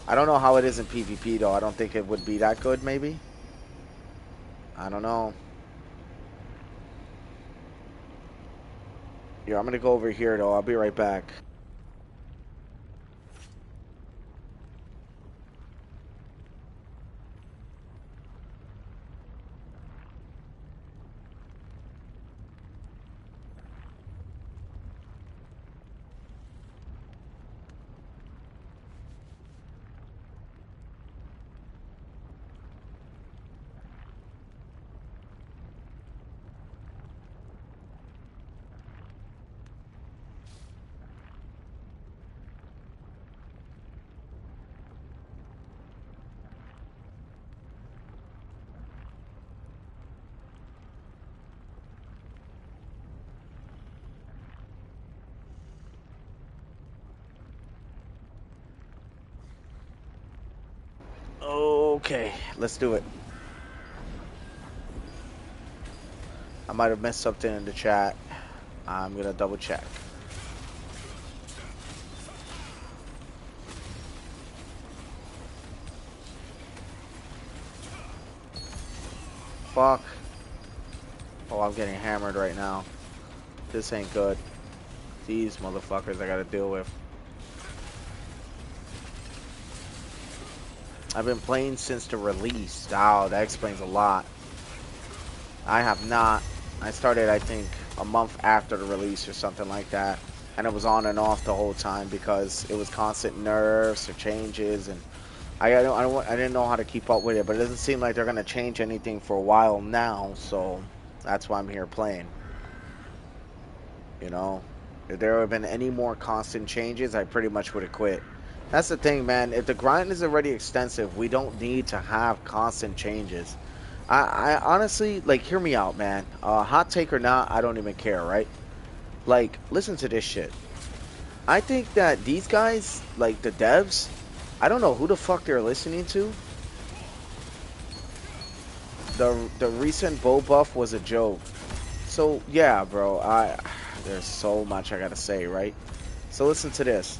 I don't know how it is in PvP though. I don't think it would be that good, maybe. I don't know. Yeah, I'm gonna go over here though. I'll be right back. Okay, let's do it. I might have missed something in the chat. I'm gonna double check. Fuck. Oh, I'm getting hammered right now. This ain't good. These motherfuckers I gotta deal with. I've been playing since the release. Oh, that explains a lot. I have not. I started, I think, a month after the release or something like that. And it was on and off the whole time because it was constant nerfs or changes. And I didn't know how to keep up with it. But it doesn't seem like they're going to change anything for a while now. So that's why I'm here playing. You know? If there had been any more constant changes, I pretty much would have quit. That's the thing, man. If the grind is already extensive, we don't need to have constant changes. I honestly, like, hear me out, man. Hot take or not, I don't even care, right? Like, listen to this shit. I think that these guys, like the devs, I don't know who the fuck they're listening to. The recent bow buff was a joke. So yeah, bro, there's so much I gotta say, right? So listen to this.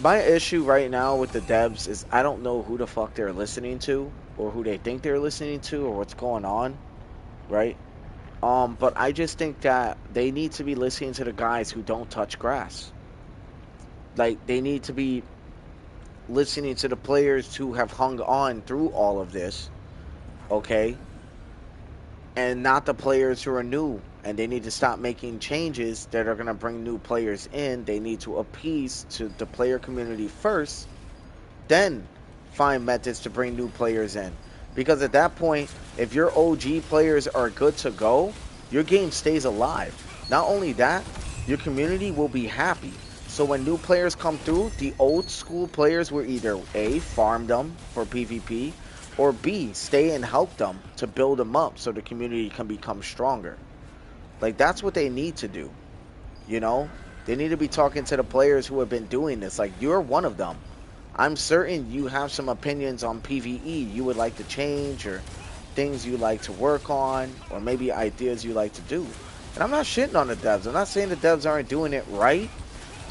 My issue right now with the devs is I don't know who the fuck they're listening to, or who they think they're listening to, or what's going on, right? But I just think that they need to be listening to the guys who don't touch grass. Like, they need to be listening to the players who have hung on through all of this, okay? And not the players who are new. And they need to stop making changes that are going to bring new players in. They need to appease to the player community first, then find methods to bring new players in. Because at that point, if your OG players are good to go, your game stays alive. Not only that, your community will be happy. So when new players come through, the old school players will either A, farm them for PvP, or B, stay and help them to build them up so the community can become stronger. Like, that's what they need to do, you know? They need to be talking to the players who have been doing this. Like, you're one of them. I'm certain you have some opinions on PvE you would like to change, or things you like to work on, or maybe ideas you like to do. And I'm not shitting on the devs. I'm not saying the devs aren't doing it right.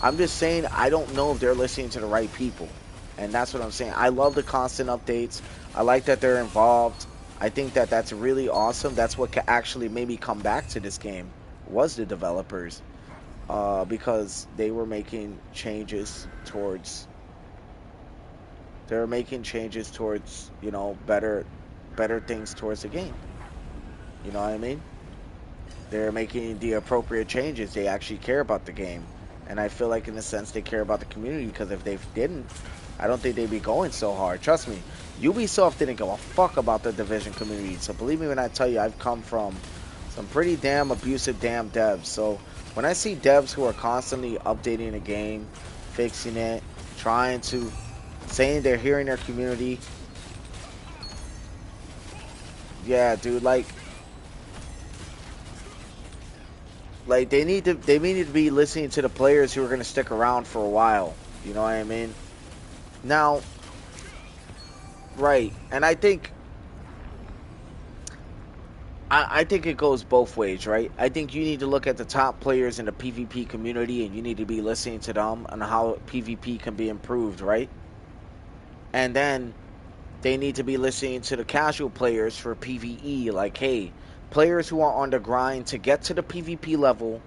I'm just saying I don't know if they're listening to the right people. And that's what I'm saying. I love the constant updates. I like that they're involved. I think that that's really awesome. That's what actually made me come back to this game, was the developers. Because they were making changes towards you know, better things towards the game. You know what I mean? They're making the appropriate changes. They actually care about the game. And I feel like in a sense they care about the community, because if they didn't, I don't think they'd be going so hard. Trust me, Ubisoft didn't give a fuck about the Division community. So believe me when I tell you, I've come from some pretty damn abusive damn devs. So when I see devs who are constantly updating the game, fixing it, trying to, saying they're hearing their community, yeah, dude, like they need to be listening to the players who are going to stick around for a while. You know what I mean? Now, right, and I think it goes both ways, right? I think you need to look at the top players in the PvP community, and you need to be listening to them on how PvP can be improved, right? And then they need to be listening to the casual players for PvE, like, hey, players who are on the grind to get to the PvP level,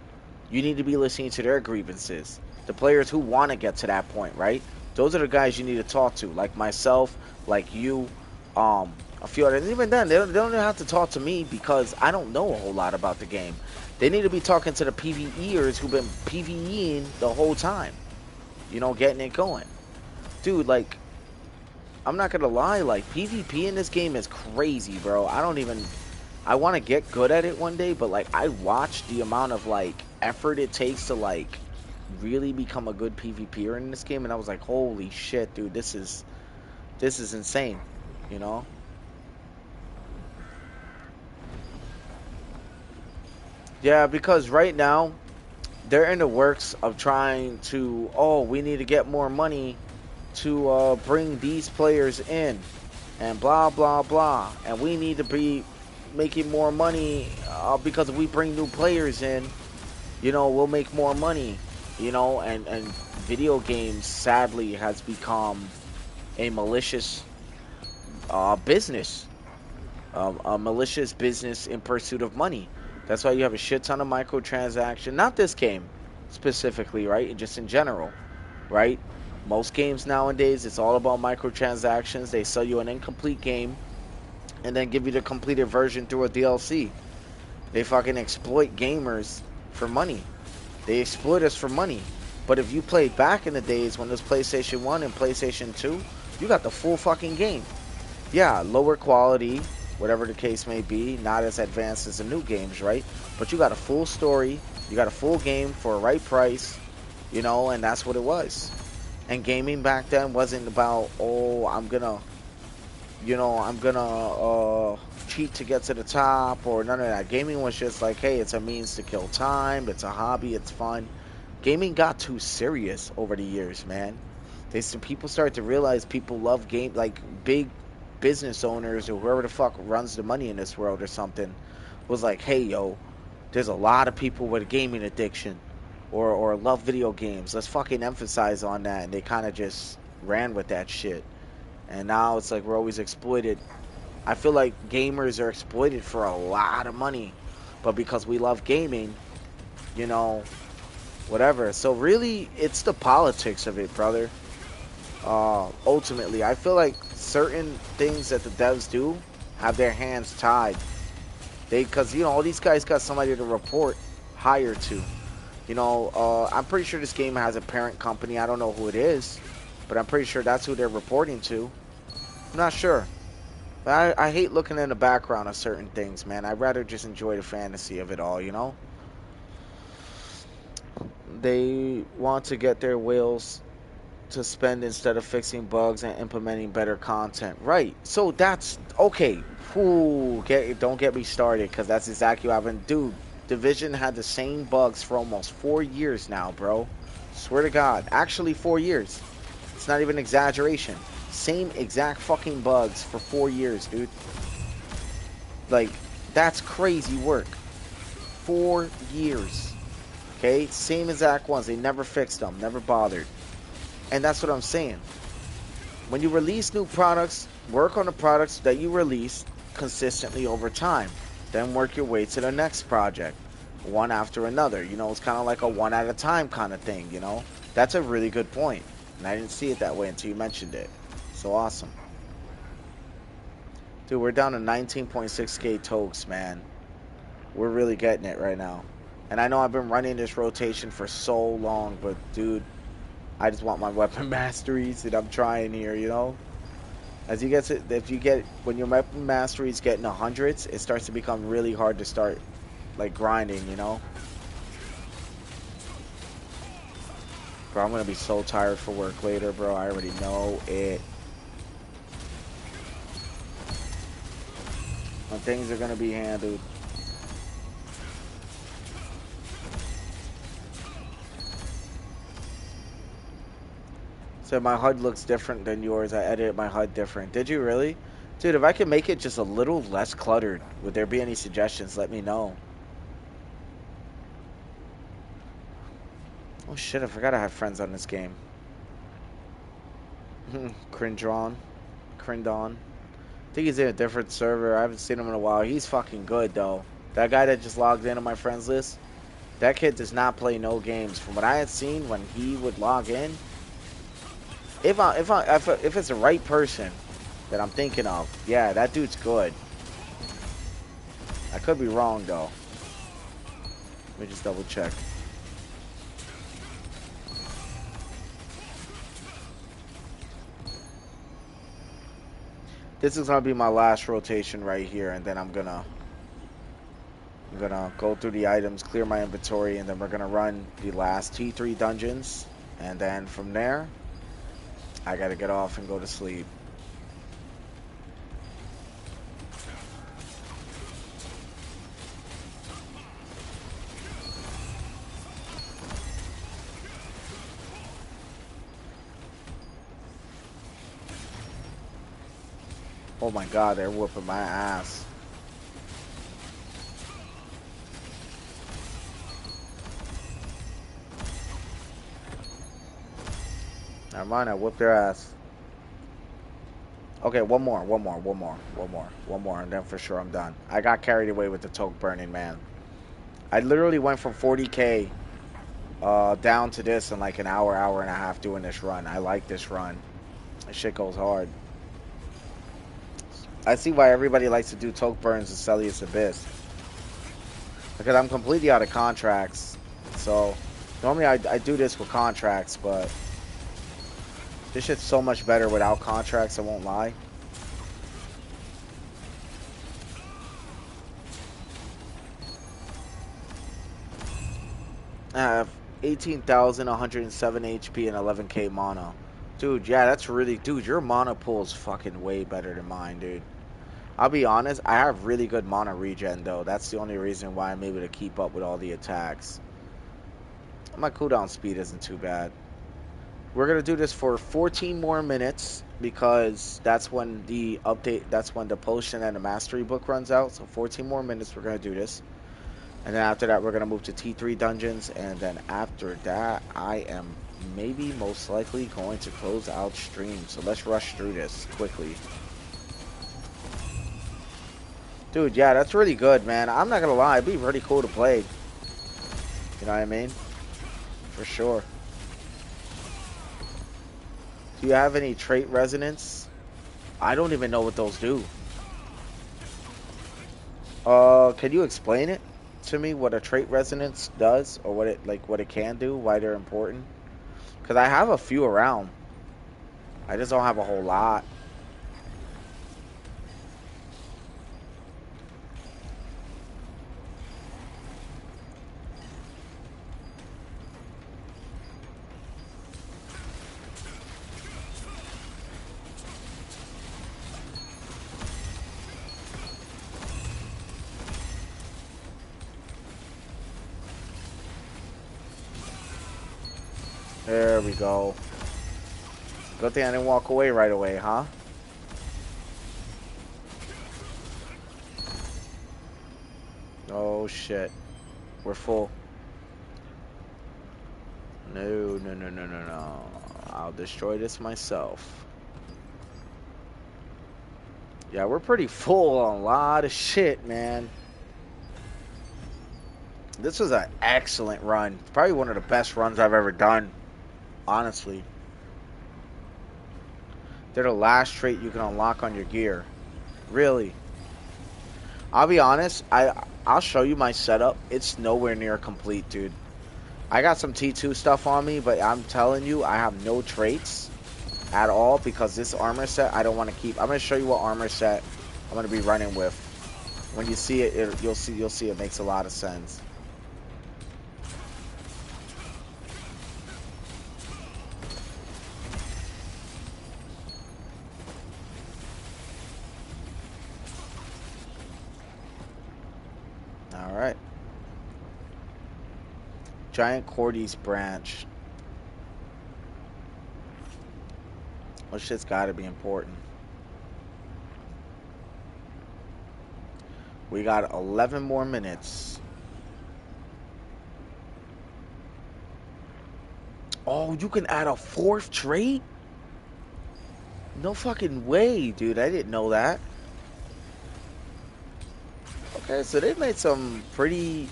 you need to be listening to their grievances. The players who want to get to that point, right? Those are the guys you need to talk to, like myself, like you, a few others. And even then, they don't have to talk to me, because I don't know a whole lot about the game. They need to be talking to the PvEers who've been PvEing the whole time. You know, getting it going. Dude, like, I'm not gonna lie, like, PvP in this game is crazy, bro. I want to get good at it one day, but, like, I watched the amount of, like, effort it takes to, like, really become a good PvPer in this game, and I was like, holy shit, dude, this is insane, you know? Yeah, because right now, they're in the works of trying to, oh, we need to get more money to bring these players in, and blah blah blah, and we need to be making more money, because if we bring new players in, you know, we'll make more money, you know. And video games sadly has become a malicious business, a malicious business in pursuit of money. That's why you have a shit ton of microtransaction, not this game specifically, right, just in general, right? Most games nowadays, it's all about microtransactions. They sell you an incomplete game and then give you the completed version through a DLC. They fucking exploit gamers for money. They exploit us for money. But if you played back in the days when it was PlayStation 1 and PlayStation 2, you got the full fucking game. Yeah, lower quality, whatever the case may be, not as advanced as the new games, right? But you got a full story, you got a full game for a right price, you know, and that's what it was. And gaming back then wasn't about, oh, I'm gonna cheat to get to the top, or none of that. Gaming was just like, hey, it's a means to kill time, it's a hobby, it's fun. gaming got too serious over the years, man. People start to realize people love game, like big business owners or whoever the fuck runs the money in this world or something was like, hey yo, there's a lot of people with a gaming addiction or love video games. Let's fucking emphasize on that. And they kind of just ran with that shit. And now it's like we're always exploited. I feel like gamers are exploited for a lot of money, but because we love gaming, you know, whatever. So really, it's the politics of it, brother. Ultimately, I feel like certain things that the devs do have their hands tied. Because, you know, all these guys got somebody to report hire to. You know, I'm pretty sure this game has a parent company. I don't know who it is, but I'm pretty sure that's who they're reporting to. I'm not sure. But I hate looking in the background of certain things, man. I'd rather just enjoy the fantasy of it all, you know? They want to get their whales to spend instead of fixing bugs and implementing better content. Right. So that's okay. Ooh, don't get me started because that's exactly what happened. Dude, Division had the same bugs for almost 4 years now, bro. Swear to God. Actually, 4 years. It's not even exaggeration. Same exact fucking bugs for 4 years, dude. Like, that's crazy work. 4 years. Okay? Same exact ones. They never fixed them. Never bothered. And that's what I'm saying. When you release new products, work on the products that you release consistently over time. Then work your way to the next project, one after another. You know, it's kind of like a one at a time kind of thing, you know? That's a really good point. And I didn't see it that way until you mentioned it. So awesome. Dude, we're down to 19.6k tokes, man. We're really getting it right now. And I know I've been running this rotation for so long, but dude, I just want my weapon masteries that I'm trying here, you know? As you get to, when your weapon masteries get in the hundreds, it starts to become really hard to start, like, grinding, you know? Bro, I'm gonna be so tired for work later, bro. I already know it. When things are gonna be handled. So my HUD looks different than yours. I edited my HUD different. Did you really? Dude, if I could make it just a little less cluttered, would there be any suggestions? Let me know. Oh shit, I forgot I have friends on this game. Crindron. Crindon. I think he's in a different server. I haven't seen him in a while. He's fucking good, though. That guy that just logged in on my friends list, that kid does not play no games. From what I had seen when he would log in, if it's the right person that I'm thinking of, yeah, that dude's good. I could be wrong, though. Let me just double check. This is gonna be my last rotation right here, and then I'm gonna go through the items, clear my inventory, and then we're gonna run the last T3 dungeons, and then from there, I gotta get off and go to sleep. Oh my god, they're whooping my ass. Never mind, I whooped their ass. Okay, one more, and then for sure I'm done. I got carried away with the toke burning, man. I literally went from 40k down to this in like an hour and a half doing this run. I like this run. This shit goes hard. I see why everybody likes to do toke burns and Celius Abyss. Because I'm completely out of contracts. So, normally I do this with contracts, but this shit's so much better without contracts, I won't lie. I have 18,107 HP and 11k mana. Dude, yeah, that's really... Dude, your mana pool is fucking way better than mine, dude. I'll be honest, I have really good mana regen, though. That's the only reason why I'm able to keep up with all the attacks. My cooldown speed isn't too bad. We're gonna do this for 14 more minutes because that's when the update, that's when the potion and the mastery book runs out. So 14 more minutes, we're gonna do this. And then after that, we're gonna move to T3 dungeons. And then after that, I am maybe most likely going to close out stream. So let's rush through this quickly. Dude, yeah, that's really good, man. I'm not gonna lie, it'd be pretty cool to play. You know what I mean? For sure. Do you have any trait resonance? I don't even know what those do. Can you explain it to me? What a trait resonance does, or what it what it can do? Why they're important? Because I have a few around. I just don't have a whole lot. There we go. Good thing I didn't walk away right away, huh? Oh shit. We're full. No, no, no, no, no, no. I'll destroy this myself. Yeah, we're pretty full on a lot of shit, man. This was an excellent run. Probably one of the best runs I've ever done, honestly. They're the last trait you can unlock on your gear. Really. I'll be honest, I'll show you my setup. It's nowhere near complete, dude. I got some T2 stuff on me, but I'm telling you, I have no traits at all because this armor set I don't want to keep. I'm going to show you what armor set I'm going to be running with. When you see it, you'll see it makes a lot of sense. All right. Giant Cordy's branch. Well, shit's got to be important. We got 11 more minutes. Oh, you can add a 4th trait? No fucking way, dude. I didn't know that. Okay, so they've made some pretty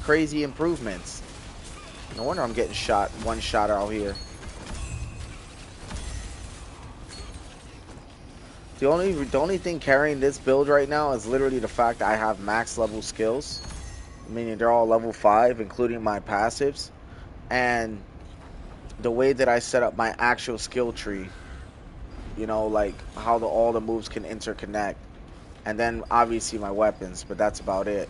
crazy improvements. No wonder I'm getting one shot out here. The only thing carrying this build right now is literally the fact that I have max level skills, meaning they're all level 5, including my passives, and the way that I set up my actual skill tree. You know, like how all the moves can interconnect, and then obviously my weapons, but that's about it.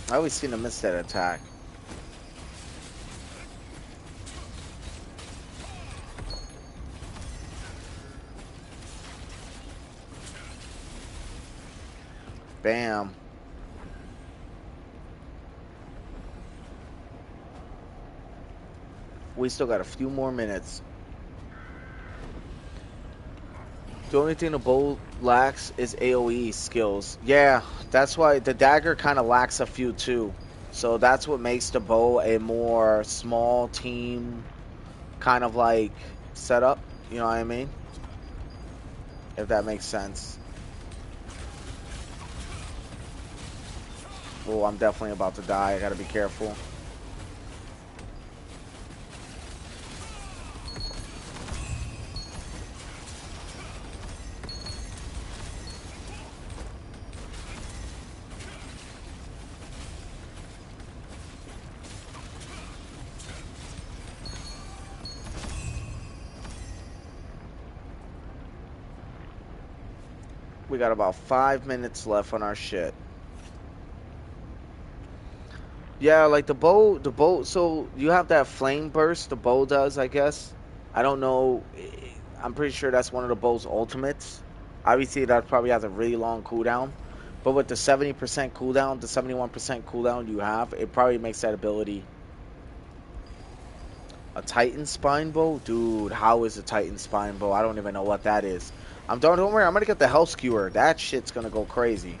I always seem to miss that attack. Bam. We still got a few more minutes. The only thing the bow lacks is AoE skills. Yeah, that's why the dagger kind of lacks a few too. So that's what makes the bow a more small team kind of like setup. You know what I mean? If that makes sense. Oh, I'm definitely about to die. I gotta be careful. We got about 5 minutes left on our shit. Yeah, like the bow. So you have that flame burst. The bow does, I guess. I don't know. I'm pretty sure that's one of the bow's ultimates. Obviously, that probably has a really long cooldown. But with the 70% cooldown, the 71% cooldown you have, it probably makes that ability a Titan spine bow. Dude, how is a Titan spine bow? I don't even know what that is. Don't worry. I'm gonna get the health skewer. That shit's gonna go crazy.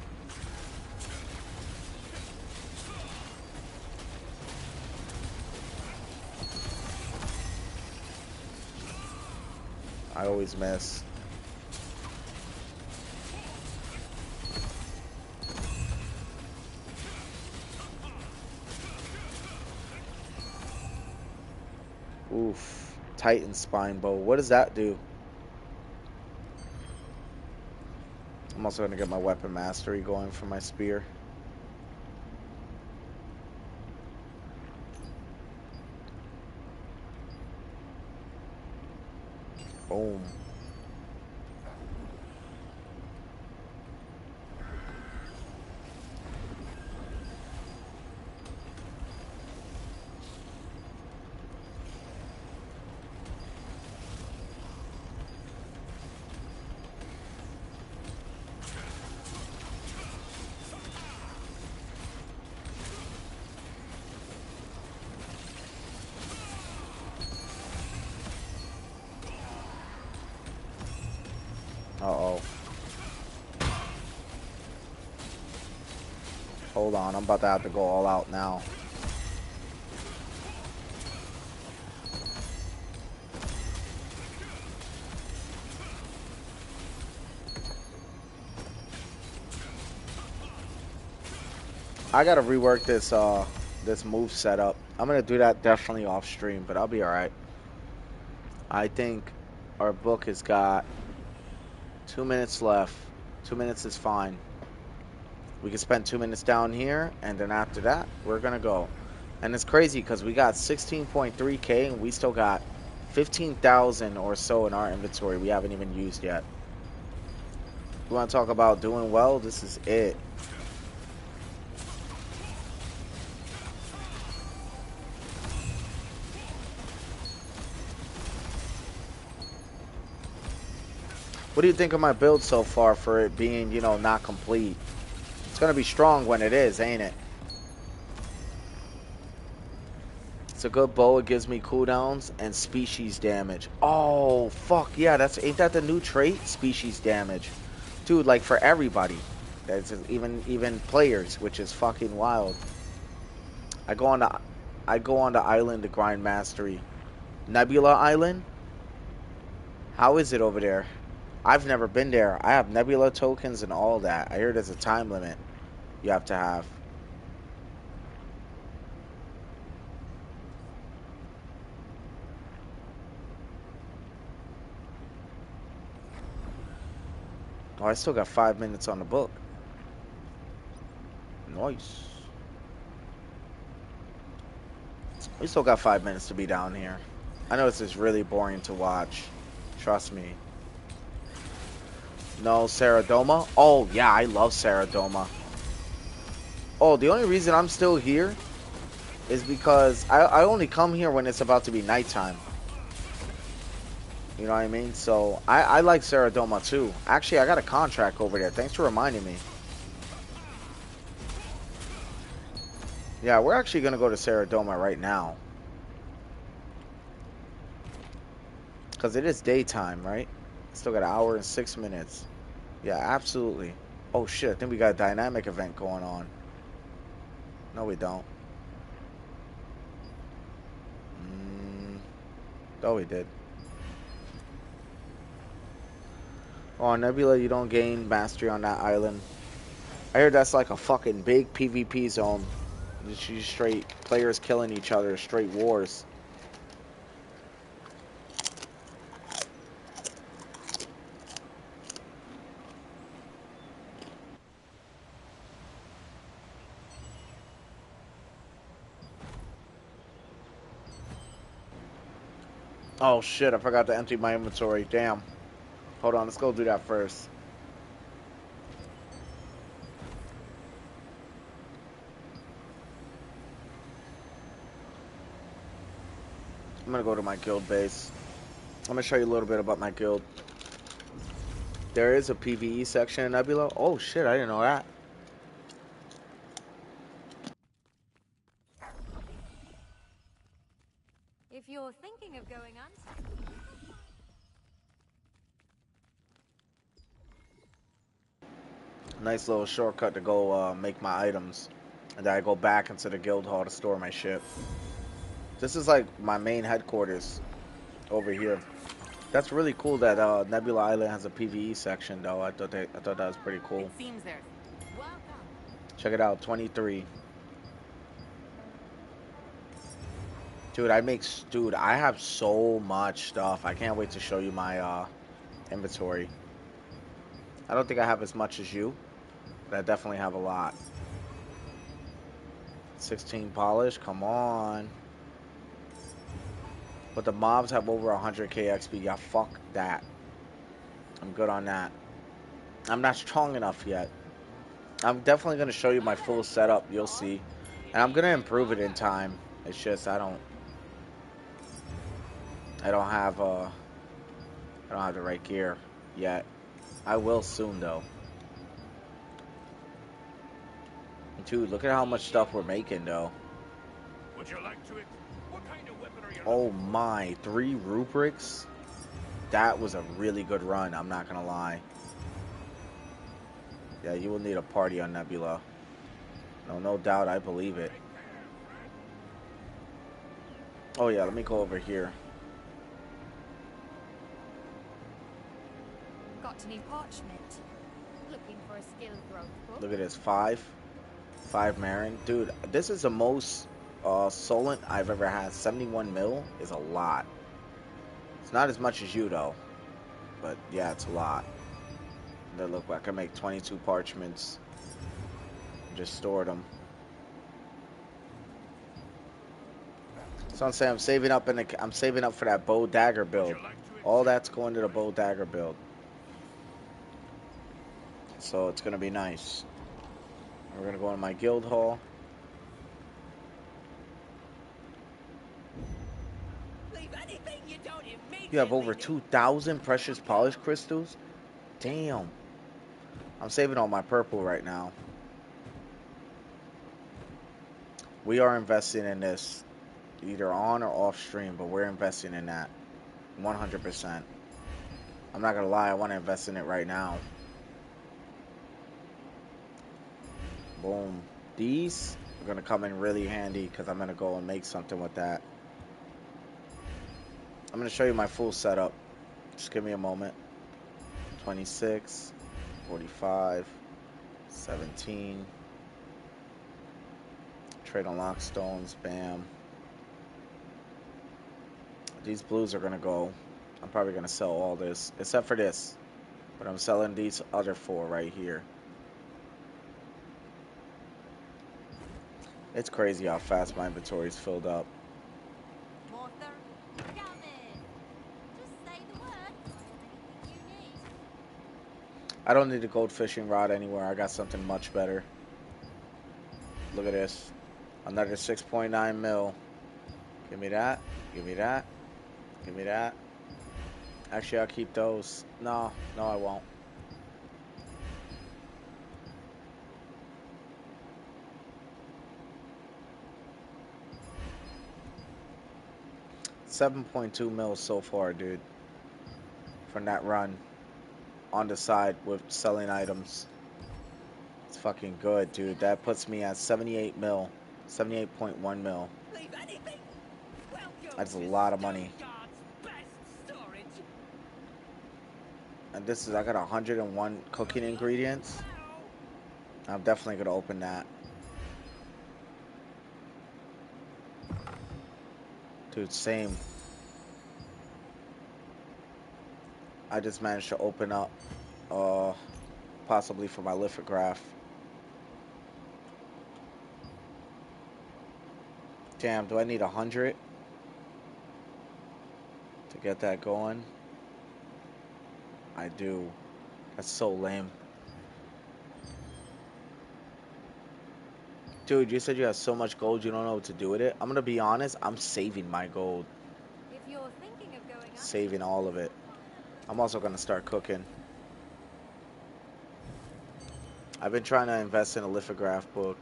I always miss. Oof. Titan spine bow. What does that do? I'm also gonna get my weapon mastery going for my spear. Boom. Uh-oh. Hold on, I'm about to have to go all out now. I gotta rework this move setup. I'm gonna do that definitely off stream, but I'll be alright. I think our book has got 2 minutes left. 2 minutes is fine. We can spend 2 minutes down here, and then after that, we're gonna go. And it's crazy because we got 16.3k and we still got 15,000 or so in our inventory we haven't even used yet. You want to talk about doing well? This is it. What do you think of my build so far for it being, you know, not complete? It's going to be strong when it is, ain't it? It's a good bow. It gives me cooldowns and species damage. Oh, fuck. Yeah, ain't that the new trait? Species damage. Dude, like for everybody. That's even players, which is fucking wild. I go on the island to grind mastery. Nebula Island? How is it over there? I've never been there. I have Nebula tokens and all that. I hear there's a time limit you have to have. Oh, I still got 5 minutes on the book. Nice. We still got 5 minutes to be down here. I know this is really boring to watch. Trust me. No, Saradoma? Oh, yeah, I love Saradoma. Oh, the only reason I'm still here is because I only come here when it's about to be nighttime. You know what I mean? So, I like Saradoma too. Actually, I got a contract over there. Thanks for reminding me. Yeah, we're actually going to go to Saradoma right now. Because it is daytime, right? Still got an hour and 6 minutes. Yeah, absolutely. Oh, shit. I think we got a dynamic event going on. No, we don't. Oh, we did. Oh, Nebula, you don't gain mastery on that island. I heard that's like a fucking big PvP zone. You straight players killing each other, straight wars. Oh shit, I forgot to empty my inventory. Damn. Hold on, let's go do that first. I'm gonna go to my guild base. I'm gonna show you a little bit about my guild. There is a PvE section in Nebula. Oh shit, I didn't know that. If you're thinking of going hunting, Nice little shortcut to go make my items. And then I go back into the guild hall to store my ship. This is like my main headquarters over here. That's really cool that Nebula Island has a PvE section though. I thought that was pretty It cool. seems there's... welcome. Check it out, 23. Dude, I have so much stuff. I can't wait to show you my inventory. I don't think I have as much as you, but I definitely have a lot. 16 polish, come on. But the mobs have over 100k XP. Yeah, fuck that. I'm good on that. I'm not strong enough yet. I'm definitely going to show you my full setup. You'll see. And I'm going to improve it in time. It's just I don't have the right gear yet. I will soon though. Dude, look at how much stuff we're making though. Would you like to what kind of weapon are you Oh looking for? my, 3 rubrics? That was a really good run, I'm not gonna lie. Yeah, you will need a party on Nebula. No doubt, I believe it. Oh yeah, let me go over here. Got any parchment? Looking for a skill growth book? Look at this, 5 Marin. Dude, this is the most Solent I've ever had. 71 mil is a lot. It's not as much as you though, but yeah, it's a lot. And then look, I can make 22 parchments. Just store them. So I'm saying I'm saving up I'm saving up for that bow dagger build. All that's going to the bow dagger build. So it's gonna be nice. We're gonna go in my guild hall. Leave anything you don't You have over immediately 2,000 precious polish crystals. Damn. I'm saving all my purple right now. We are investing in this, either on or off stream, but we're investing in that 100%. I'm not gonna lie, I want to invest in it right now. Boom. These are gonna come in really handy because I'm gonna go and make something with that. I'm gonna show you my full setup. Just give me a moment. 26, 45, 17. Trade on lockstones, bam. These blues are gonna go. I'm probably gonna sell all this, except for this. But I'm selling these other 4 right here. It's crazy how fast my inventory is filled up. More coming. Just say the word. I have anything you need. I don't need a gold fishing rod anywhere. I got something much better. Look at this. Another 6.9 mil. Give me that. Give me that. Give me that. Actually, I'll keep those. No, I won't. $7.2 mil so far, dude. From that run. On the side with selling items. It's fucking good, dude. That puts me at 78 mil. 78.1 mil. leave anything. Welcome That's a to lot of money. Stoneyard's best storage. And this is, I got 101 cooking ingredients. I'm definitely gonna open that. Dude, same. I just managed to open up, possibly for my lithograph. Damn, do I need 100 to get that going? I do. That's so lame. Dude, you said you have so much gold you don't know what to do with it. I'm gonna be honest, I'm saving my gold. saving all of it. I'm also gonna start cooking. I've been trying to invest in a lithograph book.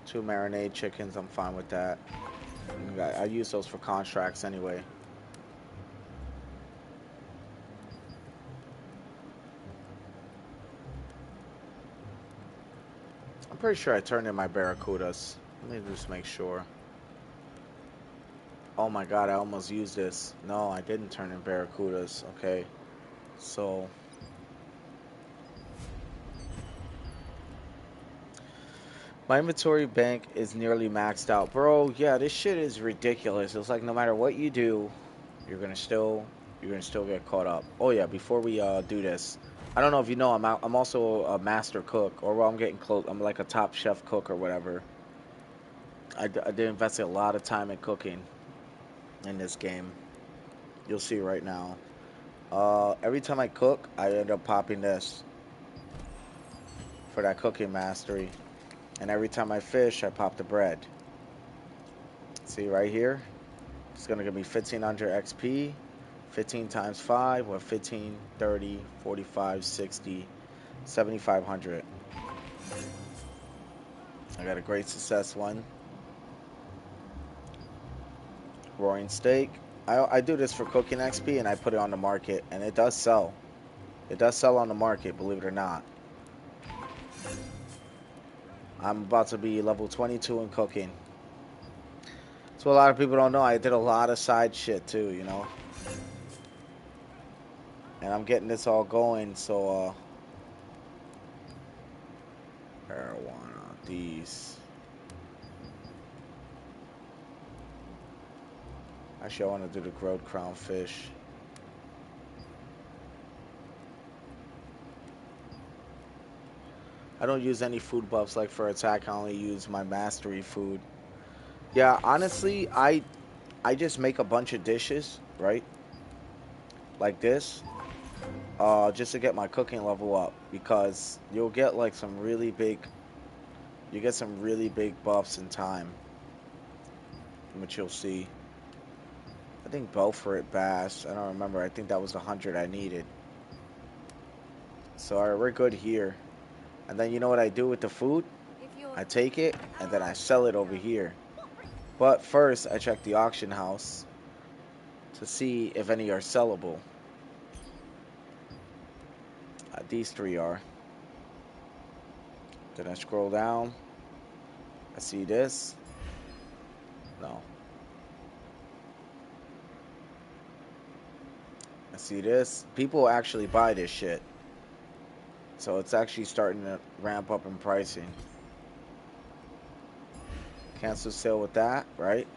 Two marinade chickens, I'm fine with that. I use those for contracts anyway. I'm pretty sure I turned in my barracudas. Let me just make sure. Oh my god, I almost used this. No, I didn't turn in barracudas. Okay. So my inventory bank is nearly maxed out. Bro, yeah, this shit is ridiculous. It's like no matter what you do, you're gonna still get caught up. Oh yeah, before we do this, I don't know if you know, I'm also a master cook, or well, I'm getting close. I'm like a top chef cook or whatever. I did invest a lot of time in cooking in this game. You'll see right now. Every time I cook, I end up popping this for that cooking mastery. And every time I fish, I pop the bread. See right here? It's going to give me 1500 XP, 15 times 5, or 15, 30, 45, 60, 7500. I got a great success one. Roaring steak. I do this for cooking XP and I put it on the market and it does sell. It does sell on the market, believe it or not. I'm about to be level 22 in cooking. So a lot of people don't know. I did a lot of side shit too, you know. And I'm getting this all going, so marijuana, these. Actually, I want to do the grilled crown fish. I don't use any food buffs like for attack. I only use my mastery food. Yeah, honestly, I just make a bunch of dishes, right? Like this, just to get my cooking level up because you'll get like some really big, you get some really big buffs in time, which you'll see. I think Belfort Bass. I don't remember. I think that was 100 I needed. So alright, we're good here. And then you know what I do with the food? I take it and then I sell it over here. But first, I check the auction house to see if any are sellable. These three are. Then I scroll down. I see this. No. I see this. People actually buy this shit. So it's actually starting to ramp up in pricing. Cancel sale with that, right?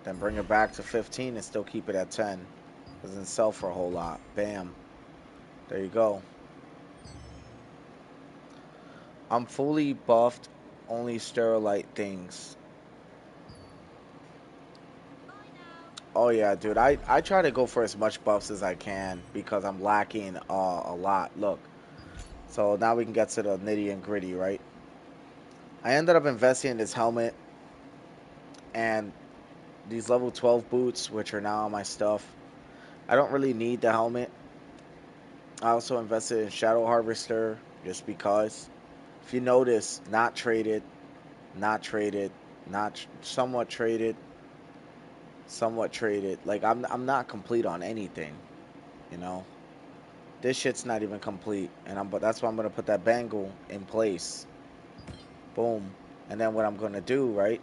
Then bring it back to 15 and still keep it at 10. Doesn't sell for a whole lot. Bam. There you go. I'm fully buffed. Only sterilite things. Oh yeah, dude. I try to go for as much buffs as I can because I'm lacking a lot. Look. So now we can get to the nitty and gritty, right? I ended up investing in this helmet and these level 12 boots, which are now on my stuff. I don't really need the helmet. I also invested in Shadow Harvester just because. If you notice, not traded, not traded, not somewhat traded, somewhat traded. Like I'm not complete on anything, you know. This shit's not even complete, and but that's why I'm gonna put that bangle in place. Boom, and then what I'm gonna do, right,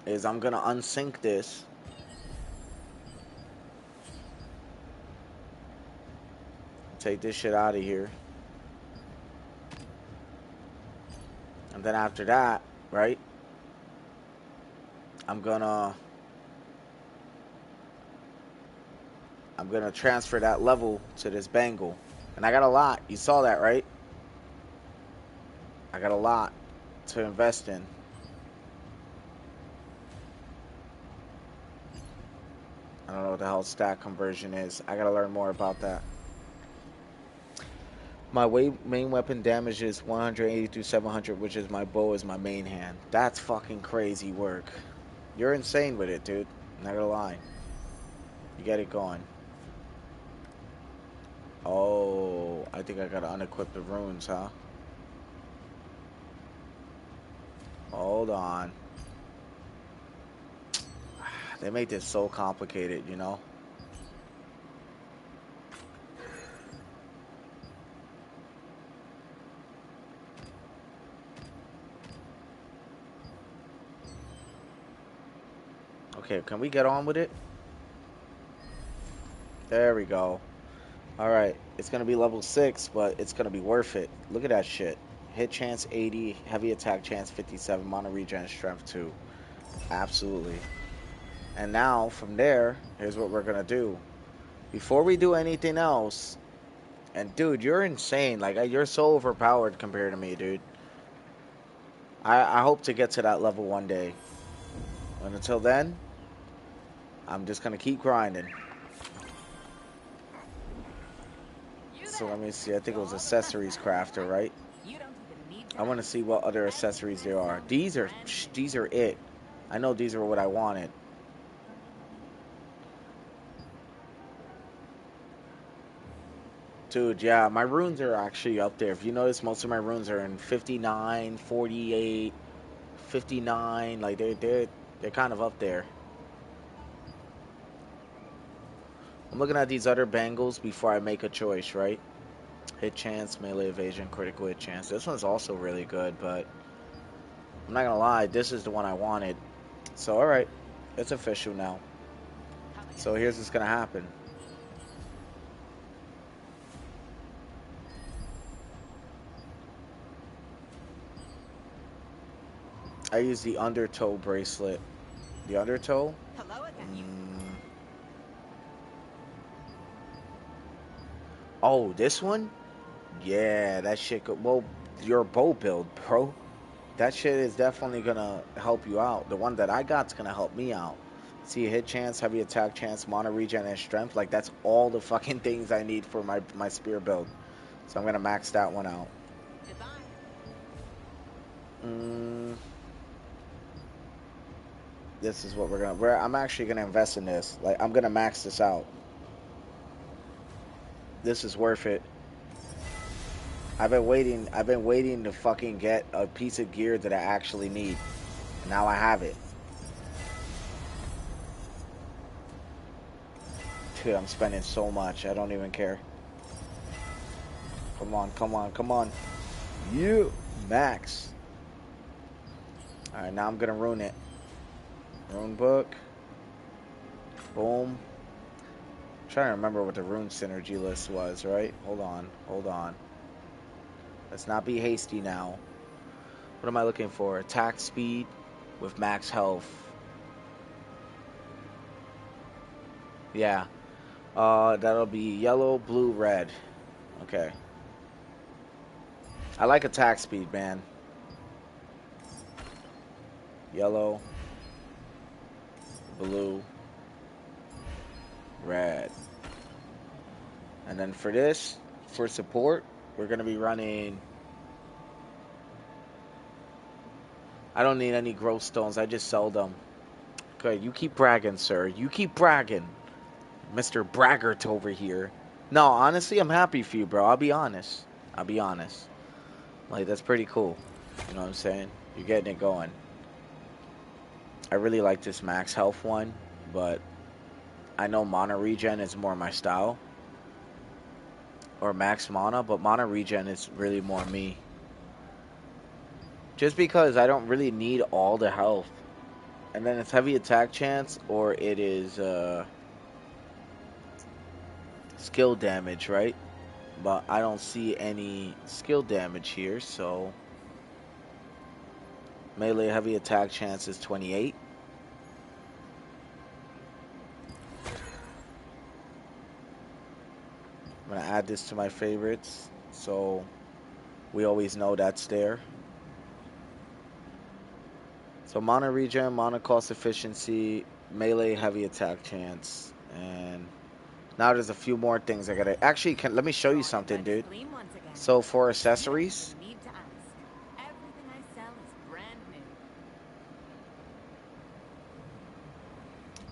is I'm gonna unsync this. Take this shit out of here. And then after that, right, I'm gonna transfer that level to this bangle. And I got a lot. You saw that, right? I got a lot to invest in. I don't know what the hell stack conversion is. I gotta learn more about that. My main weapon damage is 180 through 700, which is my bow is my main hand. That's fucking crazy work. You're insane with it, dude. Not gonna lie. You get it going. Oh, I think I gotta unequip the runes, huh? Hold on. They made this so complicated, you know? Okay, can we get on with it? There we go. Alright, it's gonna be level 6, but it's gonna be worth it. Look at that shit. Hit chance 80, heavy attack chance 57, mono regen strength 2. Absolutely. And now, from there, here's what we're gonna do. Before we do anything else, and dude, you're insane. Like, you're so overpowered compared to me, dude. I hope to get to that level one day. And until then, I'm just gonna keep grinding. So let me see. I think it was accessories crafter, right? I want to see what other accessories there are. These are it. I know these are what I wanted. Dude, yeah, my runes are actually up there. If you notice, most of my runes are in 59, 48, 59. Like they're kind of up there. I'm looking at these other bangles before I make a choice, right? Hit chance, melee evasion, critical hit chance. This one's also really good, but I'm not gonna lie, this is the one I wanted. So alright, it's official now. So here's what's gonna happen. I use the undertow bracelet. The undertow? Oh, this one? Yeah, that shit could, well, your bow build, bro. That shit is definitely gonna help you out. The one that I got's gonna help me out. See, hit chance, heavy attack chance, mono regen, and strength. Like, that's all the fucking things I need for my spear build. So I'm gonna max that one out. This is what I'm actually gonna invest in this. Like, I'm gonna max this out. This is worth it. I've been waiting to fucking get a piece of gear that I actually need. And now I have it. Dude, I'm spending so much. I don't even care. Come on, come on, come on. You max. Alright, now I'm gonna rune it. Rune book. Boom. I'm trying to remember what the rune synergy list was, right? Hold on, hold on. Let's not be hasty now. What am I looking for? Attack speed with max health. Yeah. That'll be yellow, blue, red. Okay. I like attack speed, man. Yellow, blue, red. And then for this, for support, we're going to be running... I don't need any growth stones. I just sell them. Okay, you keep bragging, sir. You keep bragging. Mr. Braggart over here. No, honestly, I'm happy for you, bro. I'll be honest. I'll be honest. Like, that's pretty cool. You know what I'm saying? You're getting it going. I really like this max health one, but I know mono regen is more my style. Or max mana, but mono regen is really more me. Just because I don't really need all the health. And then it's heavy attack chance, or it is skill damage, right? But I don't see any skill damage here, so melee heavy attack chance is 28. I'm going to add this to my favorites, so we always know that's there. So mono regen, mono cost efficiency, melee heavy attack chance, and Now there's a few more things I gotta. Actually, let me show you something, dude. So for accessories, You need to ask. Everything I sell is brand new.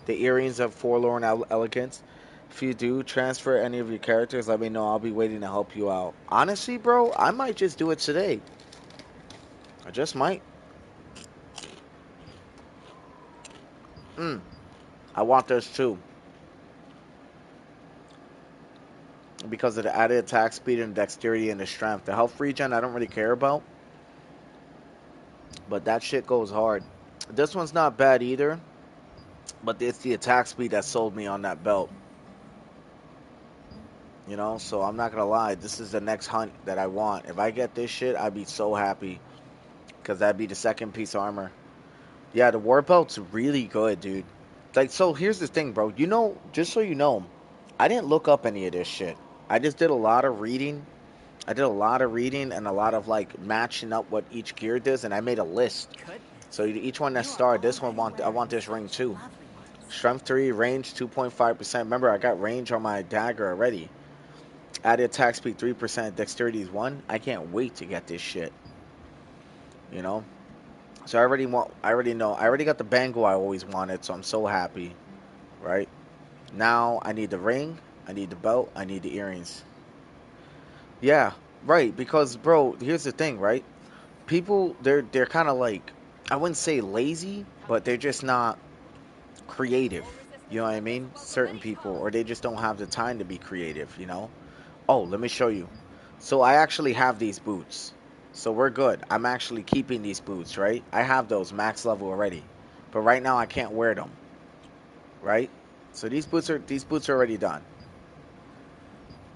the earrings of forlorn elegance. If you do transfer any of your characters, let me know. I'll be waiting to help you out. Honestly, bro, I might just do it today. I just might. I want those too. Because of the added attack speed and dexterity and the strength. The health regen I don't really care about, but that shit goes hard. This one's not bad either, but it's the attack speed that sold me on that belt. You know, so I'm not gonna lie, this is the next hunt that I want. If I get this shit, I'd be so happy. Because that'd be the second piece of armor. Yeah, the war belt's really good, dude. Like, so here's the thing, bro. You know, just so you know, I didn't look up any of this shit. I just did a lot of reading. I did a lot of reading and a lot of like matching up what each gear does, and I made a list. So each one that's starred, this one I want this ring too. Strength 3, range 2.5%. Remember, I got range on my dagger already. Added attack speed 3%, dexterity is 1. I can't wait to get this shit. You know? So I already know. I already got the bangle I always wanted, so I'm so happy. Right? Now I need the ring, I need the belt, I need the earrings. Yeah, right, because bro, here's the thing, right? People they're kind of like, I wouldn't say lazy, but they're just not creative. You know what I mean? Certain people, or they just don't have the time to be creative, you know? Oh, let me show you. So I actually have these boots. So we're good. I'm actually keeping these boots, right? I have those max level already. But right now I can't wear them. Right? So these boots are already done.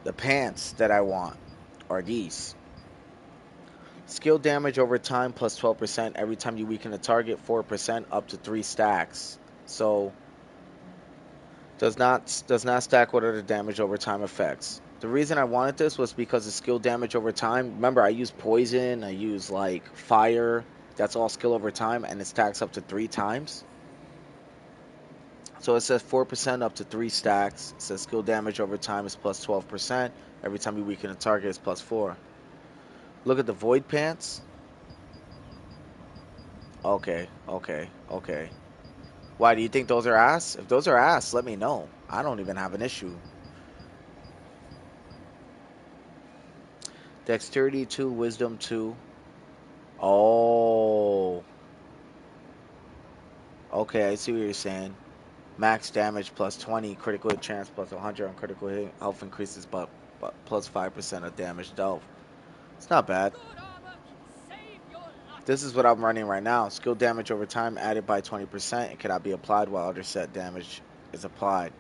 The pants that I want are these. Skill damage over time plus 12% every time you weaken a target, 4% up to 3 stacks. So does not stack what are the damage over time effects. The reason I wanted this was because of skill damage over time. Remember, I use poison, I use like fire. That's all skill over time, and it stacks up to 3 times. So it says 4% up to 3 stacks. It says skill damage over time is plus 12%. Every time you weaken a target is plus 4. Look at the void pants. Okay, okay, okay. Why, do you think those are ass? If those are ass, let me know. I don't even have an issue. Dexterity 2, wisdom 2. Oh. Okay, I see what you're saying. Max damage plus 20, critical hit chance plus 100 on critical hit. Health increases but plus 5% of damage dealt. It's not bad. This is what I'm running right now. Skill damage over time added by 20%. It cannot be applied while other set damage is applied.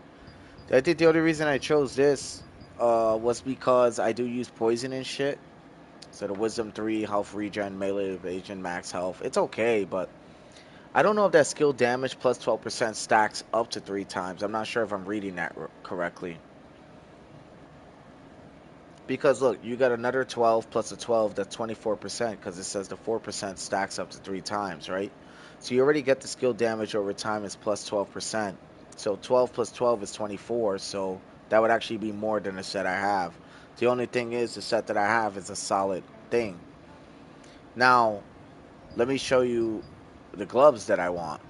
I think the only reason I chose this was because I do use poison and shit. So the wisdom 3, health regen, melee evasion, max health. It's okay, but I don't know if that skill damage plus 12% stacks up to 3 times. I'm not sure if I'm reading that correctly. Because look, you got another 12 plus a 12, that's 24%, because it says the 4% stacks up to 3 times, right? So you already get the skill damage over time is plus 12%. So 12 plus 12 is 24, so that would actually be more than the set I have. The only thing is, the set that I have is a solid thing. Now, let me show you the gloves that I want.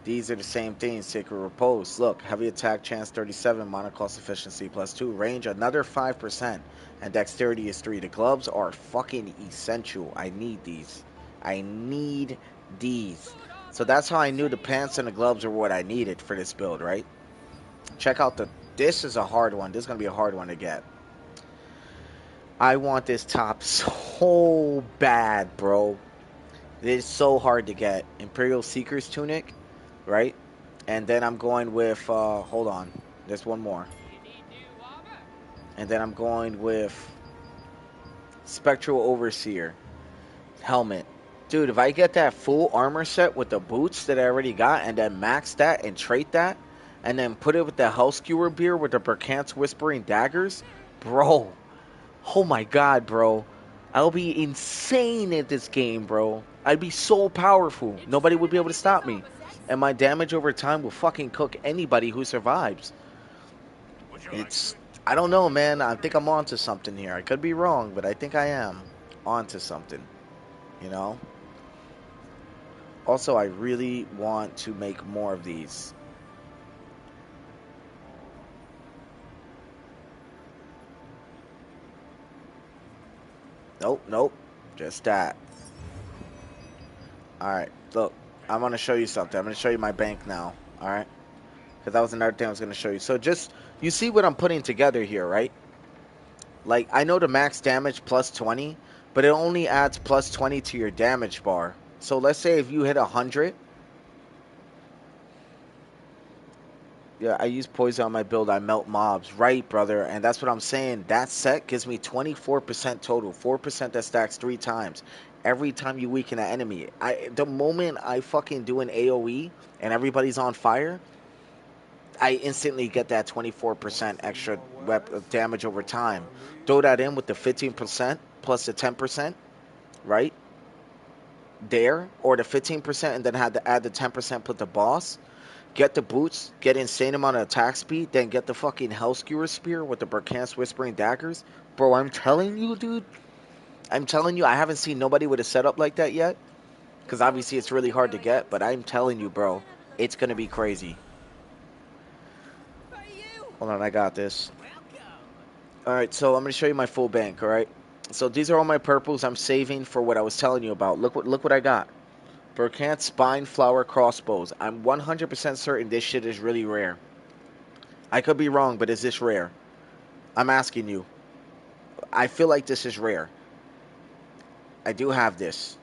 These are the same things. Sacred Repose. Look, heavy attack chance 37, mana cost efficiency plus 2, range another 5%, and dexterity is 3. The gloves are fucking essential. I need these. I need these. So that's how I knew the pants and the gloves are what I needed for this build, right? Check out this is a hard one. This is going to be a hard one to get. I want this top so bad, bro. It is so hard to get. Imperial Seeker's Tunic, right? And then I'm going with, hold on, there's one more. And then I'm going with Spectral Overseer helmet. Dude, if I get that full armor set with the boots that I already got, and then max that and trait that, and then put it with the Hell Skewer beer with the Berkant's Whispering Daggers, bro. Oh my god, bro. I'll be insane at this game, bro. I'd be so powerful. Nobody would be able to stop me. And my damage over time will fucking cook anybody who survives. It's, I don't know, man. I think I'm onto something here. I could be wrong, but I think I am onto something, you know? Also, I really want to make more of these. Nope, nope. Just that. All right, look. I'm going to show you something. I'm going to show you my bank now, all right? Because that was another thing I was going to show you. So just, you see what I'm putting together here, right? Like, I know the max damage plus 20, but it only adds plus 20 to your damage bar. So let's say if you hit 100. Yeah, I use poison on my build. I melt mobs. Right, brother. And that's what I'm saying. That set gives me 24% total. 4% that stacks 3 times. Every time you weaken an enemy. The moment I fucking do an AoE and everybody's on fire, I instantly get that 24% extra damage over time. Throw that in with the 15% plus the 10%, right? There. Or the 15% and then had to add the 10% put the boss. Get the boots, get insane amount of attack speed, then get the fucking Hellskewer Spear with the Burkant's Whispering Daggers. Bro, I'm telling you, dude. I'm telling you, I haven't seen nobody with a setup like that yet. Because obviously it's really hard to get, but I'm telling you, bro, it's going to be crazy. Hold on, I got this. Alright, so I'm going to show you my full bank, alright? So these are all my purples I'm saving for what I was telling you about. Look what I got. Burkant Spine Flower Crossbows. I'm 100% certain this shit is really rare. I could be wrong, but is this rare? I'm asking you. I feel like this is rare. I do have this.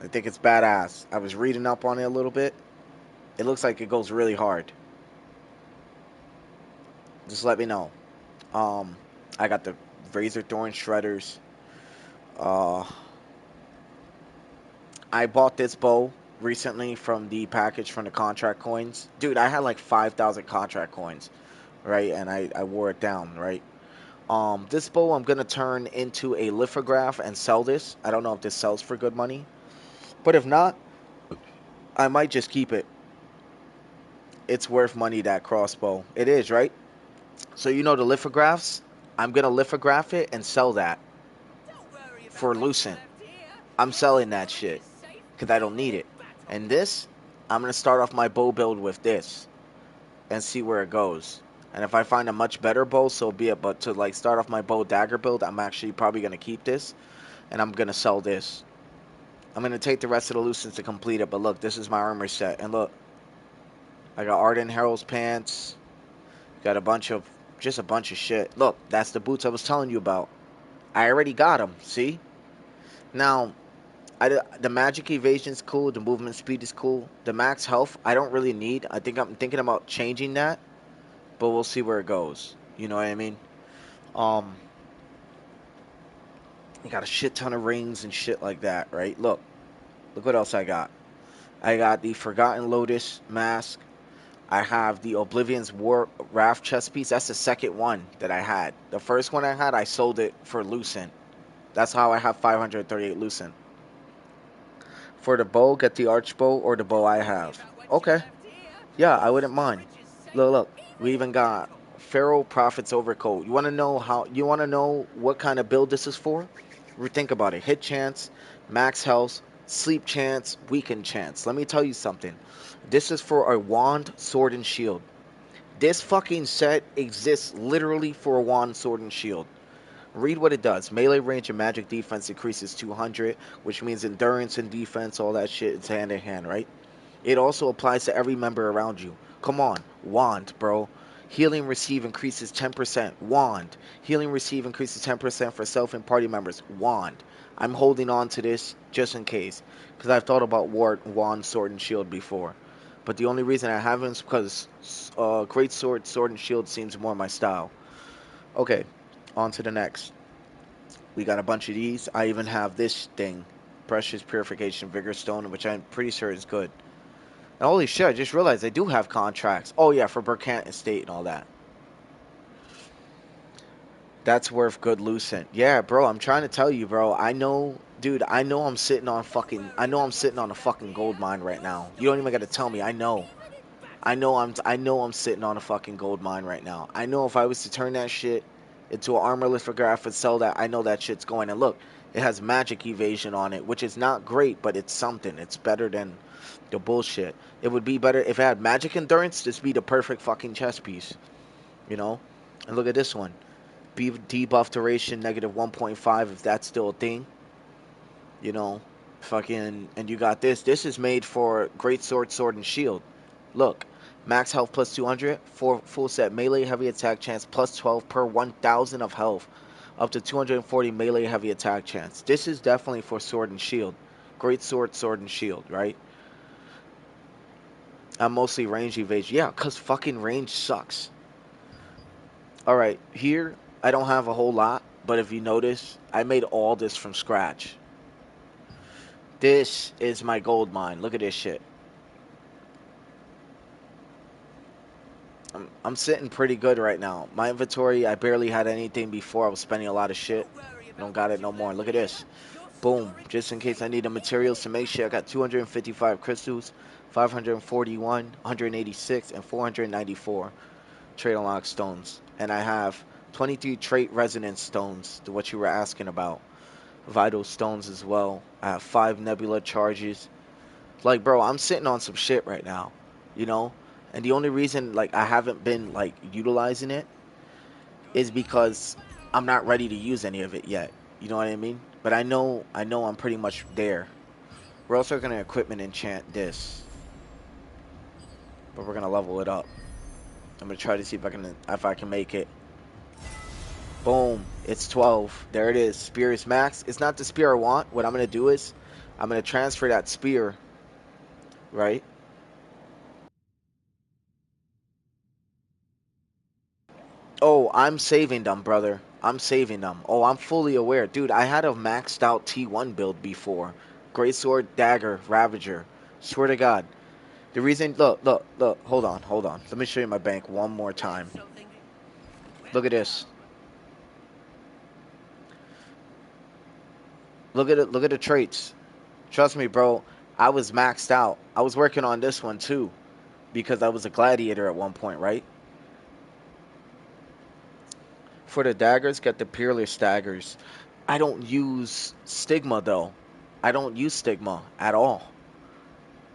I think it's badass. I was reading up on it a little bit. It looks like it goes really hard. Just let me know. I got the Razor Thorn Shredders. I bought this bow recently from the package from the contract coins. Dude, I had like 5,000 contract coins, right? And I wore it down, right? This bow I'm gonna turn into a lithograph and sell this. I don't know if this sells for good money, but if not, I might just keep it. It's worth money, that crossbow. It is, right? So you know the lithographs? I'm gonna lithograph it and sell that for Lucent. I'm selling that shit because I don't need it. And this, I'm gonna start off my bow build with this and see where it goes. And if I find a much better bow, so be it. But to like start off my bow dagger build, I'm actually probably gonna keep this, and I'm gonna sell this. I'm gonna take the rest of the Lucents to complete it. But look, this is my armor set, and look, I got Ardent Herald's pants. Got just a bunch of shit. Look, that's the boots I was telling you about. I already got them. See? Now, the magic evasion's cool. The movement speed is cool. The max health, I don't really need. I think I'm thinking about changing that, but we'll see where it goes. You know what I mean? Um, you got a shit ton of rings and shit like that, right? Look what else I got. I got the Forgotten Lotus mask. I have the Oblivion's War Raft chest piece. That's the second one that I had. The first one I had, I sold it for Lucent. That's how I have 538 Lucent. For the bow, get the arch bow or the bow I have. Okay. Yeah, I wouldn't mind. Look. We even got Pharaoh Prophet's Overcoat. You want to know what kind of build this is for? Think about it. Hit chance, max health, sleep chance, weaken chance. Let me tell you something. This is for a wand, sword, and shield. This fucking set exists literally for a wand, sword, and shield. Read what it does. Melee range and magic defense increases 200, which means endurance and defense, all that shit, it's hand in hand, right? It also applies to every member around you. Come on, wand, bro. Healing receive increases 10%. Wand. Healing receive increases 10% for self and party members. Wand. I'm holding on to this just in case, because I've thought about wand, sword, and shield before. But the only reason I haven't is because great sword, sword, and shield seems more my style. Okay, on to the next. We got a bunch of these. I even have this thing, Precious Purification Vigor Stone, which I'm pretty sure is good. And holy shit, I just realized I do have contracts. Oh yeah, for Burkant Estate and all that. That's worth good Lucent. Yeah, bro, I'm trying to tell you, bro. I know, dude, I know I'm sitting on a fucking gold mine right now. You don't even got to tell me. I know. I know I'm sitting on a fucking gold mine right now. I know if I was to turn that shit into an armor lithograph and sell that, I know that shit's going. And look, it has magic evasion on it, which is not great, but it's something. It's better than the bullshit. It would be better if it had magic endurance. This be the perfect fucking chess piece, you know. And look at this one. Be debuff duration negative 1.5 if that's still a thing, you know. Fucking, and you got this. This is made for great sword, sword, and shield. Look, max health plus 200, for full set melee heavy attack chance plus 12 per 1,000 of health, up to 240 melee heavy attack chance. This is definitely for sword and shield. Great sword, sword, and shield, right? I'm mostly range evasion. Yeah, because fucking range sucks. Alright, here, I don't have a whole lot, but if you notice, I made all this from scratch. This is my gold mine. Look at this shit. I'm sitting pretty good right now. My inventory, I barely had anything before. I was spending a lot of shit. I don't got it no more. Look at this. Boom. Just in case I need the materials to make shit, I got 255 crystals, 541, 186, and 494 trade unlock stones. And I have 23 trait resonance stones, to what you were asking about. Vital stones as well. I have 5 nebula charges. Like, bro, I'm sitting on some shit right now, you know? And the only reason, like, I haven't been, like, utilizing it is because I'm not ready to use any of it yet. You know what I mean? But I know I'm pretty much there. We're also going to equipment enchant this. But we're going to level it up. I'm going to try to see if I can make it. Boom. It's 12. There it is. Spear is max. It's not the spear I want. What I'm going to do is I'm going to transfer that spear, right? Oh, I'm saving them, brother. I'm saving them. Oh, I'm fully aware. Dude, I had a maxed out T1 build before. Greatsword, Dagger, Ravager. Swear to God. The reason, look, hold on. Let me show you my bank one more time. Look at this. Look at the traits. Trust me, bro. I was maxed out. I was working on this one too because I was a gladiator at one point, right? For the daggers, get the peerless daggers. I don't use stigma though. I don't use stigma at all.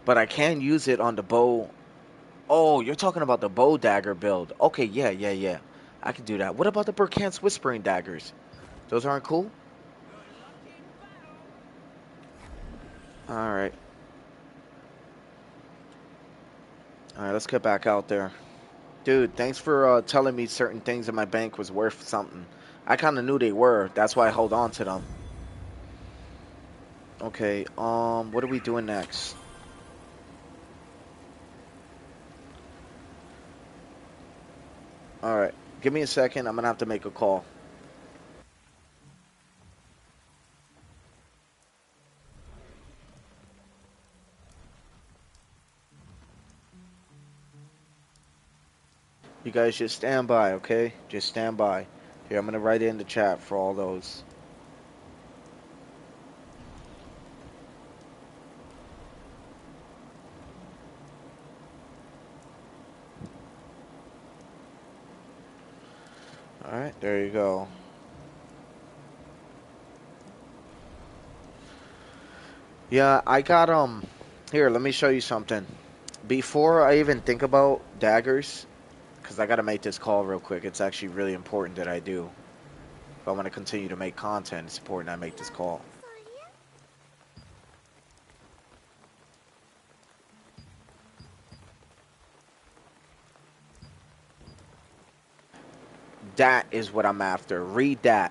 But I can use it on the bow. Oh, you're talking about the bow dagger build. Okay, yeah. I can do that. What about the Burkant's Whispering daggers? Those aren't cool? Alright. Alright, let's get back out there. Dude, thanks for telling me certain things in my bank was worth something. I kind of knew they were. That's why I hold on to them. Okay, what are we doing next? Alright, give me a second. I'm gonna have to make a call. You guys just stand by, okay? Just stand by. Here, I'm gonna write it in the chat for all those. Alright, there you go. Yeah, I got, here, let me show you something. Before I even think about daggers, because I gotta make this call real quick. It's actually really important that I do. If I want to continue to make content, it's important I make this call. That is what I'm after. Read that.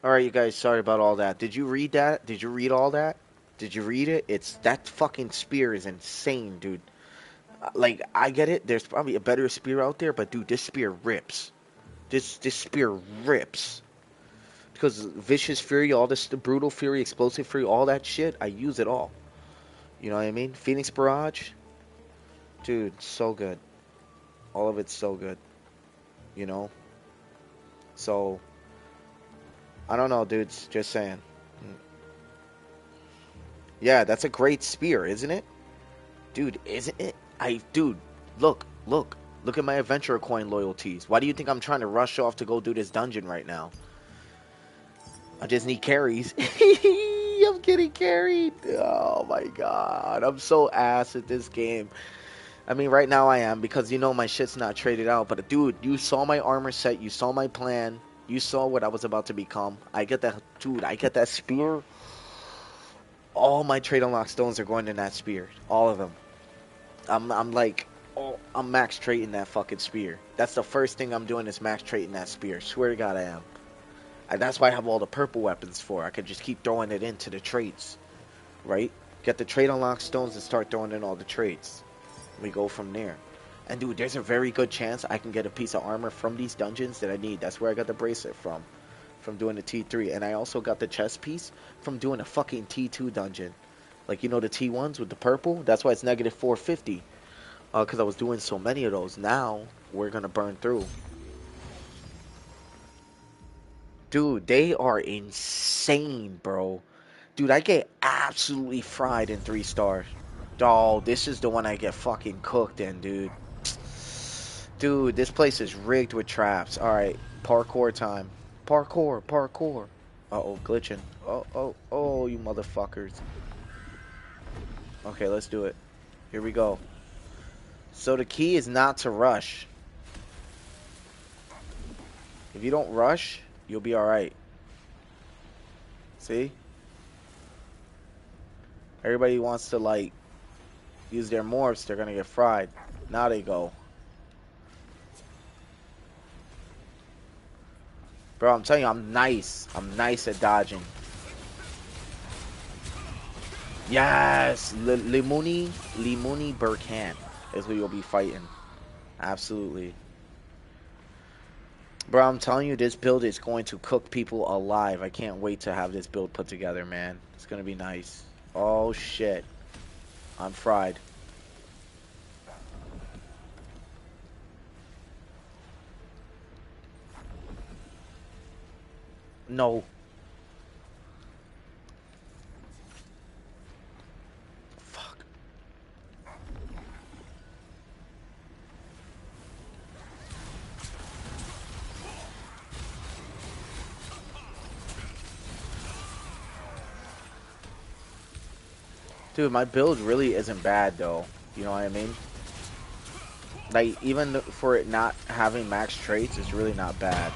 All right, you guys. Sorry about all that. Did you read that? Did you read all that? Did you read it? It's that fucking spear is insane, dude. Like I get it. There's probably a better spear out there, but dude, this spear rips. This spear rips. Because vicious fury, all this the brutal fury, explosive fury, all that shit. I use it all. You know what I mean? Phoenix Barrage, dude, so good. All of it's so good. You know. So I don't know, dudes. Just saying. Yeah, that's a great spear, isn't it? Dude, isn't it? Dude, look at my adventurer coin loyalties. Why do you think I'm trying to rush off to go do this dungeon right now? I just need carries. I'm getting carried. Oh my god, I'm so ass at this game. I mean, right now I am because you know my shit's not traded out. But dude, you saw my armor set. You saw my plan. You saw what I was about to become. I get that, dude. I get that spear. All my trade unlock stones are going in that spear. All of them. I'm like, oh, I'm max trading that fucking spear. That's the first thing I'm doing is max trading that spear. Swear to God I am. And that's why I have all the purple weapons for. I could just keep throwing it into the traits. Right? Get the trade unlock stones and start throwing in all the traits. We go from there. And dude, there's a very good chance I can get a piece of armor from these dungeons that I need. That's where I got the bracelet from doing the T3. And I also got the chest piece from doing a fucking T2 dungeon. Like, you know the T1s with the purple? That's why it's negative 450. Because I was doing so many of those. Now, we're going to burn through. Dude, they are insane, bro. Dude, I get absolutely fried in 3 stars. Oh, this is the one I get fucking cooked in, dude. Dude, this place is rigged with traps. Alright, parkour time. Parkour. Uh-oh, glitching. Oh, you motherfuckers. Okay, let's do it. Here we go. So the key is not to rush. If you don't rush, you'll be alright. See? Everybody wants to, like, use their morphs, they're gonna get fried. Now they go. Bro, I'm telling you, I'm nice. I'm nice at dodging. Yes! Limuni Burkhan is who you'll be fighting. Absolutely. Bro, I'm telling you, this build is going to cook people alive. I can't wait to have this build put together, man. It's gonna be nice. Oh, shit. I'm fried. No. Fuck. Dude, my build really isn't bad, though. You know what I mean? Like, even for it not having max traits, it's really not bad.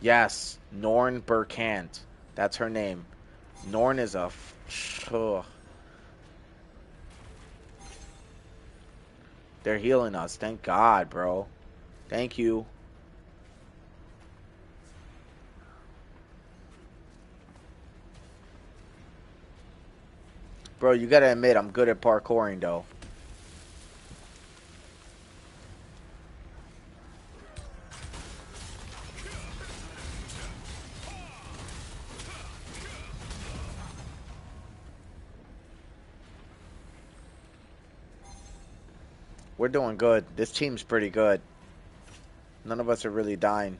Yes, Norn Burkant. That's her name. Norn is a... Ugh. They're healing us. Thank God, bro. Thank you. Bro, you gotta admit, I'm good at parkouring, though. We're doing good. This team's pretty good. None of us are really dying.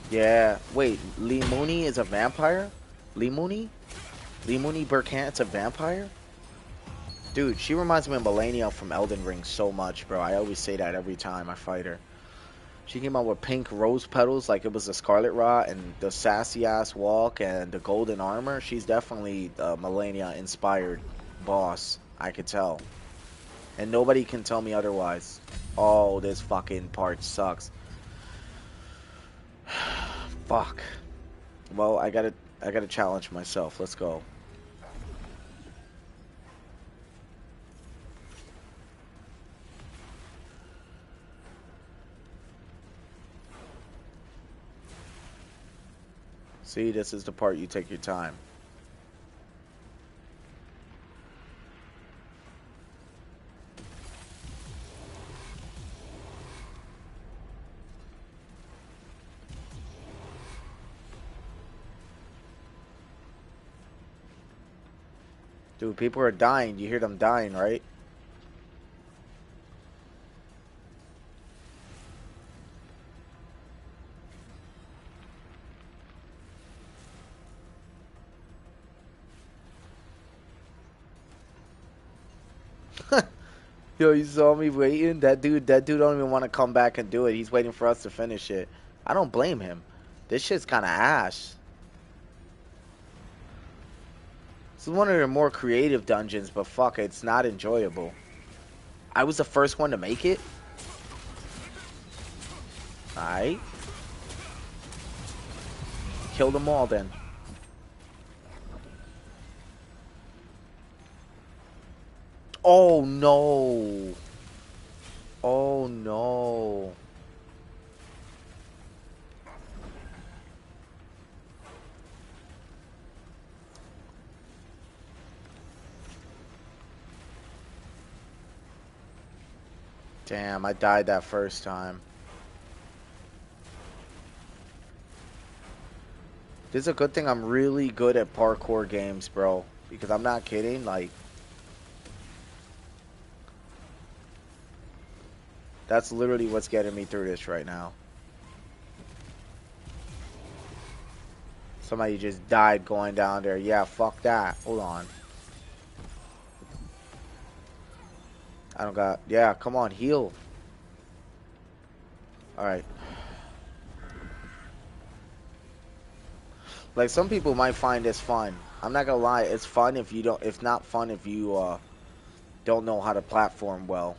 Yeah. Wait, Lee Mooney is a vampire? Lee Mooney? Lee Mooney Burkant's a vampire? Dude, she reminds me of Melania from Elden Ring so much, bro. I always say that every time I fight her. She came out with pink rose petals like it was a scarlet rot and the sassy ass walk and the golden armor. She's definitely the Millennia inspired boss. I could tell. And nobody can tell me otherwise. Oh, this fucking part sucks. Fuck. Well, I gotta challenge myself. Let's go. See, this is the part you take your time. Dude, people are dying. You hear them dying, right? Yo, you saw me waiting? That dude don't even want to come back and do it. He's waiting for us to finish it. I don't blame him. This shit's kind of ass. This is one of the more creative dungeons, but fuck, it's not enjoyable. I was the first one to make it. Alright. Kill them all then. Oh no. Oh no. Damn, I died that first time. This is a good thing I'm really good at parkour games, bro. Because I'm not kidding, like... That's literally what's getting me through this right now. Somebody just died going down there. Yeah, fuck that. Hold on. I don't got... Yeah, come on, heal. Alright. Like, some people might find this fun. I'm not gonna lie, it's fun if you don't... It's not fun if you, don't know how to platform well.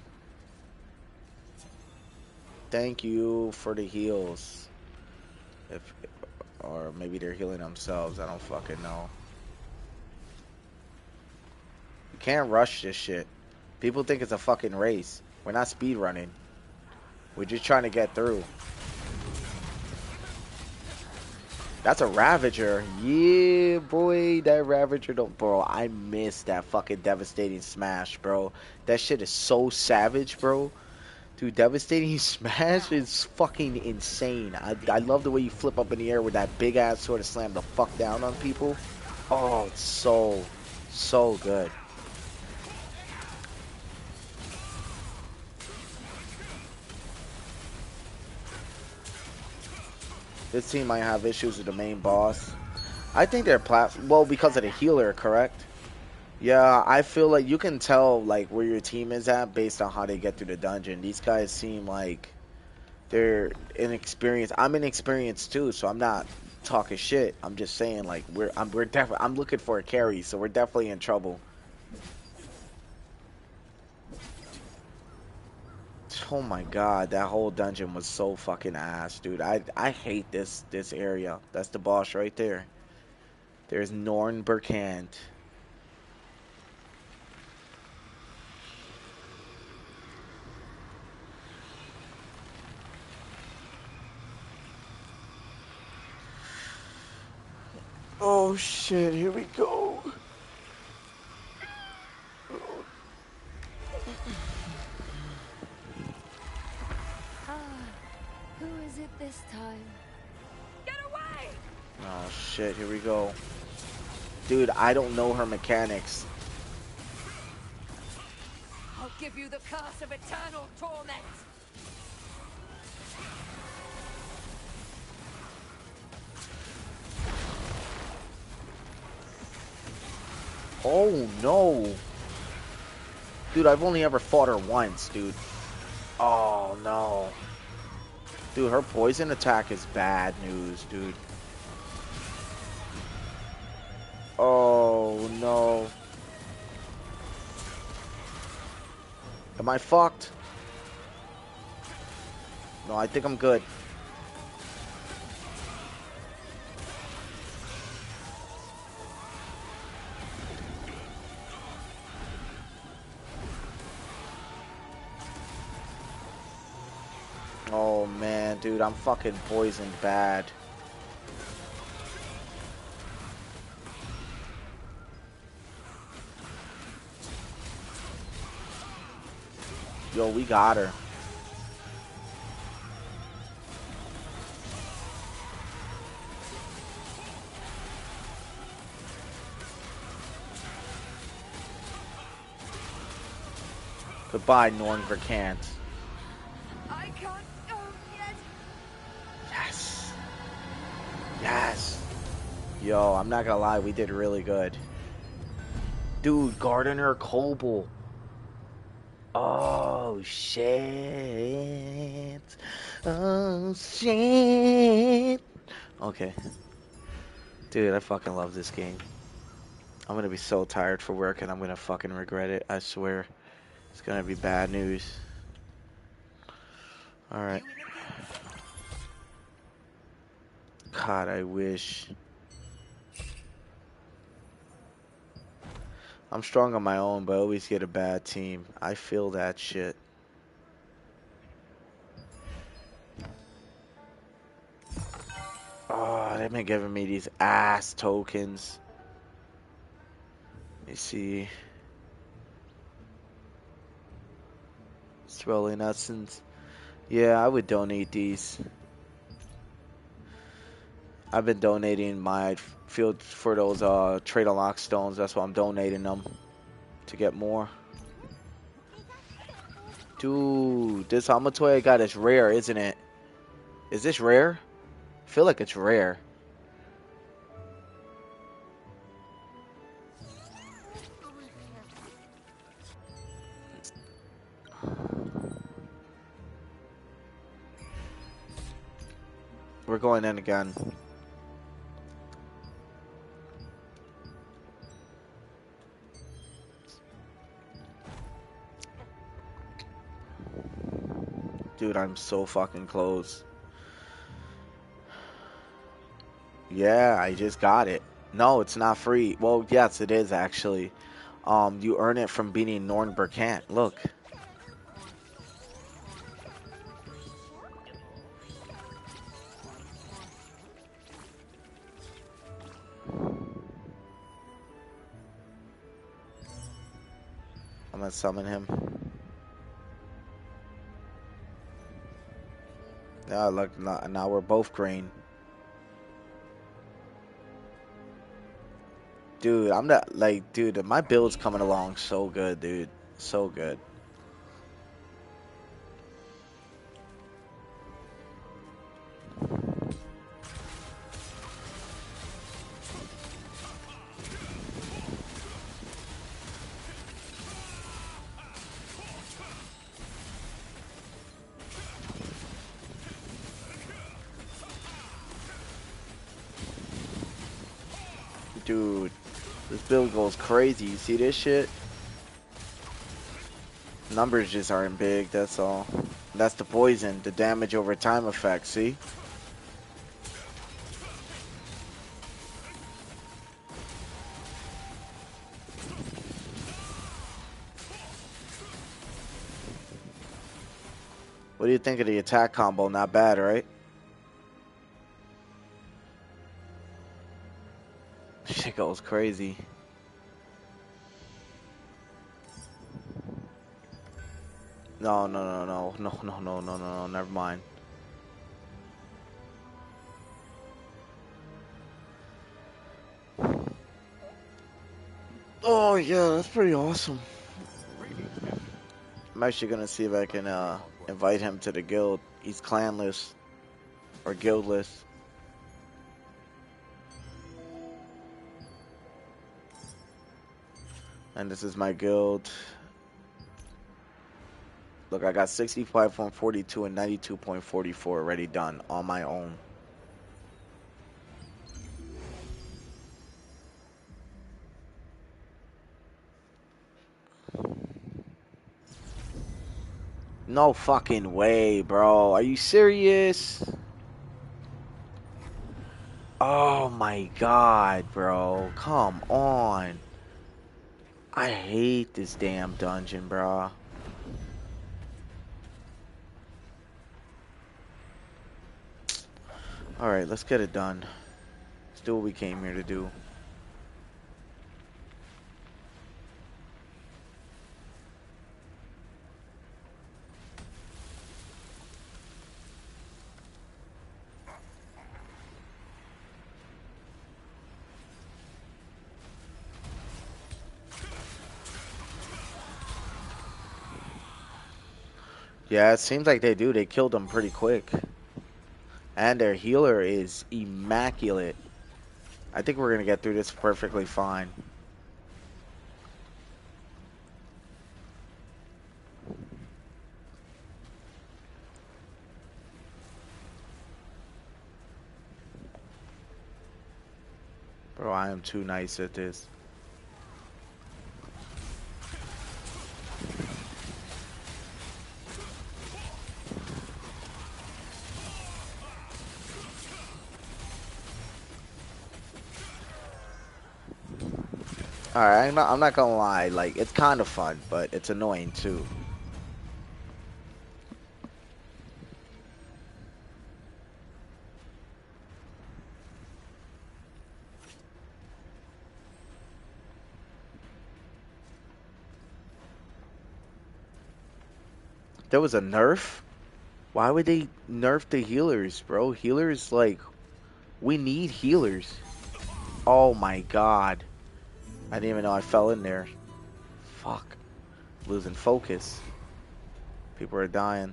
Thank you for the heals. Or maybe they're healing themselves. I don't fucking know. You can't rush this shit. People think it's a fucking race. We're not speed running. We're just trying to get through. That's a Ravager. Yeah, boy. That Ravager don't... Bro, I miss that fucking devastating smash, bro. That shit is so savage, bro. Dude, devastating smash is fucking insane. I love the way you flip up in the air with that big ass sword to slam the fuck down on people. Oh, it's so good. This team might have issues with the main boss. I think they're well, because of the healer, correct? Yeah, I feel like you can tell like where your team is at based on how they get through the dungeon. These guys seem like they're inexperienced. I'm inexperienced too, so I'm not talking shit. I'm just saying like I'm looking for a carry, so we're definitely in trouble. Oh my god, that whole dungeon was so fucking ass, dude. I hate this area. That's the boss right there. There's Norn Berkant. Oh shit, here we go. Who is it this time? Get away! Oh shit, here we go. Dude, I don't know her mechanics. I'll give you the curse of eternal torment. Oh no. Dude, I've only ever fought her once, dude. Oh no. Dude, her poison attack is bad news, dude. Oh, no. Am I fucked? No, I think I'm good. Oh, man, dude, I'm fucking poisoned bad. Yo, we got her. Goodbye, Norn Verkant. I can't go yet. Yes. Yes. Yo, I'm not gonna lie, we did really good. Dude, Gardener Kobold. Oh, shit. Oh, shit. Okay. Dude, I fucking love this game. I'm gonna be so tired for work and I'm gonna fucking regret it. I swear. It's gonna be bad news. Alright. God, I wish. I'm strong on my own, but I always get a bad team. I feel that shit. Oh, they've been giving me these ass tokens. Let me see. Swelling Essence. Yeah, I would donate these. I've been donating my field for those trade unlock stones. That's why I'm donating them to get more. Dude, this Hamatoy I got is rare, isn't it? Is this rare? I feel like it's rare. We're going in again. Dude, I'm so fucking close. Yeah, I just got it. No, it's not free. Well, yes, it is actually. You earn it from beating Norn Burkant. Look. I'm gonna summon him. Yeah, look, now we're both green. Dude, I'm not like, dude, my build's coming along so good, dude. So good. Dude, this build goes crazy. You see this shit? Numbers just aren't big, that's all. That's the poison, the damage over time effect, see? What do you think of the attack combo? Not bad, right? Shit goes crazy. No, no, no, no, no, no, no, no, no, never mind. Oh, yeah, that's pretty awesome. I'm actually gonna see if I can invite him to the guild. He's clanless or guildless. And this is my guild. Look, I got 65.42 and 92.44 already done on my own. No fucking way, bro. Are you serious? Oh my god, bro. Come on. I hate this damn dungeon, bro. Alright, let's get it done. Let's do what we came here to do. Yeah, it seems like they do. They killed them pretty quick. And their healer is immaculate. I think we're going to get through this perfectly fine. Bro, I am too nice at this. Alright, I'm not gonna lie. Like, it's kind of fun, but it's annoying too. There was a nerf? Why would they nerf the healers, bro? Healers, like, we need healers. Oh my god. I didn't even know I fell in there. Fuck. Losing focus. People are dying.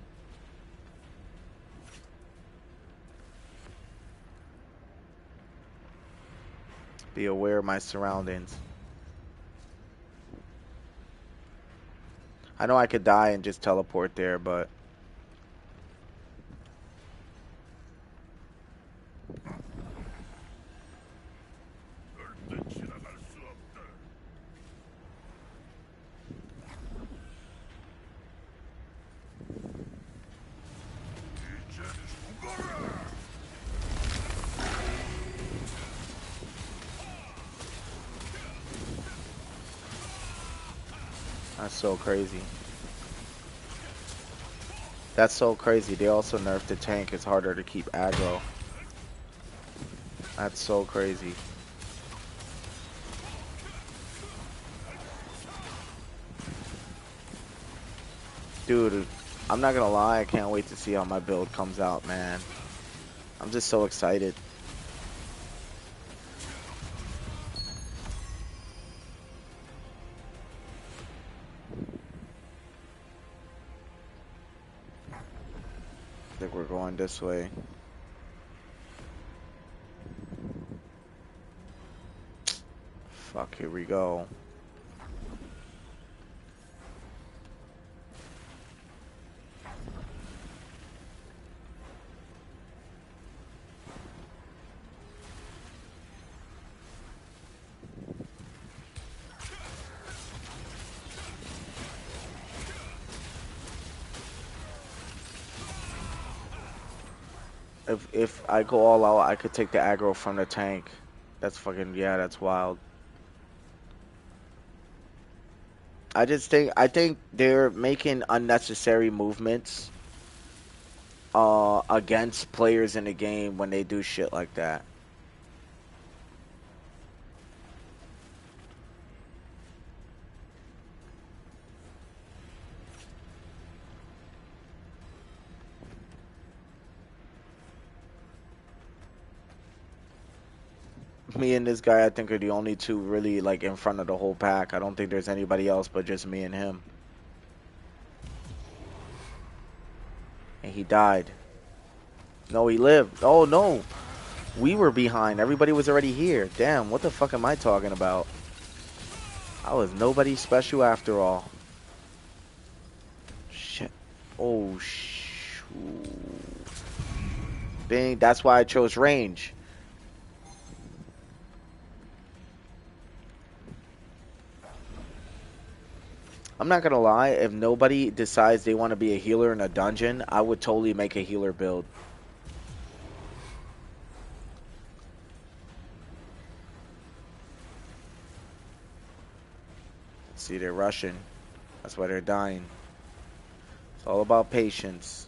Be aware of my surroundings. I know I could die and just teleport there, but that's so crazy. That's so crazy. They also nerfed the tank. It's harder to keep aggro. That's so crazy. Dude, I'm not gonna lie. I can't wait to see how my build comes out, man. I'm just so excited. I think we're going this way. Fuck, here we go. If I go all out, I could take the aggro from the tank. That's fucking, yeah, that's wild. I think they're making unnecessary movements against players in the game when they do shit like that. Me and this guy, I think, are the only two really like in front of the whole pack. I don't think there's anybody else but just me and him. And he died. No, he lived. Oh no, we were behind. Everybody was already here. Damn, what the fuck am I talking about? I was nobody special after all. Shit. Oh, Bing, that's why I chose range. I'm not gonna lie, if nobody decides they want to be a healer in a dungeon, I would totally make a healer build. See, they're rushing. That's why they're dying. It's all about patience.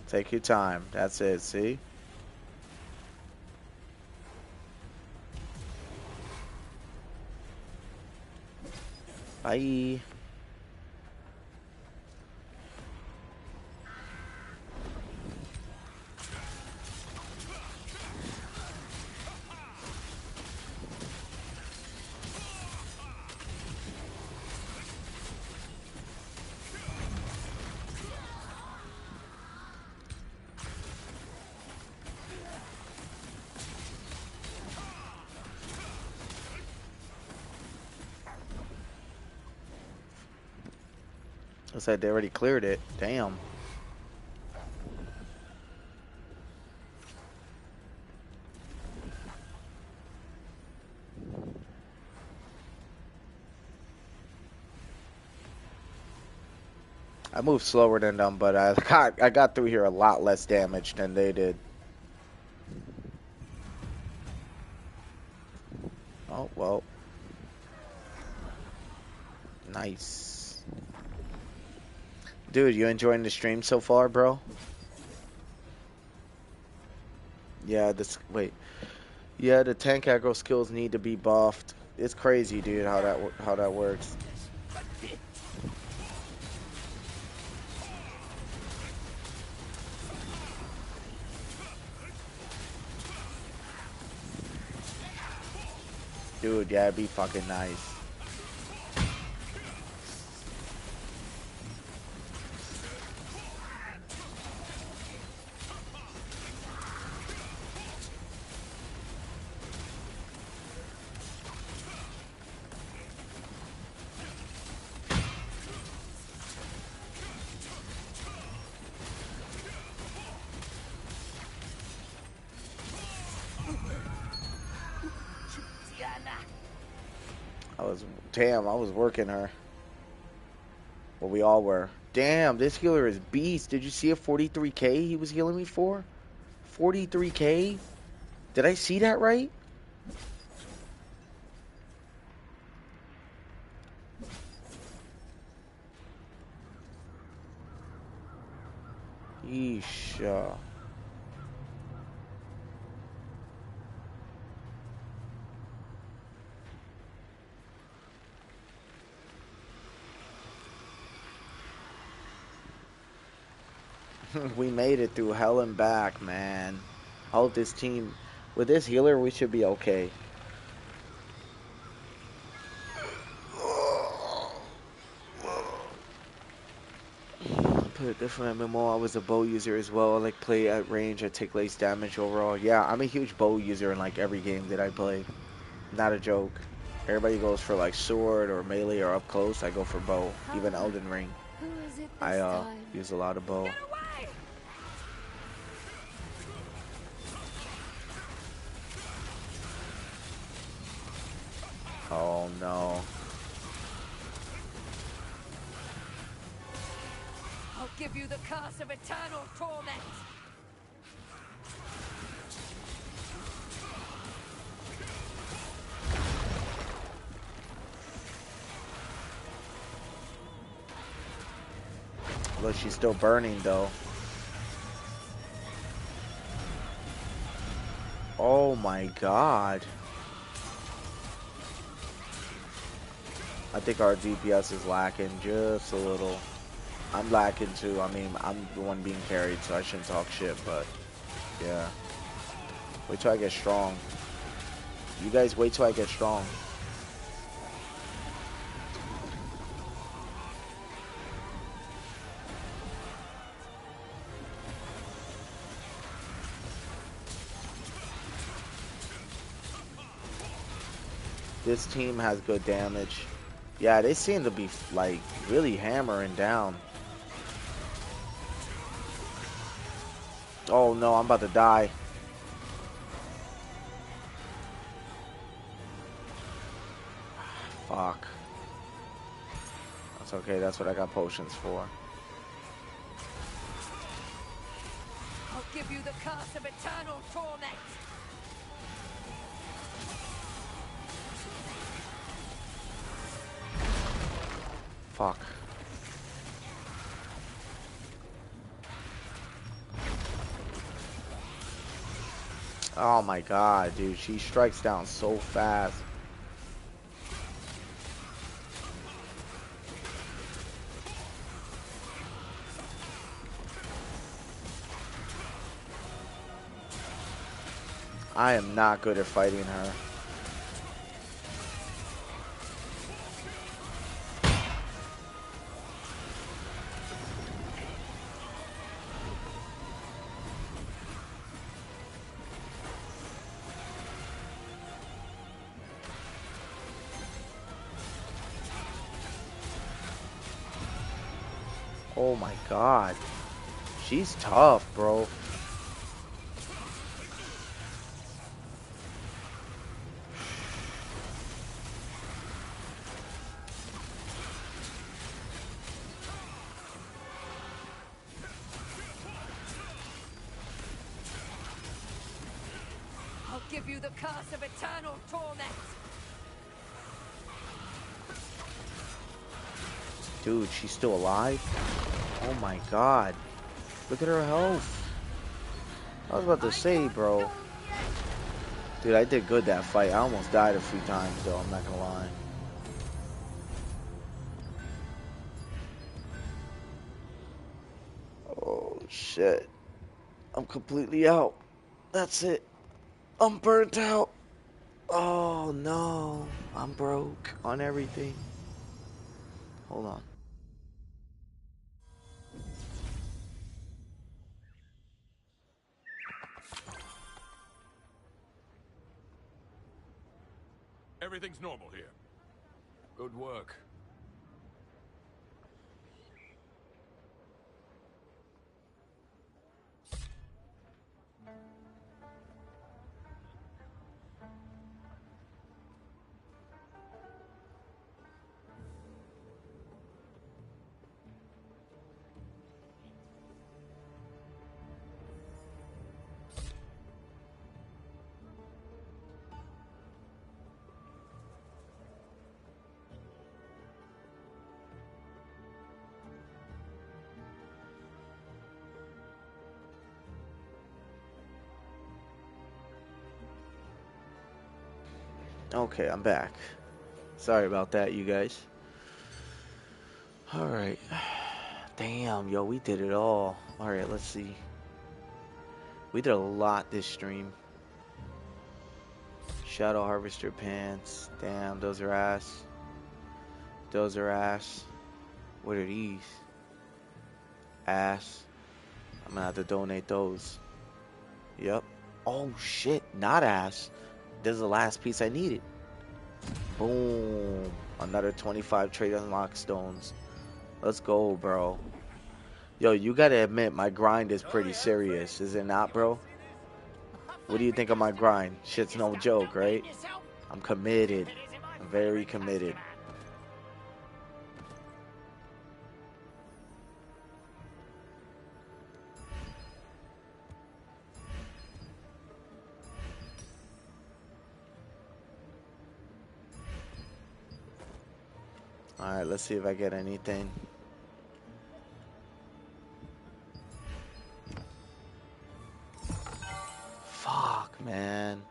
Take your time. That's it, see? Bye. Looks like they already cleared it. Damn. I moved slower than them, but I got through here a lot less damage than they did. Oh, well. Nice. Dude, you enjoying the stream so far, bro? Yeah, wait. Yeah, the tank aggro skills need to be buffed. It's crazy, dude, how that works. Dude, yeah, it'd be fucking nice. I was working her. Well, we all were. Damn, this healer is beast. Did you see a 43k he was healing me for? 43k? Did I see that right? Yeesh. We made it through hell and back, man. I hope this team, with this healer, we should be okay. Put it different MMO, I was a bow user as well. I like play at range, I take less damage overall. Yeah, I'm a huge bow user in like every game that I play. Not a joke. Everybody goes for like sword or melee or up close. I go for bow. Even Elden Ring. Who is it I this time? use a lot of bow. Get away! Oh no. I'll give you the curse of eternal torment. Look, she's still burning though. Oh my god. I think our DPS is lacking just a little. I'm lacking too. I mean, I'm the one being carried, so I shouldn't talk shit, but yeah. Wait till I get strong. You guys wait till I get strong. This team has good damage. Yeah, they seem to be like really hammering down. Oh no, I'm about to die. Fuck. That's okay, that's what I got potions for. I'll give you the curse of eternal torment. Fuck. Oh my god, dude. She strikes down so fast. I am not good at fighting her. Oh my god. She's tough, bro. I'll give you the curse of eternal torment. Dude, she's still alive? Oh my god. Look at her health. I was about to say, bro. Dude, I did good that fight. I almost died a few times, though. I'm not gonna lie. Oh, shit. I'm completely out. That's it. I'm burnt out. Oh, no. I'm broke on everything. Hold on. Everything's normal here. Good work. Okay, I'm back. Sorry about that, you guys. Alright. Damn, yo, we did it all. Alright, let's see. We did a lot this stream. Shadow Harvester pants. Damn, those are ass. Those are ass. What are these? Ass. I'm gonna have to donate those. Yep. Oh shit, not ass. This is the last piece I needed. Boom. Another 25 trade unlock stones. Let's go, bro. Yo, you gotta admit, my grind is pretty serious, is it not, bro? What do you think of my grind? Shit's no joke, right? I'm committed. I'm very committed. Alright, let's see if I get anything. Fuck, man.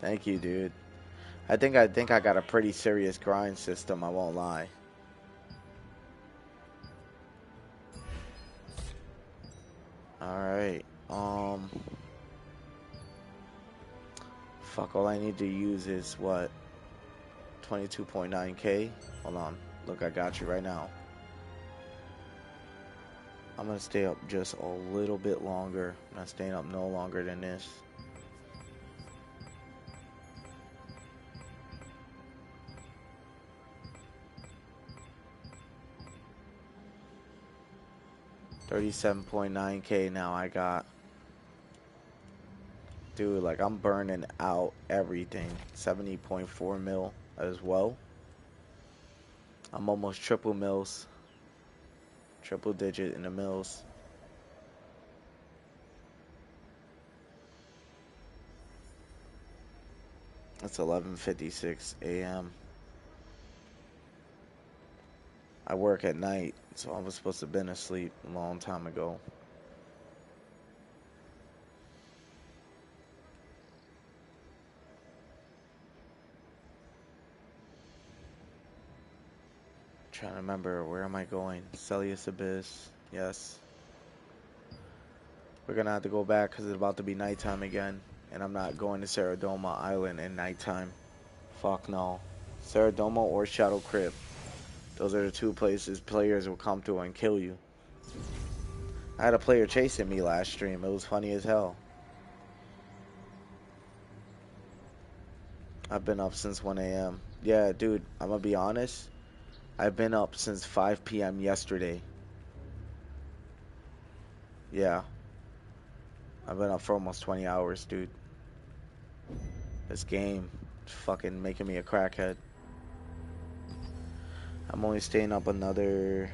Thank you, dude. I think I got a pretty serious grind system, I won't lie. Alright. Fuck, all I need to use is what? 22.9k? Hold on. Look, I got you right now. I'm gonna stay up just a little bit longer. I'm not staying up no longer than this. $37.9k now I got. Dude, like I'm burning out everything. 70.4 mil as well. I'm almost triple mils. Triple digit in the mils. It's 11:56 a.m. I work at night, so I was supposed to have been asleep a long time ago. Trying to remember, where am I going? Celius Abyss. Yes. We're gonna have to go back because it's about to be nighttime again. And I'm not going to Ceradoma Island in nighttime. Fuck no. Ceradoma or Shadow Crypt. Those are the two places players will come to and kill you. I had a player chasing me last stream. It was funny as hell. I've been up since 1 a.m. Yeah, dude, I'm gonna be honest. I've been up since 5 p.m. yesterday. Yeah. I've been up for almost 20 hours, dude. This game is fucking making me a crackhead. I'm only staying up another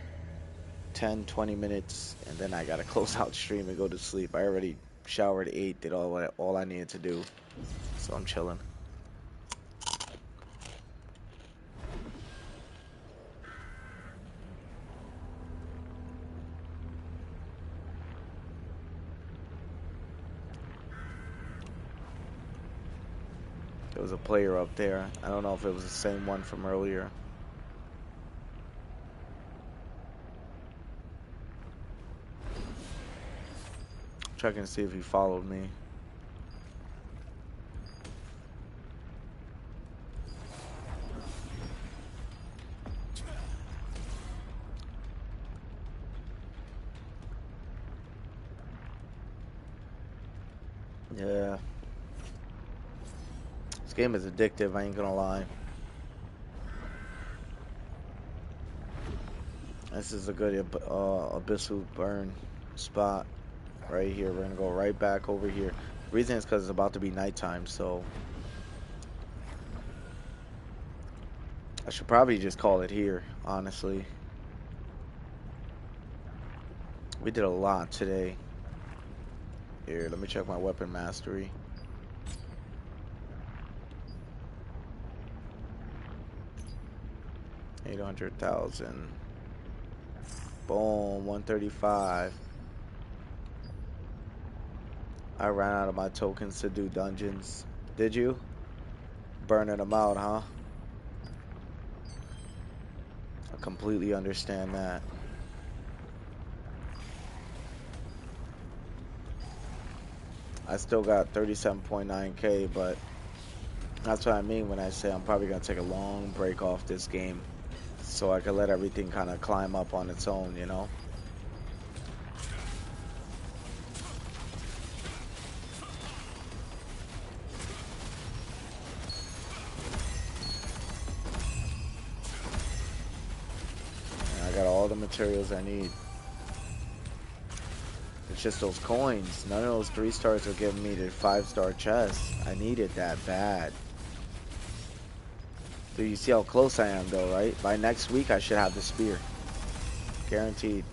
10, 20 minutes, and then I gotta close out stream and go to sleep. I already showered, ate, did all I needed to do. So I'm chilling. There was a player up there. I don't know if it was the same one from earlier. Checking to see if he followed me. Yeah. This game is addictive, I ain't gonna lie. This is a good Abyssal burn spot right here. We're gonna go right back over here. The reason is because it's about to be nighttime, so I should probably just call it here, honestly. We did a lot today. Here, let me check my weapon mastery. $800,000. Boom, 135. I ran out of my tokens to do dungeons. Did you? Burning them out, huh? I completely understand that. I still got 37.9k, but that's what I mean when I say I'm probably gonna take a long break off this game so I can let everything kind of climb up on its own, you know? And I got all the materials I need. It's just those coins. None of those 3 stars are giving me the 5-star chest. I needed that bad. So you see how close I am though, right? By next week I should have the spear. Guaranteed.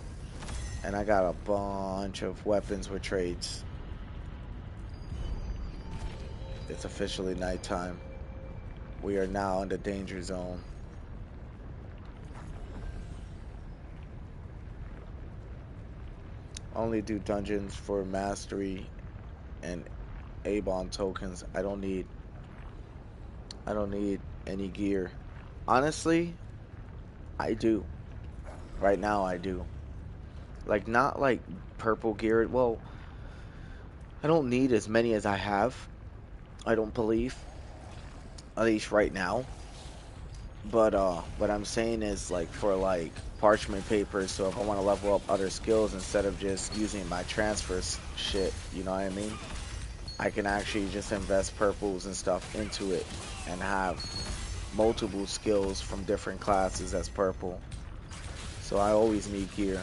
And I got a bunch of weapons with trades. It's officially nighttime. We are now in the danger zone. Only do dungeons for mastery and Abon tokens. I don't need any gear. Honestly, I do. Right now I do. Like not like purple gear. Well, I don't need as many as I have. I don't believe, at least right now. But what I'm saying is like for like parchment paper. So if I want to level up other skills instead of just using my transfers shit, you know what I mean? I can actually just invest purples and stuff into it and have multiple skills from different classes as purple. So I always need gear.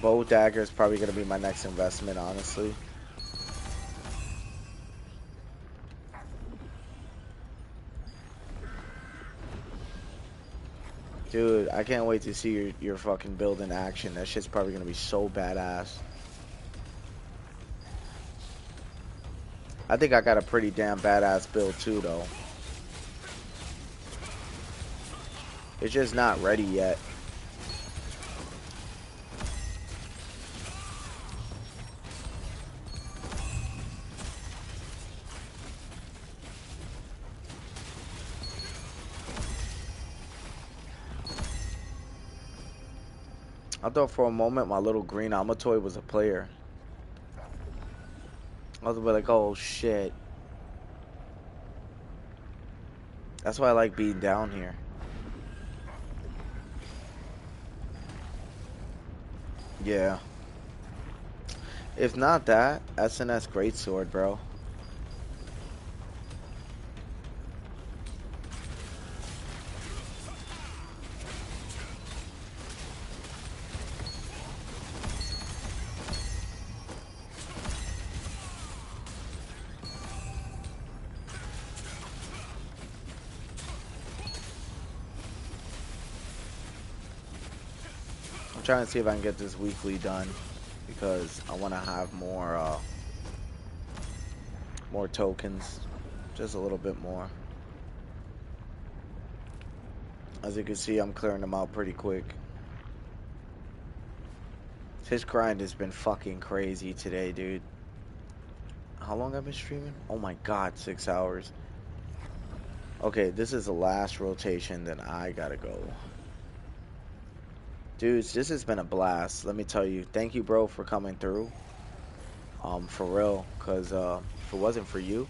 Bow dagger is probably gonna be my next investment, honestly. Dude, I can't wait to see your fucking build in action. That shit's probably gonna be so badass. I think I got a pretty damn badass build too, though. It's just not ready yet. I thought for a moment my little green Amatoy was a player. I was like, oh shit. That's why I like being down here. Yeah. If not that, SNS Greatsword, bro. I'm trying to see if I can get this weekly done because I want to have more tokens, just a little bit more. As you can see, I'm clearing them out pretty quick. His grind has been fucking crazy today, dude. How long I've been streaming? Oh my god, 6 hours. Okay, this is the last rotation, then I gotta go. Dudes, this has been a blast. Let me tell you, thank you, bro, for coming through. For real, cause if it wasn't for you,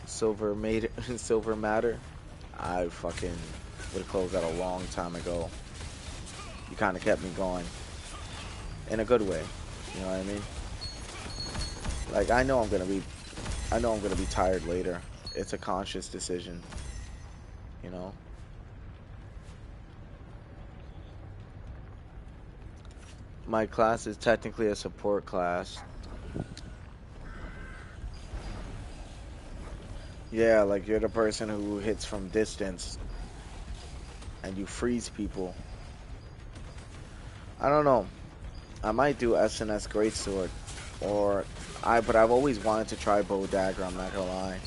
Silver made Silver Matter, I fucking would have closed that a long time ago. You kind of kept me going in a good way. You know what I mean? Like I know I'm gonna be tired later. It's a conscious decision. You know. My class is technically a support class. Yeah, like you're the person who hits from distance and you freeze people. I don't know. I might do SNS Greatsword, but I've always wanted to try Bow Dagger. I'm not gonna lie.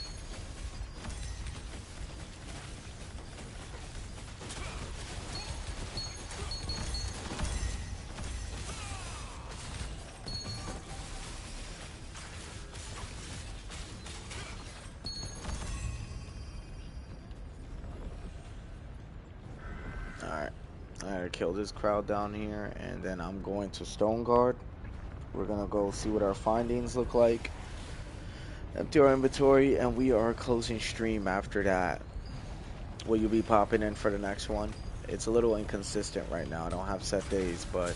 All right, I gotta kill this crowd down here, and then I'm going to Stone Guard. We're gonna go see what our findings look like. Empty our inventory, and we are closing stream after that. Will you be popping in for the next one? It's a little inconsistent right now. I don't have set days, but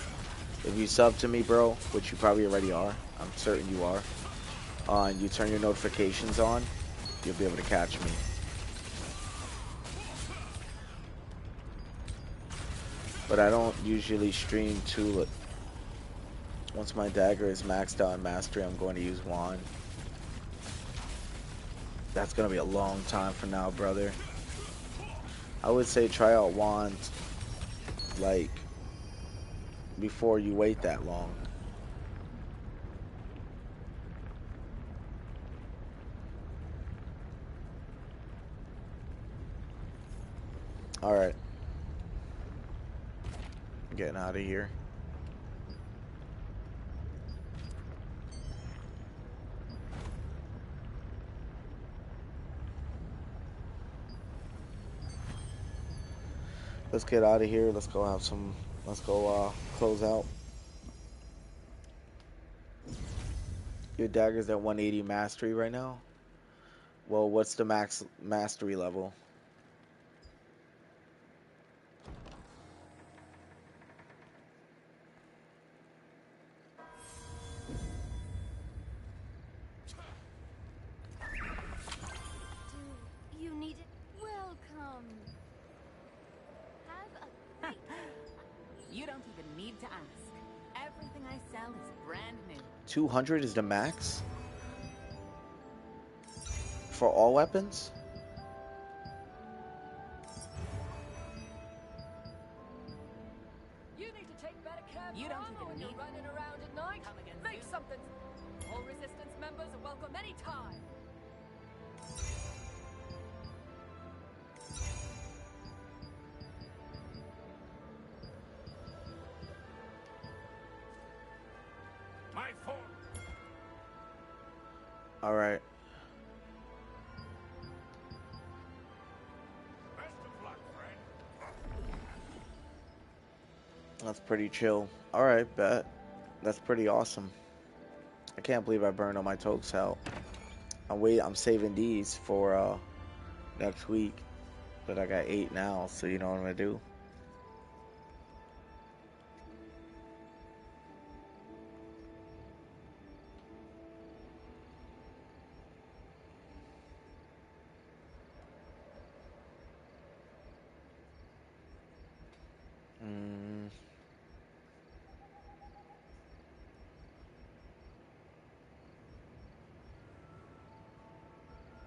if you sub to me, bro, which you probably already are, I'm certain you are, and you turn your notifications on, you'll be able to catch me. But I don't usually stream too. Once my dagger is maxed out in mastery, I'm going to use wand. That's going to be a long time from now, brother. I would say try out wand, like, before you wait that long. Alright. Getting out of here. Let's get out of here. Let's go close out. Your dagger's at 180 mastery right now? Well, what's the max mastery level? Do you need it? Welcome. Have a great You don't even need to ask. Everything I sell is brand new. 200 is the max? For all weapons? You need to take better care of You your don't armor even when you're need- running around at night. Come again Make soon. something. All resistance members are welcome anytime. My fault. Alright. Best of luck, friend. That's pretty chill. Alright, bet. That's pretty awesome. I can't believe I burned all my tokes out. I'm saving these for next week. But I got 8 now, so you know what I'm gonna do?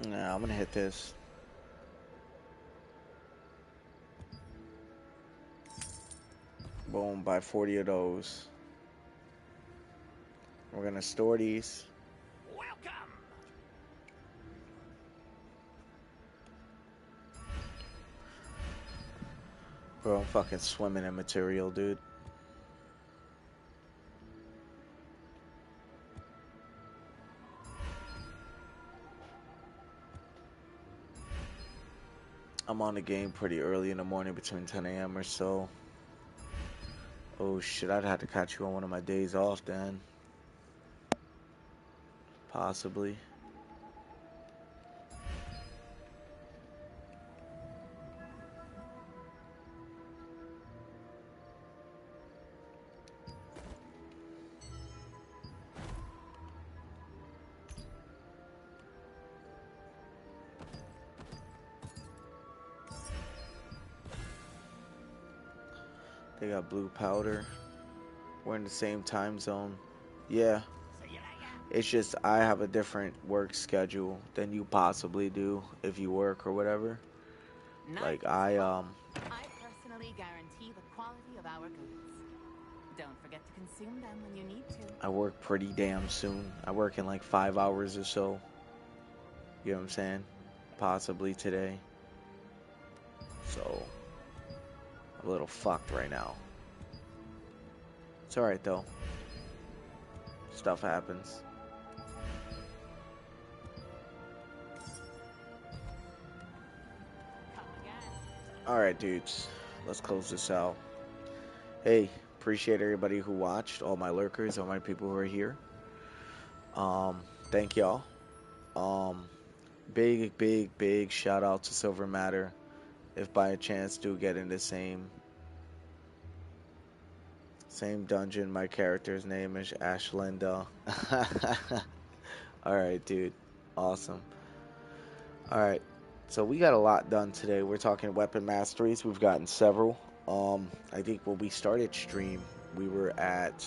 Nah, I'm gonna hit this. Boom, buy 40 of those. We're gonna store these. Welcome! Bro, I'm fucking swimming in material, dude. I'm on the game pretty early in the morning, between 10 a.m. or so. Oh shit, I'd have to catch you on one of my days off then. Possibly. They got blue powder. We're in the same time zone. Yeah. See you later. It's just I have a different work schedule than you possibly do if you work or whatever. Like I personally guarantee the quality of our goods. Don't forget to consume them when you need to. I work pretty damn soon. I work in like 5 hours or so. You know what I'm saying? Possibly today. So I'm a little fucked right now. It's alright though. Stuff happens. Come again. Alright, dudes. Let's close this out. Hey, appreciate everybody who watched, all my lurkers, all my people who are here. Thank y'all. Big shout out to Silver Matter. If by a chance do get in the same dungeon, my character's name is Ashlinda. Alright, dude. Awesome. Alright. So we got a lot done today. We're talking weapon masteries. We've gotten several. I think when we started stream, we were at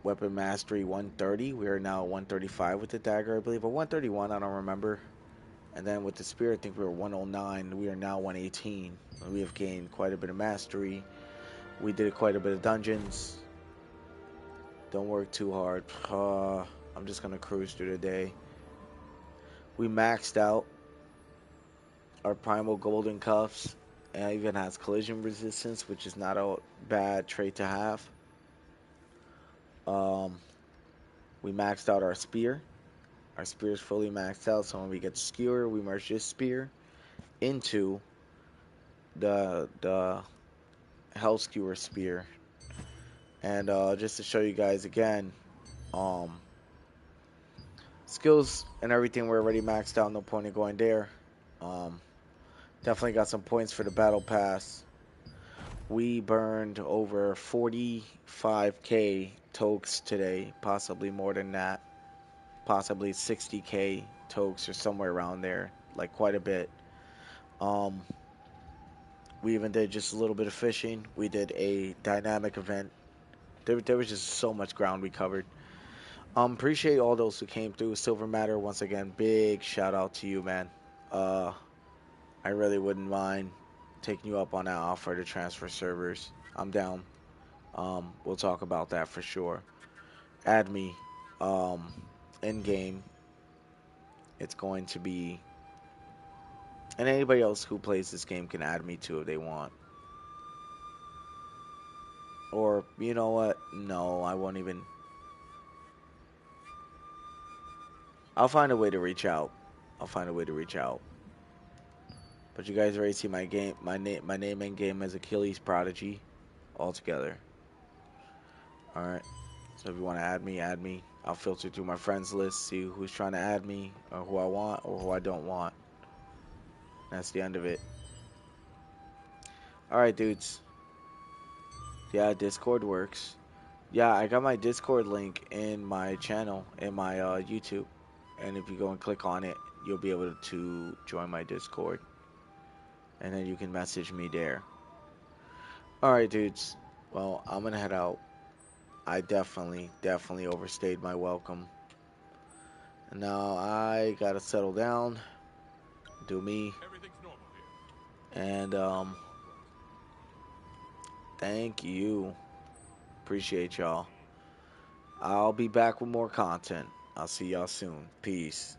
weapon mastery 130. We are now 135 with the dagger, I believe, or 131. I don't remember. And then with the spear, I think we were 109. We are now 118. We have gained quite a bit of mastery. We did quite a bit of dungeons. Don't work too hard. I'm just gonna cruise through the day. We maxed out our primal golden cuffs. And it even has collision resistance, which is not a bad trait to have. We maxed out our spear. Our spear is fully maxed out, so when we get skewer, we merge this spear into the hell skewer spear. And just to show you guys again, um, skills and everything were already maxed out. No point in going there. Um, Definitely got some points for the battle pass. We burned over 45k tokes today, possibly more than that, possibly 60k tokes or somewhere around there, like quite a bit. Um, we even did just a little bit of fishing. We did a dynamic event. There was just so much ground we covered. Appreciate all those who came through. Silver Matter, once again, big shout out to you, man. Uh, I really wouldn't mind taking you up on that offer to transfer servers. I'm down. We'll talk about that for sure. Add me, um, in game. It's going to be, and anybody else who plays this game can add me too if they want. Or you know what? No, I won't even. I'll find a way to reach out. I'll find a way to reach out. But you guys already see my game, my name in game as Achilles Prodigy, altogether. All right. So if you want to add me, add me. I'll filter through my friends list, see who's trying to add me, or who I want, or who I don't want. That's the end of it. All right, dudes. Yeah, Discord works. Yeah, I got my Discord link in my channel, in my YouTube. And if you go and click on it, you'll be able to join my Discord. And then you can message me there. Alright, dudes. Well, I'm gonna head out. I definitely overstayed my welcome. Now I gotta settle down, do me, and thank you. Appreciate y'all. I'll be back with more content. I'll see y'all soon. Peace.